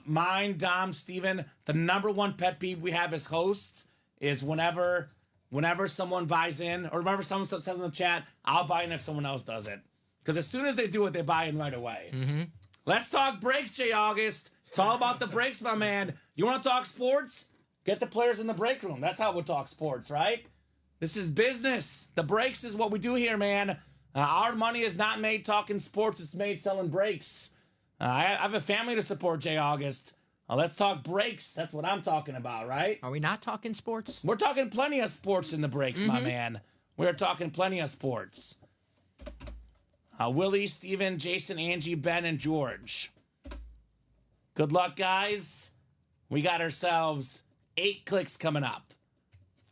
Mine, Dom, Steven, the number one pet peeve we have as hosts is whenever someone buys in, or whenever someone says in the chat, I'll buy in if someone else does it. Because as soon as they do it, they buy in right away. Mm-hmm. Let's talk breaks, Jay August. It's all about the breaks, my man. You want to talk sports? Get the players in the break room. That's how we'll talk sports, right? This is business. The breaks is what we do here, man. Our money is not made talking sports. It's made selling breaks. I have a family to support, Jay August. Let's talk breaks. That's what I'm talking about, right? Are we not talking sports? We're talking plenty of sports in the breaks, my man. We're talking plenty of sports. Willie, Steven, Jason, Angie, Ben, and George. Good luck, guys. We got ourselves 8 clicks coming up.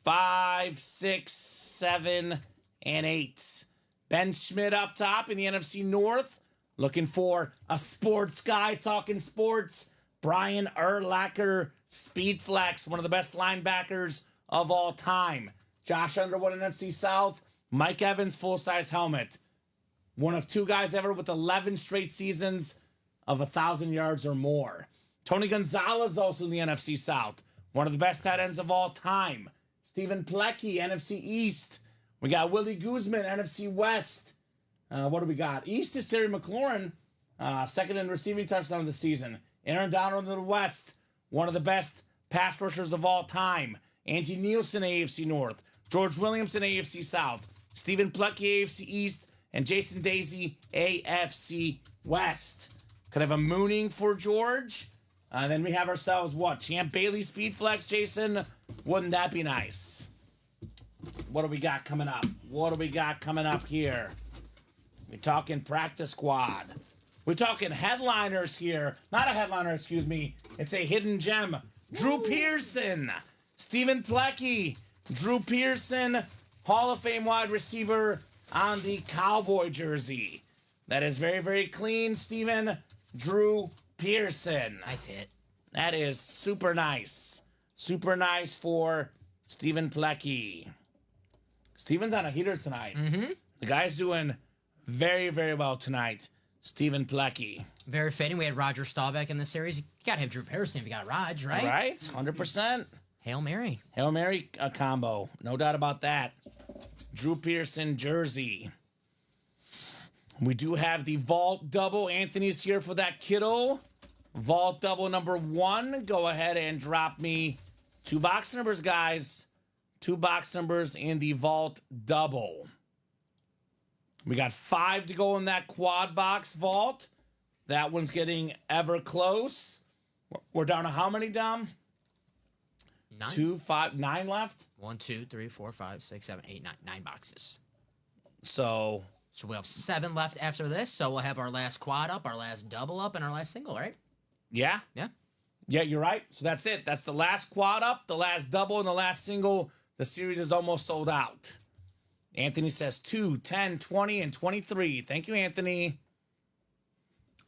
5, 6, 7, and 8. Ben Schmidt up top in the NFC North. Looking for a sports guy talking sports. Brian Urlacher, speed flex, one of the best linebackers of all time. Josh Underwood, NFC South. Mike Evans, full-size helmet. One of 2 guys ever with 11 straight seasons of 1,000 yards or more. Tony Gonzalez also in the NFC South. One of the best tight ends of all time. Stephen Plecki, NFC East. We got Willie Guzman, NFC West. What do we got? East is Terry McLaurin, second in receiving touchdowns this season. Aaron Donald in the West, one of the best pass rushers of all time. Angie Nielsen, AFC North. George Williamson, AFC South. Stephen Plecki, AFC East. And Jason Daisy, AFC West. Could have a mooning for George. Then we have ourselves, what? Champ Bailey Speed Flex, Jason? Wouldn't that be nice? What do we got coming up? What do we got coming up here? We're talking practice squad. We're talking headliners here. Not a headliner, excuse me. It's a hidden gem. Drew Pearson. Stephen Plecki. Drew Pearson, Hall of Fame wide receiver on the Cowboy jersey. That is very, very clean, Stephen. Drew Pearson. Nice hit. That is super nice. Super nice for Stephen Plecki. Steven's on a heater tonight. Mm-hmm. The guy's doing very, very well tonight. Stephen Plecki. Very fitting. We had Roger Staubach in the series. You got to have Drew Pearson if you got Raj, right? Right? 100%. Hail Mary. Hail Mary combo. No doubt about that. Drew Pearson jersey. We do have the Vault double. Anthony's here for that kiddo. Vault double number 1. Go ahead and drop me 2 box numbers, guys. 2 box numbers in the Vault double. We got 5 to go in that quad box vault. That one's getting ever close. We're down to how many, Dom? 9. 2, 5, 9 left. 1, 2, 3, 4, 5, 6, 7, 8, 9. 9 boxes. So we'll have 7 left after this. So we'll have our last quad up, our last double up, and our last single, right? yeah. Yeah. Yeah, you're right. So that's it. That's the last quad up, the last double, and the last single. The series is almost sold out. Anthony says 2, 10, 20, and 23. Thank you, Anthony.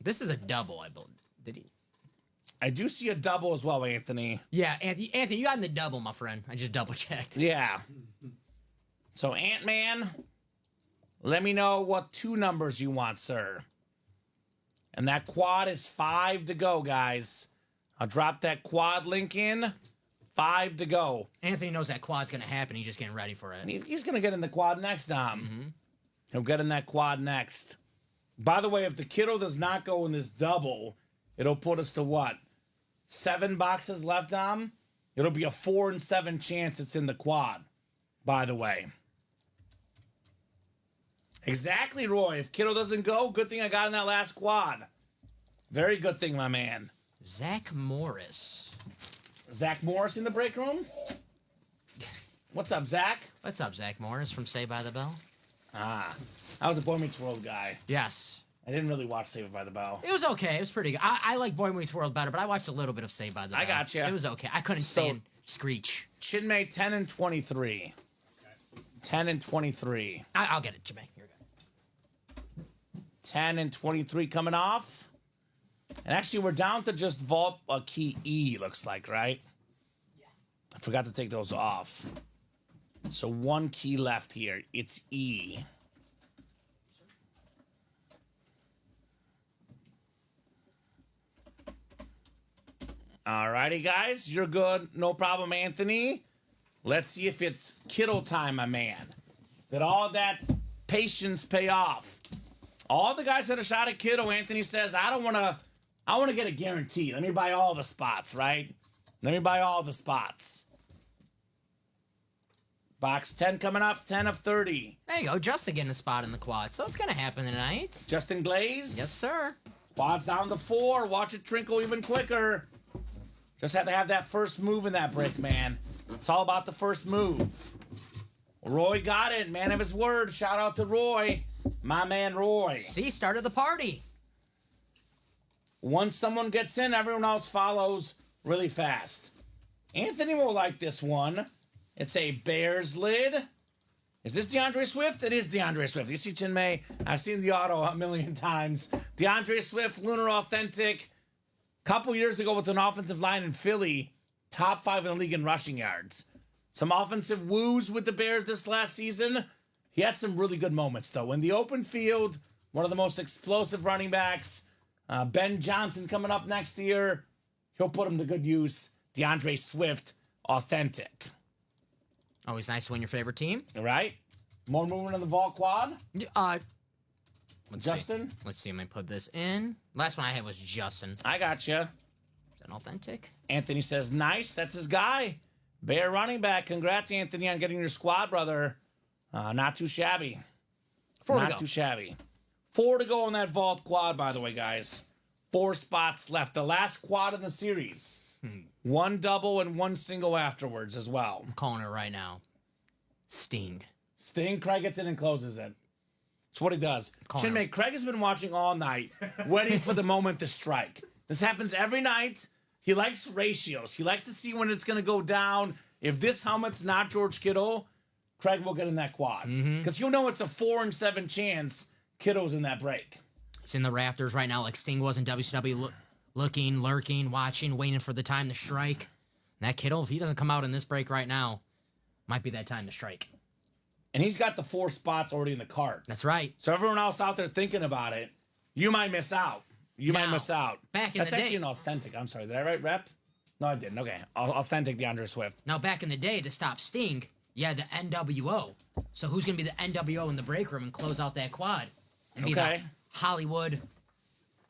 This is a double, I believe. Did he? I do see a double as well, Anthony. Yeah, Anthony, you got in the double, my friend. I just double checked. Yeah. So, Ant-Man, let me know what 2 numbers you want, sir. And that quad is 5 to go, guys. I'll drop that quad link in. 5 to go. Anthony knows that quad's going to happen. He's just getting ready for it. He's going to get in the quad next, Dom. Mm-hmm. He'll get in that quad next. By the way, if the kiddo does not go in this double, it'll put us to what? 7 boxes left, Dom? It'll be a 4 and 7 chance it's in the quad, by the way. Exactly, Roy. If kiddo doesn't go, good thing I got in that last quad. Very good thing, my man. Zach Morris. Zach Morris in the break room? What's up, Zach? What's up, Zach Morris from Saved by the Bell? Ah, I was a Boy Meets World guy. Yes. I didn't really watch Saved by the Bell. It was okay. It was pretty good. I like Boy Meets World better, but I watched a little bit of Saved by the Bell. I got you. It was okay. I couldn't stand Screech. Chinmay 10 and 23. 10 and 23. I'll get it, Jimmy. You're good. 10 and 23 coming off. And actually, we're down to just vault a key E, looks like, right? Yeah. I forgot to take those off. So 1 key left here. It's E. Alrighty, guys. You're good. No problem, Anthony. Let's see if it's Kittle time, my man. Did all that patience pay off? All the guys had a shot at Kittle. Anthony says, I want to get a guarantee. Let me buy all the spots, right? Let me buy all the spots. Box 10 coming up, 10 of 30. There you go. Justin getting a spot in the quad. So it's going to happen tonight. Justin Glaze. Yes, sir. Quad's down to 4. Watch it trickle even quicker. Just have to have that first move in that break, man. It's all about the first move. Roy got it. Man of his word. Shout out to Roy. My man, Roy. See, started the party. Once someone gets in, everyone else follows really fast. Anthony will like this one. It's a Bears lid. Is this DeAndre Swift? It is DeAndre Swift. You see Chinmay? I've seen the auto a million times. DeAndre Swift, Lunar Authentic. Couple years ago with an offensive line in Philly, top 5 in the league in rushing yards. Some offensive woos with the Bears this last season. He had some really good moments, though. In the open field, one of the most explosive running backs. Ben Johnson coming up next year. He'll put him to good use. DeAndre Swift, Authentic. Always nice to win your favorite team. Right? More movement on the Vault Quad. Justin? Let's see. Let me put this in. Last one I had was Justin. I got you. Is that authentic? Anthony says, nice. That's his guy. Bear running back. Congrats, Anthony, on getting your squad, brother. Not too shabby. 4 to Not go. too shabby. 4 to go on that Vault Quad, by the way, guys. 4 spots left. The last quad in the series. 1 double and 1 single afterwards as well. I'm calling it right now. Sting. Sting, Craig gets in and closes it. That's what he does. Calling Chinmay, Craig has been watching all night, waiting for the moment to strike. This happens every night. He likes ratios. He likes to see when it's going to go down. If this helmet's not George Kittle, Craig will get in that quad. Because he'll know it's a 4 in 7 chance Kittle's in that break. It's in the rafters right now, like Sting was in WCW, looking, lurking, watching, waiting for the time to strike. And that Kittle, if he doesn't come out in this break right now, might be that time to strike. And he's got the 4 spots already in the cart. That's right. So everyone else out there thinking about it, you might miss out. You might Now, miss out. back in That's the actually day- an authentic. I'm sorry. Did I write rep? No, I didn't. Okay. Authentic DeAndre Swift. Now, back in the day, to stop Sting, you had the NWO. So who's going to be the NWO in the break room and close out that quad? And be Okay. the Hollywood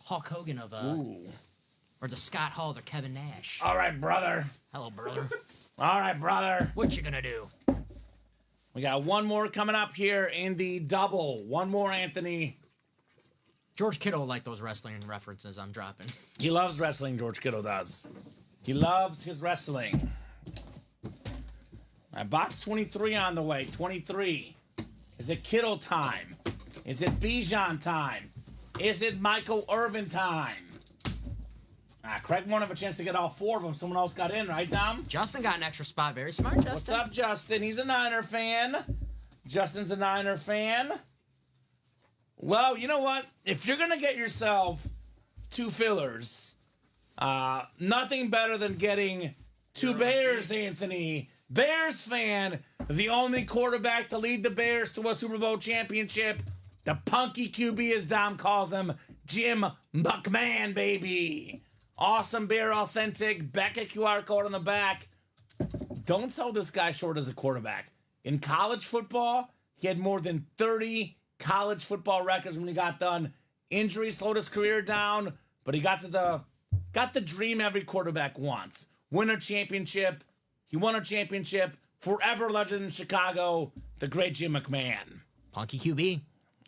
Hulk Hogan of, Ooh. or the Scott Hall or Kevin Nash. All right, brother. Hello, brother. All right, brother. What you gonna do? We got one more coming up here in the double. One more, Anthony. George Kittle will like those wrestling references I'm dropping. He loves wrestling, George Kittle does. He loves his wrestling. All right, box 23 on the way. 23. Is it Kittle time? Is it Bijan time? Is it Michael Irvin time? Craig won't have a chance to get all 4 of them. Someone else got in, right, Dom? Justin got an extra spot. Very smart, Justin. What's up, Justin? He's a Niner fan. Justin's a Niner fan. Well, you know what? If you're going to get yourself 2 fillers, nothing better than getting 2 Bears, Anthony. Bears fan, the only quarterback to lead the Bears to a Super Bowl championship. The punky QB, as Dom calls him, Jim McMahon, baby. Awesome Bear Authentic. Beckett QR code on the back. Don't sell this guy short as a quarterback. In college football, he had more than 30 college football records when he got done. Injuries slowed his career down, but he got the dream every quarterback wants. Win a championship. He won a championship. Forever legend in Chicago, the great Jim McMahon. Punky QB.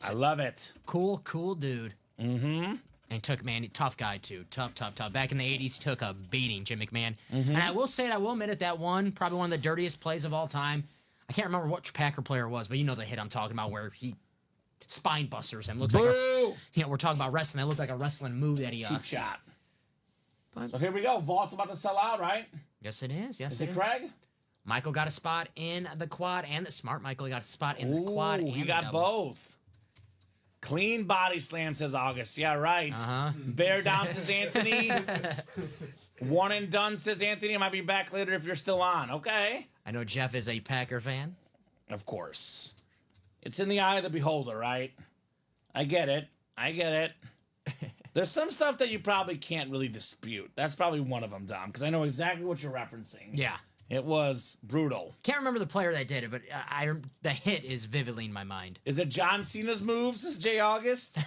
I love it. Cool dude. Mm-hmm. And tough guy too. Tough. Back in the 80s, took a beating, Jim McMahon. Mm-hmm. And I will admit it, that one, probably one of the dirtiest plays of all time. I can't remember what Packer player it was, but you know the hit I'm talking about where he spine busters him. Looks like we're talking about wrestling. That looked like a wrestling move that he Cheap shot. But- So here we go. Vault's about to sell out, right? Yes, it is. Yes, Is it Craig? Michael got a spot in the quad and the smart Michael got a spot in the quad and he the got double. both. Clean body slam, says August. Yeah, right. Uh-huh. Bear down, says Anthony. One and done, says Anthony. I might be back later if you're still on. Okay. I know Jeff is a Packer fan. Of course. It's in the eye of the beholder, right? I get it. There's some stuff that you probably can't really dispute. That's probably one of them, Dom, because I know exactly what you're referencing. Yeah. It was brutal. Can't remember the player that did it, but the hit is vividly in my mind. Is it John Cena's moves, says Jay August?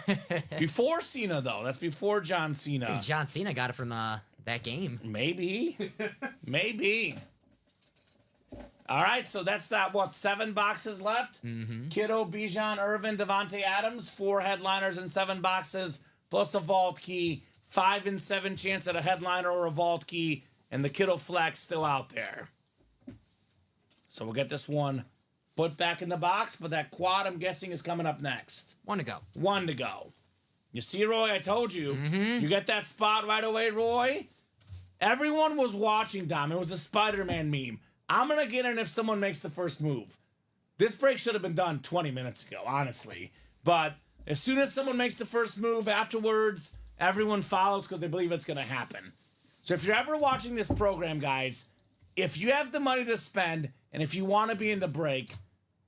Before Cena, though. That's before John Cena. John Cena got it from that game. Maybe. Maybe. All right, so that's that, 7 boxes left? Mm-hmm. Kittle, Bijan, Irvin, Devontae Adams, 4 headliners and 7 boxes, plus a vault key, 5 in 7 chance at a headliner or a vault key, and the Kittle flex still out there. So we'll get this one put back in the box, but that quad, I'm guessing, is coming up next. 1 to go. 1 to go. You see, Roy, I told you. You get that spot right away, Roy. Everyone was watching, Dom. It was a Spider-Man meme. I'm going to get in if someone makes the first move. This break should have been done 20 minutes ago, honestly. But as soon as someone makes the first move, afterwards, everyone follows because they believe it's going to happen. So if you're ever watching this program, guys, if you have the money to spend and if you want to be in the break,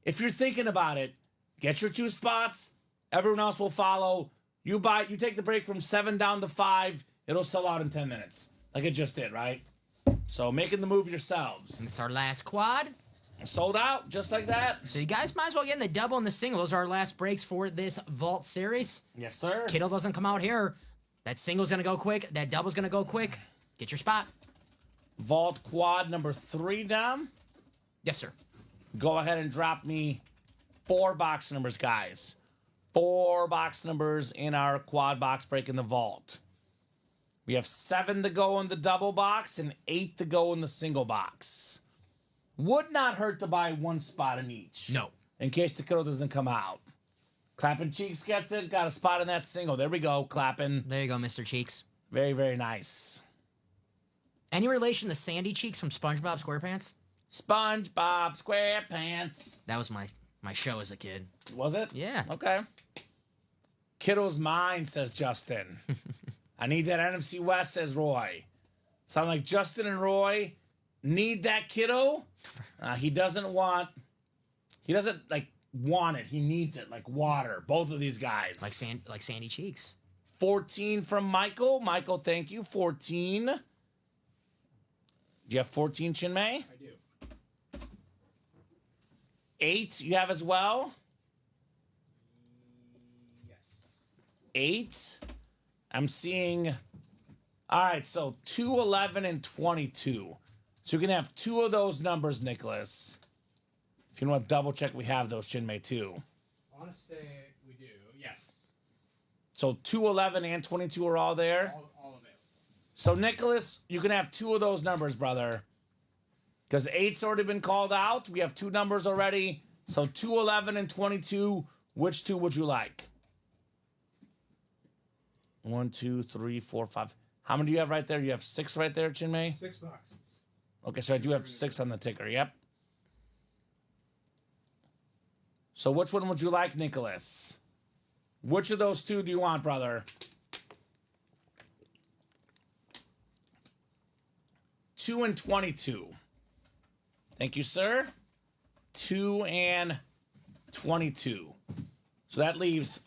if you're thinking about it, get your 2 spots. Everyone else will follow. You take the break from 7 down to 5. It'll sell out in 10 minutes. Like it just did, right? So making the move yourselves. And it's our last quad. Sold out, just like that. So you guys might as well get in the double and the single. Those are our last breaks for this Vault series. Yes, sir. Kittle doesn't come out here. That single's going to go quick. That double's going to go quick. Get your spot. Vault quad number 3, Dom. Yes, sir. Go ahead and drop me 4 box numbers, guys. 4 box numbers in our quad box break in the vault. We have 7 to go in the double box and 8 to go in the single box. Would not hurt to buy 1 spot in each. No. In case the kiddo doesn't come out. Clapping Cheeks gets it. Got a spot in that single. There we go. Clapping. There you go, Mr. Cheeks. Very, very nice. Any relation to Sandy Cheeks from SpongeBob SquarePants? SpongeBob SquarePants. That was my show as a kid. Was it? Yeah. Okay. Kiddo's mine, says Justin. I need that NFC West, says Roy. Sound like Justin and Roy need that kiddo. He doesn't want it. He needs it like water. Both of these guys. Like Sandy Cheeks. 14 from Michael. Michael, thank you. 14. Do you have 14, Chinmay? I do. 8 you have as well? Yes. 8. I'm seeing... All right, so 2, 11, and 22. So you can have 2 of those numbers, Nicholas. If you want to double check, we have those, Chinmay, too. I want to say we do. Yes. So 2, 11, and 22 are all there? All available. So, Nicholas, you can have 2 of those numbers, brother. Because 8's already been called out. We have 2 numbers already. So 2, 11, and 22. Which 2 would you like? 1, 2, 3, 4, 5. How many do you have right there? You have 6 right there, Chinmay? 6 boxes. Okay, so I do have 6 on the ticker. Yep. So which one would you like, Nicholas? Which of those 2 do you want, brother? 2 and 22. Thank you, sir. 2 and 22. So that leaves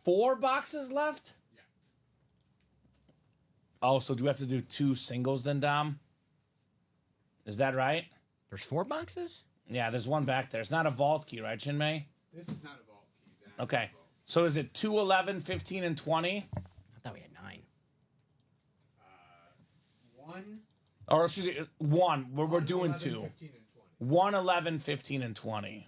4 boxes left? Yeah. Oh, so do we have to do 2 singles then, Dom? Is that right? There's 4 boxes? Yeah, there's 1 back there. It's not a vault key, right, Chinmay? This is not a vault key. That Okay. is a vault. So is it 2, 11, 15, and 20? I thought we had 9. 1. Or excuse me, 1. We're doing 11, 2. 15, and 20. 1, 11, 15, and 20.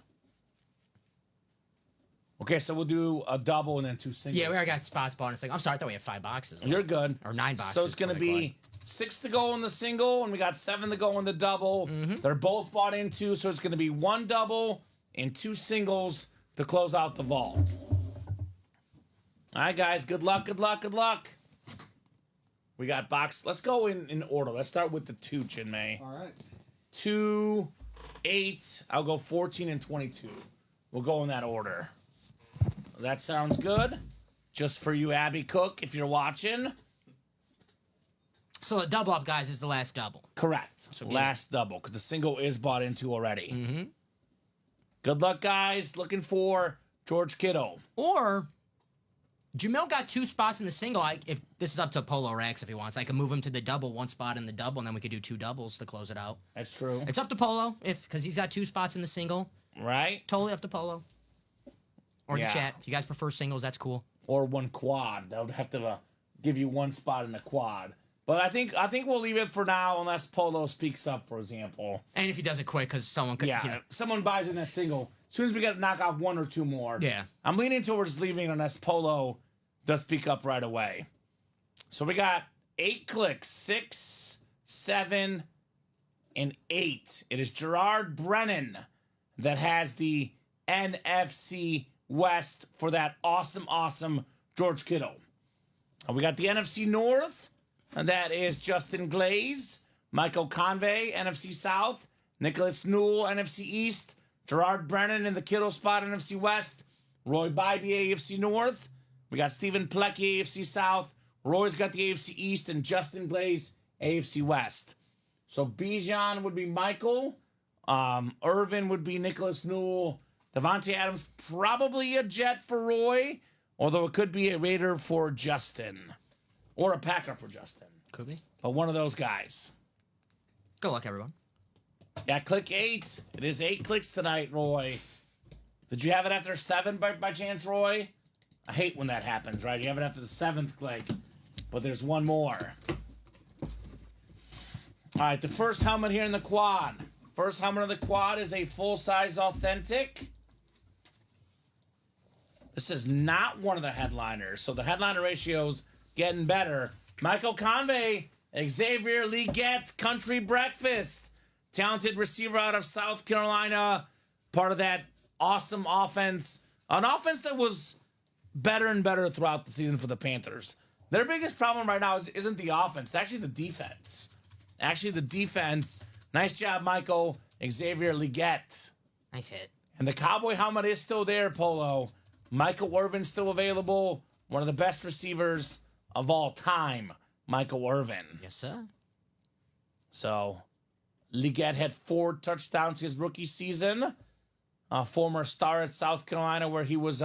Okay, so we'll do a double and then 2 singles. Yeah, we already got spots bought. It's like, I'm sorry, I thought we had 5 boxes. You're good. Or 9 boxes. So it's going to for the be 6 to go in the single, and we got 7 to go in the double. They're both bought into, so it's going to be 1 double and 2 singles to close out the vault. All right, guys. Good luck, good luck, good luck. We got box. Let's go in order. Let's start with the 2, Chinmay. All right. 2, 8. I'll go 14 and 22. We'll go in that order. That sounds good. Just for you, Abby Cook, if you're watching. So the double up, guys, is the last double. Correct. So Last double, because the single is bought into already. Good luck, guys. Looking for George Kittle. Or Jamil got 2 spots in the single. If this is up to Polo Rex if he wants, I can move him to the double, 1 spot in the double, and then we could do 2 doubles to close it out. That's true. It's up to Polo because he's got 2 spots in the single. Right? Totally up to Polo. Or Yeah. the chat. If you guys prefer singles, that's cool. Or 1 quad. That would have to give you 1 spot in the quad. But I think we'll leave it for now unless Polo speaks up, for example. And if he does it quick, because someone could. Yeah, You know, someone buys in that single. As soon as we got to knock off 1 or 2 more. Yeah. I'm leaning towards leaving it unless Polo does speak up right away. So we got 8 clicks, 6, 7, and 8. It is Gerard Brennan that has the NFC West for that awesome George Kittle. We got the NFC North, and that is Justin Glaze, Michael Convey, NFC South, Nicholas Newell, NFC East, Gerard Brennan in the Kittle spot, NFC West, Roy Bybee, AFC North. We got Stephen Plecky, AFC South. Roy's got the AFC East, and Justin Glaze, AFC West. So Bijan would be Michael. Irvin would be Nicholas Newell. Devontae Adams, probably a Jet for Roy, although it could be a Raider for Justin. Or a Packer for Justin. Could be. But one of those guys. Good luck, everyone. Yeah, click 8. It is 8 clicks tonight, Roy. Did you have it after 7 by chance, Roy? I hate when that happens, right? You have it after the 7th click, but there's one more. All right, the first helmet here in the quad. First helmet of the quad is a full-size authentic. This is not one of the headliners, so the headliner ratio's getting better. Michael Convey, Xavier Legette, Country Breakfast. Talented receiver out of South Carolina. Part of that awesome offense. An offense that was better and better throughout the season for the Panthers. Their biggest problem right now isn't the offense. It's actually the defense. Nice job, Michael. Xavier Legette. Nice hit. And the Cowboy helmet is still there, Polo. Michael Irvin still available. One of the best receivers of all time, Michael Irvin. Yes, sir. So, Legette had 4 touchdowns his rookie season. Former star at South Carolina, where he was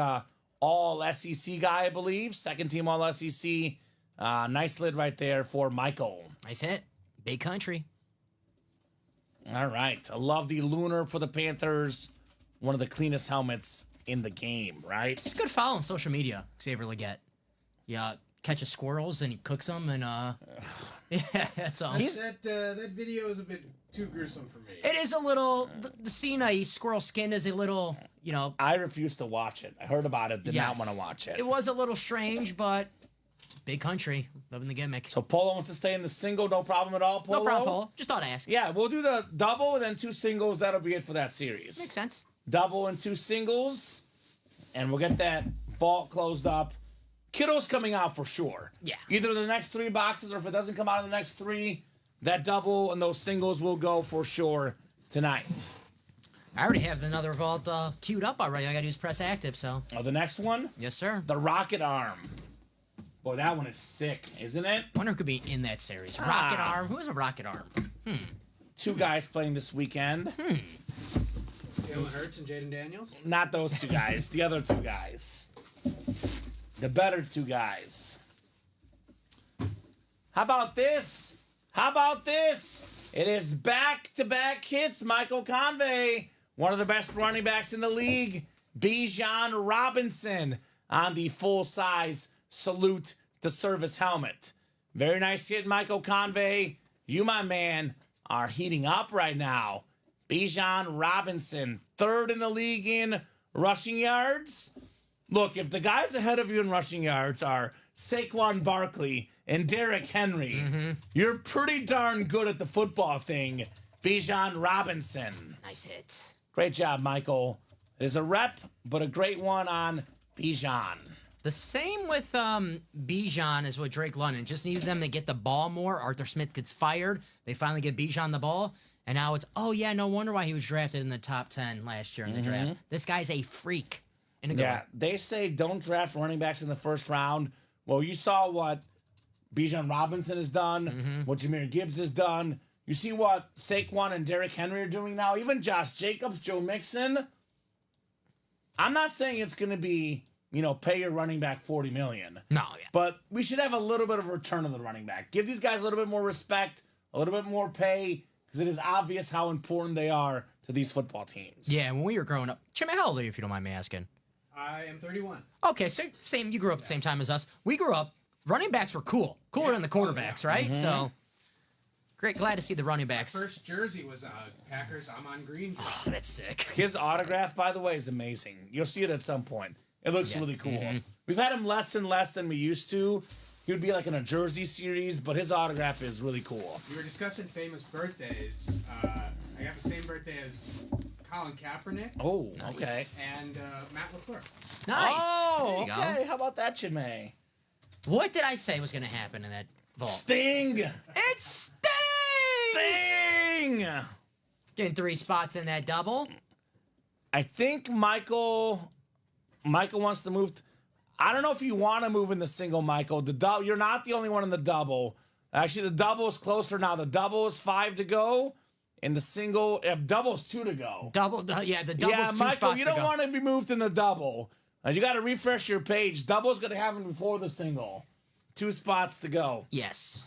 all SEC guy, I believe. Second team all SEC. Nice lid right there for Michael. Nice hit. Big country. All right. I love the Lunar for the Panthers. One of the cleanest helmets in the game, right? It's a good follow on social media, Xavier Legette. Yeah, catches squirrels and he cooks them, and yeah, that's all. That video is a bit too gruesome for me. It is a little. The scene a squirrel skin is a little, I refuse to watch it. I heard about it, did not yes. want to watch it. It was a little strange, but big country, loving the gimmick. So Polo wants to stay in the single, no problem at all, Polo? No problem, Paul. Just thought I'd ask. Yeah, we'll do the double and then 2 singles. That'll be it for that series. Makes sense. Double and 2 singles, and we'll get that vault closed up. Kittle's coming out for sure. Yeah. Either the next 3 boxes, or if it doesn't come out in the next 3, that double and those singles will go for sure tonight. I already have another vault queued up already. I got to use press active, so. Oh, the next one? Yes, sir. The Rocket Arm. Boy, that one is sick, isn't it? Wonder who could be in that series. Rocket Arm. Who is a Rocket Arm? 2 guys playing this weekend. Jalen Hurts and Jaden Daniels. Not those 2 guys. The other 2 guys. The better 2 guys. How about this? It is back-to-back hits. Michael Convey, one of the best running backs in the league. Bijan Robinson on the full-size salute to service helmet. Very nice hit, Michael Convey. You, my man, are heating up right now. Bijan Robinson, 3rd in the league in rushing yards. Look, if the guys ahead of you in rushing yards are Saquon Barkley and Derrick Henry, you're pretty darn good at the football thing, Bijan Robinson. Nice hit. Great job, Michael. It is a rep, but a great one on Bijan. The same with Bijan as with Drake London. Just needed them to get the ball more. Arthur Smith gets fired. They finally get Bijan the ball. And now it's, oh, yeah, no wonder why he was drafted in the top 10 last year in the draft. This guy's a freak. In a good way. They say don't draft running backs in the first round. Well, you saw what Bijan Robinson has done, what Jahmyr Gibbs has done. You see what Saquon and Derrick Henry are doing now. Even Josh Jacobs, Joe Mixon. I'm not saying it's going to be, pay your running back $40 million. No, yeah. But we should have a little bit of a return on the running back. Give these guys a little bit more respect, a little bit more pay, because it is obvious how important they are to these football teams. Yeah, when we were growing up. Jimmy, how old are you, if you don't mind me asking? I am 31. Okay, so same. You grew up at the same time as us. We grew up, running backs were cooler than the quarterbacks, right? So, great, glad to see the running backs. First jersey was Packers. I'm on green. Oh, that's sick. His autograph, by the way, is amazing. You'll see it at some point. It looks really cool. We've had him less and less than we used to. He would be like in a jersey series, but his autograph is really cool. We were discussing famous birthdays. I got the same birthday as Colin Kaepernick, Oh, Nice. okay. and Matt LaFleur. Nice. Oh, there you okay. go. How about that, Chinmay? What did I say was going to happen in that vault? Sting! It's Sting! Sting! Getting 3 spots in that double. I think Michael wants to move. I don't know if you want to move in the single, Michael. You're not the only one in the double. Actually, the double is closer now. The double is 5 to go, and the single, if double is 2 to go. Double, yeah, the double's Yeah, 2 Michael, spots you to don't go. want to be moved in the double. You got to refresh your page. Double's going to happen before the single. 2 spots to go. Yes.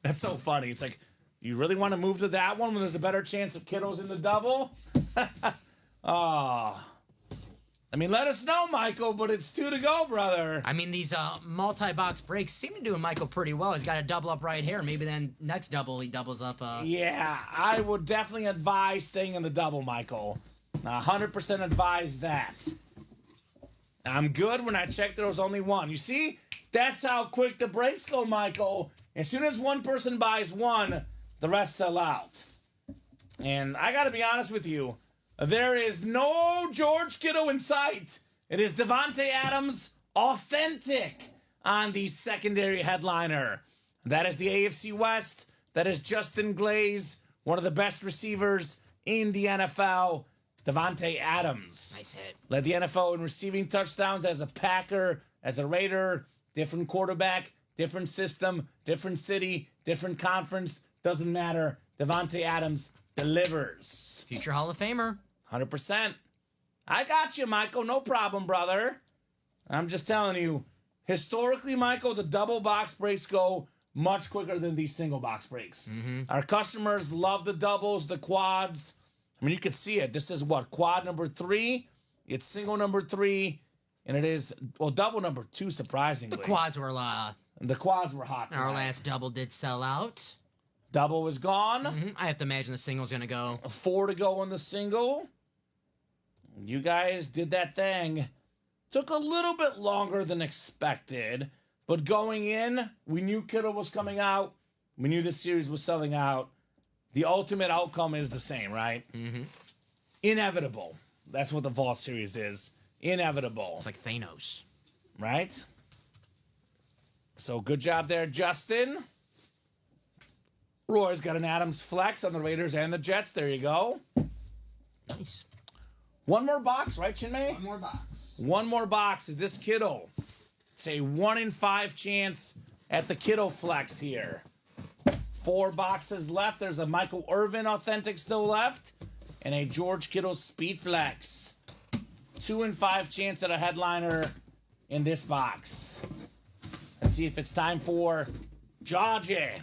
That's so funny. It's like, you really want to move to that one when there's a better chance of Kittles in the double? Oh. I mean, let us know, Michael, but it's 2 to go, brother. I mean, these multi-box breaks seem to do Michael pretty well. He's got a double up right here. Maybe then next double he doubles up. Yeah, I would definitely advise staying in the double, Michael. 100% advise that. I'm good. When I checked, there was only 1. You see? That's how quick the breaks go, Michael. As soon as one person buys 1, the rest sell out. And I got to be honest with you. There is no George Kittle in sight. It is Devontae Adams authentic on the secondary headliner. That is the AFC West. That is Justin Glaze, one of the best receivers in the NFL. Devontae Adams. Nice hit. Led the NFL in receiving touchdowns as a Packer, as a Raider, different quarterback, different system, different city, different conference. Doesn't matter. Devontae Adams delivers. Future Hall of Famer. 100%. I got you, Michael. No problem, brother. I'm just telling you, historically, Michael, the double box breaks go much quicker than these single box breaks. Our customers love the doubles, the quads. I mean, you can see it. This is what? Quad number 3. It's single number 3. And it is, well, double number 2, surprisingly. The quads were The quads were hot. our tonight. last double did sell out. Double was gone. I have to imagine the single's gonna go. 4 to go on the single. You guys did that thing. Took a little bit longer than expected, but going in, we knew Kittle was coming out. We knew this series was selling out. The ultimate outcome is the same, right? Inevitable. That's what the Vault series is. Inevitable. It's like Thanos. Right? So good job there, Justin. Roy's got an Adams flex on the Raiders and the Jets. There you go. Nice. One more box, right, Chinmay? One more box. One more box. Is this Kittle? It's a 1 in 5 chance at the Kittle flex here. 4 boxes left. There's a Michael Irvin authentic still left. And a George Kittle speed flex. 2 in 5 chance at a headliner in this box. Let's see if it's time for Georgie.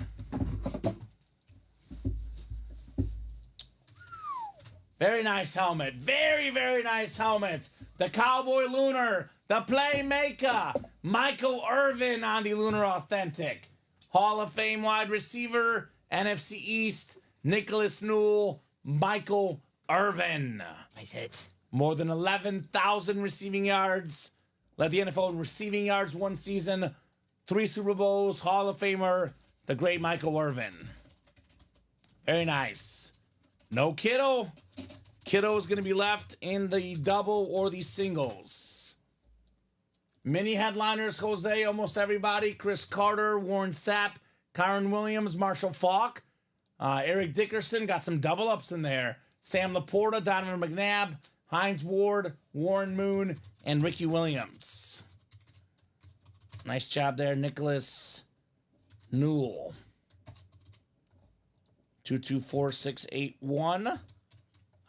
Very nice helmet. Very, very nice helmet. The Cowboy Lunar, the Playmaker, Michael Irvin on the Lunar Authentic. Hall of Fame wide receiver, NFC East, Nicholas Newell, Michael Irvin. Nice hit. More than 11,000 receiving yards. Led the NFL in receiving yards one season. 3 Super Bowls, Hall of Famer, the great Michael Irvin. Very nice. No Kittle. Kittle is going to be left in the double or the singles. Mini headliners, Jose, almost everybody. Chris Carter, Warren Sapp, Kyron Williams, Marshall Faulk. Eric Dickerson got some double ups in there. Sam Laporta, Donovan McNabb, Hines Ward, Warren Moon, and Ricky Williams. Nice job there, Nicholas Newell. 224681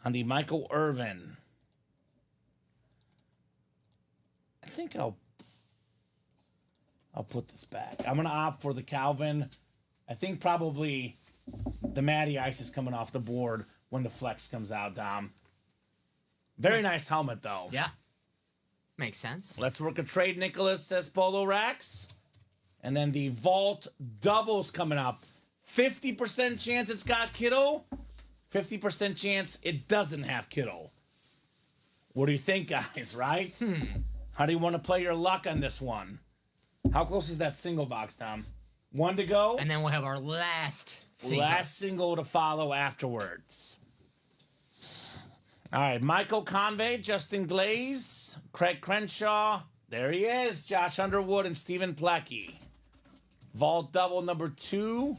on the Michael Irvin. I think I'll put this back. I'm gonna opt for the Calvin. I think probably the Matty Ice is coming off the board when the flex comes out, Dom. Very nice helmet though. Yeah. Makes sense. Let's work a trade, Nicholas, says Polo Rax. And then the Vault doubles coming up. 50% chance it's got Kittle. 50% chance it doesn't have Kittle. What do you think, guys, right? How do you want to play your luck on this one? How close is that single box, Tom? 1 to go? And then we'll have our last single. Last single to follow afterwards. All right, Michael Convey, Justin Glaze, Craig Crenshaw. There he is, Josh Underwood and Stephen Plecky. Vault double number 2.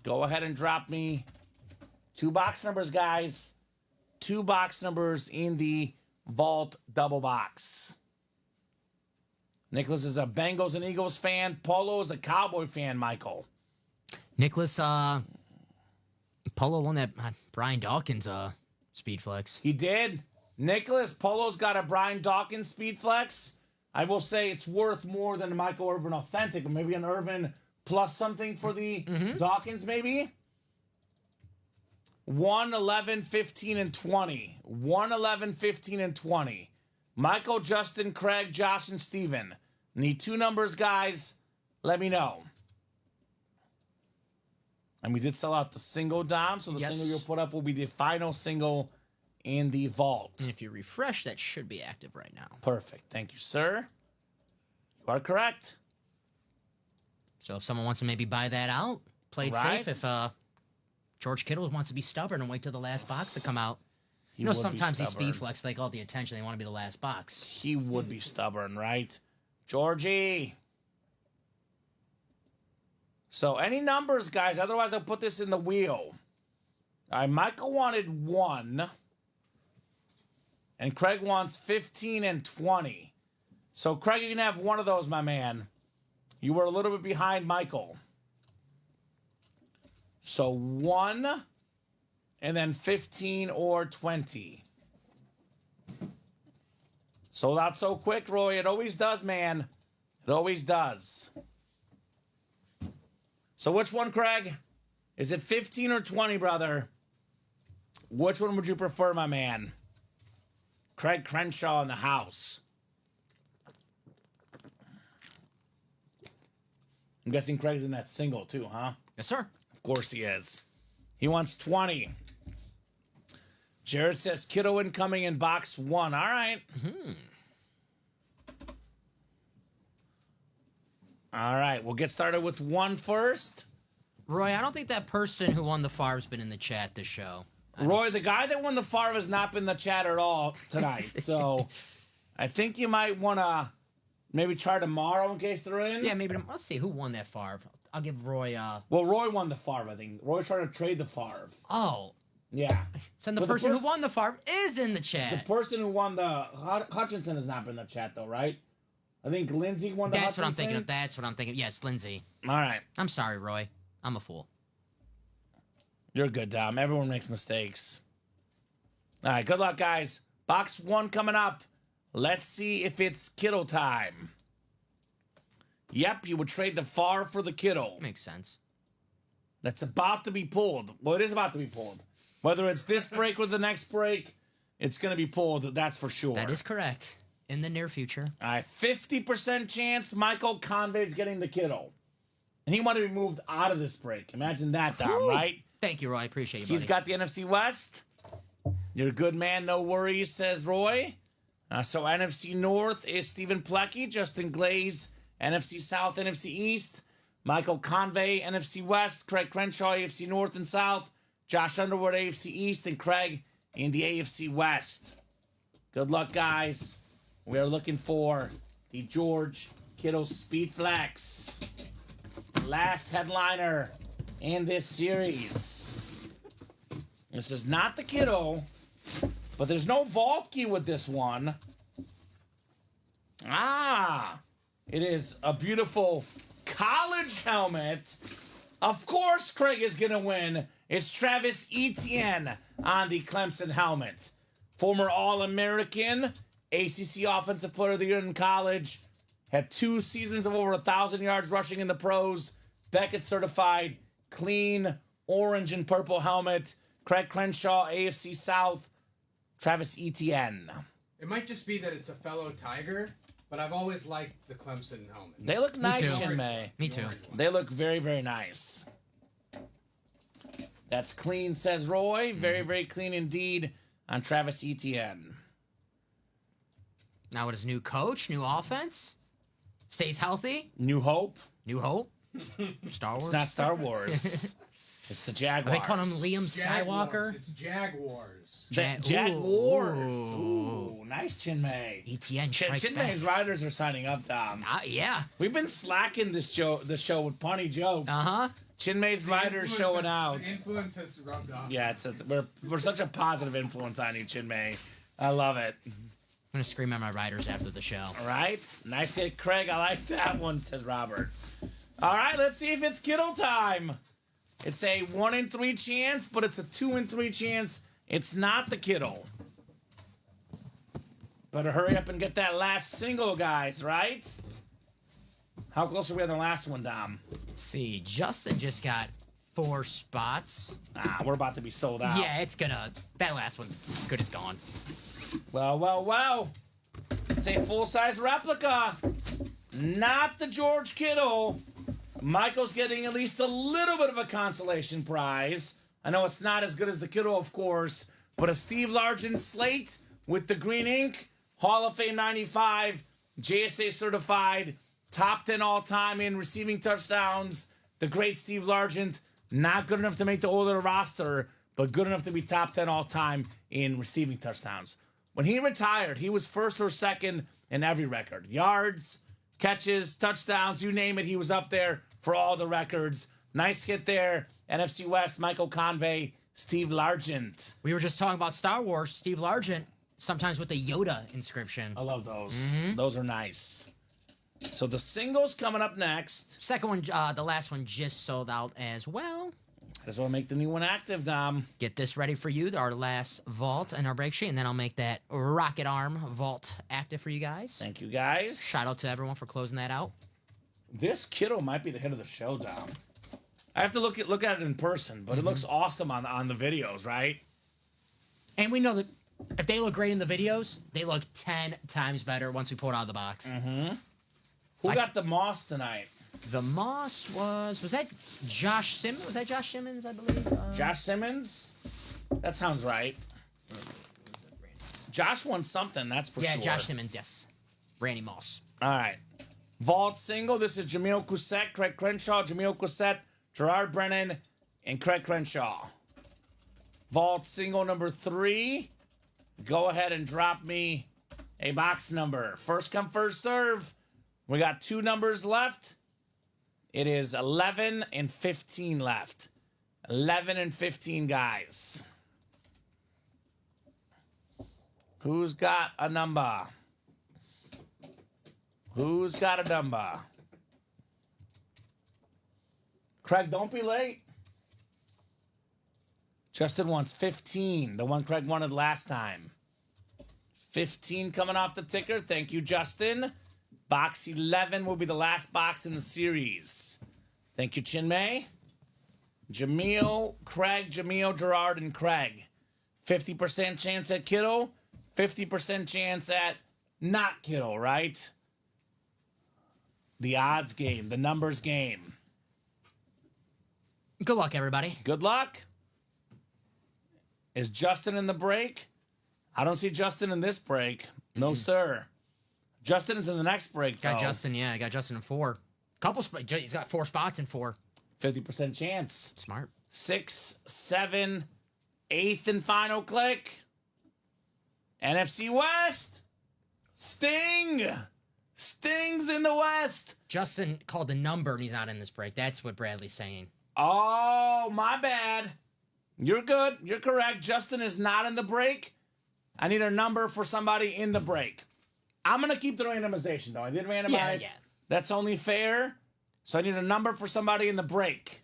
Go ahead and drop me 2 box numbers, guys. 2 box numbers in the Vault double box. Nicholas is a Bengals and Eagles fan. Polo is a Cowboy fan, Michael. Nicholas, Polo won that Brian Dawkins speed flex. He did. Nicholas, Polo's got a Brian Dawkins speed flex. I will say it's worth more than a Michael Irvin authentic, or maybe an Irvin plus something for the Dawkins, maybe. 1, 11, 15, and 20. 1, 11, 15, and 20. Michael, Justin, Craig, Josh, and Steven. Need 2 numbers, guys. Let me know. And we did sell out the single, Dom, so the single you'll put up will be the final single in the vault. And if you refresh, that should be active right now. Perfect. Thank you, sir. You are correct. So if someone wants to maybe buy that out, play it safe. If George Kittle wants to be stubborn and wait till the last box to come out. You know, sometimes these speed flex take all the attention. They want to be the last box. He would be stubborn, right? Georgie. So any numbers, guys. Otherwise, I'll put this in the wheel. All right, Michael wanted 1. And Craig wants 15 and 20. So, Craig, you can have one of those, my man. You were a little bit behind Michael. So, 1 and then 15 or 20. Sold out so quick, Roy. It always does, man. It always does. So which one, Craig? Is it 15 or 20, brother? Which one would you prefer, my man? Craig Crenshaw in the house. I'm guessing Craig's in that single too, huh? Yes, sir. Of course he is. He wants 20. Jared says Kiddo incoming in box 1. All right. All right. We'll get started with 1 first. Roy, I don't think that person who won the Favre's been in the chat this show. Roy, the guy that won the Favre has not been in the chat at all tonight. So I think you might want to maybe try tomorrow in case they're in. Yeah, maybe. Let's see who won that Favre. I'll give Roy. Well, Roy won the Favre, I think. Roy's trying to trade the Favre. Oh. Yeah. So the person who won the Favre is in the chat. The person who won the Hutchinson has not been in the chat, though, right? I think Lindsay won the That's Hutchinson. what I'm thinking of. That's what I'm thinking. Yes, Lindsay. All right. I'm sorry, Roy. I'm a fool. You're good, Dom. Everyone makes mistakes. All right, good luck, guys. Box 1 coming up. Let's see if it's Kittle time. Yep, you would trade the Favre for the Kittle. Makes sense. That's about to be pulled. Well, it is about to be pulled. Whether it's this break or the next break, it's going to be pulled. That's for sure. That is correct. In the near future. All right, 50% chance Michael Convey's getting the Kittle. And he wanted to be moved out of this break. Imagine that, Dom, right? Thank you, Roy. I appreciate you, He's buddy. got the NFC West. You're a good man, no worries, says Roy. So NFC North is Stephen Plecky, Justin Glaze, NFC South, NFC East, Michael Convey, NFC West, Craig Crenshaw, AFC North and South, Josh Underwood, AFC East, and Craig in the AFC West. Good luck, guys. We are looking for the George Kittle Speed Flex. Last headliner in this series. This is not the Kittle, but there's no vault key with this one. It is a beautiful college helmet. Of course, Craig is going to win. It's Travis Etienne on the Clemson helmet. Former All-American, ACC Offensive Player of the Year in college. Had 2 seasons of over 1,000 yards rushing in the pros. Beckett certified, clean orange and purple helmet. Craig Crenshaw, AFC South. Travis Etienne. It might just be that it's a fellow Tiger, but I've always liked the Clemson helmet. They look nice, too. Chinmay. Me too. They look very, very nice. That's clean, says Roy. Very, very clean indeed on Travis Etienne. Now with his new coach, new offense, stays healthy. New Hope. New hope. Star Wars. It's not Star Wars. It's the Are Jaguars. they calling him Liam Skywalker? It's Jaguars. Jaguars. Ooh, nice, Chinmay. ETN strikes Chinmay's back. riders are signing up, Dom. Yeah. We've been slacking the show with punny jokes. Uh-huh. Chinmay's riders showing out. The influence has rubbed off. Yeah, we're such a positive influence on you, Chinmay. I love it. I'm going to scream at my riders after the show. All right. Nice hit, Craig. I like that one, says Robert. All right, let's see if it's Kittle time. It's a 1 in 3 chance, but it's a 2 in 3 chance. It's not the Kittle. Better hurry up and get that last single, guys, right? How close are we on the last one, Dom? Let's see. Justin just got 4 spots. We're about to be sold out. Yeah, that last one's good as gone. Well. It's a full-size replica. Not the George Kittle. Michael's getting at least a little bit of a consolation prize. I know it's not as good as the Kittle, of course, but a Steve Largent slate with the green ink, Hall of Fame 95, JSA certified, top 10 all-time in receiving touchdowns. The great Steve Largent, not good enough to make the Oilers roster, but good enough to be top 10 all-time in receiving touchdowns. When he retired, he was first or second in every record. Yards, catches, touchdowns, you name it, he was up there for all the records. Nice hit there. NFC West, Michael Convey, Steve Largent. We were just talking about Star Wars. Steve Largent, sometimes with the Yoda inscription. I love those. Those are nice. So the singles coming up next. Second one, the last one just sold out as well. Just want to make the new one active, Dom. Get this ready for you, our last vault and our break sheet, and then I'll make that rocket arm vault active for you guys. Thank you, guys. Shout out to everyone for closing that out. This Kittle might be the hit of the show, Dom. I have to look at it in person, but it looks awesome on the videos, right? And we know that if they look great in the videos, they look 10 times better once we pull it out of the box. Who got the Moss tonight? The Moss was that Josh Simmons? Was that Josh Simmons, I believe? Josh Simmons? That sounds right. Josh won something, that's for sure. Yeah, Josh Simmons, yes. Randy Moss. All right. Vault single. This is Jamil Cousett, Craig Crenshaw, Jamil Cousett, Gerard Brennan, and Craig Crenshaw. Vault single number 3. Go ahead and drop me a box number. First come, first serve. We got 2 numbers left. It is 11 and 15 left. 11 and 15, guys. Who's got a number? Who's got a number? Craig, don't be late. Justin wants 15, the one Craig wanted last time. 15 coming off the ticker. Thank you, Justin. Box 11 will be the last box in the series. Thank you, Chinmay. Jamil, Craig, Jamil, Gerard, and Craig. 50% chance at Kittle. 50% chance at not Kittle, right? The odds game, the numbers game. Good luck, everybody. Good luck. Is Justin in the break? I don't see Justin in this break. No, sir. Justin is in the next break, though. Got Justin, yeah. I got Justin in 4. He's got 4 spots in 4. 50% chance. Smart. 6, 7, 8th and final click. NFC West. Sting. Sting's in the West. Justin called the number and he's not in this break. That's what Bradley's saying. Oh, my bad. You're good. You're correct. Justin is not in the break. I need a number for somebody in the break. I'm going to keep the randomization, though. I did randomize. Yeah. That's only fair. So I need a number for somebody in the break.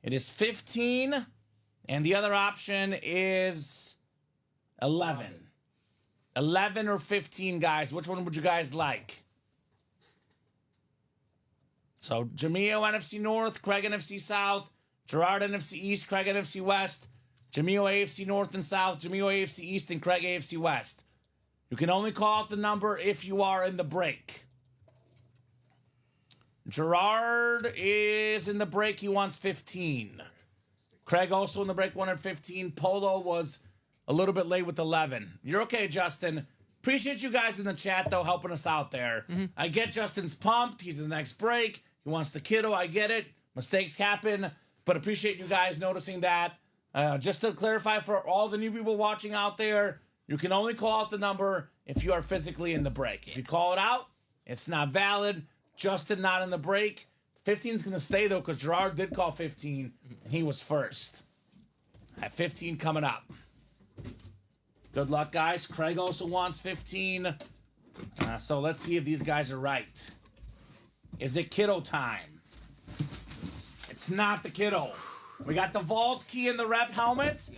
It is 15, and the other option is 11. 11 or 15, guys. Which one would you guys like? So Jamil, NFC North, Craig, NFC South, Gerard, NFC East, Craig, NFC West, Jamil, AFC North and South, Jamil, AFC East, and Craig, AFC West. You can only call out the number if you are in the break. Gerard is in the break. He wants 15. Craig also in the break wanted 15. Polo was a little bit late with 11. You're okay, Justin. Appreciate you guys in the chat, though, helping us out there. I get Justin's pumped. He's in the next break. He wants the kiddo. I get it. Mistakes happen. but appreciate you guys noticing that. Just to clarify for all the new people watching out there, you can only call out the number if you are physically in the break. If you call it out, it's not valid. Justin not in the break. 15 is going to stay, though, because Gerard did call 15, and he was first. At 15 coming up. Good luck, guys. Craig also wants 15. So let's see if these guys are right. Is it kiddo time? It's not the kiddo. We got the vault key in the rep helmet.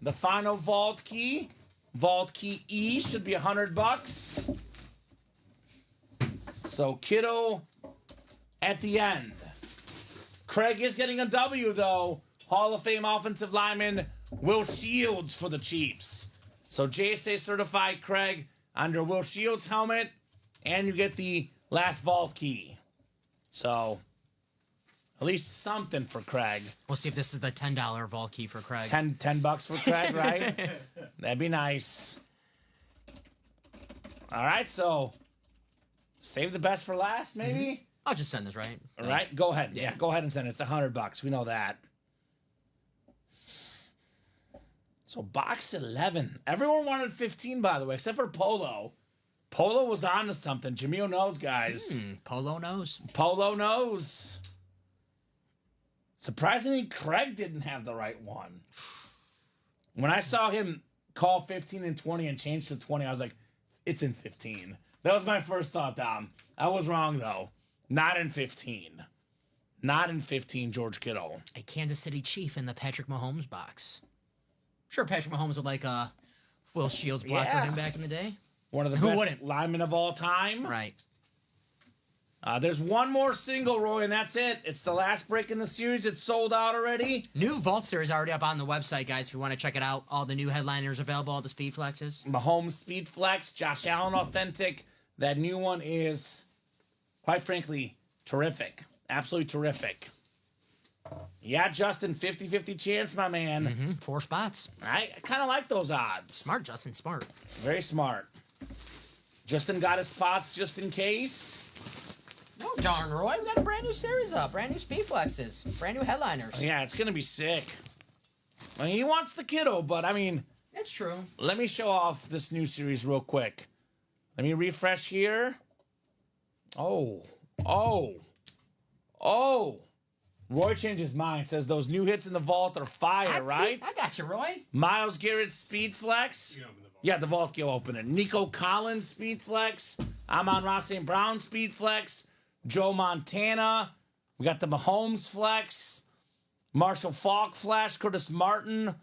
The final vault key. Vault key E should be $100. So kiddo at the end. Craig is getting a W, though. Hall of Fame offensive lineman Will Shields for the Chiefs. So JSA certified Craig under Will Shields' helmet, and you get the last vault key. So at least something for Craig. We'll see if this is the $10 vault key for Craig. $10 for Craig, right? That'd be nice. All right, so save the best for last, maybe? I'll just send this, right? All right, go ahead. Yeah, go ahead and send it. It's $100. We know that. So box 11. Everyone wanted 15, by the way, except for Polo. Polo was on to something. Jamil knows, guys. Polo knows. Polo knows. Surprisingly, Craig didn't have the right one. When I saw him call 15 and 20 and change to 20, I was like, it's in 15. That was my first thought, Dom. I was wrong, though. Not in 15. Not in 15, George Kittle. A Kansas City Chief in the Patrick Mahomes box. Sure, Patrick Mahomes would like Will Shields block for him back in the day. One of the best linemen of all time. Right. There's one more single, Roy, and that's it. It's the last break in the series. It's sold out already. New Vault Series already up on the website, guys, if you want to check it out. All the new headliners available, all the speed flexes. Mahomes Speed Flex, Josh Allen Authentic. That new one is, quite frankly, terrific. Absolutely terrific. Yeah, Justin, 50-50 chance, my man. 4 spots. I kind of like those odds. Smart, Justin, smart. Very smart. Justin got his spots just in case. Oh, darn, Roy. We got a brand new series up. Brand new speed flexes. Brand new headliners. Yeah, it's going to be sick. I mean, he wants the kiddo, but I mean... It's true. Let me show off this new series real quick. Let me refresh here. Oh. Roy changed his mind. Says those new hits in the vault are fire, right? I got you, Roy. Miles Garrett Speed Flex. Yeah, the vault can open it. Nico Collins Speed Flex. Amon-Ra St. Brown Speed Flex. Joe Montana. We got the Mahomes Flex. Marshall Faulk Flash. Curtis Martin.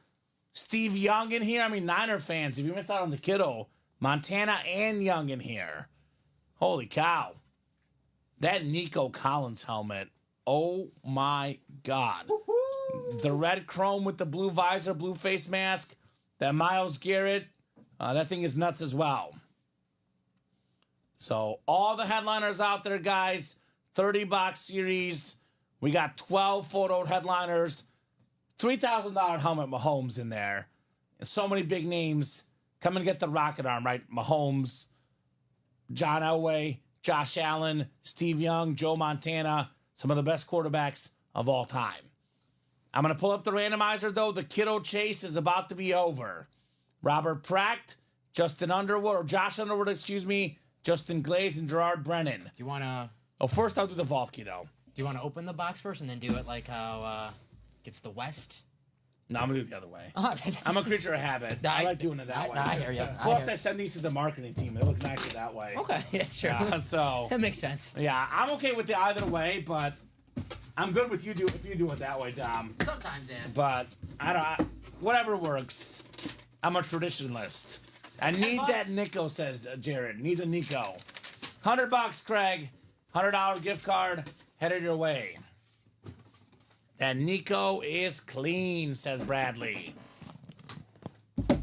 Steve Young in here. I mean, Niner fans, if you missed out on the kiddo, Montana and Young in here. Holy cow. That Nico Collins helmet. Oh my God. Woo-hoo. The red chrome with the blue visor, blue face mask. That Myles Garrett. That thing is nuts as well. So all the headliners out there, guys. 30-box series. We got 12 photo headliners. $3,000 helmet Mahomes in there. And so many big names. Come and get the rocket arm, right? Mahomes, John Elway, Josh Allen, Steve Young, Joe Montana. Some of the best quarterbacks of all time. I'm going to pull up the randomizer, though. The kiddo chase is about to be over. Robert Pratt, Josh Underwood, excuse me, Justin Glaze, and Gerard Brennan. Do you want to... Oh, first I'll do the vault kiddo. Do you want to open the box first and then do it like how it's the West? No, I'm going to do it the other way. I'm a creature of habit. I like doing it that way. I hear you. Plus, I send these to the marketing team. They look nicer that way. Okay, yeah, sure. So that makes sense. Yeah, I'm okay with it either way, but I'm good with if you do it that way, Dom. Sometimes, yeah. But whatever works. I'm a traditionalist. I need that Nico, says Jared. Need a Nico. $100, Craig. $100 gift card headed your way. That Nico is clean, says Bradley. All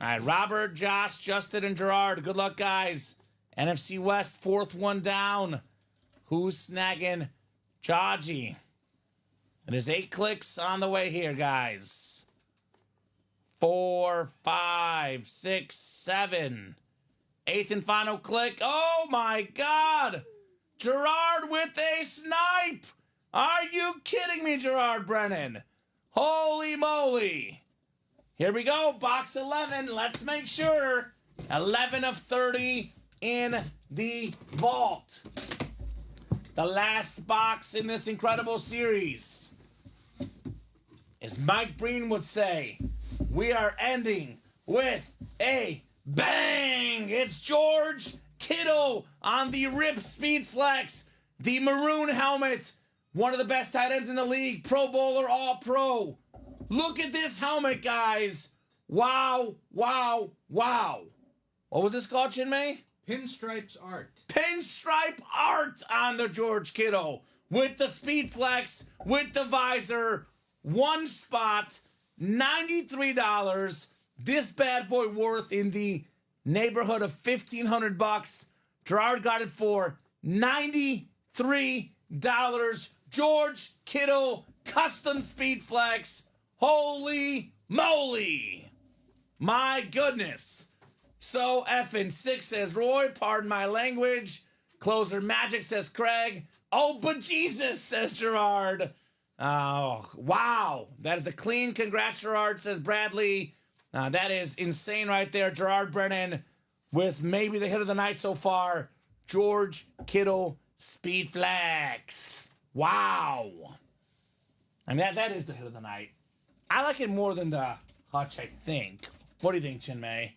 right, Robert, Josh, Justin, and Gerard. Good luck, guys. NFC West, 4th one down. Who's snagging Jaji? It is 8 clicks on the way here, guys. 4, 5, 6, 7. 8th and final click. Oh, my God. Gerard with a snipe. Are you kidding me, Gerard Brennan? Holy moly. Here we go, box 11. Let's make sure. 11 of 30 in the vault. The last box in this incredible series. As Mike Breen would say, we are ending with a bang. It's George Kittle on the Rip Speed Flex, the maroon helmet. One of the best tight ends in the league, Pro Bowler, All-Pro. Look at this helmet, guys. Wow, wow, wow. What was this called, Chinmay? Pinstripes art. Pinstripe art on the George Kittle. With the Speed Flex, with the visor. One spot, $93. This bad boy worth in the neighborhood of $1,500. Gerard got it for $93. George Kittle custom Speed Flex. Holy moly. My goodness. So effing sick, says Roy. Pardon my language. Closer magic, says Craig. Oh, but Jesus, says Gerard. Oh, wow. That is a clean congrats, Gerard, says Bradley. That is insane right there. Gerard Brennan with maybe the hit of the night so far. George Kittle Speed Flex. Wow. And that is the hit of the night. I like it more than the Hutch, I think. What do you think, Chinmay?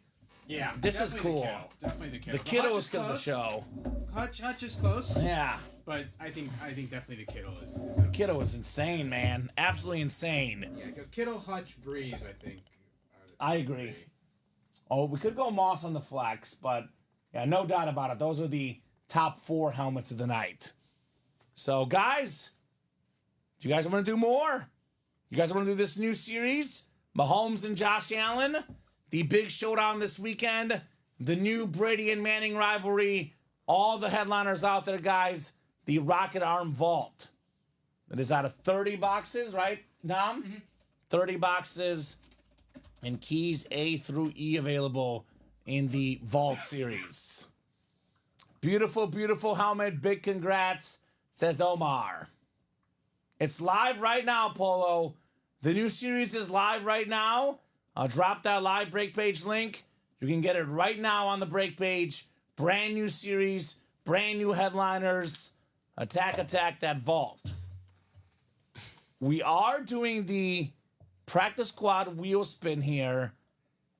Yeah, This is cool. Definitely the Kittle. The Kittle Hutch is good to the show. Hutch is close. Yeah. But I think definitely the Kittle is Kittle was insane, man. Absolutely insane. Yeah, Kittle, Hutch, Breeze, I think. I agree. Oh, we could go Moss on the flex, but yeah, no doubt about it. Those are the top 4 helmets of the night. So, guys, do you guys want to do more? You guys want to do this new series? Mahomes and Josh Allen, the big showdown this weekend, the new Brady and Manning rivalry, all the headliners out there, guys. The Rocket Arm Vault. It is out of 30 boxes, right, Tom? Mm-hmm. 30 boxes and keys A through E available in the Vault series. Beautiful, beautiful helmet. Big congrats, says Omar. It's live right now, Polo. The new series is live right now. I'll drop that live break page link. You can get it right now on the break page. Brand new series, brand new headliners. Attack that vault. We are doing the practice squad wheel spin here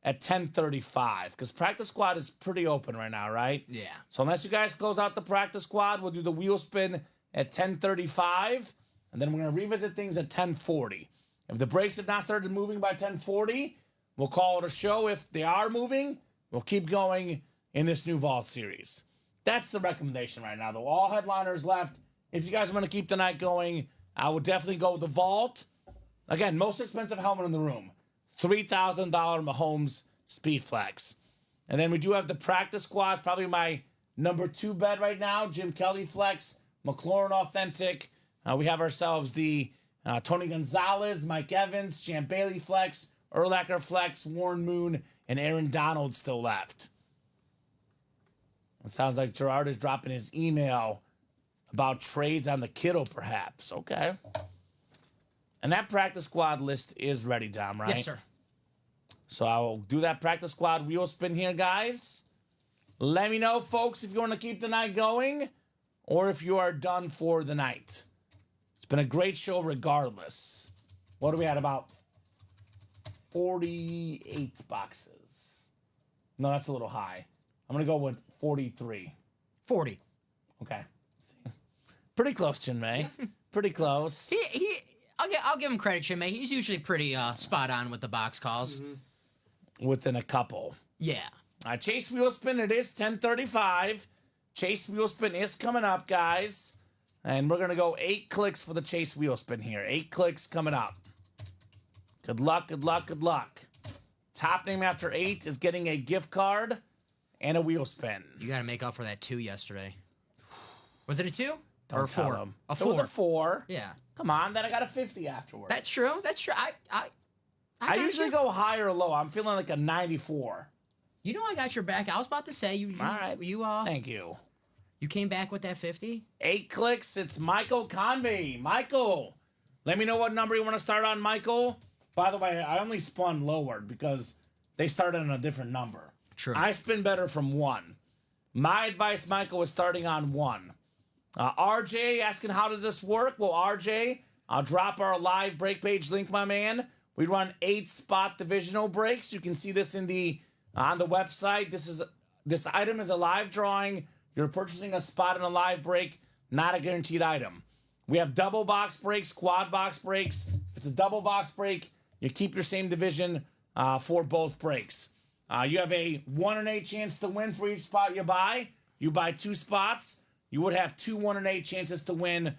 at 10:35 because practice squad is pretty open right now, right? Yeah. So unless you guys close out the practice squad, we'll do the wheel spin at 10:35, and then we're going to revisit things at 10:40. If the brakes have not started moving by 10:40, we'll call it a show. If they are moving, we'll keep going in this new vault series. That's the recommendation right now, though. All headliners left. If you guys want to keep the night going, I would definitely go with the Vault. Again, most expensive helmet in the room. $3,000 Mahomes Speed Flex. And then we do have the practice squads, probably my number 2 bet right now. Jim Kelly Flex, McLaurin Authentic. We have ourselves the Tony Gonzalez, Mike Evans, Champ Bailey Flex, Urlacher Flex, Warren Moon, and Aaron Donald still left. It sounds like Gerard is dropping his email about trades on the Kittle, perhaps. Okay. And that practice squad list is ready, Dom, right? Yes, sir. So I'll do that practice squad wheel spin here, guys. Let me know, folks, if you want to keep the night going or if you are done for the night. It's been a great show regardless. What are we at? About 48 boxes. No, that's a little high. I'm going to go with 43. 40. Okay. Pretty close, Chinmay. Pretty close. I'll give him credit, Chinmay. He's usually pretty spot on with the box calls. Mm-hmm. Within a couple. Yeah. Chase Wheel Spin, it is 10:35. Chase Wheel Spin is coming up, guys. And we're going to go 8 clicks for the Chase Wheel Spin here. 8 clicks coming up. Good luck, good luck, good luck. Top name after 8 is getting a gift card and a wheel spin. You got to make up for that 2 yesterday. Was it a 2? Don't or a 4? tell him. A It 4. was a 4. Yeah. Come on, then I got a 50 afterwards. That's true. That's true. I got usually you. go high or low. I'm feeling like a 94. You know I got your back. I was about to say you. All right. You Thank you. You came back with that 50? 8 clicks. It's Michael Convey. Michael, let me know what number you want to start on, Michael. By the way, I only spun lowered because they started on a different number. True. I spin better from 1. My advice, Michael, is starting on 1. RJ asking, how does this work? Well, RJ, I'll drop our live break page link, my man. We run 8 spot divisional breaks. You can see this on the website. This item is a live drawing. You're purchasing a spot in a live break, not a guaranteed item. We have double box breaks, quad box breaks. If it's a double box break, you keep your same division for both breaks. You have a 1 in 8 chance to win for each spot you buy. You buy 2 spots, you would have 2 1 in 8 chances to win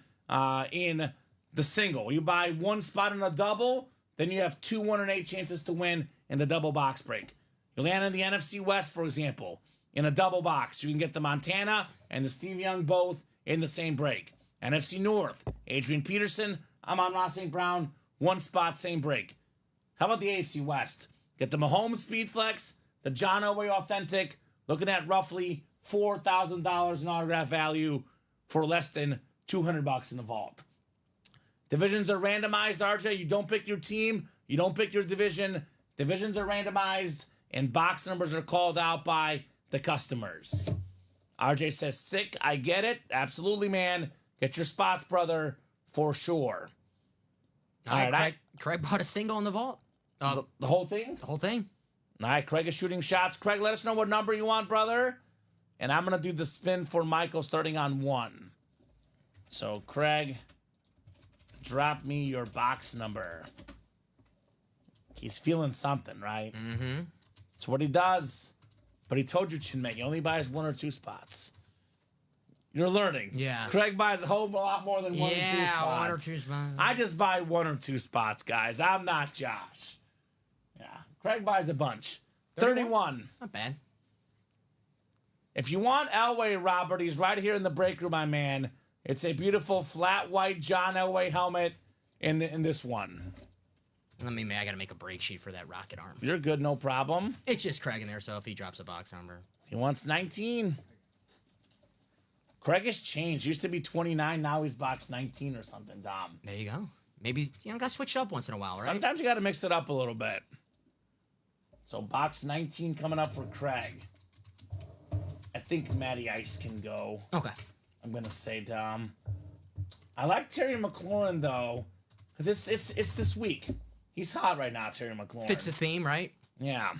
in the single. You buy 1 spot in a double, then you have 2 1 in 8 chances to win in the double box break. You land in the NFC West, for example, in a double box. You can get the Montana and the Steve Young both in the same break. NFC North, Adrian Peterson, Amon-Ra St. Brown, 1 spot, same break. How about the AFC West? Get the Mahomes Speed Flex, the John Elway Authentic, looking at roughly $4,000 in autograph value for less than $200 in the vault. Divisions are randomized, RJ. You don't pick your team. You don't pick your division. Divisions are randomized, and box numbers are called out by the customers. RJ says, sick, I get it. Absolutely, man. Get your spots, brother, for sure. All right, Craig bought a single in the vault. The whole thing? The whole thing. All right, Craig is shooting shots. Craig, let us know what number you want, brother. And I'm going to do the spin for Michael starting on 1. So, Craig, drop me your box number. He's feeling something, right? Mm-hmm. It's what he does. But he told you, Chinmay, he only buys 1 or 2 spots. You're learning. Yeah. Craig buys a whole lot more than 1 or 2 spots. Yeah, 1 or 2 spots. I just buy 1 or 2 spots, guys. I'm not Josh. Yeah. Craig buys a bunch. 31. Not bad. If you want Elway, Robert, he's right here in the break room, my man. It's a beautiful flat white John Elway helmet in this one. I gotta make a break sheet for that rocket arm. You're good, no problem. It's just Craig in there, so if he drops a box number. He wants 19. Craig has changed. Used to be 29, now he's box 19 or something, Dom. There you go. Maybe, gotta switch it up once in a while, right? Sometimes you gotta mix it up a little bit. So box 19 coming up for Craig. I think Matty Ice can go. Okay. I'm gonna say, Dom. I like Terry McLaurin, though, because it's this week. He's hot right now, Terry McLaurin. Fits the theme, right? Yeah.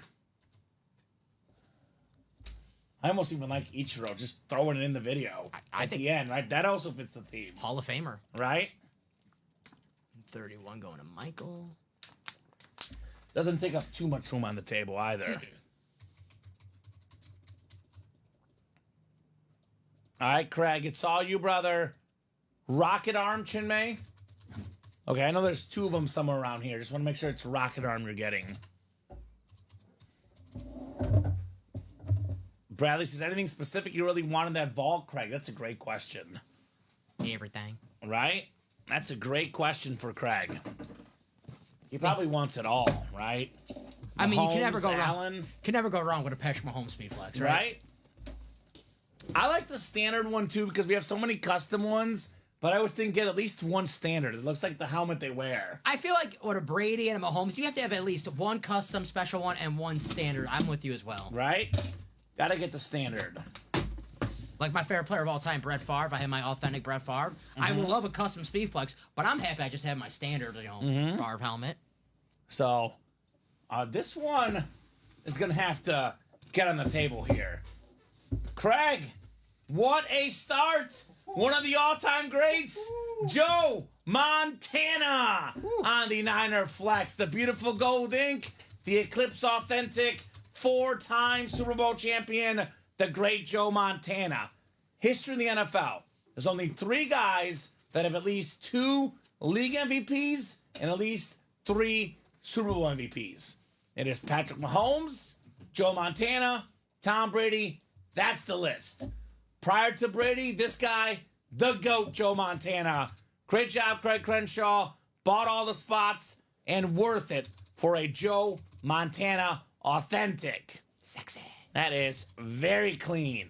I almost even like Ichiro, just throwing it in the video at the end, right? That also fits the theme. Hall of Famer. Right? 31 going to Michael. Doesn't take up too much room on the table either. All right, Craig, it's all you, brother. Rocket Arm, Chinmay. Okay, I know there's 2 of them somewhere around here. Just want to make sure it's Rocket Arm you're getting. Bradley says, anything specific you really want in that vault, Craig? That's a great question. Everything. Right? That's a great question for Craig. He probably wants it all, right? I mean, you can never Mahomes, go wrong. Allen, Can never go wrong with a Patrick Mahomes Speed Flex, right? right? I like the standard one, too, because we have so many custom ones. But I always think get at least 1 standard. It looks like the helmet they wear. I feel like with a Brady and a Mahomes, you have to have at least 1 custom special one and 1 standard. I'm with you as well. Right? Gotta get the standard. Like my favorite player of all time, Brett Favre. I have my authentic Brett Favre. I will love a custom Speed Flex, but I'm happy I just have my standard, Favre helmet. So, this one is going to have to get on the table here. Craig, what a start! One of the all-time greats, Joe Montana on the Niner Flex. The beautiful gold ink, the Eclipse Authentic, 4-time Super Bowl champion, the great Joe Montana. History in the NFL. There's only 3 guys that have at least 2 league MVPs and at least 3 Super Bowl MVPs. It is Patrick Mahomes, Joe Montana, Tom Brady. That's the list. Prior to Brady, this guy, the GOAT, Joe Montana. Great job, Craig Crenshaw. Bought all the spots and worth it for a Joe Montana authentic. Sexy. That is very clean.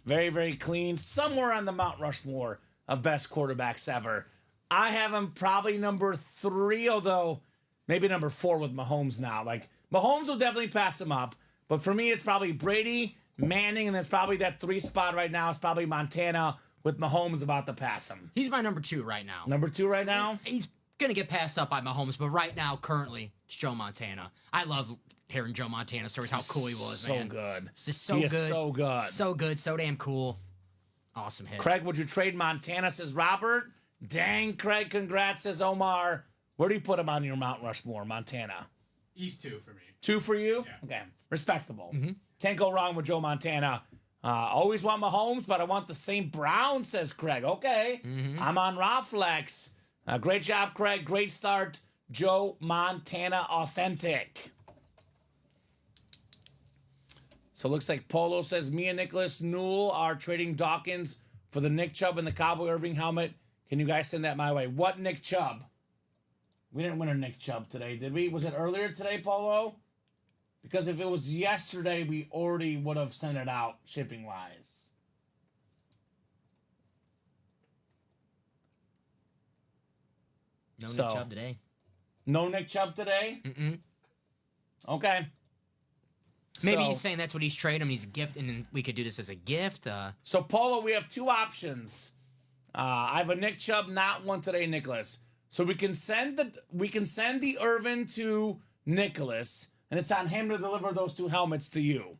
Very, very clean. Somewhere on the Mount Rushmore of best quarterbacks ever. I have him probably number 3, although maybe number 4 with Mahomes now. Like, Mahomes will definitely pass him up. But for me, it's probably Brady, Manning, and it's probably that 3 spot right now. It's probably Montana with Mahomes about to pass him. He's my number 2 right now. Number 2 right now? He's going to get passed up by Mahomes, but right now, currently, it's Joe Montana. I love hearing Joe Montana stories, how cool he was, man. So good. It's just so he good. Is so good. So good, so damn cool. Awesome hit. Craig, would you trade Montana, says Robert? Dang, Craig, congrats, says Omar. Where do you put him on your Mount Rushmore, Montana? He's 2 for me. 2 for you? Yeah. Okay, respectable. Mm-hmm. Can't go wrong with Joe Montana. Always want Mahomes, but I want the St. Brown, says Craig. Okay, I'm on Roflex. Great job, Craig. Great start. Joe Montana authentic. So it looks like Polo says, me and Nicholas Newell are trading Dawkins for the Nick Chubb and the Cowboy Irving helmet. Can you guys send that my way? What Nick Chubb? We didn't win a Nick Chubb today, did we? Was it earlier today, Polo? Because if it was yesterday, we already would have sent it out shipping-wise. No Nick Chubb today. No Nick Chubb today? Mm-mm. Okay. Maybe So- he's saying that's what he's trading him. He's a gift, and then we could do this as a gift. So, Polo, we have 2 options. I have a Nick Chubb, not one today, Nicholas. So we can send the Irvin to Nicholas, and it's on him to deliver those 2 helmets to you.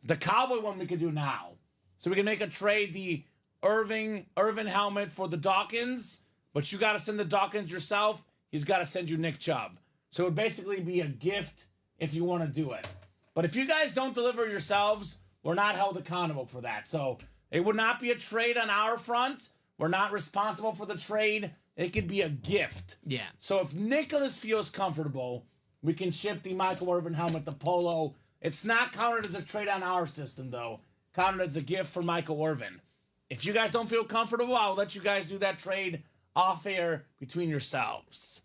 The Cowboy one we can do now. So we can make a trade, the Irvin helmet for the Dawkins, but you got to send the Dawkins yourself. He's got to send you Nick Chubb. So it would basically be a gift if you want to do it. But if you guys don't deliver yourselves, we're not held accountable for that. So it would not be a trade on our front. We're not responsible for the trade. It could be a gift. Yeah. So if Nicholas feels comfortable, we can ship the Michael Irvin helmet to Polo. It's not counted as a trade on our system, though. Counted as a gift for Michael Irvin. If you guys don't feel comfortable, I'll let you guys do that trade off air between yourselves.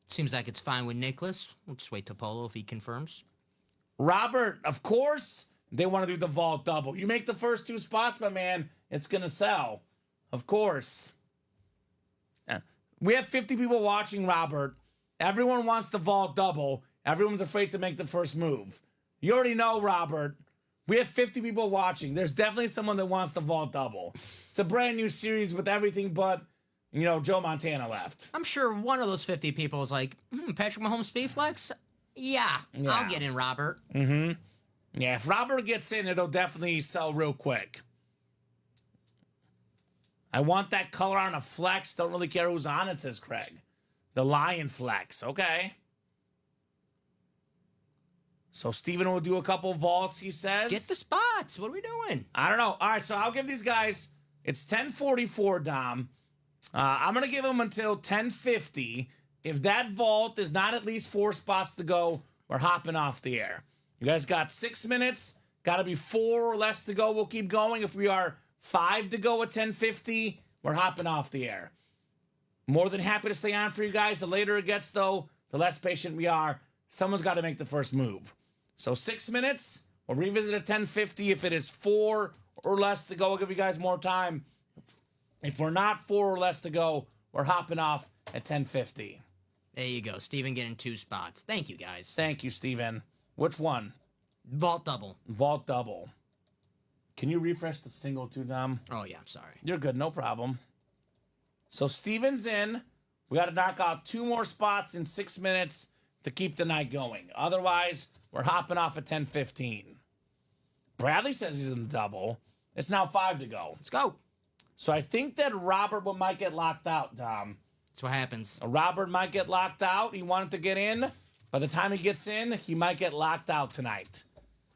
Seems like it's fine with Nicholas. We'll just wait till Polo if he confirms. Robert, of course, they want to do the vault double. You make the first 2 spots, my man, it's going to sell. Of course. We have 50 people watching, Robert. Everyone wants the vault double. Everyone's afraid to make the first move. You already know, Robert. We have 50 people watching. There's definitely someone that wants the vault double. It's a brand new series with everything but, Joe Montana left. I'm sure one of those 50 people is like, Patrick Mahomes speed flex? Yeah, I'll get in, Robert. Mm-hmm. Yeah, if Robert gets in, it'll definitely sell real quick. I want that color on a flex. Don't really care who's on it, says Craig. The Lion flex. Okay. So Steven will do a couple vaults, he says. Get the spots. What are we doing? I don't know. All right, so I'll give these guys, it's 10:44, Dom. I'm going to give them until 10:50. If that vault is not at least 4 spots to go, we're hopping off the air. You guys got 6 minutes. Got to be 4 or less to go. We'll keep going. If we are 5 to go at 10:50, we're hopping off the air. More than happy to stay on for you guys. The later it gets, though, the less patient we are. Someone's got to make the first move. So 6 minutes. We'll revisit at 10:50. If it is 4 or less to go, we'll give you guys more time. If we're not 4 or less to go, we're hopping off at 10:50. There you go. Steven getting 2 spots. Thank you, guys. Thank you, Steven. Which one? Vault double. Vault double. Can you refresh the single too, Dom? Oh, yeah. I'm sorry. You're good. No problem. So Steven's in. We got to knock out 2 more spots in 6 minutes to keep the night going. Otherwise, we're hopping off at 10:15. Bradley says he's in the double. It's now 5 to go. Let's go. So I think that Robert might get locked out, Dom. That's what happens. Robert might get locked out. He wanted to get in. By the time he gets in, he might get locked out tonight.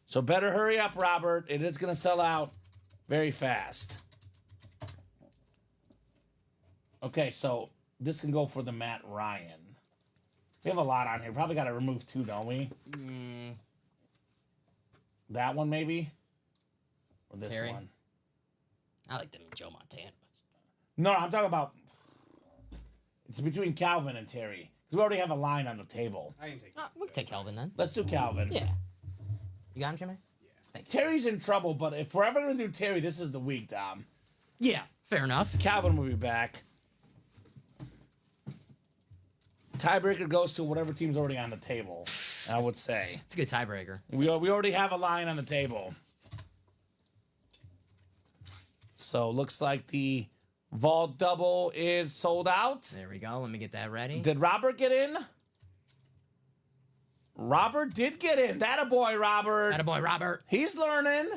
So better hurry up, Robert. It is going to sell out very fast. Okay, so this can go for the Matt Ryan. We have a lot on here. Probably got to remove 2, don't we? That one, maybe? Or this Terry? one? I like them Joe Montana. No, I'm talking about... It's between Calvin and Terry. Because we already have a line on the table. I can take We can take Kelvin then. Let's do Calvin. Yeah. You got him, Jimmy? Terry's in trouble, but if we're ever going to do Terry, this is the week, Dom. Yeah, fair enough. Calvin will be back. Tiebreaker goes to whatever team's already on the table, I would say. It's a good tiebreaker. We already have a line on the table. So looks like the vault double is sold out. There we go. Let me get that ready. Did Robert get in? Robert did get in. That-a-boy, Robert. Attaboy, Robert. He's learning.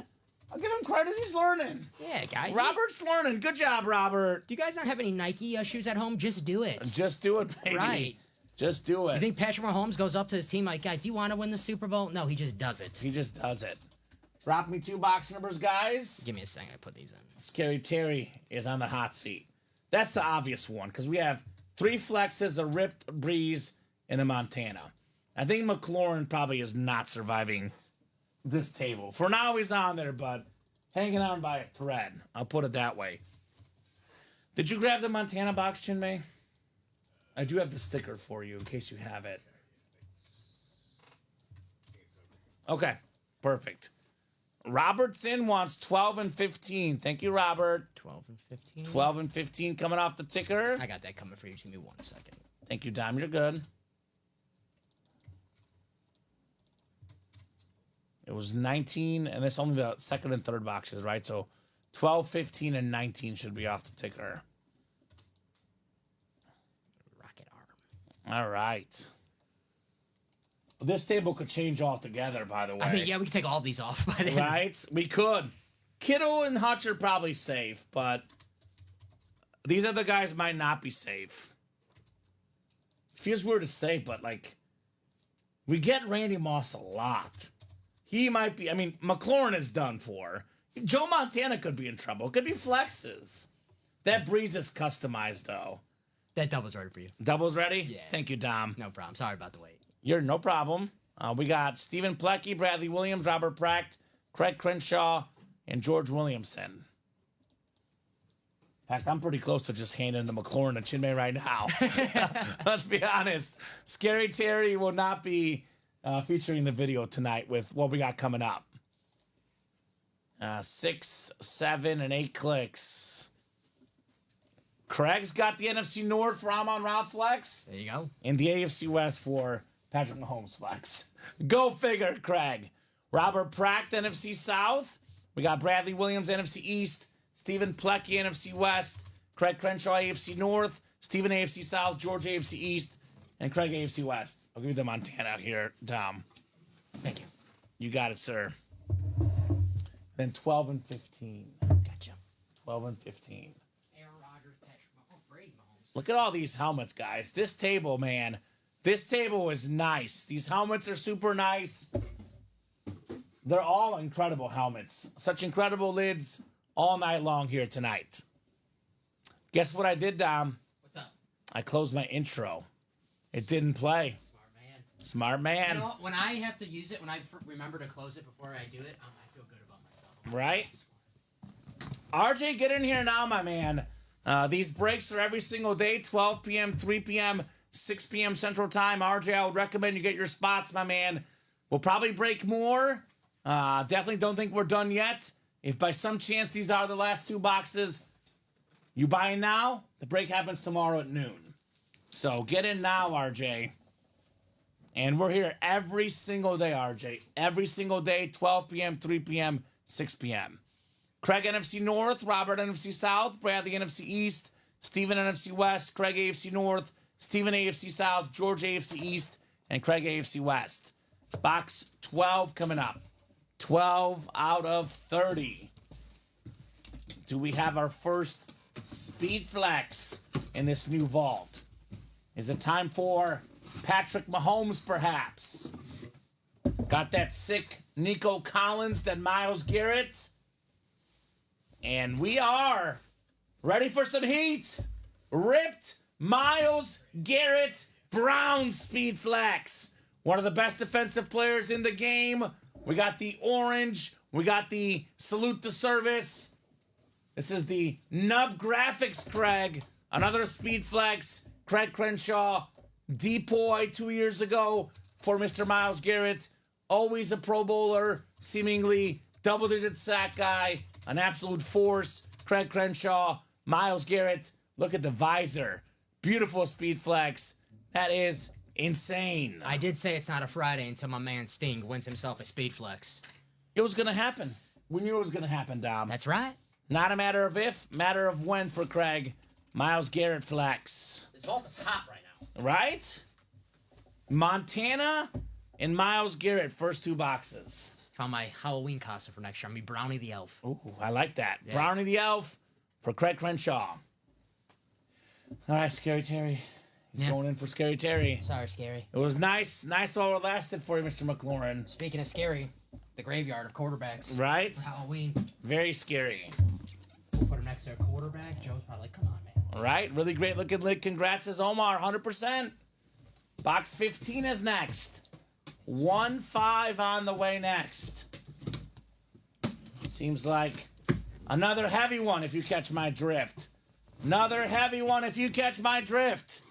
I'll give him credit. He's learning. Yeah, guys. Robert's learning. Good job, Robert. Do you guys not have any Nike shoes at home? Just do it. Just do it, baby. Right. Just do it. You think Patrick Mahomes goes up to his team like, guys, do you want to win the Super Bowl? No, he just does it. He just does it. Drop me 2 box numbers, guys. Give me a second. I put these in. Scary Terry is on the hot seat. That's the obvious one because we have 3 flexes, a ripped Breeze, and a Montana. I think McLaurin probably is not surviving this table. For now, he's on there, but hanging on by a thread. I'll put it that way. Did you grab the Montana box, Chinmay? I do have the sticker for you in case you have it. Okay, perfect. Robertson wants 12 and 15. Thank you, Robert. 12 and 15. 12 and 15 coming off the ticker. I got that coming for you. Just give me 1 second. Thank you, Dom. You're good. It was 19, and that's only the second and third boxes, right? So 12, 15, and 19 should be off the ticker. Rocket arm. All right. This table could change altogether, by the way. I mean, yeah, we can take all these off by then. Right? We could. Kittle and Hutch are probably safe, but these other guys might not be safe. Feels weird to say, but, like, we get Randy Moss a lot. He might be, I mean, McLaurin is done for. Joe Montana could be in trouble. It could be flexes. That Breeze is customized, though. That double's ready for you. Double's ready? Yeah. Thank you, Dom. No problem. Sorry about the wait. You're no problem. We got Stephen Plecky, Bradley Williams, Robert Pracht, Craig Crenshaw, and George Williamson. In fact, I'm pretty close to just handing the McLaurin to Chinmay right now. Let's be honest. Scary Terry will not be featuring the video tonight with what we got coming up. 6, 7, and 8 clicks. Craig's got the NFC North for Amon Rob Flex. There you go. And the AFC West for Patrick Mahomes Flex. Go figure, Craig. Robert Pracht, NFC South. We got Bradley Williams, NFC East. Stephen Plecky, NFC West. Craig Crenshaw, AFC North. Stephen, AFC South. George, AFC East. And Craig, AFC West. I'll give you the Montana here, Dom. Thank you. You got it, sir. Then 12 and 15. Gotcha. 12 and 15. Aaron Rodgers, Patrick Mahomes, Brady Mahomes. Look at all these helmets, guys. This table, man. This table is nice. These helmets are super nice. They're all incredible helmets. Such incredible lids all night long here tonight. Guess what I did, Dom? What's up? I closed my intro. It didn't play. Smart man. Smart man. You know, when I have to use it, when I remember to close it before I do it, I feel good about myself. Right? RJ, get in here now, my man. These breaks are every single day, 12 p.m., 3 p.m., 6 p.m. Central Time. RJ, I would recommend you get your spots, my man. We'll probably break more. Definitely don't think we're done yet. If by some chance these are the last 2 boxes, you buy now, the break happens tomorrow at noon. So get in now, RJ. And we're here every single day, RJ. Every single day, 12 p.m., 3 p.m., 6 p.m. Craig, NFC North. Robert, NFC South. Bradley, NFC East. Stephen, NFC West. Craig, AFC North. Stephen, AFC South. George, AFC East. And Craig, AFC West. Box 12 coming up. 12 out of 30. Do we have our first speed flex in this new vault? Is it time for Patrick Mahomes, perhaps? Got that sick Nico Collins, that Myles Garrett. And we are ready for some heat. Ripped Myles Garrett Brown speed flex. One of the best defensive players in the game. We got the orange. We got the salute to service. This is the Nub Graphics, Craig. Another speed flex. Craig Crenshaw. Depoy 2 years ago for Mr. Myles Garrett. Always a Pro Bowler. Seemingly double-digit sack guy, an absolute force. Craig Crenshaw, Myles Garrett. Look at the visor. Beautiful speed flex. That is insane. I did say it's not a Friday until my man Sting wins himself a speed flex. It was going to happen. We knew it was going to happen, Dom. That's right. Not a matter of if, matter of when for Craig. Myles Garrett flex. This vault is hot right now. Right? Montana and Myles Garrett, first 2 boxes. Found my Halloween costume for next year. I'm gonna be Brownie the Elf. Ooh, I like that. Yeah. Brownie the Elf for Craig Crenshaw. All right, Scary Terry. He's going in for Scary Terry. Sorry, Scary. It was nice while it lasted for you, Mr. McLaurin. Speaking of scary, the graveyard of quarterbacks. Right? For Halloween. Very scary. Put him next to a quarterback. Joe's probably like, come on, man. All right, really great looking lick. Congrats, as Omar, 100%. Box 15 is next. 1-5 on the way next. Seems like another heavy one if you catch my drift. Another heavy one if you catch my drift.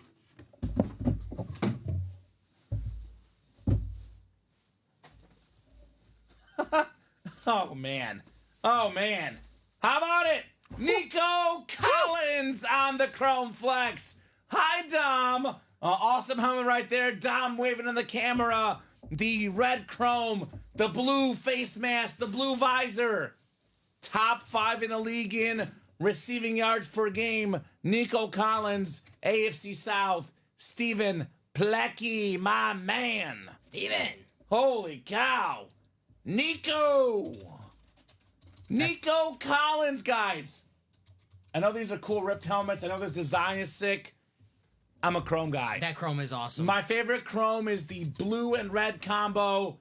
Oh, man. Oh, man. How about it? Nico Collins on the Chrome Flex. Hi, Dom. Awesome helmet right there. Dom waving in the camera. The red chrome, the blue face mask, the blue visor. Top 5 in the league in receiving yards per game. Nico Collins, AFC South. Steven Plecky, my man. Steven. Holy cow. Nico Collins, guys. I know these are cool ripped helmets. I know this design is sick. I'm a chrome guy. That chrome is awesome. My favorite chrome is the blue and red combo.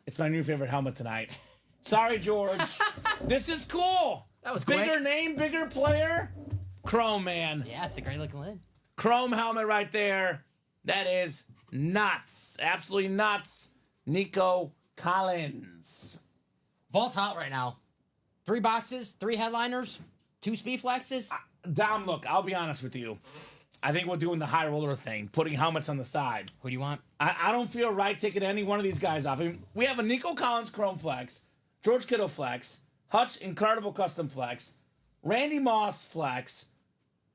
It's my new favorite helmet tonight. Sorry, George. This is cool. That was bigger quick. name, bigger player. Chrome, man. Yeah, it's a great looking lid. Chrome helmet right there. That is nuts. Absolutely nuts. Nico Collins. Vault's hot right now. 3 boxes, 3 headliners, 2 speed flexes. Dom, look, I'll be honest with you. I think we're doing the high roller thing, putting helmets on the side. Who do you want? I don't feel right taking any one of these guys off. I mean, we have a Nico Collins Chrome Flex, George Kittle Flex, Hutch Incredible Custom Flex, Randy Moss Flex,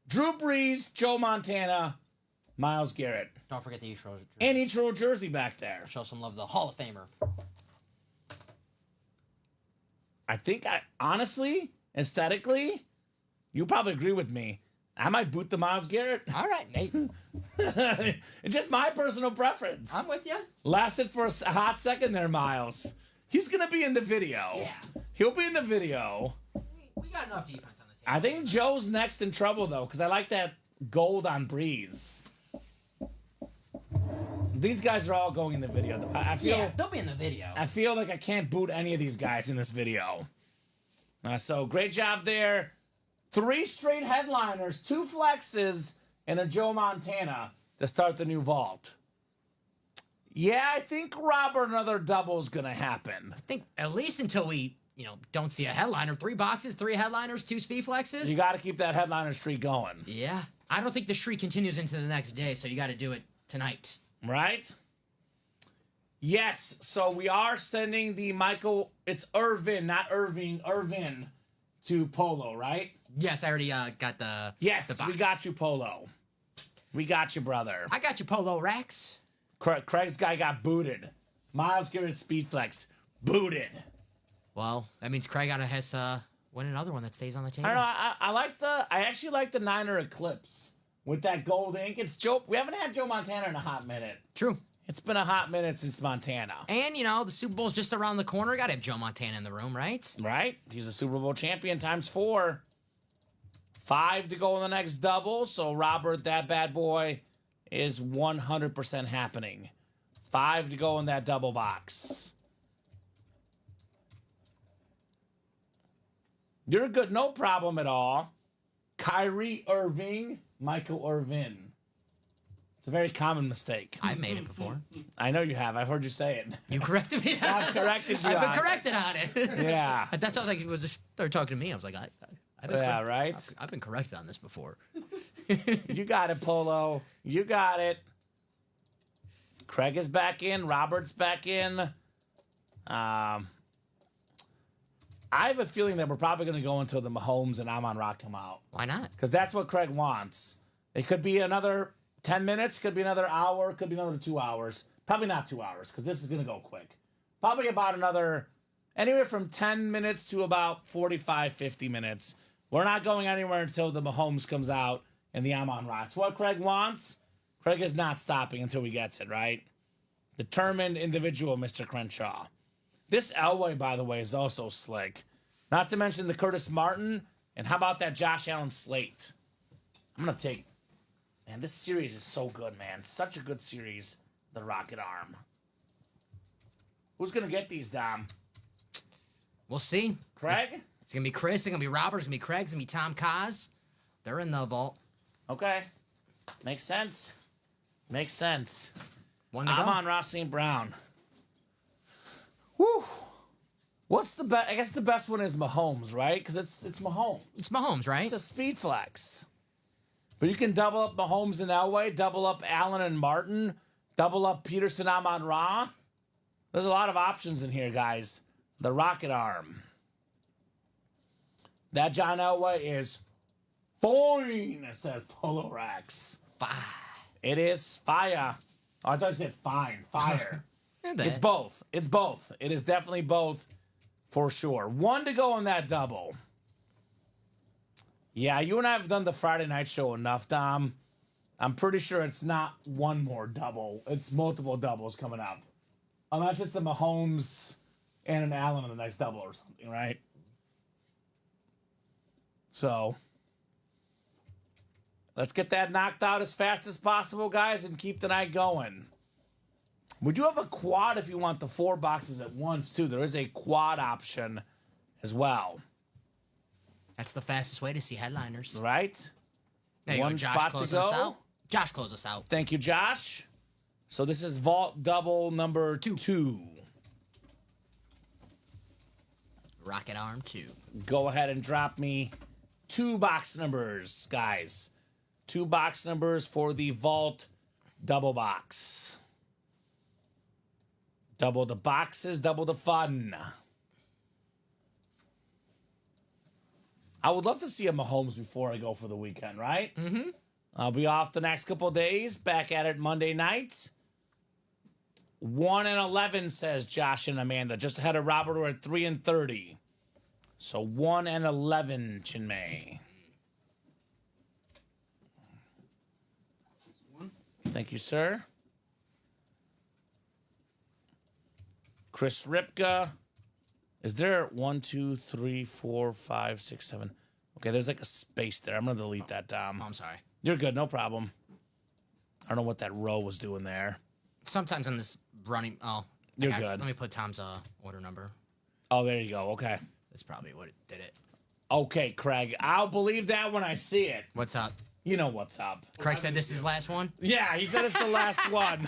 Drew Brees, Joe Montana, Myles Garrett. Don't forget the East Road. And each row jersey back there. Show some love to the Hall of Famer. I think honestly, aesthetically, you probably agree with me. I might boot the Myles Garrett. All right, Nate. It's just my personal preference. I'm with you. Lasted for a hot second there, Miles. He's going to be in the video. Yeah. He'll be in the video. We got enough defense on the team. I think Joe's next in trouble, though, because I like that gold on Breeze. These guys are all going in the video. I feel, Yeah, they'll be in the video. I feel like I can't boot any of these guys in this video. So great job there. 3 straight headliners, 2 flexes, and a Joe Montana to start the new vault. Yeah, I think Robert another double is going to happen. I think at least until we, don't see a headliner. 3 boxes, 3 headliners, 2 speed flexes. You got to keep that headliner streak going. Yeah. I don't think the streak continues into the next day, so you got to do it tonight. Right? Yes, so we are sending the Michael, it's Irvin, not Irving, Irvin to Polo, right? Yes, I already got the Yes, the box. we got you, Polo. We got you, brother. I got you, Polo Rex. Craig's guy got booted. Myles Garrett speed flex, booted. Well, that means Craig has to win another one that stays on the table. I don't know. I actually like the Niner Eclipse with that gold ink. It's Joe. We haven't had Joe Montana in a hot minute. True. It's been a hot minute since Montana. And, the Super Bowl's just around the corner. Got to have Joe Montana in the room, right? Right? He's a Super Bowl champion times 4. 5 to go in the next double. So, Robert, that bad boy is 100% happening. 5 to go in that double box. You're good. No problem at all. Kyrie Irving, Michael Irvin. It's a very common mistake. I've made it before. I know you have. I've heard you say it. You corrected me. I've corrected you I've been on it. corrected on it. Yeah. That sounds like they're talking to me. I was like, I've been Yeah, right? I've been corrected on this before. You got it, Polo. You got it. Craig is back in. Robert's back in. I have a feeling that we're probably going to go until the Mahomes and Amon-Ra come out. Why not? Because that's what Craig wants. It could be another 10 minutes, could be another hour, could be another 2 hours. Probably not 2 hours, because this is going to go quick. Probably about another, anywhere from 10 minutes to about 45, 50 minutes. We're not going anywhere until the Mahomes comes out and the Amon-Ra. It's what Craig wants. Craig is not stopping until he gets it, right? Determined individual, Mr. Crenshaw. This Elway, by the way, is also slick. Not to mention the Curtis Martin. And how about that Josh Allen slate? I'm going to take... Man, this series is so good, man. Such a good series. The Rocket Arm. Who's going to get these, Dom? We'll see. Craig? It's going to be Chris. It's going to be Robert. It's going to be Craig. It's going to be Tom Kaz. They're in the vault. Okay. Makes sense. Makes sense. One to I'm go. on Ross St. Brown. Whew. What's the best? I guess the best one is Mahomes, right? Because it's Mahomes. It's Mahomes, right? It's a speed flex. But you can double up Mahomes and Elway, double up Allen and Martin, double up Peterson, Amon-Ra. There's a lot of options in here, guys. The Rocket Arm. That John Elway is fine, it says Polo Rex. Fire. It is fire. Oh, I thought you said fine. Fire. It's It's both. It's both. It is definitely both for sure. One to go on that double. Yeah, you and I have done the Friday night show enough, Dom. I'm pretty sure it's not one more double. It's multiple doubles coming up. Unless it's a Mahomes and an Allen in the next double or something, right? So, let's get that knocked out as fast as possible, guys, and keep the night going. We do have a quad if you want the 4 boxes at once, too. There is a quad option as well. That's the fastest way to see headliners. Right? There you One go. Josh spot to closes us go. out. Josh closes us out. Thank you, Josh. So this is vault double number 2. Rocket Arm 2. Go ahead and drop me 2 box numbers, guys. 2 box numbers for the vault double box. Double the boxes, double the fun. I would love to see a Mahomes before I go for the weekend, right? Mm-hmm. I'll be off the next couple of days. Back at it Monday night. 1-11, says Josh and Amanda. Just ahead of Robert, we're at 3-30. So 1-11, Chinmay. Thank you, sir. Chris Ripka. Is there 1, 2, 3, 4, 5, 6, 7? Okay, there's like a space there. I'm going to delete that, Dom. Oh, I'm sorry. You're good, no problem. I don't know what that row was doing there. Sometimes on this running... Oh. You're okay, good. Let me put Tom's order number. Oh, there you go. Okay. That's probably what it did it. Okay, Craig. I'll believe that when I see it. What's up? You know what's up. Craig said this is his last one? Yeah, he said it's the last one.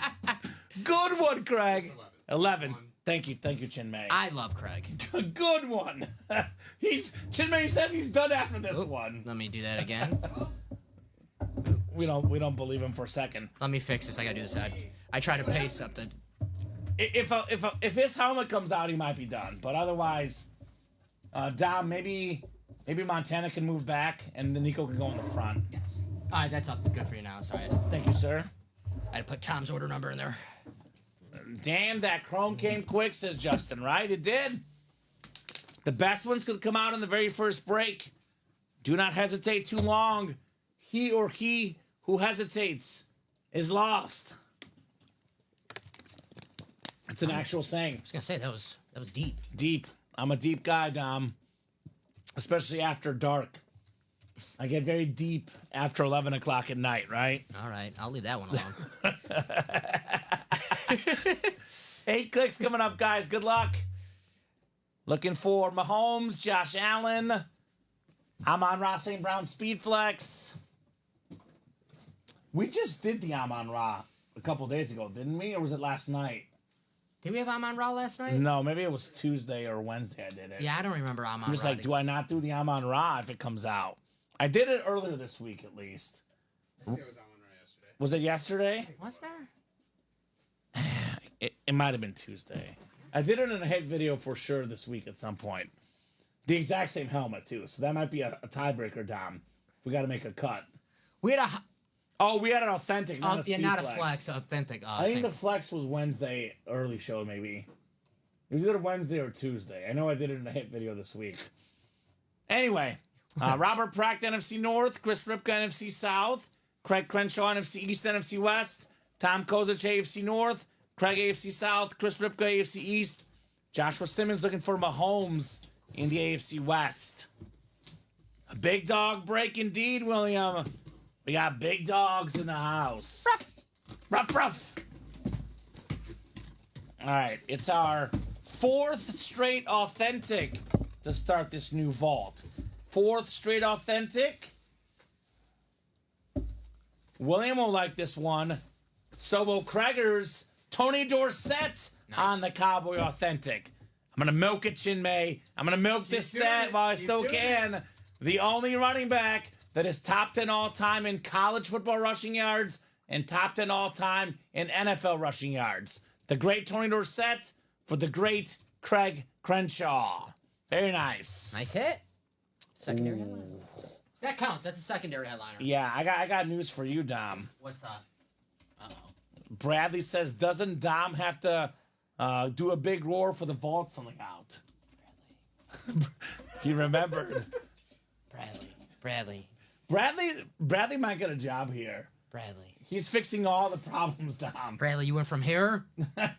Good one, Craig. 11. Thank you, Chinmay. I love Craig. Good one. Chinmay says he's done after this one. Let me do that again. We don't believe him for a second. Let me fix this. I gotta do this. I try to pay something. If his helmet comes out, he might be done. But otherwise, Dom, maybe Montana can move back and then Nico can go in the front. Yes. All right, that's up. Good for you now. Sorry. Thank you, sir. I had to put Tom's order number in there. Damn, that Chrome came quick, says Justin, right? It did. The best ones could come out in the very first break. Do not hesitate too long. He or he who hesitates is lost. It's an actual saying. I was gonna say that was deep. Deep. I'm a deep guy, Dom. Especially after dark. I get very deep after 11 o'clock at night, right? All right, I'll leave that one alone. 8 clicks coming up, guys. Good luck. Looking for Mahomes, Josh Allen. Amon-Ra St. Brown Speed Flex. We just did the Amon-Ra a couple days ago, didn't we? Or was it last night? Did we have Amon-Ra last night? No, maybe it was Tuesday or Wednesday I did it. Yeah, I don't remember Amon-Ra. I'm just like, do I not do the Amon-Ra if it comes out? I did it earlier this week, at least. I think it was Amon-Ra yesterday. Was it yesterday? Was there? It might have been Tuesday. I did it in a hit video for sure this week at some point. The exact same helmet, too. So that might be a tiebreaker, Dom. We got to make a cut. We had We had an authentic, not a speed not flex. a flex, authentic. I think same. the flex was Wednesday early show, maybe. It was either Wednesday or Tuesday. I know I did it in a hit video this week. Anyway, Robert Pracht, NFC North. Chris Ripka, NFC South. Craig Crenshaw, NFC East, NFC West. Tom Kozich, AFC North. Craig, AFC South. Chris Ripka, AFC East. Joshua Simmons looking for Mahomes in the AFC West. A big dog break indeed, William. We got big dogs in the house. Ruff, ruff. All right, it's our 4th straight authentic to start this new vault. 4th straight authentic. William will like this one. So will Craigers. Tony Dorsett on the Cowboy authentic. I'm going to milk it, Chin May. I'm going to milk this stat while I still can. The only running back that is top 10 all-time in college football rushing yards and top 10 all-time in NFL rushing yards. The great Tony Dorsett for the great Craig Crenshaw. Very nice. Nice hit. Secondary headliner. That counts. That's a secondary headliner. Yeah, I got news for you, Dom. What's up? Uh-oh. Bradley says, doesn't Dom have to do a big roar for the vault selling out? He remembered. Bradley. Bradley might get a job here. Bradley. He's fixing all the problems, Dom. Bradley, you went from here to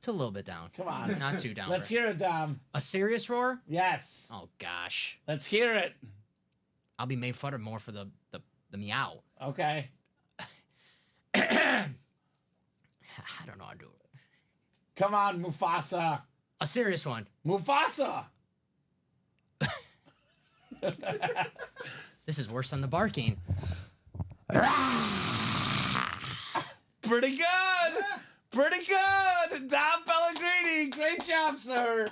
a little bit down. Come on. Not too down. Let's hear it, Dom. A serious roar? Yes. Oh, gosh. Let's hear it. I'll be made fun of more for the meow. Okay. I don't know how to do it. Come on, Mufasa. A serious one. Mufasa. This is worse than the barking. Pretty good. Pretty good. Dom Pellegrini. Great job, sir.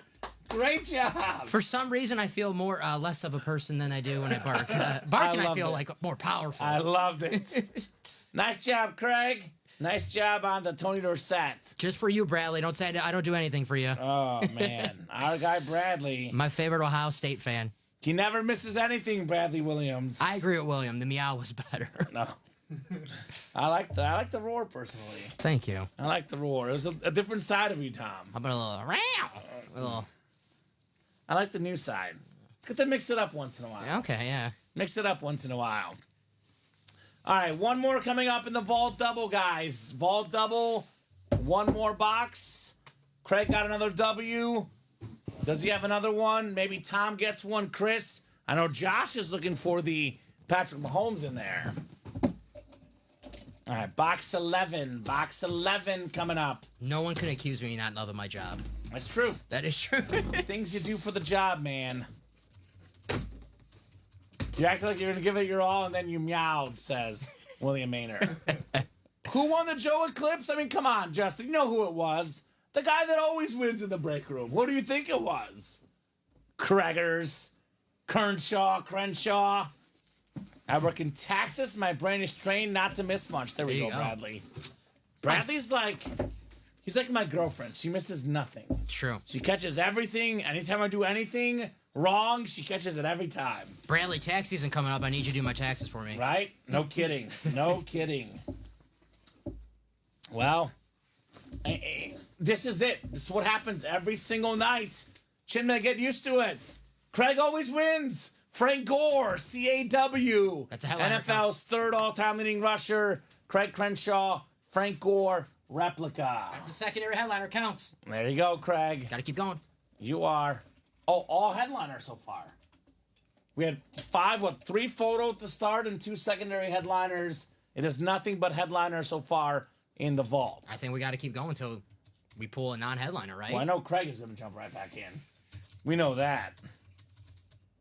Great job. For some reason, I feel more less of a person than I do when I bark. Barking, I feel it. like more powerful. I loved it. Nice job, Craig. Nice job on the Tony Dorsett. Just for you, Bradley. Don't say I don't do anything for you. Oh, man. Our guy, Bradley. My favorite Ohio State fan. He never misses anything, Bradley Williams. I agree with William. The meow was better. No. I like the roar, personally. Thank you. I like the roar. It was a different side of you, Tom. How about a little I like the new side. It's good to mix it up once in a while. Okay, yeah. Mix it up once in a while. All right, one more coming up in the Vault Double, guys. Vault Double, one more box. Craig got another W. Does he have another one? Maybe Tom gets one. Chris, I know Josh is looking for the Patrick Mahomes in there. All right, box 11. Box 11 coming up. No one can accuse me of not loving my job. That's true. That is true. Things you do for the job, man. You act like you're going to give it your all, and then you meowed, says William Maynard. Who won the Joe Eclipse? I mean, come on, Justin. You know who it was. The guy that always wins in the break room. What do you think it was? Craggers. Crenshaw. I work in Texas. My brain is trained not to miss much. There we There go, you go. Bradley. Bradley's like, he's like my girlfriend. She misses nothing. True. She catches everything. Anytime I do anything wrong, she catches it every time. Bradley, tax season coming up. I need you to do my taxes for me. Right? No kidding. No kidding. Well, this is it. This is what happens every single night. Chinmay, get used to it. Craig always wins. Frank Gore, CAW. That's a headliner, NFL's counts. third all-time leading rusher. Craig Crenshaw, Frank Gore, replica. That's a secondary headliner. Counts. There you go, Craig. Got to keep going. You are. Oh, all headliners so far. We had 3 photos to start and 2 secondary headliners. It is nothing but headliners so far in the vault. I think we got to keep going until we pull a non-headliner, right? Well, I know Craig is going to jump right back in. We know that.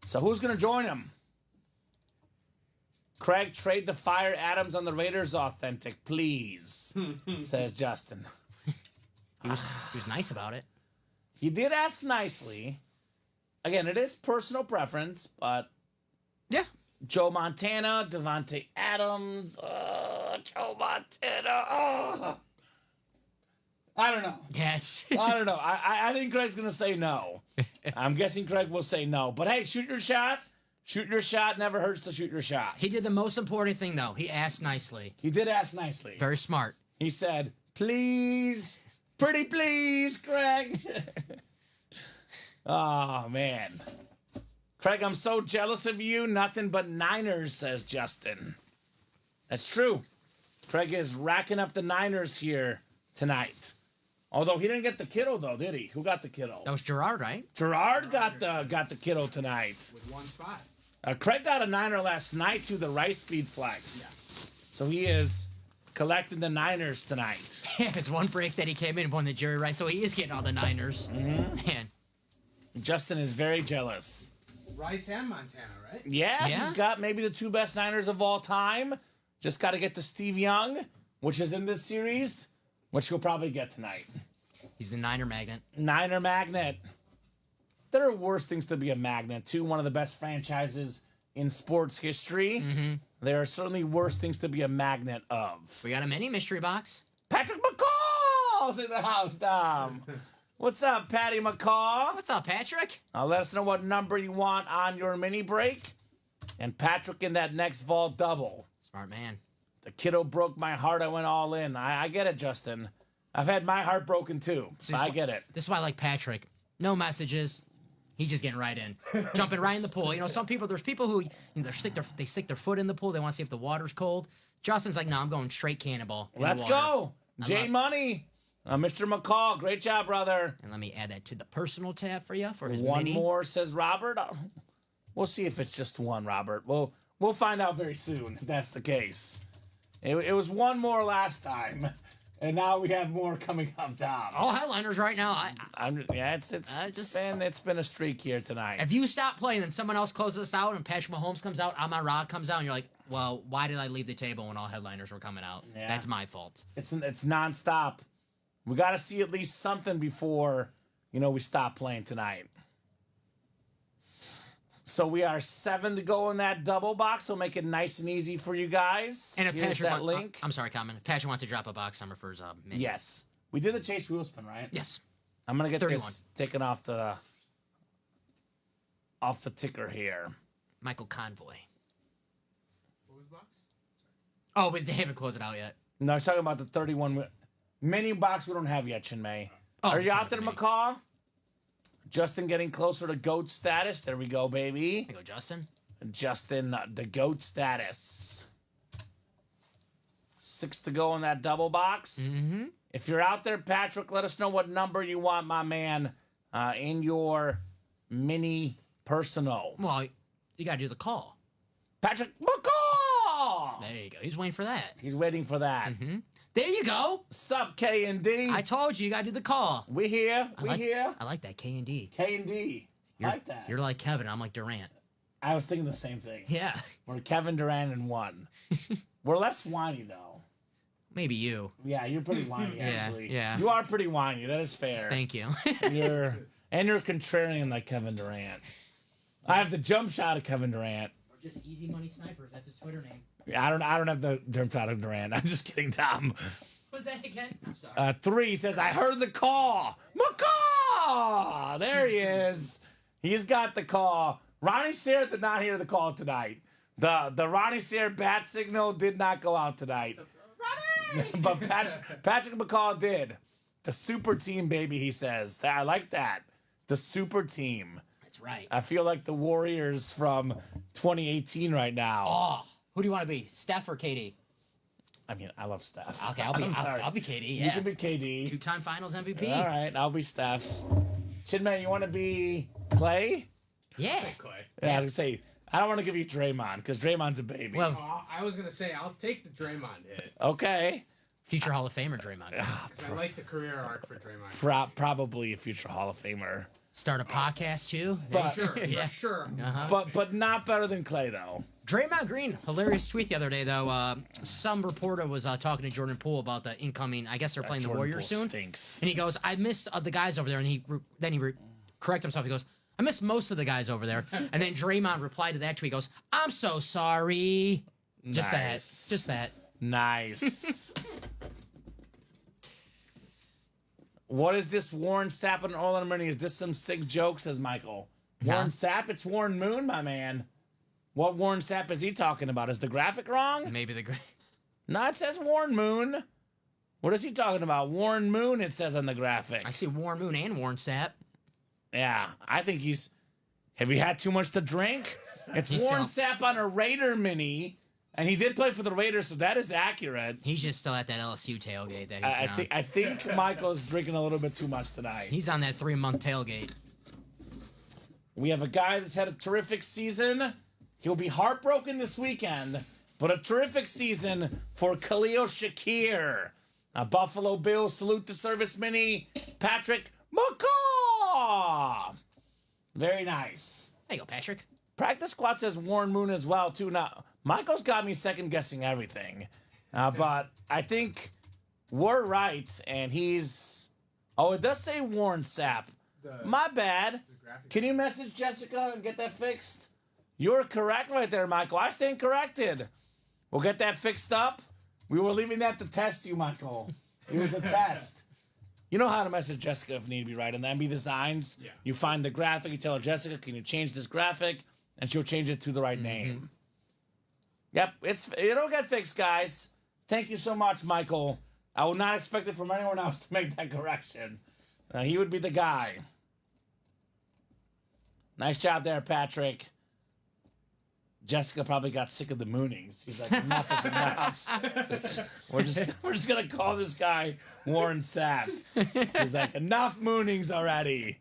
So who's going to join him? Craig, trade the Fire Adams on the Raiders authentic, please, says Justin. He was nice about it. He did ask nicely. Again, it is personal preference, but Yeah. Joe Montana, Devontae Adams, Joe Montana. I don't know. Yes. I don't know. I think Craig's going to say no. I'm guessing Craig will say no. But hey, shoot your shot. Shoot your shot. Never hurts to shoot your shot. He did the most important thing, though. He asked nicely. He did ask nicely. Very smart. He said, please, pretty please, Craig. Oh, man. Craig, I'm so jealous of you. Nothing but Niners, says Justin. That's true. Craig is racking up the Niners here tonight. Although he didn't get the kiddo, though, did he? Who got the kiddo? That was Gerard, right? Gerard got the kiddo tonight. With one spot. Craig got a Niner last night to the Rice Speed Flex. Yeah. So he is collecting the Niners tonight. Yeah, it's one break that he came in and won the Jerry Rice, so he is getting all the Niners. Mm-hmm. Man. Justin is very jealous. Rice and Montana, right? Yeah, Yeah. he's got maybe the 2 best Niners of all time. Just got to get to Steve Young, which is in this series, which he'll probably get tonight. He's the Niner magnet. Niner magnet. There are worse things to be a magnet, too. One of the best franchises in sports history. Mm-hmm. There are certainly worse things to be a magnet of. We got a mini mystery box. Patrick McCall's in the house, Dom. What's up, Patty McCall? What's up, Patrick? Let us know what number you want on your mini break. And Patrick in that next vault double. Smart man. The kiddo broke my heart. I went all in. I get it, Justin. I've had my heart broken, too. So I get it. This is why I like Patrick. No messages. He's just getting right in. Jumping right in the pool. You know, there's people who they stick their foot in the pool. They want to see if the water's cold. Justin's like, no, I'm going straight cannonball. Let's go. J Money. Mr. McCall, great job, brother. And let me add that to the personal tab for you for his One mini. more, says Robert. We'll see if it's just one, Robert. We'll find out very soon if that's the case. It was one more last time, and now we have more coming up, Tom. All headliners right now. It's been a streak here tonight. If you stop playing, then someone else closes us out, and Patrick Mahomes comes out, Amon Ra comes out, and you're like, well, why did I leave the table when all headliners were coming out? Yeah. That's my fault. It's nonstop. We got to see at least something before, we stop playing tonight. So we are 7 to go in that double box. So make it nice and easy for you guys. And if Here's Patrick that link. I'm sorry, Kamen. If Patrick wants to drop a box number for his mini. Yes. We did the Chase Wheelspin, right? Yes. I'm going to get 31. this taken off the ticker here. Michael Convoy. What was the box? Oh, but they haven't closed it out yet. No, I was talking about the 31 mini box we don't have yet, Chinmay. Oh, Are you out there, mini. McCaw? Justin getting closer to GOAT status. There we go, baby. There you go, Justin. Justin, the GOAT status. 6 to go in that double box. Mm-hmm. If you're out there, Patrick, let us know what number you want, my man, in your mini personal. Well, you got to do the call. Patrick McCall! There you go. He's waiting for that. He's waiting for that. Mm-hmm. There you go. Sup, K and D? I told you got to do the call. We here. We here. I like that K and D. K and D. Like that. You're like Kevin. I'm like Durant. I was thinking the same thing. Yeah. We're Kevin Durant and 1. We're less whiny, though. Maybe you. Yeah, you're pretty whiny, Yeah, actually. yeah. You are pretty whiny. That is fair. Thank you. You're contrarian like Kevin Durant. I have the jump shot of Kevin Durant. Just Easy Money Sniper. That's his Twitter name. I don't have the jump shot of Durant. I'm just kidding, Tom. What's that again? I'm sorry. 3 says, I heard the call. McCaw! There he is. He's got the call. Ronnie Sayre did not hear the call tonight. The Ronnie Sayre bat signal did not go out tonight. But Patrick McCall did. The super team, baby, he says. I like that. The super team. That's right. I feel like the Warriors from 2018 right now. Oh, who do you want to be? Steph or KD? I mean, I love Steph. Okay, I'm sorry. I'll be KD. You Yeah. can be KD. 2-time Finals MVP. All right, I'll be Steph. Chinmay, you want to be Clay? Yeah. Clay. Yeah, I was gonna say I don't want to give you Draymond because Draymond's a baby. Well, Oh, I was gonna say I'll take the Draymond hit okay, future Hall of Famer Draymond. because I like the career arc for Draymond. probably a future Hall of Famer, Start a podcast too. But- Sure, Yeah. for sure. but not better than Clay though. Draymond Green, hilarious tweet the other day though. Some reporter was talking to Jordan Poole about the incoming. I guess they're playing the Jordan Warriors Poole soon. Stinks. And he goes, "I missed the guys over there." And he correct himself. He goes, "I missed most of the guys over there." And then Draymond replied to that tweet. He goes, "I'm so sorry." Just Nice. that. Just that. Nice. What is this Warren Sapp and Orlando Murray? Is this some sick joke, says Michael? Warren Sapp? It's Warren Moon, my man. What Warren Sapp is he talking about? Is the graphic wrong? Maybe the No, it says Warren Moon. What is he talking about? Warren Moon, it says on the graphic. I see Warren Moon and Warren Sapp. Yeah, I think he's... Have you had too much to drink? It's Warren Sapp on a Raider mini, and he did play for the Raiders, so that is accurate. He's just still at that LSU tailgate that he's been on. I think Michael's drinking a little bit too much tonight. He's on that 3-month tailgate. We have a guy that's had a terrific season. He'll be heartbroken this weekend, but a terrific season for Khalil Shakir. A Buffalo Bills salute to service mini, Patrick McCaw. Very nice. There you go, Patrick. Practice squad says Warren Moon as well, too. Now, Michael's got me second-guessing everything. But I think we're right, and he's... Oh, it does say Warren Sapp. My bad. Can you message Jessica and get that fixed? You're correct right there, Michael. I stand corrected. We'll get that fixed up. We were leaving that to test you, Michael. It was a test. You know how to message Jessica if need be, right? In the MB Designs, you find the graphic, you tell her, Jessica, can you change this graphic? And she'll change it to the right name. Yep, it'll get fixed, guys. Thank you so much, Michael. I would not expect it from anyone else to make that correction. He would be the guy. Nice job there, Patrick. Jessica probably got sick of the moonings. She's like, enough is enough. We're just gonna call this guy Warren Sapp. He's like, enough moonings already.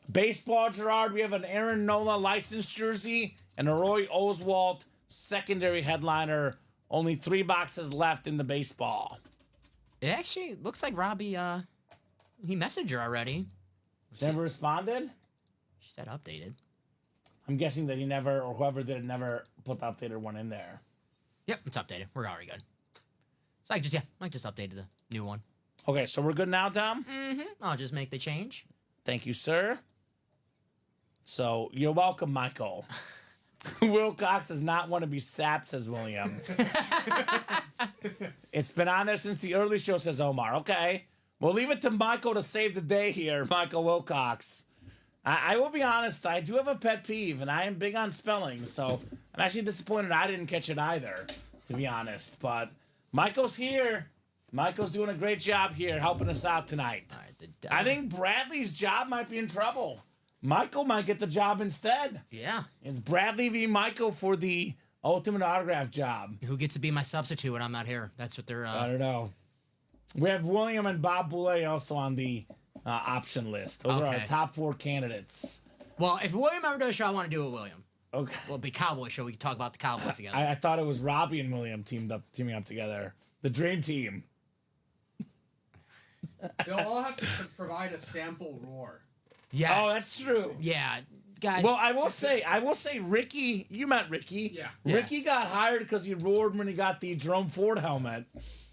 Baseball, Gerard, we have an Aaron Nola licensed jersey and a Roy Oswalt secondary headliner. Only 3 boxes left in the baseball. It actually looks like Robbie, he messaged her already. Never responded? She said updated. I'm guessing that he never, or whoever did it, never put the updated one in there. Yep, it's updated. We're already good. So I just updated the new one. Okay, so we're good now, Tom? Mm-hmm. I'll just make the change. Thank you, sir. So, you're welcome, Michael. Wilcox does not want to be sapped, says William. It's been on there since the early show, says Omar. Okay. We'll leave it to Michael to save the day here, Michael Wilcox. I will be honest, I do have a pet peeve, and I am big on spelling, so I'm actually disappointed I didn't catch it either, to be honest. But Michael's here. Michael's doing a great job here, helping us out tonight. I think Bradley's job might be in trouble. Michael might get the job instead. Yeah. It's Bradley v. Michael for the ultimate autograph job. Who gets to be my substitute when I'm not here? That's what they're... I don't know. We have William and Bob Boulay also on the option list. Those are our top 4 candidates. Well, if William ever does a show, I want to do it with William. Okay. Well, it'll be Cowboy show. We can talk about the Cowboys together. I thought it was Robbie and William teaming up together. The dream team. They'll all have to provide a sample roar. Yes. Oh, that's true. Yeah, guys. Well, I will say, Ricky. You met Ricky. Yeah. Ricky got hired because he roared when he got the Jerome Ford helmet,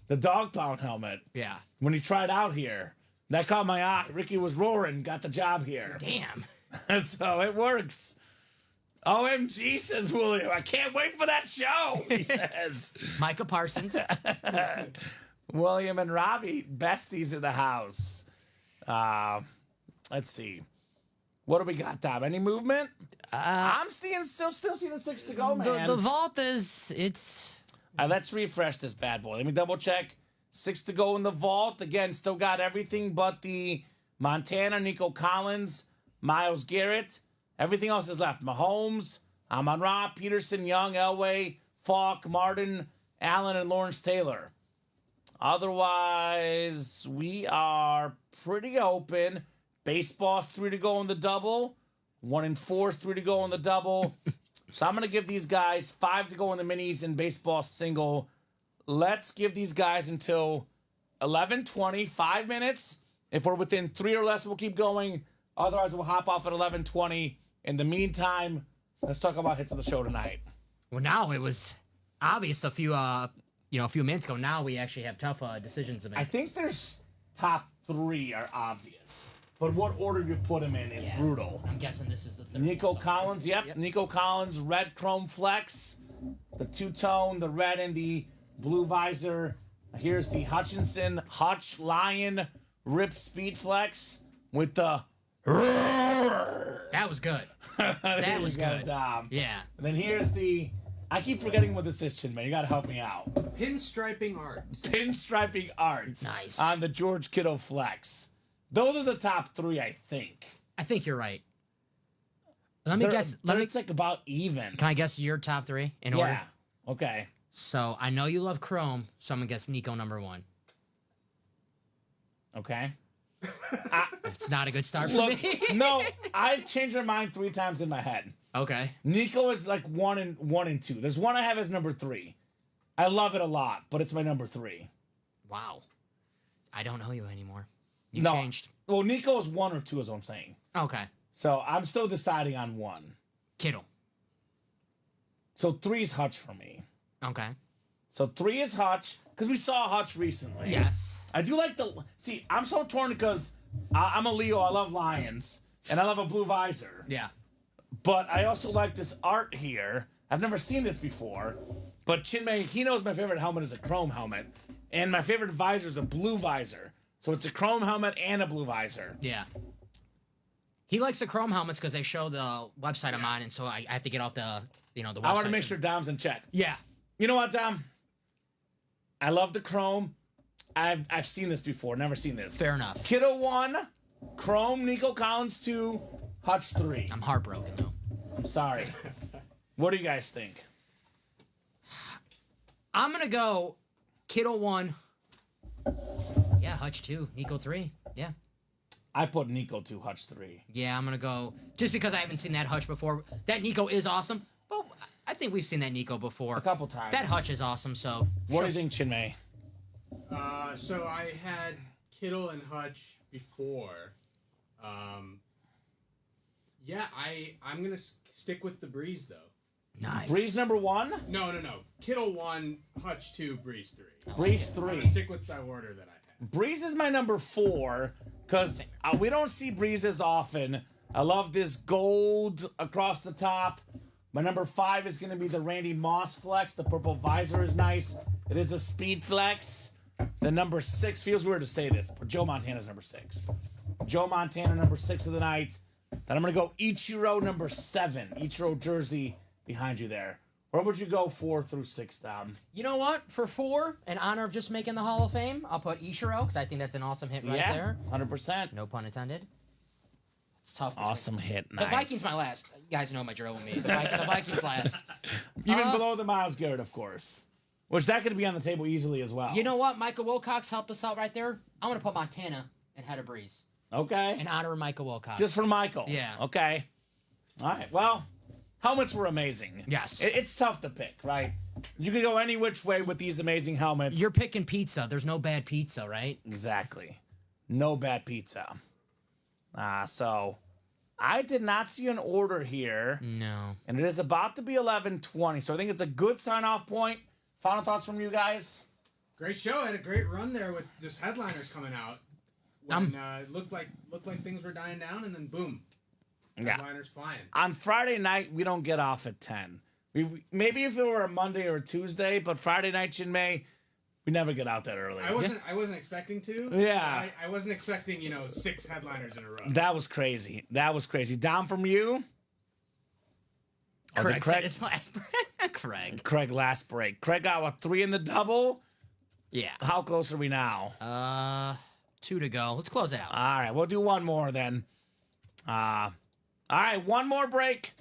the dog pound helmet. Yeah. When he tried out here, that caught my eye. Ricky was roaring, got the job here. Damn. So it works. OMG, says William. I can't wait for that show, he says. Micah Parsons. William and Robbie, besties in the house. Let's see. What do we got, Tom? Any movement? I'm still seeing 6 to go, man. The vault is, it's... Let's refresh this bad boy. Let me double check. 6 to go in the vault. Again, still got everything but the Montana, Nico Collins, Myles Garrett. Everything else is left. Mahomes, Amon-Ra, Peterson, Young, Elway, Falk, Martin, Allen, and Lawrence Taylor. Otherwise, we are pretty open. Baseball's 3 to go in the double. 1 and 4's 3 to go in the double. So I'm going to give these guys 5 to go in the minis and baseball single. Let's give these guys until 11:20, 5 minutes. If we're within 3 or less, we'll keep going. Otherwise, we'll hop off at 11:20. In the meantime, let's talk about hits of the show tonight. Well, now it was obvious a few minutes ago. Now we actually have tough decisions to make. I think there's top 3 are obvious. But what order you put them in is brutal. I'm guessing this is the third. Nico Collins, yep. Nico Collins, red chrome flex. The two-tone, the red and the blue visor. Here's the Hutchinson Hutch Lion Rip Speed Flex with the. That was good. That was good. Dom. Yeah. And then here's the. I keep forgetting what this is, Chinmay. You got to help me out. Pinstriping arts. Pinstriping Arts. Nice. On the George Kittle Flex. Those are the top 3, I think. I think you're right. Let me guess. It's like about even. Can I guess your top 3 in order? Yeah. Okay. So I know you love Chrome, so I'm gonna guess Nico number 1. Okay. It's not a good start for Look, me. no, I've changed my mind 3 times in my head. Okay. Nico is like 1 and 2. There's one I have as number 3. I love it a lot, but it's my number 3. Wow. I don't know you anymore. You No. changed. Well, Nico is 1 or 2 is what I'm saying. Okay. So I'm still deciding on 1. Kittle. So 3 is Hutch for me. Okay. So 3 is Hutch, because we saw Hutch recently. Yes. I do like the... See, I'm so torn because I'm a Leo. I love lions. And I love a blue visor. Yeah. But I also like this art here. I've never seen this before. But Chinmay, he knows my favorite helmet is a chrome helmet. And my favorite visor is a blue visor. So it's a chrome helmet and a blue visor. Yeah. He likes the Chrome helmets because they show the website I'm on, and so I have to get off the the website. I want to make sure Dom's in check. Yeah. You know what, Dom? I love the chrome. I've seen this before. Never seen this. Fair enough. Kiddo 1, Chrome, Nico Collins 2, Hutch 3. I'm heartbroken though. I'm sorry. What do you guys think? I'm gonna go Kittle 1. Yeah, Hutch 2, Nico 3. Yeah. I put Nico 2, Hutch 3. Yeah, I'm gonna go just because I haven't seen that Hutch before. That Nico is awesome, but I think we've seen that Nico before. A couple times. That Hutch is awesome. So What do you think, Chinmay? So I had Kittle and Hutch before. Yeah, I'm gonna stick with the Breeze though. Nice. Breeze number 1? No. Kittle 1, Hutch 2, Breeze 3. Breeze I'm 3. gonna stick with that order that I had. Breeze is my number 4 because we don't see Breeze as often. I love this gold across the top. My number 5 is going to be the Randy Moss Flex. The purple visor is nice. It is a speed flex. The number 6 feels weird to say this, but Joe Montana's number 6. Joe Montana, number 6 of the night. Then I'm going to go Ichiro, number 7. Ichiro jersey behind you there. Where would you go 4 through 6 down? You know what? For 4, in honor of just making the Hall of Fame, I'll put Ichiro because I think that's an awesome hit right there. 100%. No pun intended. It's tough. Awesome hit. Nice. The Vikings my last. You guys know my drill with me. The Vikings last. Even below the Myles Garrett, of course. Which that could be on the table easily as well. You know what? Michael Wilcox helped us out right there. I'm going to put Montana ahead of Breeze Okay. in honor of Michael Wilcox. Just for Michael. Yeah. Okay. All right. Well, helmets were amazing. Yes. It's tough to pick, right? You can go any which way with these amazing helmets. You're picking pizza. There's no bad pizza, right? Exactly. No bad pizza. So I did not see an order here. No. And it is about to be 11:20. So I think it's a good sign-off point. Final thoughts from you guys? Great show. Had a great run there with just headliners coming out. When it looked like things were dying down, and then boom, headliners flying. On Friday night, we don't get off at 10. Maybe if it were a Monday or a Tuesday, but Friday night in May, we never get out that early. I wasn't expecting to. Yeah. I wasn't expecting 6 headliners in a row. That was crazy. Down from you? Craig said his last break. Craig last break. Craig got, what, 3 in the double? Yeah. How close are we now? 2 to go. Let's close it out. All right, we'll do one more then. All right, one more break.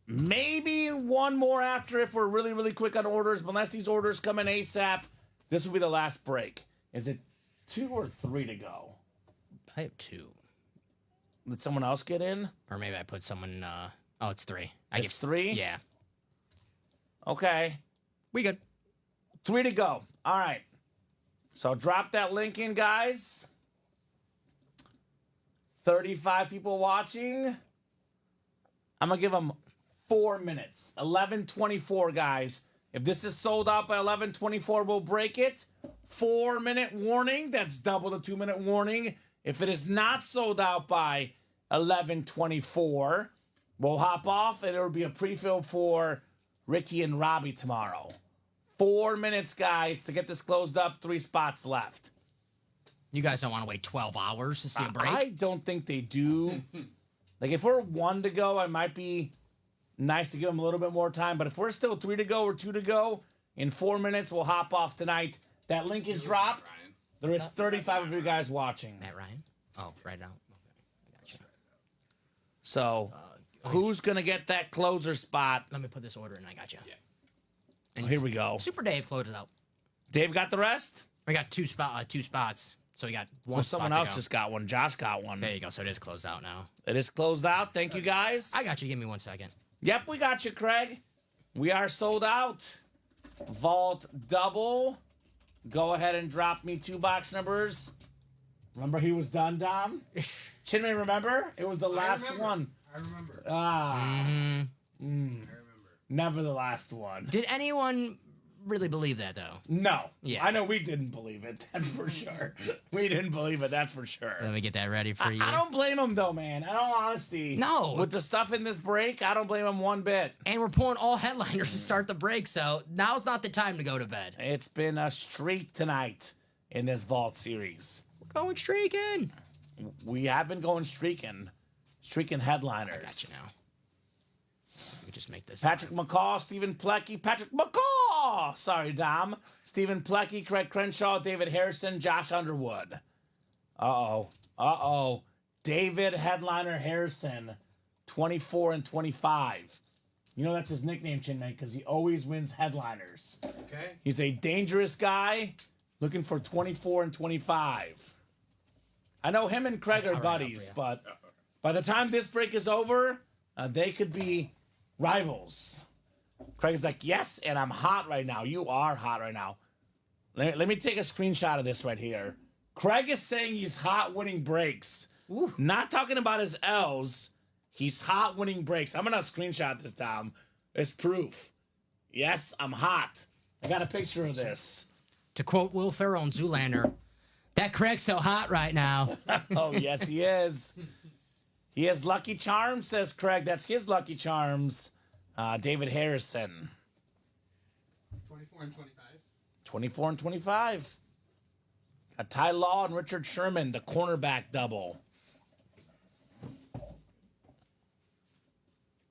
Maybe one more after if we're really, really quick on orders. But unless these orders come in ASAP, this will be the last break. Is it 2 or 3 to go? I have 2. Did someone else get in? Or maybe I put someone. Oh, it's 3. It's 3? Yeah. Okay. We good. 3 to go. All right. So drop that link in, guys. 35 people watching. I'm going to give them 4 minutes. 11:24, guys. If this is sold out by 11:24, we'll break it. 4-minute warning. That's double the 2-minute warning. If it is not sold out by 11:24, we'll hop off and it'll be a pre-fill for Ricky and Robbie tomorrow. 4 minutes, guys, to get this closed up. 3 spots left. You guys don't want to wait 12 hours to see a break? I don't think they do. Like, if we're 1 to go, I might be nice to give them a little bit more time. But if we're still 3 to go or 2 to go, in 4 minutes, we'll hop off tonight. That link is dropped. There is 35 of you guys watching. Matt Ryan? Oh, right now. I gotcha. So, who's going to get that closer spot? Let me put this order in. I gotcha. Yeah. Oh, here we go. Super Dave closes out. Dave got the rest? We got two spots. So we got one Well, spot someone to else go. just got one. Josh got one. There you go. So it is closed out now. It is closed out. Thank you, guys. I got you. Give me 1 second. Yep, we got you, Craig. We are sold out. Vault double. Go ahead and drop me 2 box numbers. Remember he was done, Dom? Chinmay, remember? It was the last one. I remember. Ah. I remember. Never the last one. Did anyone really believe that, though? No. Yeah. I know we didn't believe it. That's for sure. We didn't believe it. That's for sure. Let me get that ready for you. I don't blame him, though, man. In all honesty. No. With the stuff in this break, I don't blame him one bit. And we're pulling all headliners to start the break, so now's not the time to go to bed. It's been a streak tonight in this Vault series. We're going streaking. We have been going streaking headliners. I got you now. Let me just make this. Patrick McCaw, Stephen Plecky, Patrick McCaw! Sorry, Dom. Stephen Plecky, Craig Crenshaw, David Harrison, Josh Underwood. Uh-oh. David Headliner Harrison, 24 and 25. You know that's his nickname, Chinmay, because he always wins headliners. Okay. He's a dangerous guy looking for 24 and 25. I know him and Craig are buddies, but by the time this break is over, they could be rivals. Craig's like, yes, and I'm hot right now. You are hot right now. Let me take a screenshot of this right here. Craig is saying he's hot winning breaks. Ooh. Not talking about his L's. He's hot winning breaks. I'm going to screenshot this, Tom. It's proof. Yes, I'm hot. I got a picture of this. To quote Will Ferrell and Zoolander, that Craig's so hot right now. Oh, yes, he is. He has Lucky Charms, says Craig. That's his Lucky Charms. David Harrison. 24 and 25. 24 and 25. Got Ty Law and Richard Sherman, the cornerback double.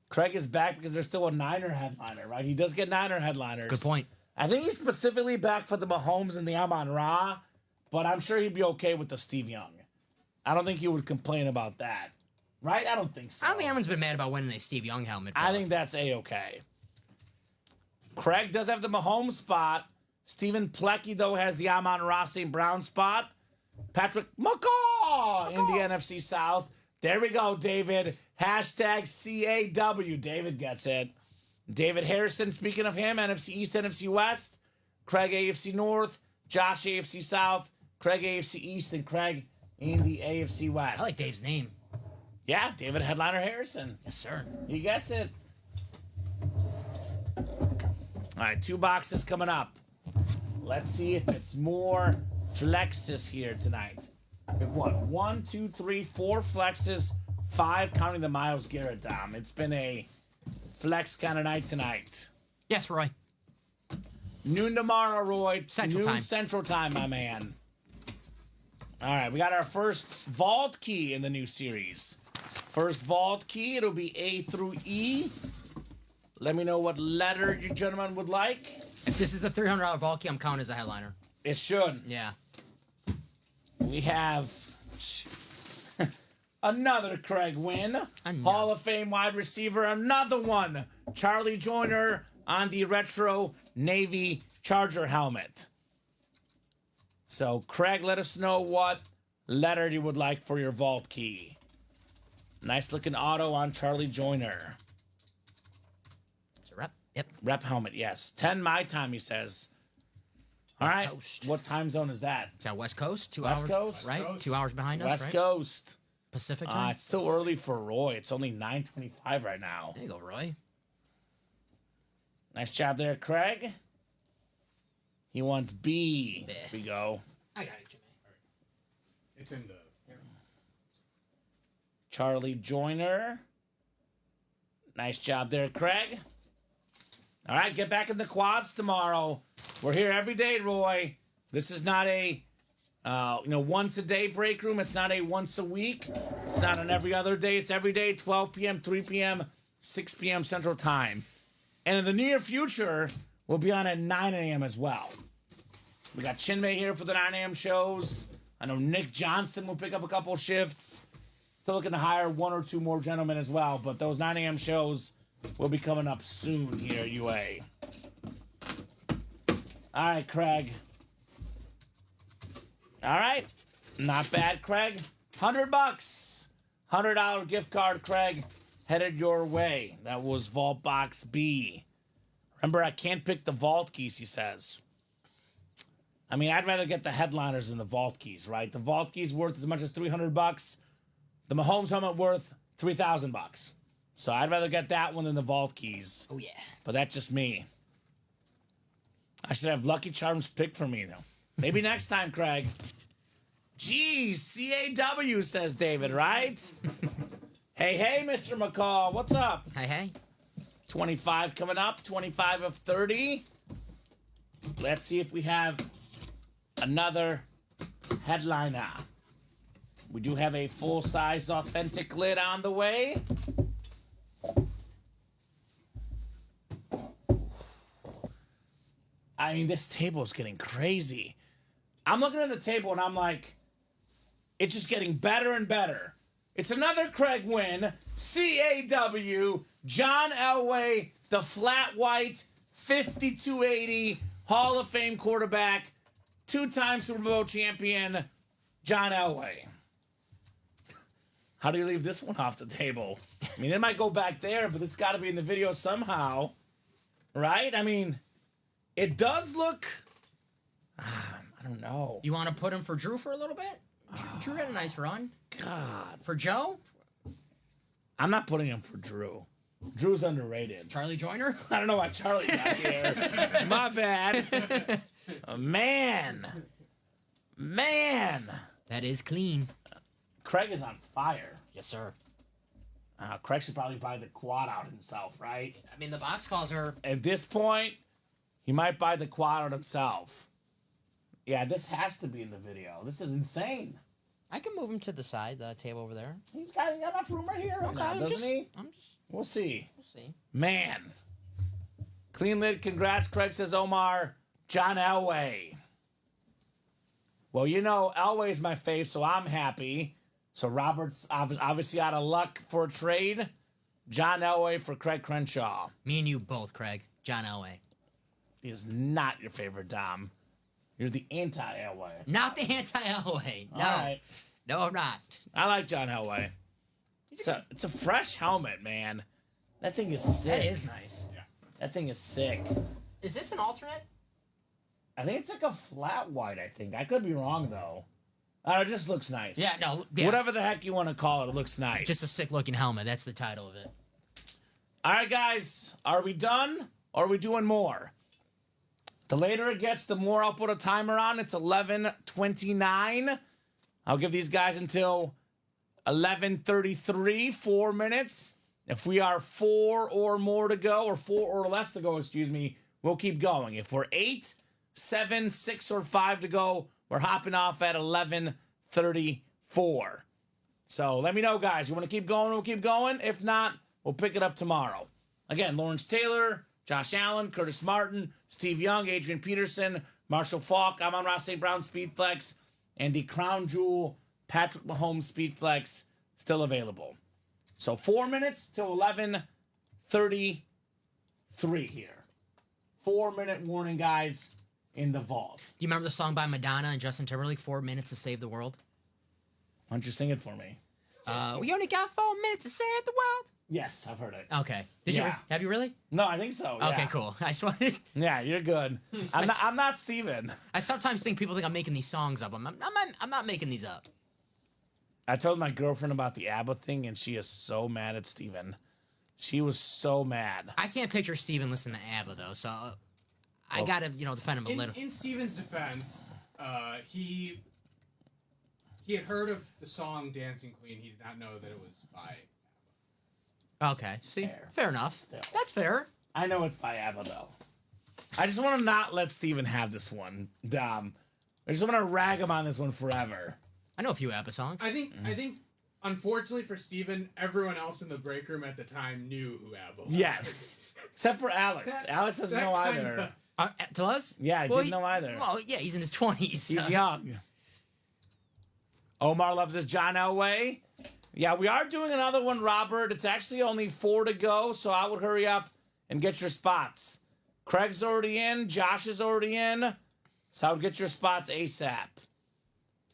Craig is back because there's still a Niner headliner, right? He does get Niner headliners. Good point. I think he's specifically back for the Mahomes and the Amon-Ra, but I'm sure he'd be okay with the Steve Young. I don't think he would complain about that. Right? I don't think so. I don't think everyone's been mad about winning a Steve Young helmet. I think that's A-okay. Craig does have the Mahomes spot. Stephen Plecky, though, has the Amon-Ra St. Brown spot. Patrick McCaw in the NFC South. There we go, David. Hashtag CAW. David gets it. David Harrison, speaking of him, NFC East, NFC West. Craig AFC North. Josh AFC South. Craig AFC East. And Craig in the AFC West. I like Dave's name. Yeah, David Headliner Harrison. Yes, sir. He gets it. All right, 2 boxes coming up. Let's see if it's more flexes here tonight. We have what? 1, 2, 3, 4 flexes, 5 counting the Myles Garrett, Dom. It's been a flex kind of night tonight. Yes, Roy. Noon tomorrow, Roy. Central time. Central time, my man. All right, we got our first vault key in the new series. First vault key, it'll be A through E. Let me know what letter you gentlemen would like. If this is the $300 vault key, I'm counting as a headliner. It should. Yeah. We have another Craig win. Hall of Fame wide receiver. Another one. Charlie Joyner on the retro Navy Charger helmet. So, Craig, let us know what letter you would like for your vault key. Nice looking auto on Charlie Joyner. It's a rep. Yep. Rep helmet, yes. 10 my time, he says. All West right. Coast. What time zone is that? Is that West Coast? 2 West hours. Coast? Right? Coast. 2 hours behind us, West right? Coast. Pacific time? It's still early for Roy. It's only 9:25 right now. There you go, Roy. Nice job there, Craig. He wants B. There. We go. I got it, Jimmy. It's in the. Charlie Joyner. Nice job there, Craig. All right, get back in the quads tomorrow. We're here every day, Roy. This is not a Once a day break room. It's not a once a week. It's not an every other day. It's every day, 12 p.m., 3 p.m., 6 p.m. Central Time. And in the near future, we'll be on at 9 a.m. as well. We got Chinmay here for the 9 a.m. shows. I know Nick Johnston will pick up a couple shifts. Still looking to hire 1 or 2 more gentlemen as well. But those 9 a.m. shows will be coming up soon here at UA. All right, Craig. All right. Not bad, Craig. $100. $100 gift card, Craig. Headed your way. That was Vault Box B. Remember, I can't pick the Vault keys, he says. I mean, I'd rather get the headliners than the Vault keys, right? The Vault keys worth as much as $300. The Mahomes helmet worth $3,000. So I'd rather get that one than the Vault keys. Oh, yeah. But that's just me. I should have Lucky Charms picked for me, though. Maybe next time, Craig. Geez, CAW, says David, right? Hey, Mr. McCall, what's up? Hey. 25 coming up, 25 of 30. Let's see if we have another headliner. We do have a full-size authentic lid on the way. I mean, this table is getting crazy. I'm looking at the table and I'm like, it's just getting better and better. It's another Craig win. CAW, John Elway, the flat white, 5280, Hall of Fame quarterback, 2-time Super Bowl champion, John Elway. How do you leave this one off the table? I mean, it might go back there, but it's got to be in the video somehow. Right? I mean, it does look... I don't know. You want to put him for Drew for a little bit? Drew had a nice run. God. For Joe? I'm not putting him for Drew. Drew's underrated. Charlie Joyner? I don't know why Charlie got here. My bad. Man. That is clean. Craig is on fire. Yes, sir. Craig should probably buy the quad out himself, right? I mean, the box calls are... At this point, he might buy the quad out himself. Yeah, this has to be in the video. This is insane. I can move him to the side, the table over there. He's got enough room right here right now, doesn't he? We'll see. Man. Clean lid, congrats, Craig, says Omar. John Elway. Well, Elway's my fave, so I'm happy. So Robert's obviously out of luck for a trade. John Elway for Craig Crenshaw. Me and you both, Craig. John Elway. He is not your favorite Dom. You're the anti-Elway. Not the anti-Elway. No. All right. No, I'm not. I like John Elway. It's a fresh helmet, man. That thing is sick. That is nice. Yeah. That thing is sick. Is this an alternate? I think it's like a flat white, I think. I could be wrong, though. It just looks nice. Yeah, no. Yeah. Whatever the heck you want to call it, it looks nice. Just a sick-looking helmet. That's the title of it. All right, guys. Are we done? Or are we doing more? The later it gets, the more I'll put a timer on. It's 11:29. I'll give these guys until 11:33, 4 minutes. If we are 4 or more to go, or 4 or less to go, we'll keep going. If we're 8, 7, 6, or 5 to go, we're hopping off at 11:34. So let me know, guys. You want to keep going? We'll keep going. If not, we'll pick it up tomorrow. Again, Lawrence Taylor, Josh Allen, Curtis Martin, Steve Young, Adrian Peterson, Marshall Falk, I'm on Ross St. Brown Speedflex, and the Crown Jewel Patrick Mahomes Speedflex still available. So 4 minutes to 11:33 here. 4-minute warning, guys, in the vault. Do you remember the song by Madonna and Justin Timberlake, 4 Minutes to Save the World? Why don't you sing it for me? We only got 4 minutes to save the world. Yes, I've heard it. Okay. Did Yeah. you? Have you really? No, I think so. Yeah. Okay, cool. I just wanted. Yeah, you're good. I'm not Steven. I sometimes think people think I'm making these songs up. I'm not making these up. I told my girlfriend about the ABBA thing, and she is so mad at Steven. She was so mad. I can't picture Steven listening to ABBA though, so I gotta defend him a little. In Steven's defense, he had heard of the song "Dancing Queen." He did not know that it was by. Okay, see, fair enough. Still. That's fair. I know it's by ABBA, though. I just want to not let Steven have this one. I just want to rag him on this one forever. I know a few ABBA songs. I think unfortunately for Steven, everyone else in the break room at the time knew who ABBA was. Yes. Except for Alex. Alex doesn't know either. To us? Yeah, he didn't know either. Well, yeah, he's in his 20s. He's young. Omar loves his John Elway. Yeah, we are doing another one, Robert. It's actually only 4 to go, so I would hurry up and get your spots. Craig's already in. Josh is already in. So I would get your spots ASAP.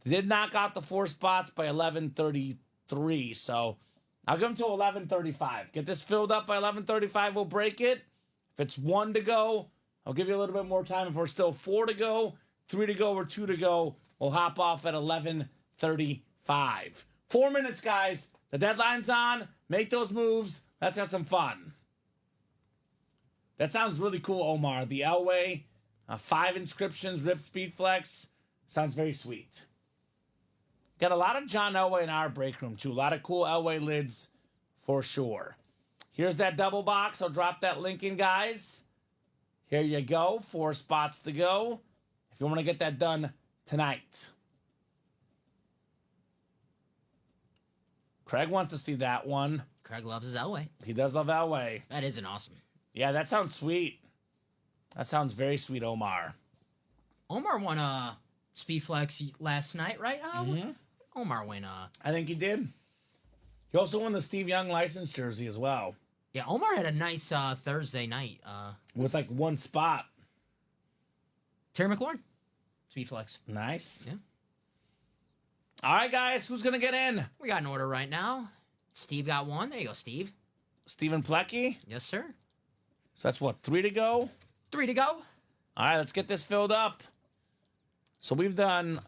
Did knock out the 4 spots by 11:33, so I'll give them to 11:35. Get this filled up by 11:35, we'll break it. If it's 1 to go, I'll give you a little bit more time. If we're still 4 to go, 3 to go, or 2 to go, we'll hop off at 11:35. 4 minutes, guys. The deadline's on. Make those moves. Let's have some fun. That sounds really cool, Omar. The Elway, 5 inscriptions, Rip Speed Flex. Sounds very sweet. Got a lot of John Elway in our break room, too. A lot of cool Elway lids for sure. Here's that double box. I'll drop that link in, guys. Here you go. 4 spots to go. If you want to get that done tonight. Craig wants to see that one. Craig loves his Elway. He does love Elway. That is an awesome. Yeah, that sounds sweet. That sounds very sweet, Omar. Omar won a Speedflex last night, right? Omar won I think he did. He also won the Steve Young license jersey as well. Yeah, Omar had a nice Thursday night. With like 1 spot. Terry McLaurin. Speedflex. Nice. Yeah. All right, guys, who's going to get in? We got an order right now. Steve got 1. There you go, Steve. Stephen Plecky. Yes, sir. So that's what, 3 to go? 3 to go. All right, let's get this filled up. So we've done,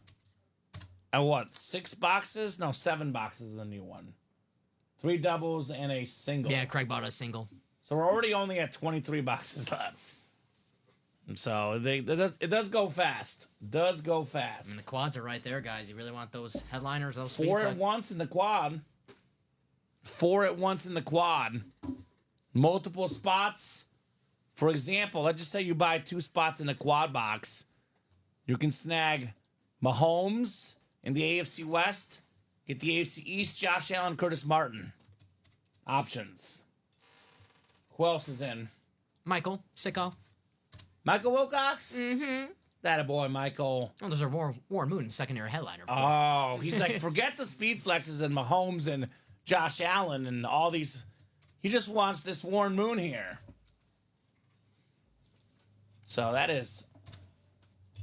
6 boxes? No, 7 boxes of the new one. 3 doubles and a single. Yeah, Craig bought a single. So we're already only at 23 boxes left. And so it does go fast. Does go fast. I mean, the quads are right there, guys. You really want those headliners, those 4 at once in the quad. 4 at once in the quad. Multiple spots. For example, let's just say you buy 2 spots in a quad box. You can snag Mahomes in the AFC West. Get the AFC East, Josh Allen, Curtis Martin. Options. Who else is in? Michael, sicko. Michael Wilcox? Mm-hmm. That a boy, Michael. Oh, those are Warren Moon, secondary headliner. Oh, he's like, forget the speed flexes and Mahomes and Josh Allen and all these. He just wants this Warren Moon here. So that is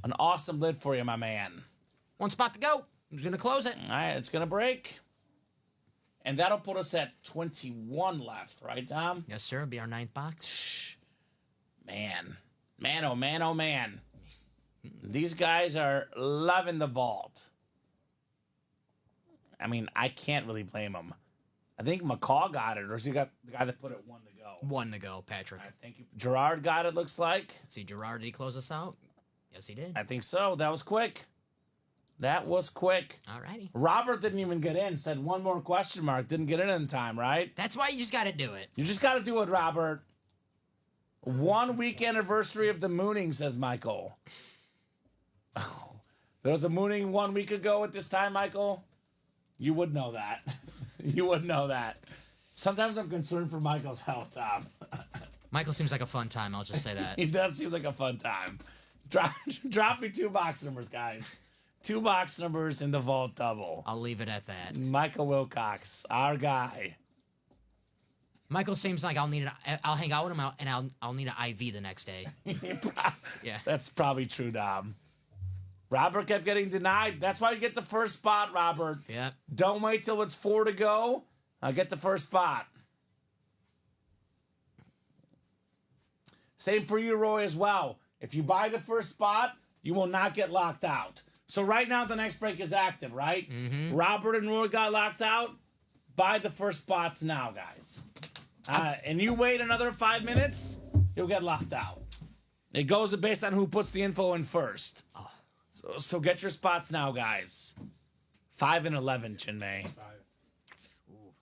an awesome lid for you, my man. 1 spot to go. Who's going to close it? All right, it's going to break. And that'll put us at 21 left, right, Tom? Yes, sir. It'll be our 9th box. Man. Man, oh, man, oh, man. These guys are loving the vault. I mean, I can't really blame them. I think McCall got it, or has he got the guy that put it 1 to go? 1 to go, Patrick. I think Gerard got it, looks like. Let's see, Gerard, did he close us out? Yes, he did. I think so. That was quick. That was quick. All righty. Robert didn't even get in. Said 1 more question mark. Didn't get in time, right? That's why you just got to do it. You just got to do it, Robert. 1 week anniversary of the mooning, says Michael. Oh, there was a mooning 1 week ago at this time, Michael. You would know that. You would know that. Sometimes I'm concerned for Michael's health, Tom. Michael seems like a fun time. I'll just say that. He does seem like a fun time. Drop me 2 box numbers, guys. 2 box numbers in the vault double. I'll leave it at that. Michael Wilcox, our guy. Michael seems like I'll hang out with him and I'll need an IV the next day. Yeah. That's probably true, Dom. Robert kept getting denied. That's why you get the first spot, Robert. Yep. Don't wait till it's 4 to go. I'll get the first spot. Same for you, Roy, as well. If you buy the first spot, you will not get locked out. So right now, the next break is active, right? Mm-hmm. Robert and Roy got locked out. Buy the first spots now, guys. And you wait another 5 minutes, you'll get locked out. It goes based on who puts the info in first. So get your spots now, guys. 5 and 11, Chinmay.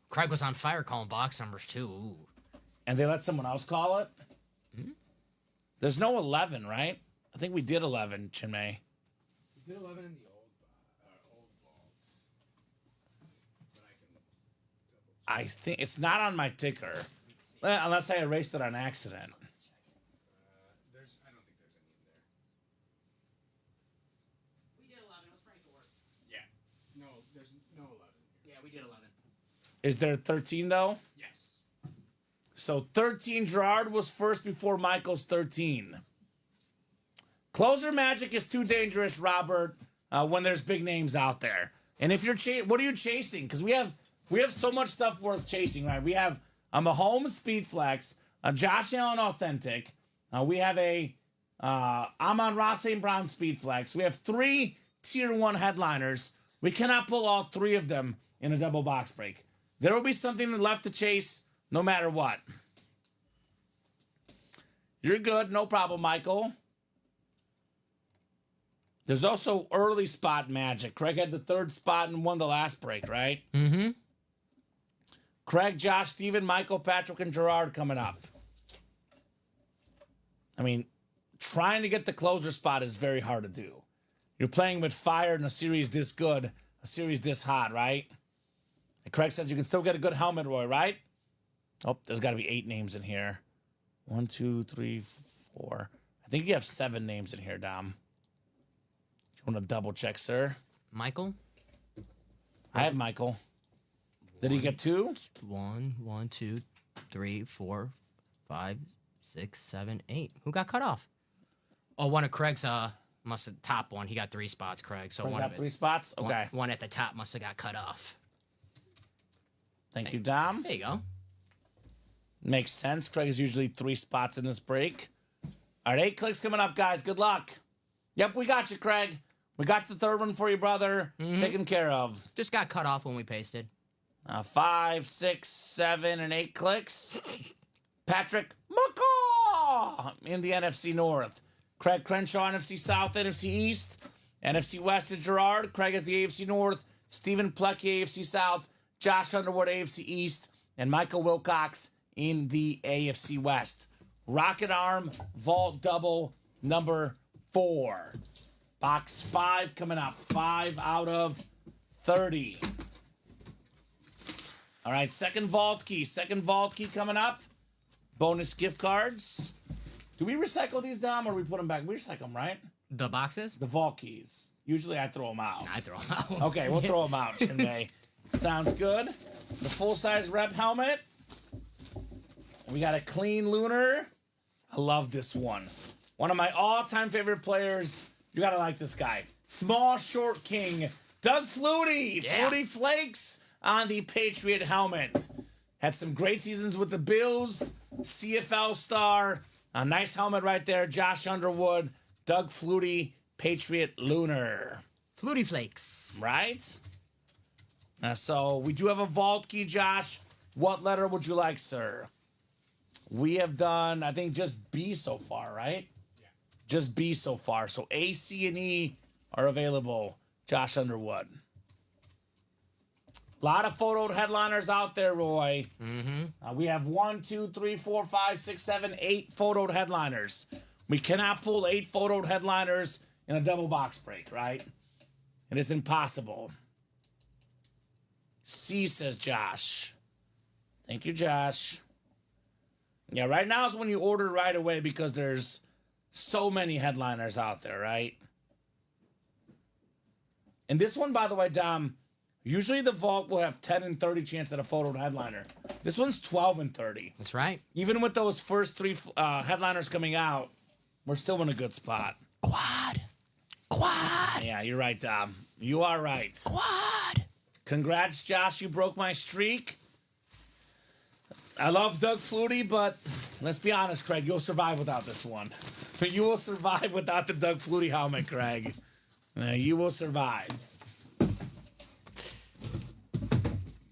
Craig was on fire calling box numbers, too. Ooh. And they let someone else call it? Mm-hmm. There's no 11, right? I think we did 11, Chinmay. the 11 in the old vault? But I can double check. I think it's not on my ticker. Unless I erased it on accident. I don't think there's any in there. We did 11. Let's bring it to work. Yeah. No, there's no 11 here. Yeah, we did 11. Is there 13 though? Yes. So 13, Gerard was first before Michael's 13. Closer magic is too dangerous, Robert, when there's big names out there. And if you're what are you chasing? Because we have so much stuff worth chasing, right? We have a Mahomes Speed Flex, a Josh Allen Authentic. We have a Amon-Ra St. Brown Speed Flex. We have 3 Tier 1 headliners. We cannot pull all 3 of them in a double box break. There will be something left to chase no matter what. You're good. No problem, Michael. There's also early spot magic. Craig had the 3rd spot and won the last break, right? Mm-hmm. Craig, Josh, Steven, Michael, Patrick, and Gerard coming up. I mean, trying to get the closer spot is very hard to do. You're playing with fire in a series this good, a series this hot, right? And Craig says you can still get a good helmet, Roy, right? Oh, there's got to be 8 names in here. 1, 2, 3, 4. I think you have 7 names in here, Dom. You want to double check, sir? Michael? I have Michael. Did he get 2? 1, 2, 3, 4, 5, 6, 7, 8. Who got cut off? Oh, one of Craig's must have top one. He got 3 spots, Craig. So Craig one got of 3 it, spots? Okay. one at the top must have got cut off. Thank you, Dom. There you go. Makes sense. Craig is usually 3 spots in this break. All right, 8 clicks coming up, guys. Good luck. Yep, we got you, Craig. We got the 3rd one for you, brother. Taken care of. Just got cut off when we pasted. 5, 6, 7, and 8 clicks. Patrick McCaw in the NFC North. Craig Crenshaw, NFC South, NFC East. NFC West is Gerard. Craig is the AFC North. Stephen Plecky, AFC South. Josh Underwood, AFC East. And Michael Wilcox in the AFC West. Rocket Arm Vault Double number 4. Box 5 coming up. 5 out of 30. All right, second vault key. Second vault key coming up. Bonus gift cards. Do we recycle these, Dom, or we put them back? We recycle them, right? The boxes? The vault keys. Usually I throw them out. I throw them out. Okay, we'll throw them out, Shinmei. Sounds good. The full-size rep helmet. We got a clean lunar. I love this one. One of my all-time favorite players. You gotta like this guy. Small Short King. Doug Flutie. Yeah. Flutie Flakes on the Patriot helmet. Had some great seasons with the Bills. CFL star. A nice helmet right there. Josh Underwood. Doug Flutie. Patriot Lunar. Flutie Flakes. Right? So we do have a vault key, Josh. What letter would you like, sir? We have done, I think, just B so far, right? Yeah. Just B so far. So A, C, and E are available. Josh Underwood. A lot of photoed headliners out there, Roy. Mm-hmm. We have 1, 2, 3, 4, 5, 6, 7, 8 photoed headliners. We cannot pull 8 photoed headliners in a double box break, right? It is impossible. C, says Josh. Thank you, Josh. Yeah, right now is when you order right away because there's so many headliners out there, right? And this one, by the way, Dom, usually the vault will have 10 and 30 chance at a photoed headliner. This one's 12 and 30. That's right. Even with those first 3 headliners coming out, we're still in a good spot. Quad. Yeah, you're right, Dom. You are right. Quad. Congrats, Josh. You broke my streak. I love Doug Flutie, but let's be honest, Craig, you'll survive without this one. You will survive without the Doug Flutie helmet, Craig. You will survive.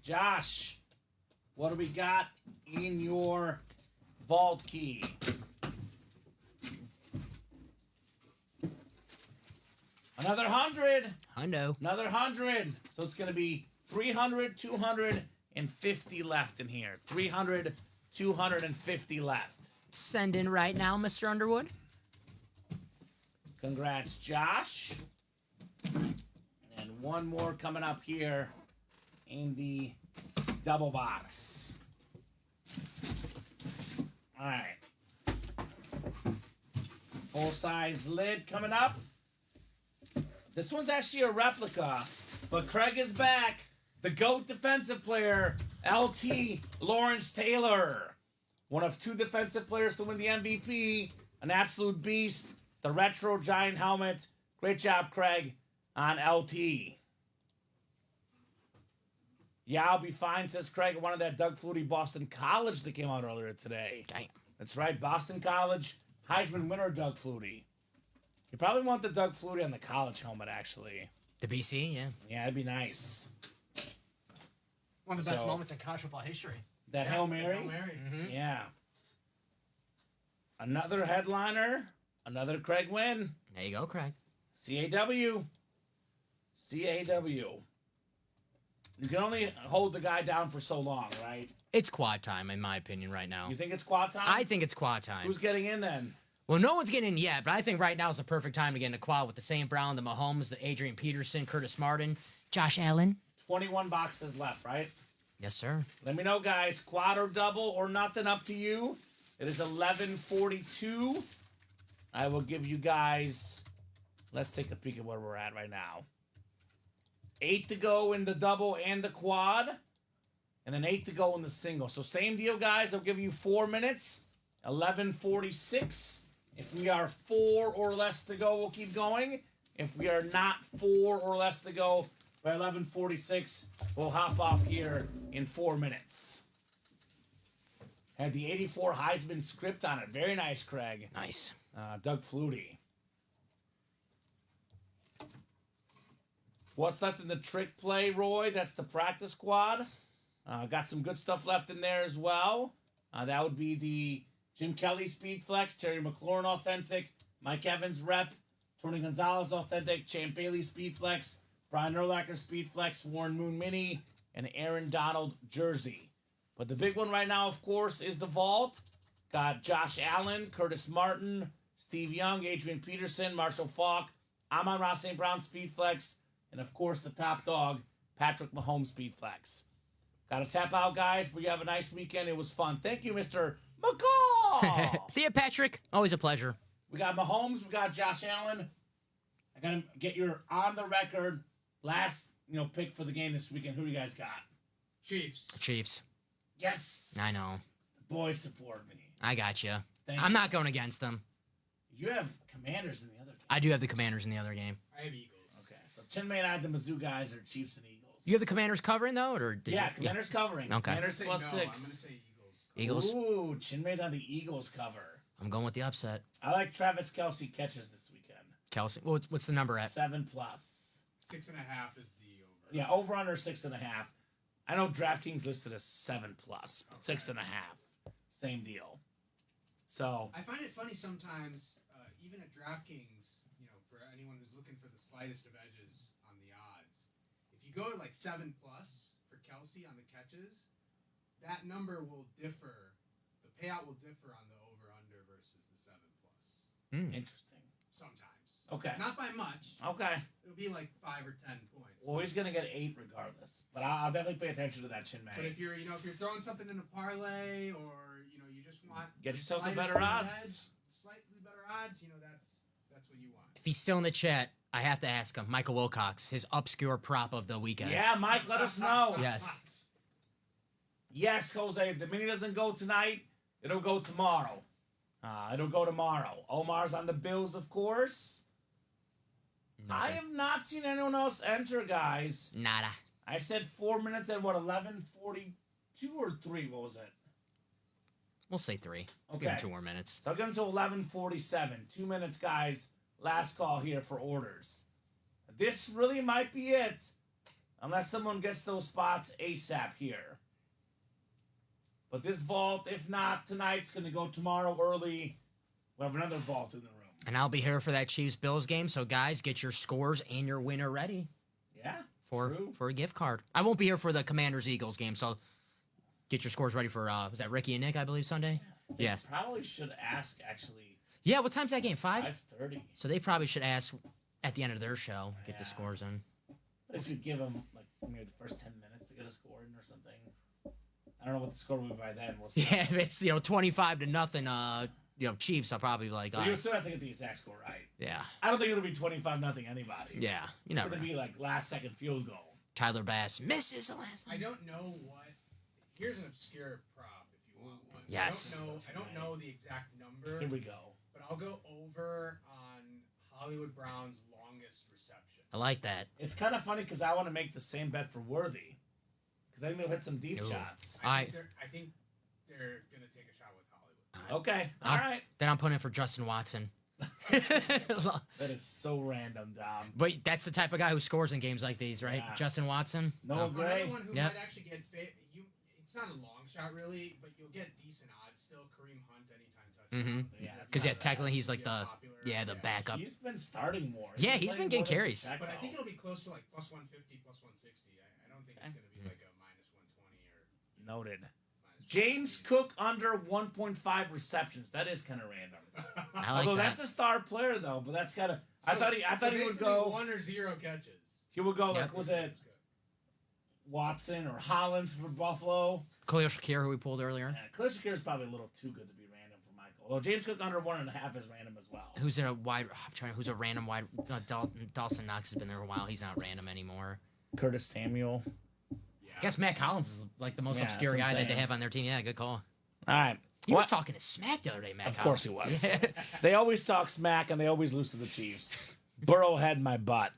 Josh, what do we got in your vault key? Another 100. Hundo. Another 100. So it's going to be 300, 250 left in here. 300, 250 left. Send in right now, Mr. Underwood. Congrats, Josh. And one more coming up here in the double box. All right. Full-size lid coming up. This one's actually a replica, but Craig is back. The GOAT defensive player, LT Lawrence Taylor. One of 2 defensive players to win the MVP. An absolute beast. The retro giant helmet. Great job, Craig, on LT. Yeah, I'll be fine, says Craig. I wanted that Doug Flutie Boston College that came out earlier today. Damn. That's right, Boston College. Heisman winner Doug Flutie. You probably want the Doug Flutie on the college helmet, actually. The BC, yeah. Yeah, it'd be nice. One of the best So- moments in college football history. That Hail Mary? Hail Mary. Mm-hmm. Yeah. Another headliner. Another Craig win. There you go, Craig. CAW. CAW. You can only hold the guy down for so long, right? It's quad time, in my opinion, right now. You think it's quad time? I think it's quad time. Who's getting in then? Well, no one's getting in yet, but I think right now is the perfect time to get into quad with the St. Brown, the Mahomes, the Adrian Peterson, Curtis Martin, Josh Allen. 21 boxes left, right? Yes, sir. Let me know, guys. Quad or double or nothing, up to you. It is 11:42. I will give you guys... Let's take a peek at where we're at right now. 8 to go in the double and the quad. And then 8 to go in the single. So same deal, guys. I'll give you 4 minutes. 11:46. If we are 4 or less to go, we'll keep going. If we are not 4 or less to go, by 11:46, we'll hop off here in 4 minutes. Had the 84 Heisman script on it. Very nice, Craig. Nice. Doug Flutie. What's left in the trick play, Roy? That's the practice quad. Got some good stuff left in there as well. That would be the Jim Kelly Speed Flex, Terry McLaurin Authentic, Mike Evans Rep, Tony Gonzalez Authentic, Champ Bailey Speed Flex, Brian Urlacher Speed Flex, Warren Moon Mini, and Aaron Donald Jersey. But the big one right now, of course, is the vault. Got Josh Allen, Curtis Martin, Steve Young, Adrian Peterson, Marshall Faulk, Amon-Ra St. Brown Speed Flex, and of course the top dog, Patrick Mahomes Speed Flex. Got to tap out, guys, but you have a nice weekend. It was fun. Thank you, Mr. McCall. See ya, Patrick. Always a pleasure. We got Mahomes. We got Josh Allen. I got to get your on-the-record last pick for the game this weekend. Who do you guys got? Chiefs. Chiefs. Yes. I know. The boys support me. I got you. Thank I'm you. not going against them. You have Commanders in the other game. I do have the Commanders in the other game. I have Eagles. Okay, so Chinmay and I have the Mizzou guys are Chiefs and Eagles. You have the Commanders covering, though? Or did Yeah, you? Commanders covering. Okay. Commanders Say plus no, 6. I'm going to say Eagles. Eagles? Ooh, Chinmay's on the Eagles cover. I'm going with the upset. I like Travis Kelce catches this weekend. Kelsey. What's the number at? 7+. 6.5 is the over. Yeah, over under 6.5. I know DraftKings listed as 7+, but 6.5. Same deal. So I find it funny sometimes, even at DraftKings, for anyone who's looking for the slightest of edges on the odds, if you go to like 7+ for Kelsey on the catches, that number will differ. The payout will differ on the over/under versus the 7+. interesting. Sometimes. Okay. Not by much. Okay. It'll be like 5 or 10 points. Well, he's gonna get 8 regardless. But I'll definitely pay attention to that Chinmay. But if you're, if you're throwing something in a parlay, or you just want Get yourself the slightest better bit of odds. edge, slightly better odds, that's what you want. If he's still in the chat, I have to ask him. Michael Wilcox, his obscure prop of the weekend. Yeah, Mike, let us know. Yes. Yes, Jose. If the mini doesn't go tonight, it'll go tomorrow. It'll go tomorrow. Omar's on the Bills, of course. I have not seen anyone else enter, guys. Nada. I said 4 minutes at 11:42 or 3? What was it? We'll say 3. We'll Okay. give him 2 more minutes. So I'll give them to 11:47. 2 minutes, guys. Last call here for orders. This really might be it, unless someone gets those spots ASAP here. But this vault, if not tonight's going to go tomorrow early. We'll have another vault in the room. And I'll be here for that Chiefs-Bills game. So, guys, get your scores and your winner ready Yeah, for true. a gift card. I won't be here for the Commanders-Eagles game, so get your scores ready for, was that Ricky and Nick, I believe, Sunday? They Yeah. probably should ask, actually, Yeah, what time's that game? 5? 5:30. So they probably should ask at the end of their show, get the scores in. If you give them like maybe the first 10 minutes to get a score in or something. I don't know what the score will be by then. We'll see. Yeah, if it's 25-0, Chiefs, I'll probably be like, But all you right. still have to get the exact score right. Yeah, I don't think it'll be 25-0 anybody. yeah, you It's never going to know. be like last second field goal. Tyler Bass misses the last. I don't know what. Here's an obscure prop if you want one. Yes. I don't know the exact number, Here we go. but I'll go over on Hollywood Brown's longest reception. I like that. It's kind of funny because I want to make the same bet for Worthy. Because I think they'll hit some deep Ooh. shots. I think they're gonna take a shot with Hollywood. Okay. All right. Then I'm putting in for Justin Watson. That is so random, Dom. But that's the type of guy who scores in games like these, right? Yeah. Justin Watson. No, Gray. Another one who Yep. might actually get it's not a long shot really, but you'll get decent odds still. Kareem Hunt anytime touchdown. Yeah, Because not bad. technically he's like Be the popular. the backup. He's been starting more. Yeah, he's been playing getting more than carries. Pacheco. But I think it'll be close to like plus 150, plus 160. I don't think it's gonna be like a minus 120 or Noted. minus James 150. Cook under 1.5 receptions. That is kind of random. I like Although that. that's a star player though, but that's kind of. I So- thought he so would basically go. 1 or 0 catches. He would go Yeah. like was it Watson or Hollins for Buffalo? Khalil Shakir, who we pulled earlier. Yeah, Khalil Shakir is probably a little too good to be random for Michael. Although James Cook under 1.5 is random as well. Who's a wide? I'm trying. Who's a random wide? Dawson Knox has been there a while. He's not random anymore. Curtis Samuel. I guess Matt Collins is like the most Yeah, obscure that's what guy I'm that they saying. have on their team. Yeah, good call. All right. He was What? talking to smack the other day, Matt. Of course he Collins. was. Yeah. They always talk smack and they always lose to the Chiefs. Burrow had my butt.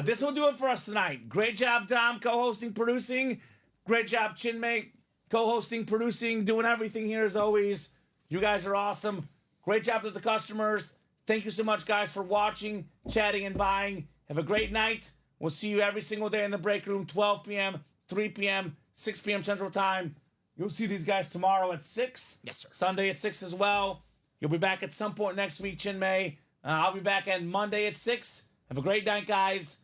This will do it for us tonight. Great job, Dom, co-hosting, producing. Great job, Chinmay, co-hosting, producing, doing everything here as always. You guys are awesome. Great job to the customers. Thank you so much, guys, for watching, chatting, and buying. Have a great night. We'll see you every single day in the break room, 12 p.m., 3 p.m., 6 p.m. Central Time. You'll see these guys tomorrow at 6. Yes, sir. Sunday at 6 as well. You'll be back at some point next week, Chinmay. I'll be back on Monday at 6. Have a great night, guys.